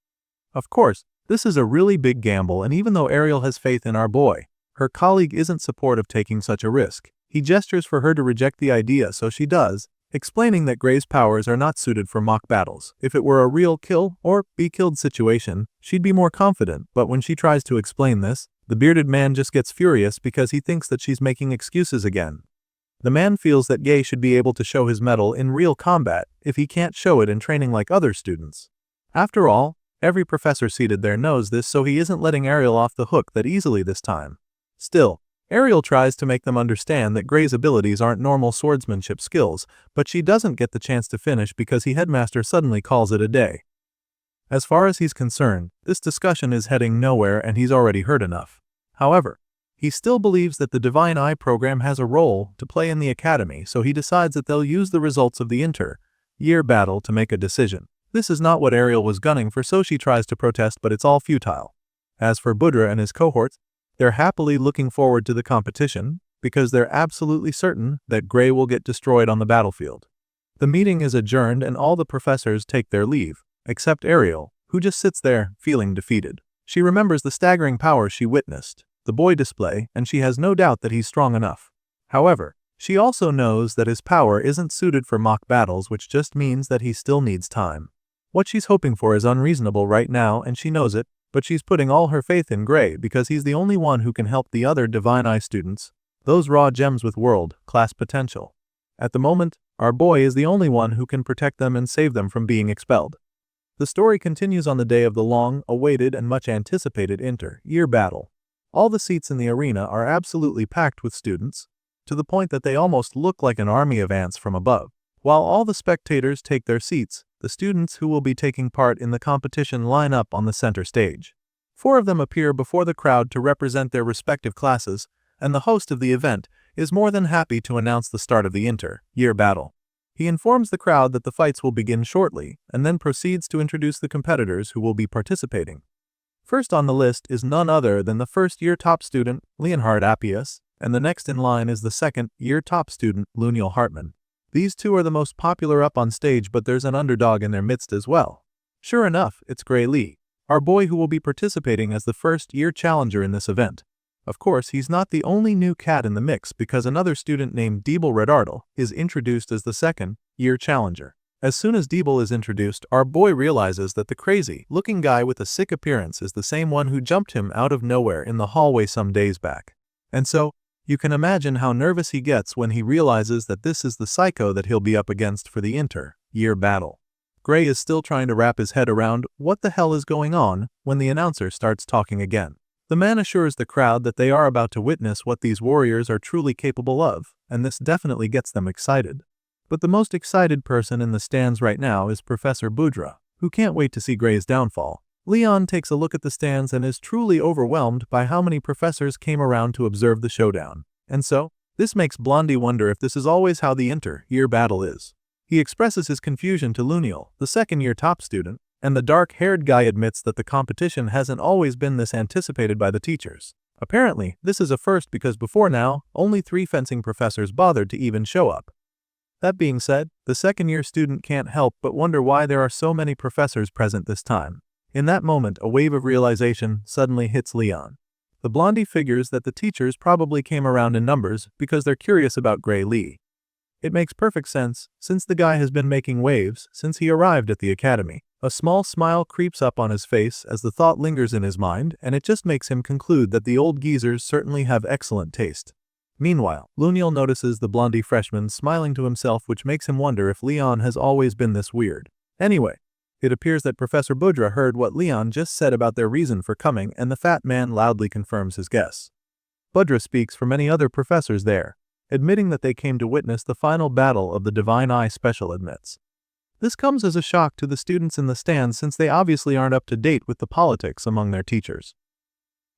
Of course, this is a really big gamble, and even though Ariel has faith in our boy, her colleague isn't supportive of taking such a risk. He gestures for her to reject the idea, so she does, explaining that Gray's powers are not suited for mock battles. If it were a real kill or be killed situation, she'd be more confident, but when she tries to explain this, the bearded man just gets furious because he thinks that she's making excuses again. The man feels that Gay should be able to show his mettle in real combat if he can't show it in training like other students. After all, every professor seated there knows this, so he isn't letting Ariel off the hook that easily this time. Still, Ariel tries to make them understand that Gray's abilities aren't normal swordsmanship skills, but she doesn't get the chance to finish because the headmaster suddenly calls it a day. As far as he's concerned, this discussion is heading nowhere and he's already heard enough. However, he still believes that the Divine Eye program has a role to play in the academy, so he decides that they'll use the results of the inter-year battle to make a decision. This is not what Ariel was gunning for, so she tries to protest, but it's all futile. As for Budra and his cohorts, they're happily looking forward to the competition because they're absolutely certain that Gray will get destroyed on the battlefield. The meeting is adjourned and all the professors take their leave, except Ariel, who just sits there, feeling defeated. She remembers the staggering power she witnessed, the boy display, and she has no doubt that he's strong enough. However, she also knows that his power isn't suited for mock battles, which just means that he still needs time. What she's hoping for is unreasonable right now, and she knows it, but she's putting all her faith in Gray because he's the only one who can help the other Divine Eye students, those raw gems with world-class potential. At the moment, our boy is the only one who can protect them and save them from being expelled. The story continues on the day of the long-awaited and much-anticipated inter-year battle. All the seats in the arena are absolutely packed with students, to the point that they almost look like an army of ants from above. While all the spectators take their seats, the students who will be taking part in the competition line up on the center stage. 4 of them appear before the crowd to represent their respective classes, and the host of the event is more than happy to announce the start of the inter-year battle. He informs the crowd that the fights will begin shortly, and then proceeds to introduce the competitors who will be participating. First on the list is none other than the first-year top student, Leonhard Appius, and the next in line is the second-year top student, Luniel Hartman. These two are the most popular up on stage, but there's an underdog in their midst as well. Sure enough, it's Gray Lee, our boy who will be participating as the first-year challenger in this event. Of course, he's not the only new cat in the mix because another student named Diebel Redardel is introduced as the second-year challenger. As soon as Diebel is introduced, our boy realizes that the crazy-looking guy with a sick appearance is the same one who jumped him out of nowhere in the hallway some days back. And so, you can imagine how nervous he gets when he realizes that this is the psycho that he'll be up against for the inter-year battle. Gray is still trying to wrap his head around what the hell is going on when the announcer starts talking again. The man assures the crowd that they are about to witness what these warriors are truly capable of, and this definitely gets them excited. But the most excited person in the stands right now is Professor Budra, who can't wait to see Gray's downfall. Leon takes a look at the stands and is truly overwhelmed by how many professors came around to observe the showdown. And so, this makes Blondie wonder if this is always how the inter-year battle is. He expresses his confusion to Luniel, the second-year top student, and the dark-haired guy admits that the competition hasn't always been this anticipated by the teachers. Apparently, this is a first because before now, only 3 fencing professors bothered to even show up. That being said, the second-year student can't help but wonder why there are so many professors present this time. In that moment, a wave of realization suddenly hits Leon. The blondie figures that the teachers probably came around in numbers because they're curious about Gray Lee. It makes perfect sense, since the guy has been making waves since he arrived at the academy. A small smile creeps up on his face as the thought lingers in his mind, and it just makes him conclude that the old geezers certainly have excellent taste. Meanwhile, Luniel notices the blondie freshman smiling to himself, which makes him wonder if Leon has always been this weird. Anyway, it appears that Professor Budra heard what Leon just said about their reason for coming, and the fat man loudly confirms his guess. Budra speaks for many other professors there, admitting that they came to witness the final battle of the Divine Eye Special admits. This comes as a shock to the students in the stands since they obviously aren't up to date with the politics among their teachers.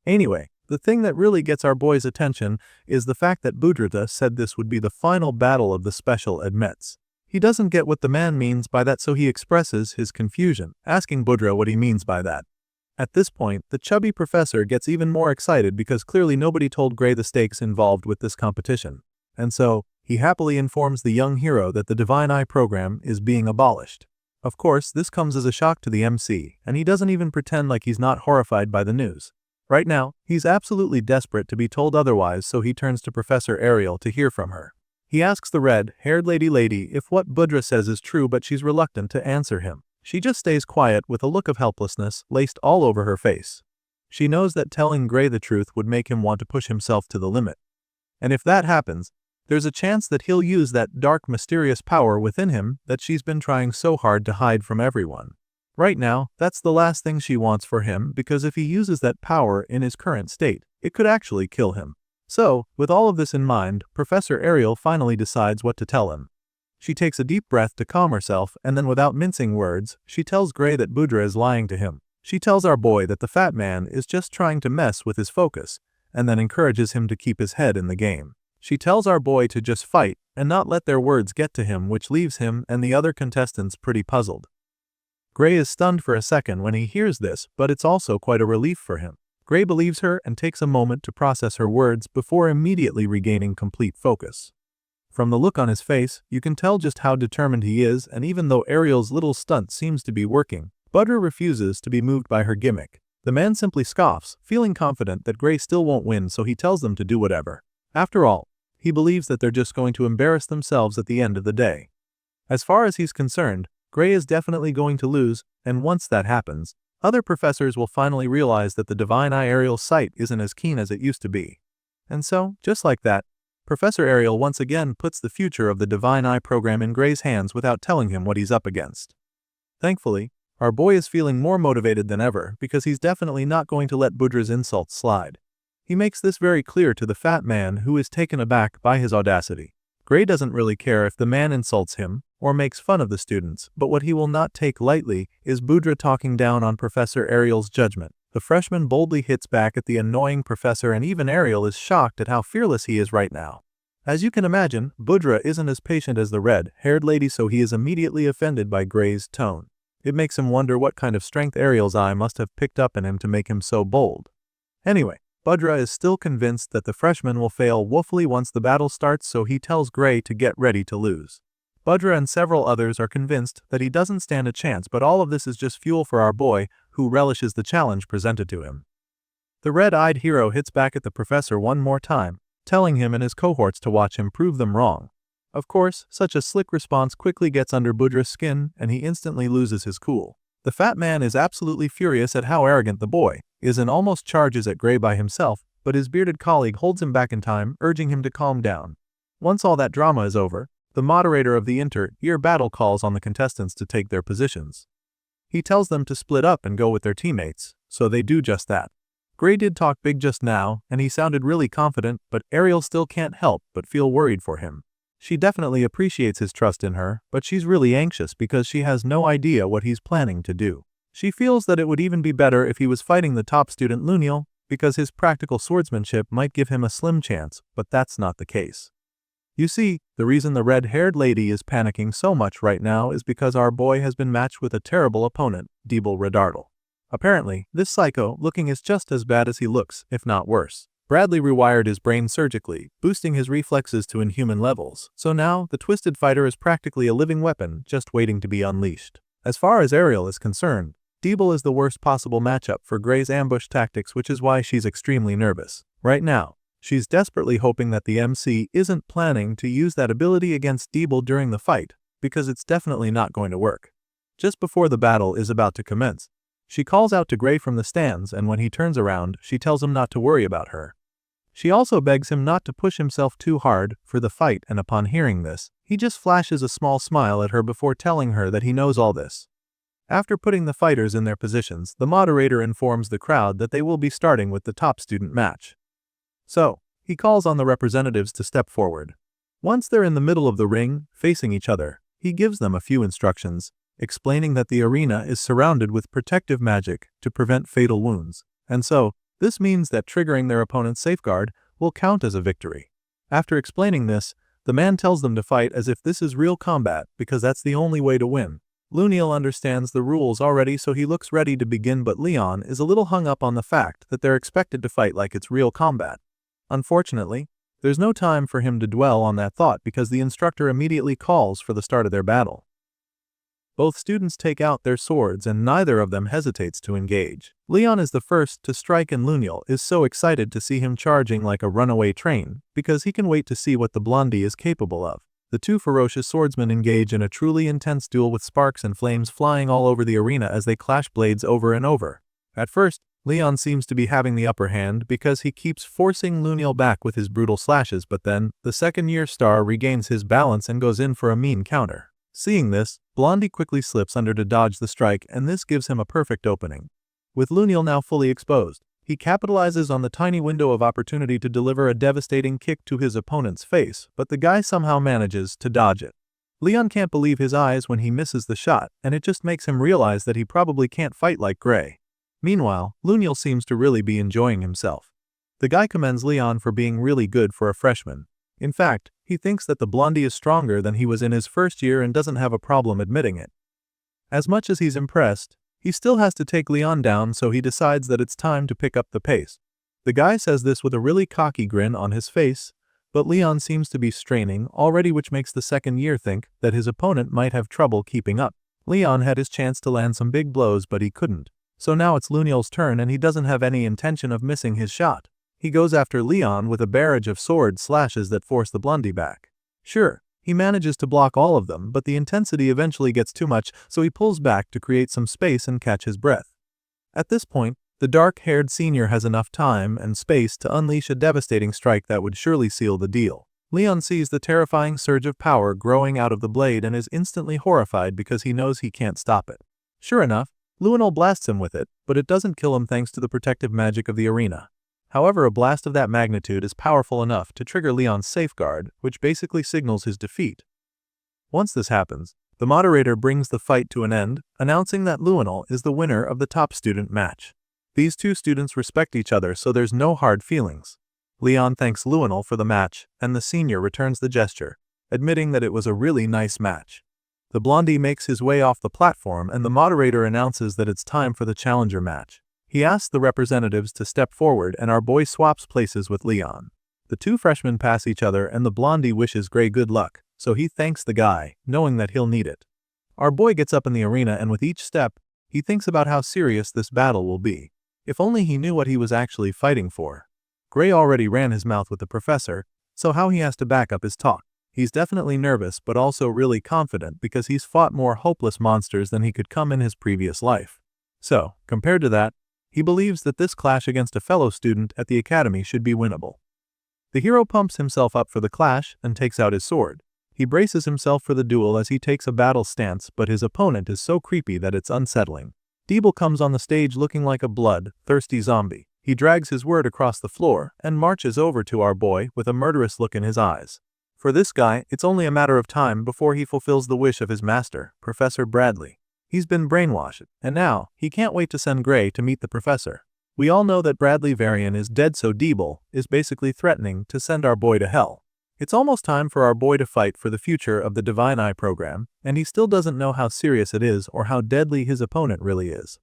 Anyway, the thing that really gets our boy's attention is the fact that Budrata said this would be the final battle of the special admits. He doesn't get what the man means by that, so he expresses his confusion, asking Budra what he means by that. At this point, the chubby professor gets even more excited because clearly nobody told Gray the stakes involved with this competition. And so, he happily informs the young hero that the Divine Eye program is being abolished. Of course, this comes as a shock to the MC, and he doesn't even pretend like he's not horrified by the news. Right now, he's absolutely desperate to be told otherwise, so he turns to Professor Ariel to hear from her. He asks the red-haired lady if what Budra says is true, but she's reluctant to answer him. She just stays quiet with a look of helplessness laced all over her face. She knows that telling Gray the truth would make him want to push himself to the limit. And if that happens, there's a chance that he'll use that dark, mysterious power within him that she's been trying so hard to hide from everyone. Right now, that's the last thing she wants for him, because if he uses that power in his current state, it could actually kill him. So, with all of this in mind, Professor Ariel finally decides what to tell him. She takes a deep breath to calm herself, and then without mincing words, she tells Gray that Budra is lying to him. She tells our boy that the fat man is just trying to mess with his focus, and then encourages him to keep his head in the game. She tells our boy to just fight and not let their words get to him, which leaves him and the other contestants pretty puzzled. Gray is stunned for a second when he hears this, but it's also quite a relief for him. Gray believes her and takes a moment to process her words before immediately regaining complete focus. From the look on his face, you can tell just how determined he is, and even though Ariel's little stunt seems to be working, Budra refuses to be moved by her gimmick. The man simply scoffs, feeling confident that Gray still won't win, so he tells them to do whatever. After all, he believes that they're just going to embarrass themselves at the end of the day. As far as he's concerned, Gray is definitely going to lose, and once that happens, other professors will finally realize that the Divine Eye Ariel's sight isn't as keen as it used to be. And so, just like that, Professor Ariel once again puts the future of the Divine Eye program in Gray's hands without telling him what he's up against. Thankfully, our boy is feeling more motivated than ever because he's definitely not going to let Budra's insults slide. He makes this very clear to the fat man, who is taken aback by his audacity. Gray doesn't really care if the man insults him or makes fun of the students, but what he will not take lightly is Budra talking down on Professor Ariel's judgment. The freshman boldly hits back at the annoying professor, and even Ariel is shocked at how fearless he is right now. As you can imagine, Budra isn't as patient as the red-haired lady, so he is immediately offended by Gray's tone. It makes him wonder what kind of strength Ariel's eye must have picked up in him to make him so bold. Anyway, Budra is still convinced that the freshman will fail woefully once the battle starts, so he tells Gray to get ready to lose. Budra and several others are convinced that he doesn't stand a chance, but all of this is just fuel for our boy, who relishes the challenge presented to him. The red-eyed hero hits back at the professor one more time, telling him and his cohorts to watch him prove them wrong. Of course, such a slick response quickly gets under Budra's skin, and he instantly loses his cool. The fat man is absolutely furious at how arrogant the boy is and almost charges at Gray by himself, but his bearded colleague holds him back in time, urging him to calm down. Once all that drama is over, the moderator of the inter-year battle calls on the contestants to take their positions. He tells them to split up and go with their teammates, so they do just that. Gray did talk big just now, and he sounded really confident, but Ariel still can't help but feel worried for him. She definitely appreciates his trust in her, but she's really anxious because she has no idea what he's planning to do. She feels that it would even be better if he was fighting the top student Luniel, because his practical swordsmanship might give him a slim chance, but that's not the case. You see, the reason the red-haired lady is panicking so much right now is because our boy has been matched with a terrible opponent, Deeble Redardle. Apparently, this psycho-looking is just as bad as he looks, if not worse. Bradley rewired his brain surgically, boosting his reflexes to inhuman levels, so now the twisted fighter is practically a living weapon just waiting to be unleashed. As far as Ariel is concerned, Deeble is the worst possible matchup for Gray's ambush tactics, which is why she's extremely nervous. Right now, She's desperately hoping that the MC isn't planning to use that ability against Deeble during the fight, because it's definitely not going to work. Just before the battle is about to commence, she calls out to Gray from the stands, and when he turns around, she tells him not to worry about her. She also begs him not to push himself too hard for the fight, and upon hearing this, he just flashes a small smile at her before telling her that he knows all this. After putting the fighters in their positions, the moderator informs the crowd that they will be starting with the top student match. So, he calls on the representatives to step forward. Once they're in the middle of the ring, facing each other, he gives them a few instructions, explaining that the arena is surrounded with protective magic to prevent fatal wounds, and so, this means that triggering their opponent's safeguard will count as a victory. After explaining this, the man tells them to fight as if this is real combat because that's the only way to win. Luniel understands the rules already, so he looks ready to begin, but Leon is a little hung up on the fact that they're expected to fight like it's real combat. Unfortunately, there's no time for him to dwell on that thought because the instructor immediately calls for the start of their battle. Both students take out their swords and neither of them hesitates to engage. Leon is the first to strike, and Luniel is so excited to see him charging like a runaway train because he can wait to see what the blondie is capable of. The two ferocious swordsmen engage in a truly intense duel with sparks and flames flying all over the arena as they clash blades over and over. At first, Leon seems to be having the upper hand because he keeps forcing Luniel back with his brutal slashes, but then, the second-year star regains his balance and goes in for a mean counter. Seeing this, Blondie quickly slips under to dodge the strike, and this gives him a perfect opening. With Luniel now fully exposed, he capitalizes on the tiny window of opportunity to deliver a devastating kick to his opponent's face, but the guy somehow manages to dodge it. Leon can't believe his eyes when he misses the shot, and it just makes him realize that he probably can't fight like Gray. Meanwhile, Luniel seems to really be enjoying himself. The guy commends Leon for being really good for a freshman. In fact, he thinks that the blondie is stronger than he was in his first year and doesn't have a problem admitting it. As much as he's impressed, he still has to take Leon down, so he decides that it's time to pick up the pace. The guy says this with a really cocky grin on his face, but Leon seems to be straining already, which makes the second year think that his opponent might have trouble keeping up. Leon had his chance to land some big blows, but he couldn't. So now it's Luniel's turn, and he doesn't have any intention of missing his shot. He goes after Leon with a barrage of sword slashes that force the blondie back. Sure, he manages to block all of them, but the intensity eventually gets too much, so he pulls back to create some space and catch his breath. At this point, the dark-haired senior has enough time and space to unleash a devastating strike that would surely seal the deal. Leon sees the terrifying surge of power growing out of the blade and is instantly horrified because he knows he can't stop it. Sure enough, Luniel blasts him with it, but it doesn't kill him thanks to the protective magic of the arena. However, a blast of that magnitude is powerful enough to trigger Leon's safeguard, which basically signals his defeat. Once this happens, the moderator brings the fight to an end, announcing that Luniel is the winner of the top student match. These two students respect each other, so there's no hard feelings. Leon thanks Luniel for the match, and the senior returns the gesture, admitting that it was a really nice match. The blondie makes his way off the platform, and the moderator announces that it's time for the challenger match. He asks the representatives to step forward, and our boy swaps places with Leon. The two freshmen pass each other, and the blondie wishes Gray good luck, so he thanks the guy, knowing that he'll need it. Our boy gets up in the arena, and with each step, he thinks about how serious this battle will be. If only he knew what he was actually fighting for. Gray already ran his mouth with the professor, so how he has to back up his talk. He's definitely nervous but also really confident because he's fought more hopeless monsters than he could come in his previous life. So, compared to that, he believes that this clash against a fellow student at the academy should be winnable. The hero pumps himself up for the clash and takes out his sword. He braces himself for the duel as he takes a battle stance, but his opponent is so creepy that it's unsettling. Deeble comes on the stage looking like a blood-thirsty zombie. He drags his word across the floor and marches over to our boy with a murderous look in his eyes. For this guy, it's only a matter of time before he fulfills the wish of his master, Professor Bradley. He's been brainwashed, and now, he can't wait to send Gray to meet the professor. We all know that Bradley Varian is dead, so Deeble is basically threatening to send our boy to hell. It's almost time for our boy to fight for the future of the Divine Eye program, and he still doesn't know how serious it is or how deadly his opponent really is.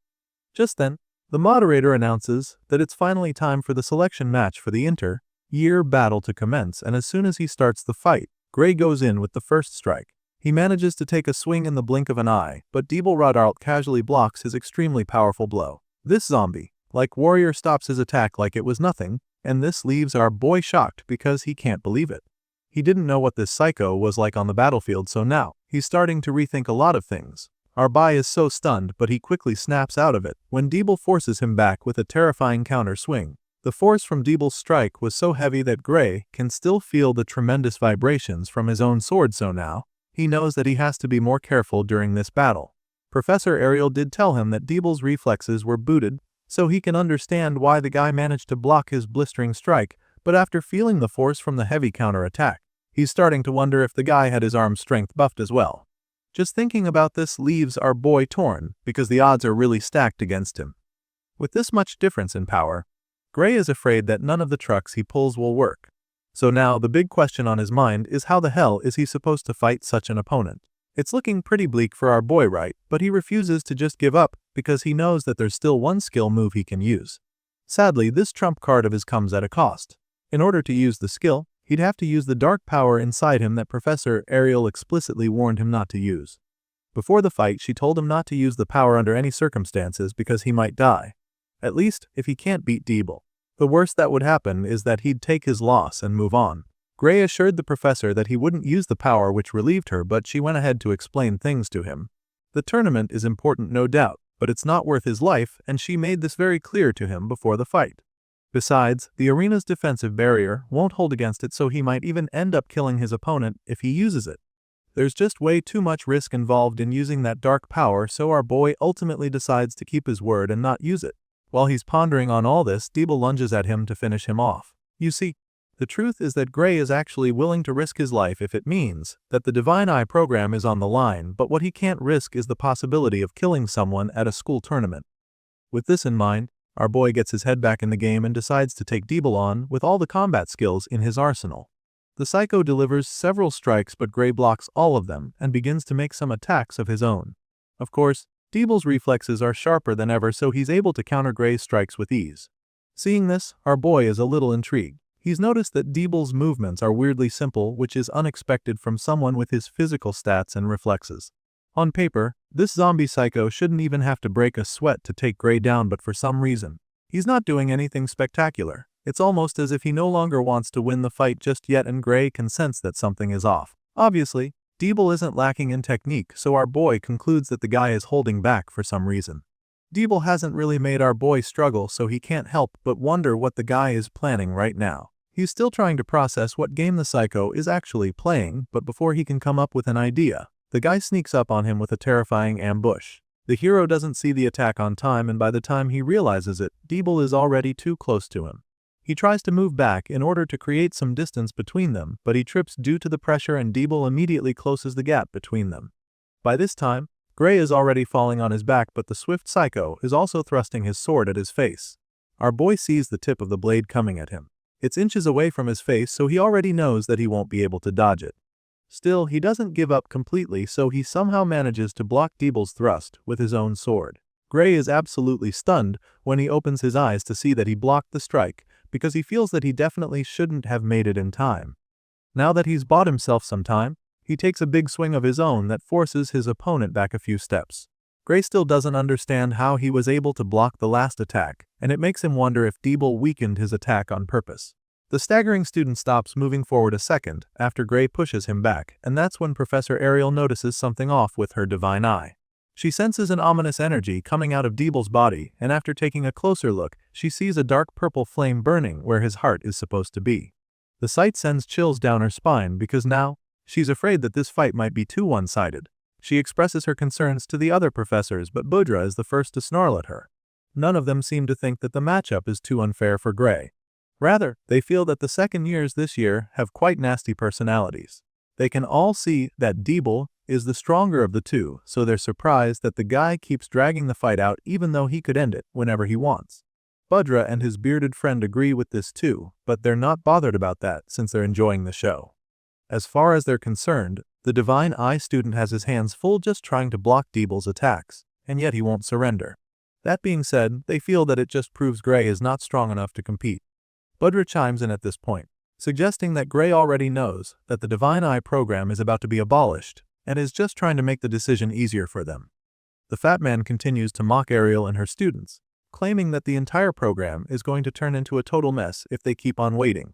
Just then, the moderator announces that it's finally time for the selection match for the inter-year battle to commence, and as soon as he starts the fight, Gray goes in with the first strike. He manages to take a swing in the blink of an eye, but Deeble Rodart casually blocks his extremely powerful blow. This zombie, like warrior, stops his attack like it was nothing, and this leaves our boy shocked because he can't believe it. He didn't know what this psycho was like on the battlefield, so now he's starting to rethink a lot of things. Our boy is so stunned, but he quickly snaps out of it when Deeble forces him back with a terrifying counter swing. The force from Deeble's strike was so heavy that Gray can still feel the tremendous vibrations from his own sword, so now he knows that he has to be more careful during this battle. Professor Ariel did tell him that Deeble's reflexes were booted, so he can understand why the guy managed to block his blistering strike, but after feeling the force from the heavy counterattack, he's starting to wonder if the guy had his arm strength buffed as well. Just thinking about this leaves our boy torn, because the odds are really stacked against him. With this much difference in power, Gray is afraid that none of the trucks he pulls will work. So now the big question on his mind is how the hell is he supposed to fight such an opponent? It's looking pretty bleak for our boy, right? But he refuses to just give up because he knows that there's still one skill move he can use. Sadly, this trump card of his comes at a cost. In order to use the skill, he'd have to use the dark power inside him that Professor Ariel explicitly warned him not to use. Before the fight, she told him not to use the power under any circumstances because he might die. At least, if he can't beat Deeble. The worst that would happen is that he'd take his loss and move on. Gray assured the professor that he wouldn't use the power which relieved her, but she went ahead to explain things to him. The tournament is important, no doubt, but it's not worth his life, and she made this very clear to him before the fight. Besides, the arena's defensive barrier won't hold against it, so he might even end up killing his opponent if he uses it. There's just way too much risk involved in using that dark power, so our boy ultimately decides to keep his word and not use it. While he's pondering on all this, Deeble lunges at him to finish him off. You see, the truth is that Gray is actually willing to risk his life if it means that the Divine Eye program is on the line, but what he can't risk is the possibility of killing someone at a school tournament. With this in mind, our boy gets his head back in the game and decides to take Deeble on with all the combat skills in his arsenal. The psycho delivers several strikes, but Gray blocks all of them and begins to make some attacks of his own. Of course, Deeble's reflexes are sharper than ever, so he's able to counter Gray's strikes with ease. Seeing this, our boy is a little intrigued. He's noticed that Deeble's movements are weirdly simple, which is unexpected from someone with his physical stats and reflexes. On paper, this zombie psycho shouldn't even have to break a sweat to take Gray down, but for some reason, he's not doing anything spectacular. It's almost as if he no longer wants to win the fight just yet, and Gray can sense that something is off. Obviously, Deeble isn't lacking in technique, so our boy concludes that the guy is holding back for some reason. Deeble hasn't really made our boy struggle, so he can't help but wonder what the guy is planning right now. He's still trying to process what game the psycho is actually playing, but before he can come up with an idea, the guy sneaks up on him with a terrifying ambush. The hero doesn't see the attack on time, and by the time he realizes it, Deeble is already too close to him. He tries to move back in order to create some distance between them, but he trips due to the pressure, and Deeble immediately closes the gap between them. By this time, Gray is already falling on his back, but the swift psycho is also thrusting his sword at his face. Our boy sees the tip of the blade coming at him. It's inches away from his face, so he already knows that he won't be able to dodge it. Still, he doesn't give up completely, so he somehow manages to block Deeble's thrust with his own sword. Gray is absolutely stunned when he opens his eyes to see that he blocked the strike, because he feels that he definitely shouldn't have made it in time. Now that he's bought himself some time, he takes a big swing of his own that forces his opponent back a few steps. Gray still doesn't understand how he was able to block the last attack, and it makes him wonder if Deeble weakened his attack on purpose. The staggering student stops moving forward a second after Gray pushes him back, and that's when Professor Ariel notices something off with her divine eye. She senses an ominous energy coming out of Deeble's body, and after taking a closer look, she sees a dark purple flame burning where his heart is supposed to be. The sight sends chills down her spine because now, she's afraid that this fight might be too one-sided. She expresses her concerns to the other professors, but Budra is the first to snarl at her. None of them seem to think that the matchup is too unfair for Gray. Rather, they feel that the second years this year have quite nasty personalities. They can all see that Deeble is the stronger of the two, so they're surprised that the guy keeps dragging the fight out even though he could end it whenever he wants. Budra and his bearded friend agree with this too, but they're not bothered about that since they're enjoying the show. As far as they're concerned, the Divine Eye student has his hands full just trying to block Deeble's attacks, and yet he won't surrender. That being said, they feel that it just proves Gray is not strong enough to compete. Budra chimes in at this point, suggesting that Gray already knows that the Divine Eye program is about to be abolished, and is just trying to make the decision easier for them. The fat man continues to mock Ariel and her students, claiming that the entire program is going to turn into a total mess if they keep on waiting.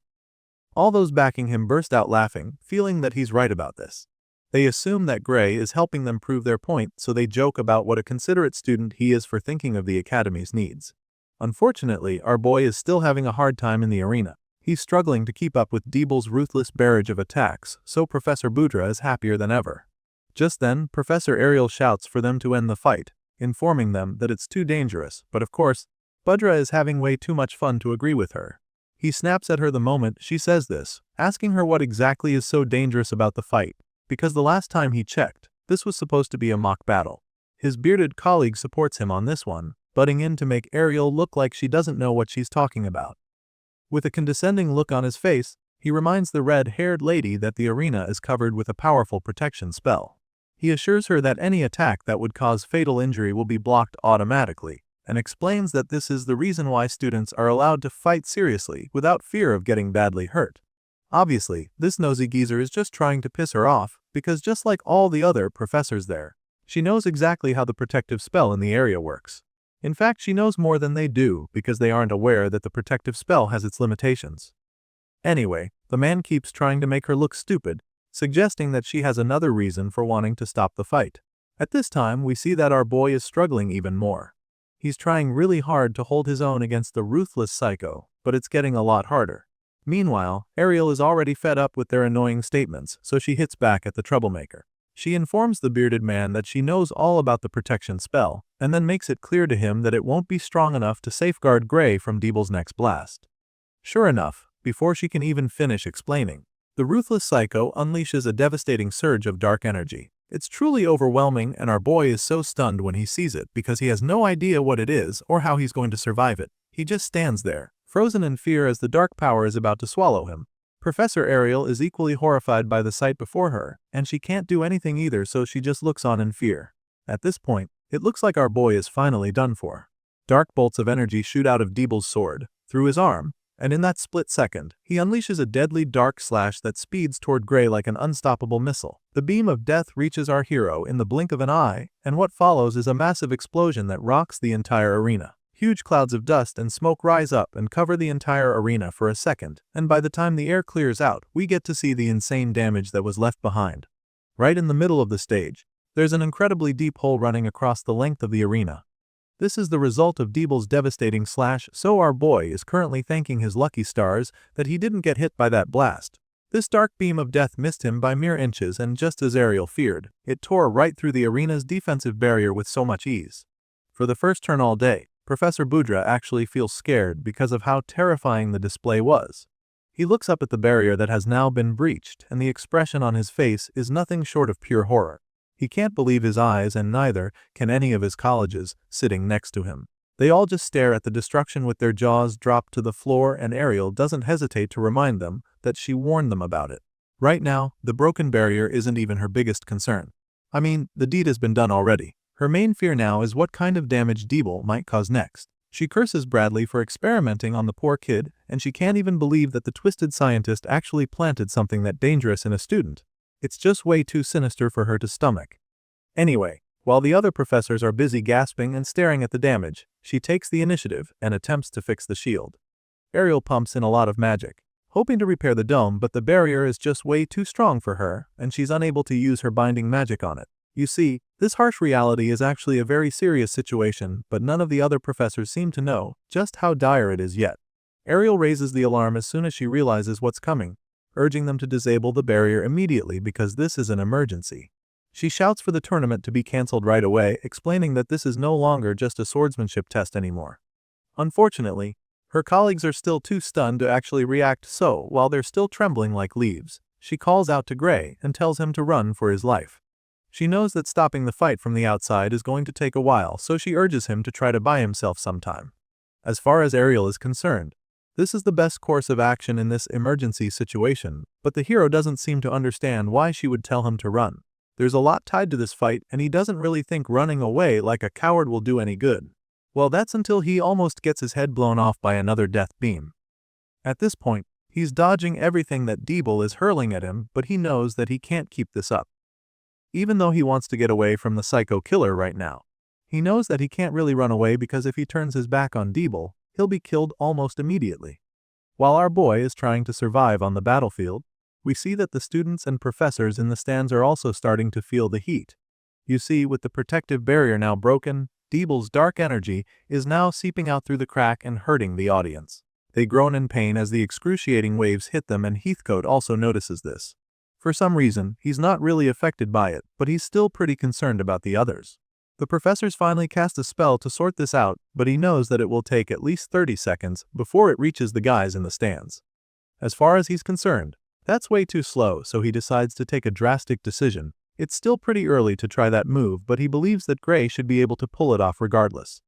All those backing him burst out laughing, feeling that he's right about this. They assume that Gray is helping them prove their point, so they joke about what a considerate student he is for thinking of the Academy's needs. Unfortunately, our boy is still having a hard time in the arena. He's struggling to keep up with Deeble's ruthless barrage of attacks, so Professor Budra is happier than ever. Just then, Professor Ariel shouts for them to end the fight, informing them that it's too dangerous, but of course, Budra is having way too much fun to agree with her. He snaps at her the moment she says this, asking her what exactly is so dangerous about the fight, because the last time he checked, this was supposed to be a mock battle. His bearded colleague supports him on this one, butting in to make Ariel look like she doesn't know what she's talking about. With a condescending look on his face, he reminds the red-haired lady that the arena is covered with a powerful protection spell. He assures her that any attack that would cause fatal injury will be blocked automatically, and explains that this is the reason why students are allowed to fight seriously without fear of getting badly hurt. Obviously, this nosy geezer is just trying to piss her off, because just like all the other professors there, she knows exactly how the protective spell in the area works. In fact, she knows more than they do because they aren't aware that the protective spell has its limitations. Anyway, the man keeps trying to make her look stupid, suggesting that she has another reason for wanting to stop the fight. At this time, we see that our boy is struggling even more. He's trying really hard to hold his own against the ruthless psycho, but it's getting a lot harder. Meanwhile, Ariel is already fed up with their annoying statements, so she hits back at the troublemaker. She informs the bearded man that she knows all about the protection spell, and then makes it clear to him that it won't be strong enough to safeguard Gray from Deeble's next blast. Sure enough, before she can even finish explaining, the ruthless psycho unleashes a devastating surge of dark energy. It's truly overwhelming, and our boy is so stunned when he sees it because he has no idea what it is or how he's going to survive it. He just stands there, frozen in fear as the dark power is about to swallow him. Professor Ariel is equally horrified by the sight before her, and she can't do anything either, so she just looks on in fear. At this point, it looks like our boy is finally done for. Dark bolts of energy shoot out of Deeble's sword, through his arm, and in that split second, he unleashes a deadly dark slash that speeds toward Gray like an unstoppable missile. The beam of death reaches our hero in the blink of an eye, and what follows is a massive explosion that rocks the entire arena. Huge clouds of dust and smoke rise up and cover the entire arena for a second, and by the time the air clears out, we get to see the insane damage that was left behind. Right in the middle of the stage, there's an incredibly deep hole running across the length of the arena. This is the result of Deeble's devastating slash, so our boy is currently thanking his lucky stars that he didn't get hit by that blast. This dark beam of death missed him by mere inches, and just as Ariel feared, it tore right through the arena's defensive barrier with so much ease. For the first turn all day, Professor Budra actually feels scared because of how terrifying the display was. He looks up at the barrier that has now been breached, and the expression on his face is nothing short of pure horror. He can't believe his eyes, and neither can any of his colleagues sitting next to him. They all just stare at the destruction with their jaws dropped to the floor, and Ariel doesn't hesitate to remind them that she warned them about it. Right now, the broken barrier isn't even her biggest concern. I mean, the deed has been done already. Her main fear now is what kind of damage Deeble might cause next. She curses Bradley for experimenting on the poor kid, and she can't even believe that the twisted scientist actually planted something that dangerous in a student. It's just way too sinister for her to stomach. Anyway, while the other professors are busy gasping and staring at the damage, she takes the initiative and attempts to fix the shield. Ariel pumps in a lot of magic, hoping to repair the dome, but the barrier is just way too strong for her, and she's unable to use her binding magic on it. You see, this harsh reality is actually a very serious situation, but none of the other professors seem to know just how dire it is yet. Ariel raises the alarm as soon as she realizes what's coming, urging them to disable the barrier immediately because this is an emergency. She shouts for the tournament to be cancelled right away, explaining that this is no longer just a swordsmanship test anymore. Unfortunately, her colleagues are still too stunned to actually react, so while they're still trembling like leaves, she calls out to Gray and tells him to run for his life. She knows that stopping the fight from the outside is going to take a while, so she urges him to try to buy himself some time. As far as Ariel is concerned, this is the best course of action in this emergency situation, but the hero doesn't seem to understand why she would tell him to run. There's a lot tied to this fight, and he doesn't really think running away like a coward will do any good. Well, that's until he almost gets his head blown off by another death beam. At this point, he's dodging everything that Deeble is hurling at him, but he knows that he can't keep this up. Even though he wants to get away from the psycho killer right now, He knows that he can't really run away because if he turns his back on Deeble, he'll be killed almost immediately. While our boy is trying to survive on the battlefield, we see that the students and professors in the stands are also starting to feel the heat. You see, with the protective barrier now broken, Deeble's dark energy is now seeping out through the crack and hurting the audience. They groan in pain as the excruciating waves hit them, and Heathcote also notices this. For some reason, he's not really affected by it, but he's still pretty concerned about the others. The professors finally cast a spell to sort this out, but he knows that it will take at least 30 seconds before it reaches the guys in the stands. As far as he's concerned, that's way too slow, so he decides to take a drastic decision. It's still pretty early to try that move, but he believes that Gray should be able to pull it off regardless.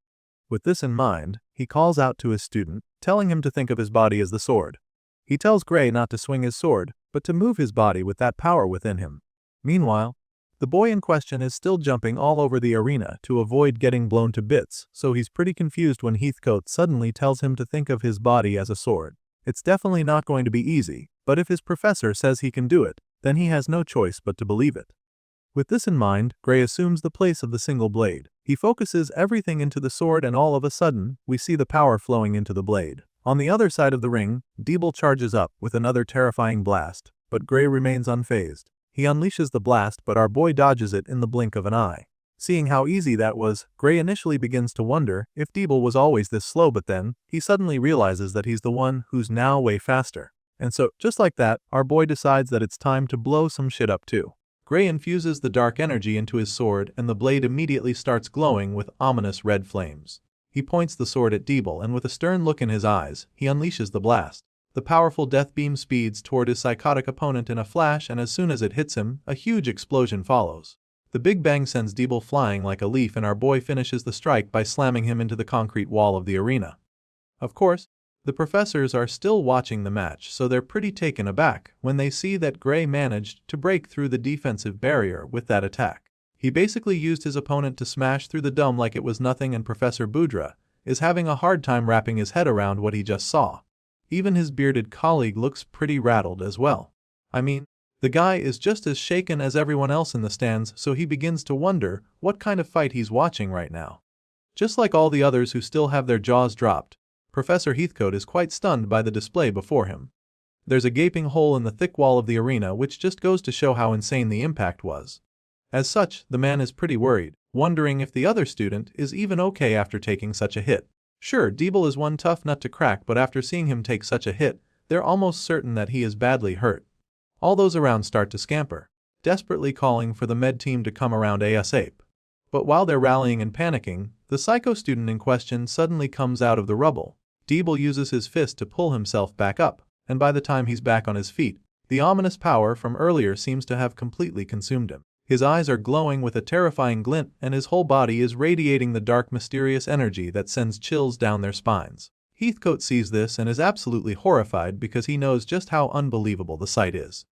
With this in mind, he calls out to his student, telling him to think of his body as the sword. He tells Gray not to swing his sword, but to move his body with that power within him. Meanwhile, the boy in question is still jumping all over the arena to avoid getting blown to bits, so he's pretty confused when Heathcote suddenly tells him to think of his body as a sword. It's definitely not going to be easy, but if his professor says he can do it, then he has no choice but to believe it. With this in mind, Gray assumes the place of the single blade. He focuses everything into the sword, and all of a sudden, we see the power flowing into the blade. On the other side of the ring, Deeble charges up with another terrifying blast, but Gray remains unfazed. He unleashes the blast, but our boy dodges it in the blink of an eye. Seeing how easy that was, Gray initially begins to wonder if Deeble was always this slow, but then, he suddenly realizes that he's the one who's now way faster. And so, just like that, our boy decides that it's time to blow some shit up too. Gray infuses the dark energy into his sword, and the blade immediately starts glowing with ominous red flames. He points the sword at Deeble, and with a stern look in his eyes, he unleashes the blast. The powerful death beam speeds toward his psychotic opponent in a flash, and as soon as it hits him, a huge explosion follows. The Big Bang sends Deeble flying like a leaf, and our boy finishes the strike by slamming him into the concrete wall of the arena. Of course, the professors are still watching the match, so they're pretty taken aback when they see that Gray managed to break through the defensive barrier with that attack. He basically used his opponent to smash through the dome like it was nothing, and Professor Boudra is having a hard time wrapping his head around what he just saw. Even his bearded colleague looks pretty rattled as well. I mean, the guy is just as shaken as everyone else in the stands, so he begins to wonder what kind of fight he's watching right now. Just like all the others who still have their jaws dropped, Professor Heathcote is quite stunned by the display before him. There's a gaping hole in the thick wall of the arena, which just goes to show how insane the impact was. As such, the man is pretty worried, wondering if the other student is even okay after taking such a hit. Sure, Deeble is one tough nut to crack, but after seeing him take such a hit, they're almost certain that he is badly hurt. All those around start to scamper, desperately calling for the med team to come around ASAP. But while they're rallying and panicking, the psycho student in question suddenly comes out of the rubble. Deeble uses his fist to pull himself back up, and by the time he's back on his feet, the ominous power from earlier seems to have completely consumed him. His eyes are glowing with a terrifying glint, and his whole body is radiating the dark, mysterious energy that sends chills down their spines. Heathcote sees this and is absolutely horrified because he knows just how unbelievable the sight is.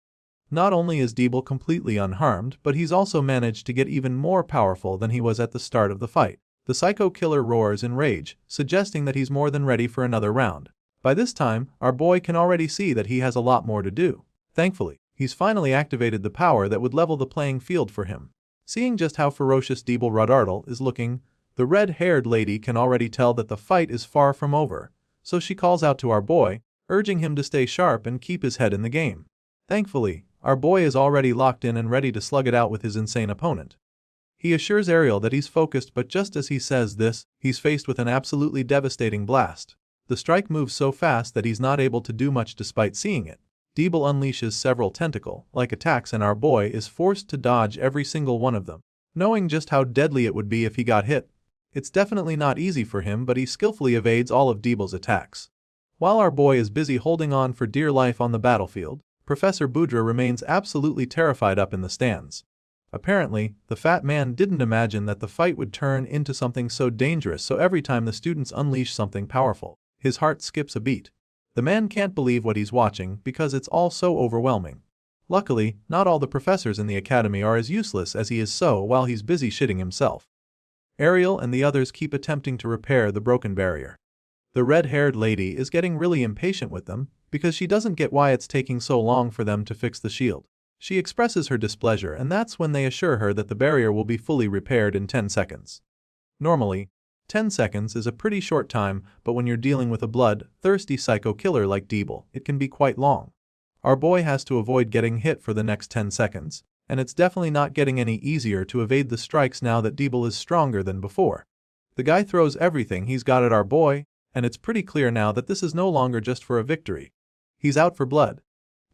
Not only is Deeble completely unharmed, but he's also managed to get even more powerful than he was at the start of the fight. The psycho killer roars in rage, suggesting that he's more than ready for another round. By this time, our boy can already see that he has a lot more to do. Thankfully, he's finally activated the power that would level the playing field for him. Seeing just how ferocious Deeble Rudartle is looking, the red-haired lady can already tell that the fight is far from over, so she calls out to our boy, urging him to stay sharp and keep his head in the game. Thankfully, our boy is already locked in and ready to slug it out with his insane opponent. He assures Ariel that he's focused, but just as he says this, he's faced with an absolutely devastating blast. The strike moves so fast that he's not able to do much despite seeing it. Deeble unleashes several tentacle-like attacks, and our boy is forced to dodge every single one of them. Knowing just how deadly it would be if he got hit, it's definitely not easy for him, but he skillfully evades all of Deeble's attacks. While our boy is busy holding on for dear life on the battlefield, Professor Boudra remains absolutely terrified up in the stands. Apparently, the fat man didn't imagine that the fight would turn into something so dangerous, so every time the students unleash something powerful, his heart skips a beat. The man can't believe what he's watching because it's all so overwhelming. Luckily, not all the professors in the academy are as useless as he is, so while he's busy shitting himself, Ariel and the others keep attempting to repair the broken barrier. The red-haired lady is getting really impatient with them because she doesn't get why it's taking so long for them to fix the shield. She expresses her displeasure, and that's when they assure her that the barrier will be fully repaired in 10 seconds. Normally, 10 seconds is a pretty short time, but when you're dealing with a blood-thirsty psycho killer like Deeble, it can be quite long. Our boy has to avoid getting hit for the next 10 seconds, and it's definitely not getting any easier to evade the strikes now that Deeble is stronger than before. The guy throws everything he's got at our boy, and it's pretty clear now that this is no longer just for a victory. He's out for blood.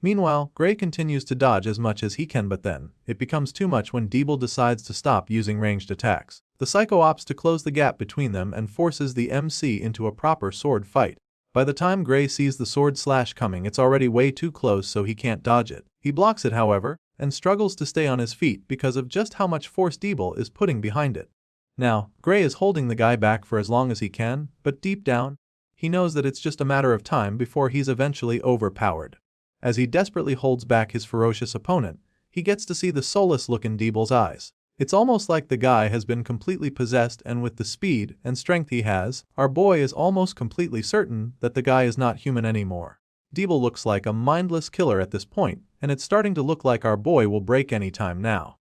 Meanwhile, Gray continues to dodge as much as he can, but then it becomes too much when Deeble decides to stop using ranged attacks. The psycho opts to close the gap between them and forces the MC into a proper sword fight. By the time Gray sees the sword slash coming, it's already way too close, so he can't dodge it. He blocks it, however, and struggles to stay on his feet because of just how much force Deeble is putting behind it. Now, Gray is holding the guy back for as long as he can, but deep down, he knows that it's just a matter of time before he's eventually overpowered. As he desperately holds back his ferocious opponent, he gets to see the soulless look in Deeble's eyes. It's almost like the guy has been completely possessed, and with the speed and strength he has, our boy is almost completely certain that the guy is not human anymore. Deeble looks like a mindless killer at this point, and it's starting to look like our boy will break any time now.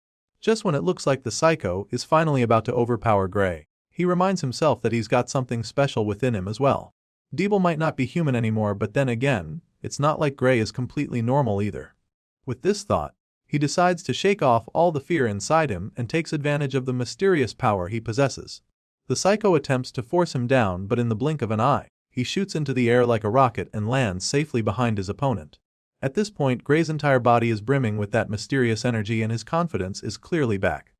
Just when it looks like the psycho is finally about to overpower Gray, he reminds himself that he's got something special within him as well. Deeble might not be human anymore, but then again, it's not like Gray is completely normal either. With this thought, he decides to shake off all the fear inside him and takes advantage of the mysterious power he possesses. The psycho attempts to force him down, but in the blink of an eye, he shoots into the air like a rocket and lands safely behind his opponent. At this point, Gray's entire body is brimming with that mysterious energy and his confidence is clearly back.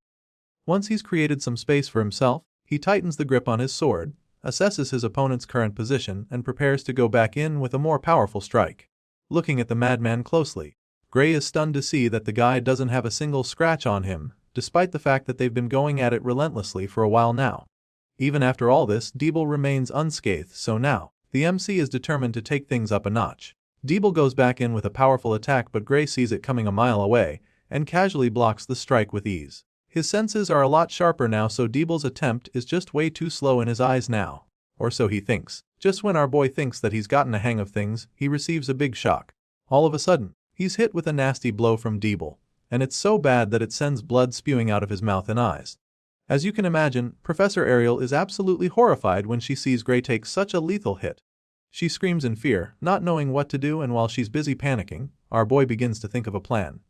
Once he's created some space for himself, he tightens the grip on his sword, assesses his opponent's current position, and prepares to go back in with a more powerful strike. Looking at the madman closely, Gray is stunned to see that the guy doesn't have a single scratch on him, despite the fact that they've been going at it relentlessly for a while now. Even after all this, Deeble remains unscathed, so now, the MC is determined to take things up a notch. Deeble goes back in with a powerful attack, but Gray sees it coming a mile away, and casually blocks the strike with ease. His senses are a lot sharper now, so Deeble's attempt is just way too slow in his eyes now. Or so he thinks. Just when our boy thinks that he's gotten a hang of things, he receives a big shock. All of a sudden, he's hit with a nasty blow from Deeble, and it's so bad that it sends blood spewing out of his mouth and eyes. As you can imagine, Professor Ariel is absolutely horrified when she sees Gray take such a lethal hit. She screams in fear, not knowing what to do, and while she's busy panicking, our boy begins to think of a plan.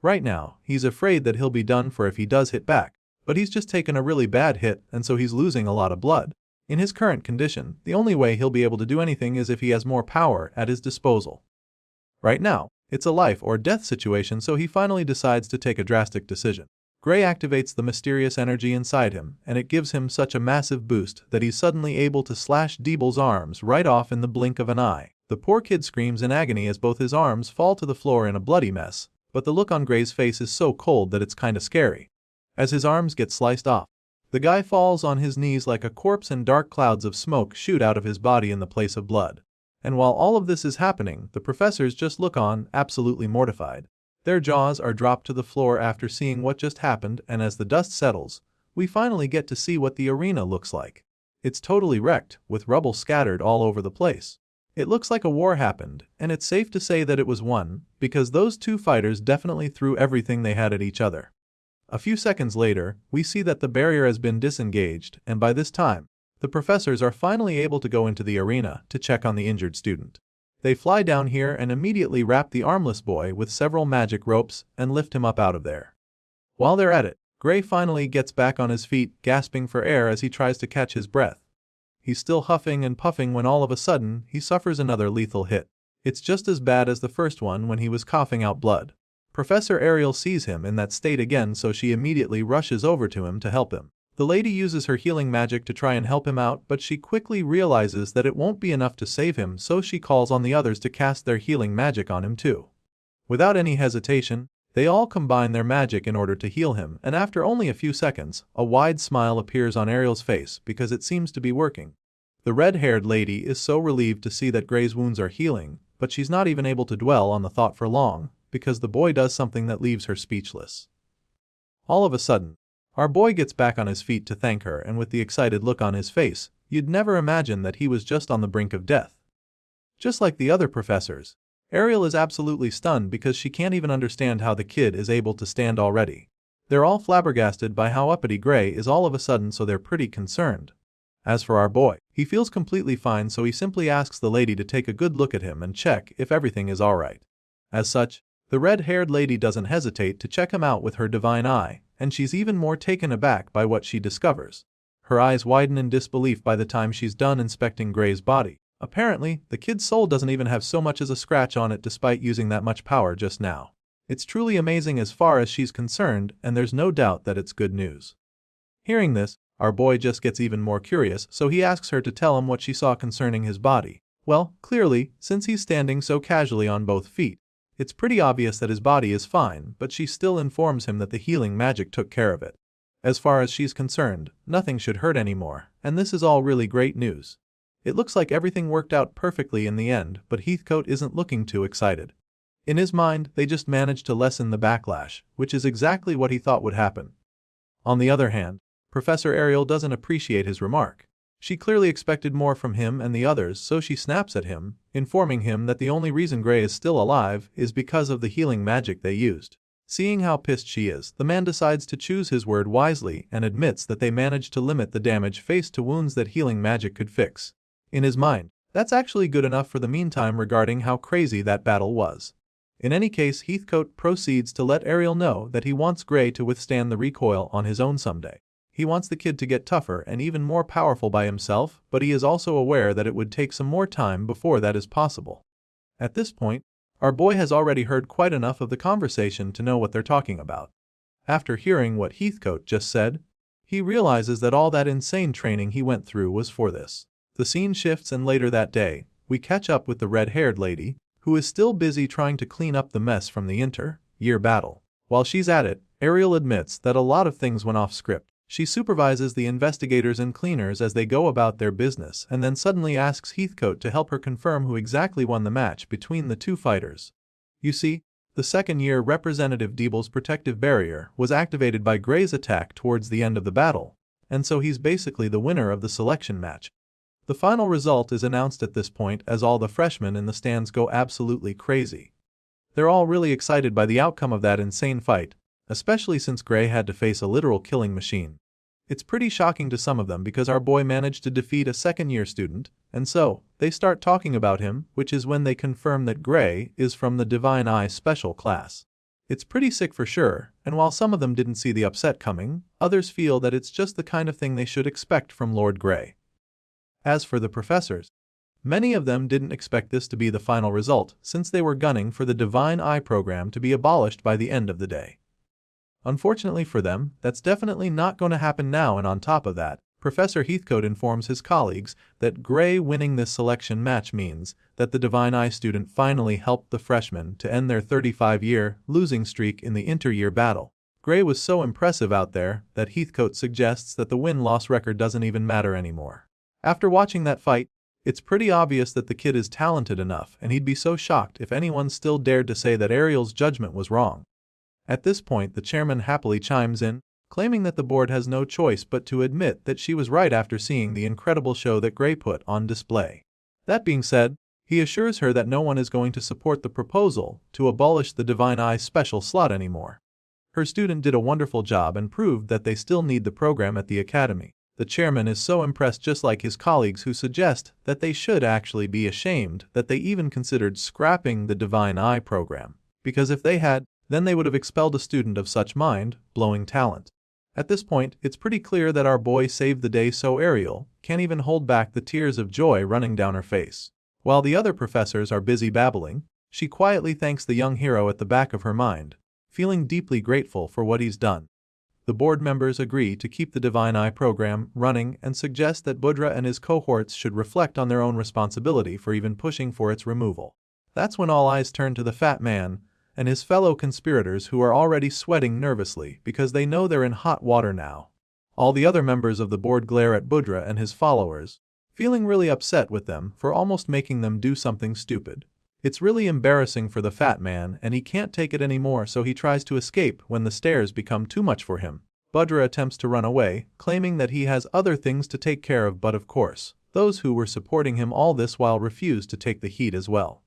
Right now, he's afraid that he'll be done for if he does hit back, but he's just taken a really bad hit and so he's losing a lot of blood. In his current condition, the only way he'll be able to do anything is if he has more power at his disposal. Right now, it's a life or death situation, so he finally decides to take a drastic decision. Gray activates the mysterious energy inside him, and it gives him such a massive boost that he's suddenly able to slash Deeble's arms right off in the blink of an eye. The poor kid screams in agony as both his arms fall to the floor in a bloody mess, but the look on Gray's face is so cold that it's kinda scary. As his arms get sliced off, the guy falls on his knees like a corpse and dark clouds of smoke shoot out of his body in the place of blood. And while all of this is happening, the professors just look on, absolutely mortified. Their jaws are dropped to the floor after seeing what just happened, and as the dust settles, we finally get to see what the arena looks like. It's totally wrecked, with rubble scattered all over the place. It looks like a war happened, and it's safe to say that it was won, because those two fighters definitely threw everything they had at each other. A few seconds later, we see that the barrier has been disengaged, and by this time, the professors are finally able to go into the arena to check on the injured student. They fly down here and immediately wrap the armless boy with several magic ropes and lift him up out of there. While they're at it, Gray finally gets back on his feet, gasping for air as he tries to catch his breath. He's still huffing and puffing when all of a sudden, he suffers another lethal hit. It's just as bad as the first one when he was coughing out blood. Professor Ariel sees him in that state again, so she immediately rushes over to him to help him. The lady uses her healing magic to try and help him out, but she quickly realizes that it won't be enough to save him, so she calls on the others to cast their healing magic on him too. Without any hesitation, they all combine their magic in order to heal him, and after only a few seconds, a wide smile appears on Ariel's face because it seems to be working. The red-haired lady is so relieved to see that Gray's wounds are healing, but she's not even able to dwell on the thought for long, because the boy does something that leaves her speechless. All of a sudden, our boy gets back on his feet to thank her, and with the excited look on his face, you'd never imagine that he was just on the brink of death. Just like the other professors, Ariel is absolutely stunned because she can't even understand how the kid is able to stand already. They're all flabbergasted by how uppity Gray is all of a sudden, so they're pretty concerned. As for our boy, he feels completely fine, so he simply asks the lady to take a good look at him and check if everything is alright. As such, the red-haired lady doesn't hesitate to check him out with her divine eye, and she's even more taken aback by what she discovers. Her eyes widen in disbelief by the time she's done inspecting Gray's body. Apparently, the kid's soul doesn't even have so much as a scratch on it despite using that much power just now. It's truly amazing as far as she's concerned, and there's no doubt that it's good news. Hearing this, our boy just gets even more curious, so he asks her to tell him what she saw concerning his body. Well, clearly, since he's standing so casually on both feet, it's pretty obvious that his body is fine, but she still informs him that the healing magic took care of it. As far as she's concerned, nothing should hurt anymore, and this is all really great news. It looks like everything worked out perfectly in the end, but Heathcote isn't looking too excited. In his mind, they just managed to lessen the backlash, which is exactly what he thought would happen. On the other hand, Professor Ariel doesn't appreciate his remark. She clearly expected more from him and the others, so she snaps at him, informing him that the only reason Gray is still alive is because of the healing magic they used. Seeing how pissed she is, the man decides to choose his word wisely and admits that they managed to limit the damage faced to wounds that healing magic could fix. In his mind, that's actually good enough for the meantime regarding how crazy that battle was. In any case, Heathcote proceeds to let Ariel know that he wants Gray to withstand the recoil on his own someday. He wants the kid to get tougher and even more powerful by himself, but he is also aware that it would take some more time before that is possible. At this point, our boy has already heard quite enough of the conversation to know what they're talking about. After hearing what Heathcote just said, he realizes that all that insane training he went through was for this. The scene shifts, and later that day, we catch up with the red-haired lady, who is still busy trying to clean up the mess from the inter-year battle. While she's at it, Ariel admits that a lot of things went off script. She supervises the investigators and cleaners as they go about their business and then suddenly asks Heathcote to help her confirm who exactly won the match between the two fighters. You see, the second-year Representative Deeble's protective barrier was activated by Gray's attack towards the end of the battle, and so he's basically the winner of the selection match. The final result is announced at this point as all the freshmen in the stands go absolutely crazy. They're all really excited by the outcome of that insane fight, especially since Gray had to face a literal killing machine. It's pretty shocking to some of them because our boy managed to defeat a second-year student, and so, they start talking about him, which is when they confirm that Gray is from the Divine Eye Special class. It's pretty sick for sure, and while some of them didn't see the upset coming, others feel that it's just the kind of thing they should expect from Lord Gray. As for the professors, many of them didn't expect this to be the final result since they were gunning for the Divine Eye program to be abolished by the end of the day. Unfortunately for them, that's definitely not going to happen now, and on top of that, Professor Heathcote informs his colleagues that Gray winning this selection match means that the Divine Eye student finally helped the freshmen to end their 35-year losing streak in the inter-year battle. Gray was so impressive out there that Heathcote suggests that the win-loss record doesn't even matter anymore. After watching that fight, it's pretty obvious that the kid is talented enough, and he'd be so shocked if anyone still dared to say that Ariel's judgment was wrong. At this point, the chairman happily chimes in, claiming that the board has no choice but to admit that she was right after seeing the incredible show that Gray put on display. That being said, he assures her that no one is going to support the proposal to abolish the Divine Eye special slot anymore. Her student did a wonderful job and proved that they still need the program at the academy. The chairman is so impressed, just like his colleagues who suggest that they should actually be ashamed that they even considered scrapping the Divine Eye program, because if they had, then they would have expelled a student of such mind-blowing talent. At this point, it's pretty clear that our boy saved the day, so Ariel can't even hold back the tears of joy running down her face. While the other professors are busy babbling, she quietly thanks the young hero at the back of her mind, feeling deeply grateful for what he's done. The board members agree to keep the Divine Eye program running and suggest that Budra and his cohorts should reflect on their own responsibility for even pushing for its removal. That's when all eyes turn to the fat man and his fellow conspirators, who are already sweating nervously because they know they're in hot water now. All the other members of the board glare at Budra and his followers, feeling really upset with them for almost making them do something stupid. It's really embarrassing for the fat man, and he can't take it anymore, so he tries to escape when the stairs become too much for him. Budra attempts to run away, claiming that he has other things to take care of, but of course, those who were supporting him all this while refuse to take the heat as well.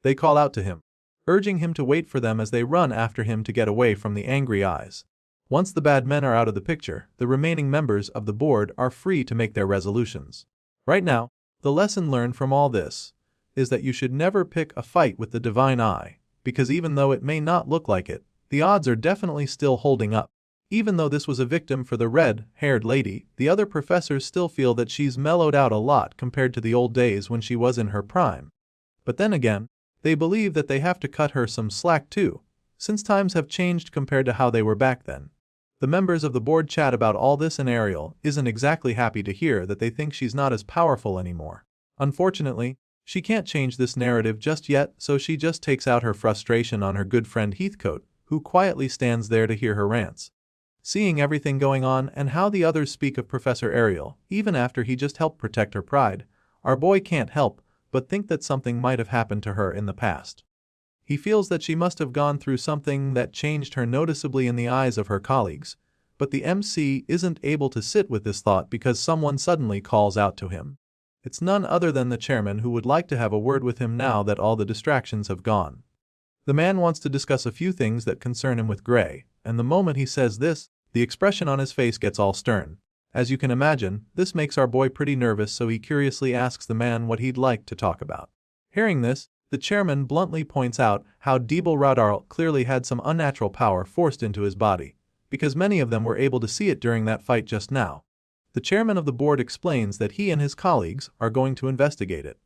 They call out to him, urging him to wait for them as they run after him to get away from the angry eyes. Once the bad men are out of the picture, the remaining members of the board are free to make their resolutions. Right now, the lesson learned from all this is that you should never pick a fight with the divine eye, because even though it may not look like it, the odds are definitely still holding up. Even though this was a victim for the red-haired lady, the other professors still feel that she's mellowed out a lot compared to the old days when she was in her prime. But then again, they believe that they have to cut her some slack too, since times have changed compared to how they were back then. The members of the board chat about all this and Ariel isn't exactly happy to hear that they think she's not as powerful anymore. Unfortunately, she can't change this narrative just yet, so she just takes out her frustration on her good friend Heathcote, who quietly stands there to hear her rants. Seeing everything going on and how the others speak of Professor Ariel, even after he just helped protect her pride, our boy can't help but think that something might have happened to her in the past. He feels that she must have gone through something that changed her noticeably in the eyes of her colleagues, but the MC isn't able to sit with this thought because someone suddenly calls out to him. It's none other than the chairman, who would like to have a word with him now that all the distractions have gone. The man wants to discuss a few things that concern him with Gray, and the moment he says this, the expression on his face gets all stern. As you can imagine, this makes our boy pretty nervous, so he curiously asks the man what he'd like to talk about. Hearing this, the chairman bluntly points out how Debel Radar clearly had some unnatural power forced into his body, because many of them were able to see it during that fight just now. The chairman of the board explains that he and his colleagues are going to investigate it.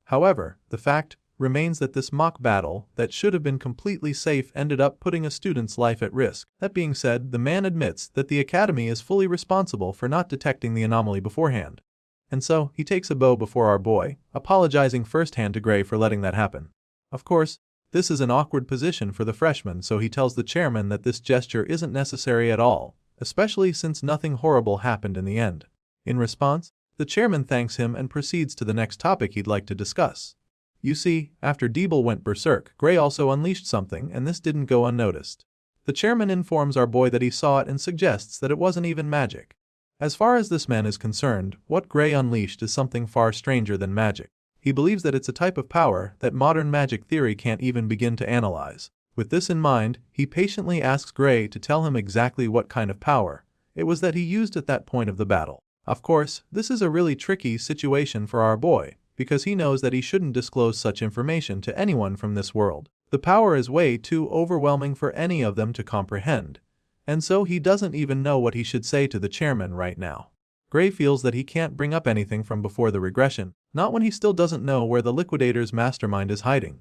However, the fact remains that this mock battle that should have been completely safe ended up putting a student's life at risk. That being said, the man admits that the academy is fully responsible for not detecting the anomaly beforehand. And so, he takes a bow before our boy, apologizing firsthand to Gray for letting that happen. Of course, this is an awkward position for the freshman, so he tells the chairman that this gesture isn't necessary at all, especially since nothing horrible happened in the end. In response, the chairman thanks him and proceeds to the next topic he'd like to discuss. You see, after Debel went berserk, Gray also unleashed something, and this didn't go unnoticed. The chairman informs our boy that he saw it and suggests that it wasn't even magic. As far as this man is concerned, what Gray unleashed is something far stranger than magic. He believes that it's a type of power that modern magic theory can't even begin to analyze. With this in mind, he patiently asks Gray to tell him exactly what kind of power it was that he used at that point of the battle. Of course, this is a really tricky situation for our boy, because he knows that he shouldn't disclose such information to anyone from this world. The power is way too overwhelming for any of them to comprehend, and so he doesn't even know what he should say to the chairman right now. Gray feels that he can't bring up anything from before the regression, not when he still doesn't know where the liquidator's mastermind is hiding.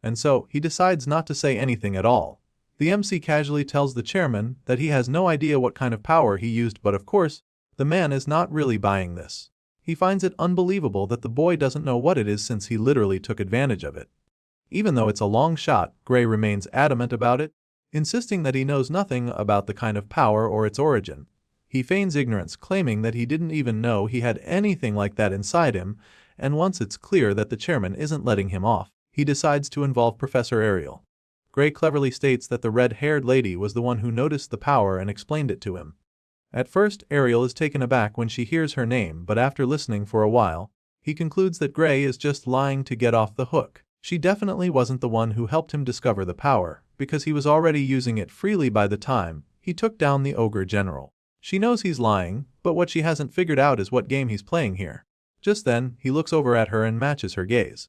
And so, he decides not to say anything at all. The MC casually tells the chairman that he has no idea what kind of power he used, but of course, the man is not really buying this. He finds it unbelievable that the boy doesn't know what it is, since he literally took advantage of it. Even though it's a long shot, Gray remains adamant about it, insisting that he knows nothing about the kind of power or its origin. He feigns ignorance, claiming that he didn't even know he had anything like that inside him, and once it's clear that the chairman isn't letting him off, he decides to involve Professor Ariel. Gray cleverly states that the red-haired lady was the one who noticed the power and explained it to him. At first, Ariel is taken aback when she hears her name, but after listening for a while, he concludes that Gray is just lying to get off the hook. She definitely wasn't the one who helped him discover the power, because he was already using it freely by the time he took down the ogre general. She knows he's lying, but what she hasn't figured out is what game he's playing here. Just then, he looks over at her and matches her gaze.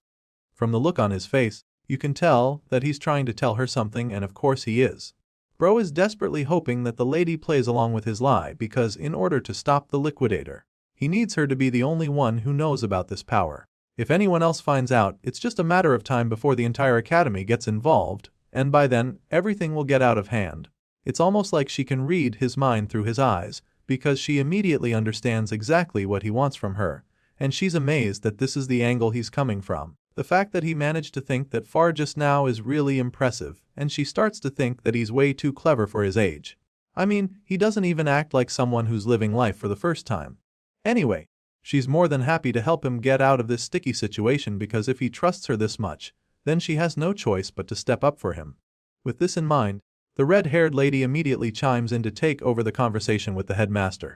From the look on his face, you can tell that he's trying to tell her something, and of course he is. Bro is desperately hoping that the lady plays along with his lie, because in order to stop the liquidator, he needs her to be the only one who knows about this power. If anyone else finds out, it's just a matter of time before the entire academy gets involved, and by then, everything will get out of hand. It's almost like she can read his mind through his eyes, because she immediately understands exactly what he wants from her, and she's amazed that this is the angle he's coming from. The fact that he managed to think that far just now is really impressive, and she starts to think that he's way too clever for his age. I mean, he doesn't even act like someone who's living life for the first time. Anyway, she's more than happy to help him get out of this sticky situation, because if he trusts her this much, then she has no choice but to step up for him. With this in mind, the red-haired lady immediately chimes in to take over the conversation with the headmaster.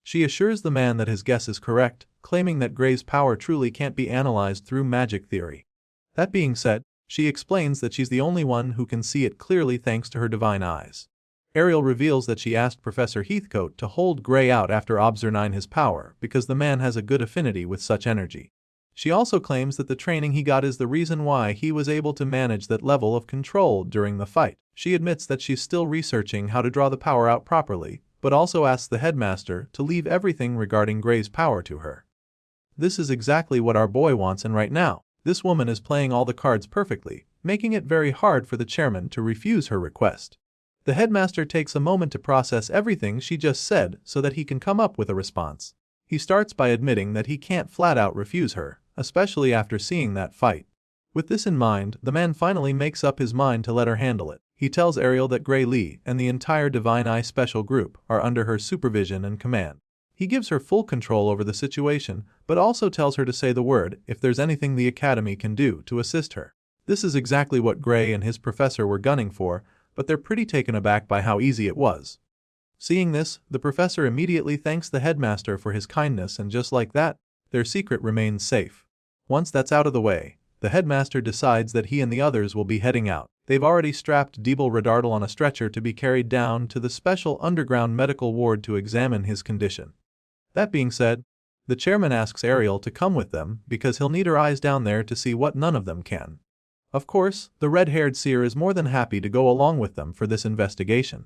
She assures the man that his guess is correct, claiming that Gray's power truly can't be analyzed through magic theory. That being said, she explains that she's the only one who can see it clearly thanks to her divine eyes. Ariel reveals that she asked Professor Heathcote to hold Gray out after observing his power because the man has a good affinity with such energy. She also claims that the training he got is the reason why he was able to manage that level of control during the fight. She admits that she's still researching how to draw the power out properly, but also asks the headmaster to leave everything regarding Gray's power to her. This is exactly what our boy wants, and right now, this woman is playing all the cards perfectly, making it very hard for the chairman to refuse her request. The headmaster takes a moment to process everything she just said so that he can come up with a response. He starts by admitting that he can't flat out refuse her, especially after seeing that fight. With this in mind, the man finally makes up his mind to let her handle it. He tells Ariel that Gray Lee and the entire Divine Eye Special Group are under her supervision and command. He gives her full control over the situation, but also tells her to say the word if there's anything the Academy can do to assist her. This is exactly what Gray and his professor were gunning for, but they're pretty taken aback by how easy it was. Seeing this, the professor immediately thanks the headmaster for his kindness, and just like that, their secret remains safe. Once that's out of the way, the headmaster decides that he and the others will be heading out. They've already strapped Deeble Redardal on a stretcher to be carried down to the special underground medical ward to examine his condition. That being said, the chairman asks Ariel to come with them because he'll need her eyes down there to see what none of them can. Of course, the red-haired seer is more than happy to go along with them for this investigation.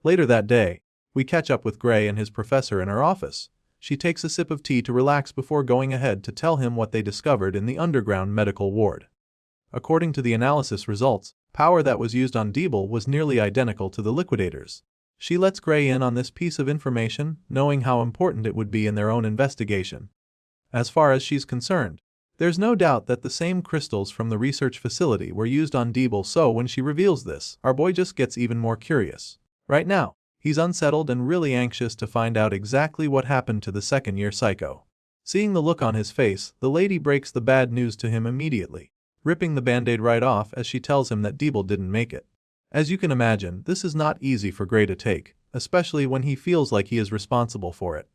Later that day, we catch up with Gray and his professor in her office. She takes a sip of tea to relax before going ahead to tell him what they discovered in the underground medical ward. According to the analysis results, power that was used on Deeble was nearly identical to the liquidators. She lets Gray in on this piece of information, knowing how important it would be in their own investigation. As far as she's concerned, there's no doubt that the same crystals from the research facility were used on Deeble, so when she reveals this, our boy just gets even more curious. Right now, he's unsettled and really anxious to find out exactly what happened to the second-year psycho. Seeing the look on his face, the lady breaks the bad news to him immediately, ripping the band-aid right off as she tells him that Deeble didn't make it. As you can imagine, this is not easy for Gray to take, especially when he feels like he is responsible for it.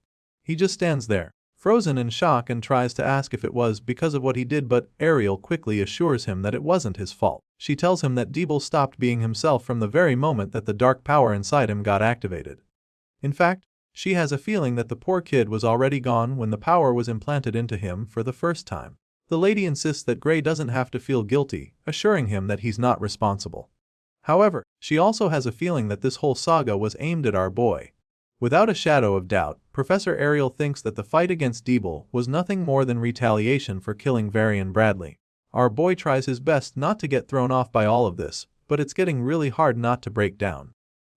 He just stands there, frozen in shock, and tries to ask if it was because of what he did, but Ariel quickly assures him that it wasn't his fault. She tells him that Deeble stopped being himself from the very moment that the dark power inside him got activated. In fact, she has a feeling that the poor kid was already gone when the power was implanted into him for the first time. The lady insists that Gray doesn't have to feel guilty, assuring him that he's not responsible. However, she also has a feeling that this whole saga was aimed at our boy. Without a shadow of doubt, Professor Ariel thinks that the fight against Deeble was nothing more than retaliation for killing Varian Bradley. Our boy tries his best not to get thrown off by all of this, but it's getting really hard not to break down.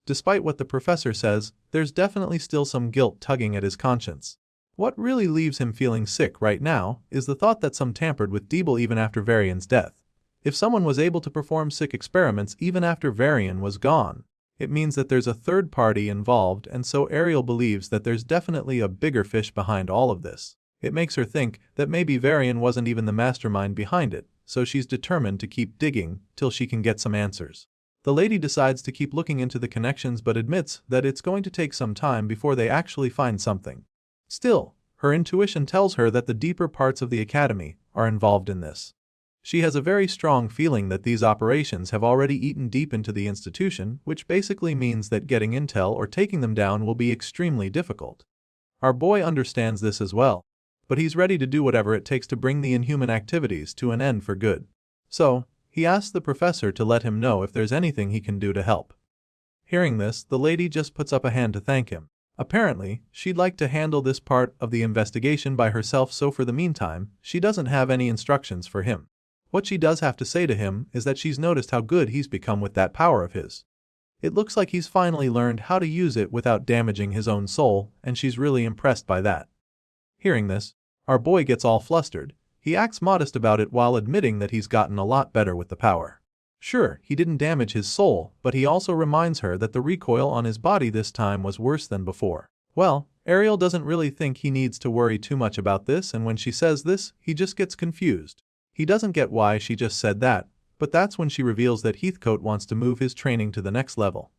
Despite what the professor says, there's definitely still some guilt tugging at his conscience. What really leaves him feeling sick right now is the thought that some tampered with Deeble even after Varian's death. If someone was able to perform sick experiments even after Varian was gone, it means that there's a third party involved, and so Ariel believes that there's definitely a bigger fish behind all of this. It makes her think that maybe Varian wasn't even the mastermind behind it, so she's determined to keep digging till she can get some answers. The lady decides to keep looking into the connections but admits that it's going to take some time before they actually find something. Still, her intuition tells her that the deeper parts of the academy are involved in this. She has a very strong feeling that these operations have already eaten deep into the institution, which basically means that getting intel or taking them down will be extremely difficult. Our boy understands this as well, but he's ready to do whatever it takes to bring the inhuman activities to an end for good. So, he asks the professor to let him know if there's anything he can do to help. Hearing this, the lady just puts up a hand to thank him. Apparently, she'd like to handle this part of the investigation by herself, so for the meantime, she doesn't have any instructions for him. What she does have to say to him is that she's noticed how good he's become with that power of his. It looks like he's finally learned how to use it without damaging his own soul, and she's really impressed by that. Hearing this, our boy gets all flustered. He acts modest about it while admitting that he's gotten a lot better with the power. Sure, he didn't damage his soul, but he also reminds her that the recoil on his body this time was worse than before. Well, Ariel doesn't really think he needs to worry too much about this, and when she says this, he just gets confused. He doesn't get why she just said that, but that's when she reveals that Heathcote wants to move his training to the next level.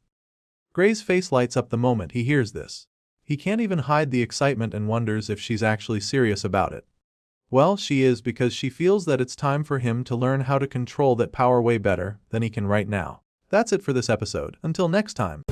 Gray's face lights up the moment he hears this. He can't even hide the excitement and wonders if she's actually serious about it. Well, she is, because she feels that it's time for him to learn how to control that power way better than he can right now. That's it for this episode. Until next time.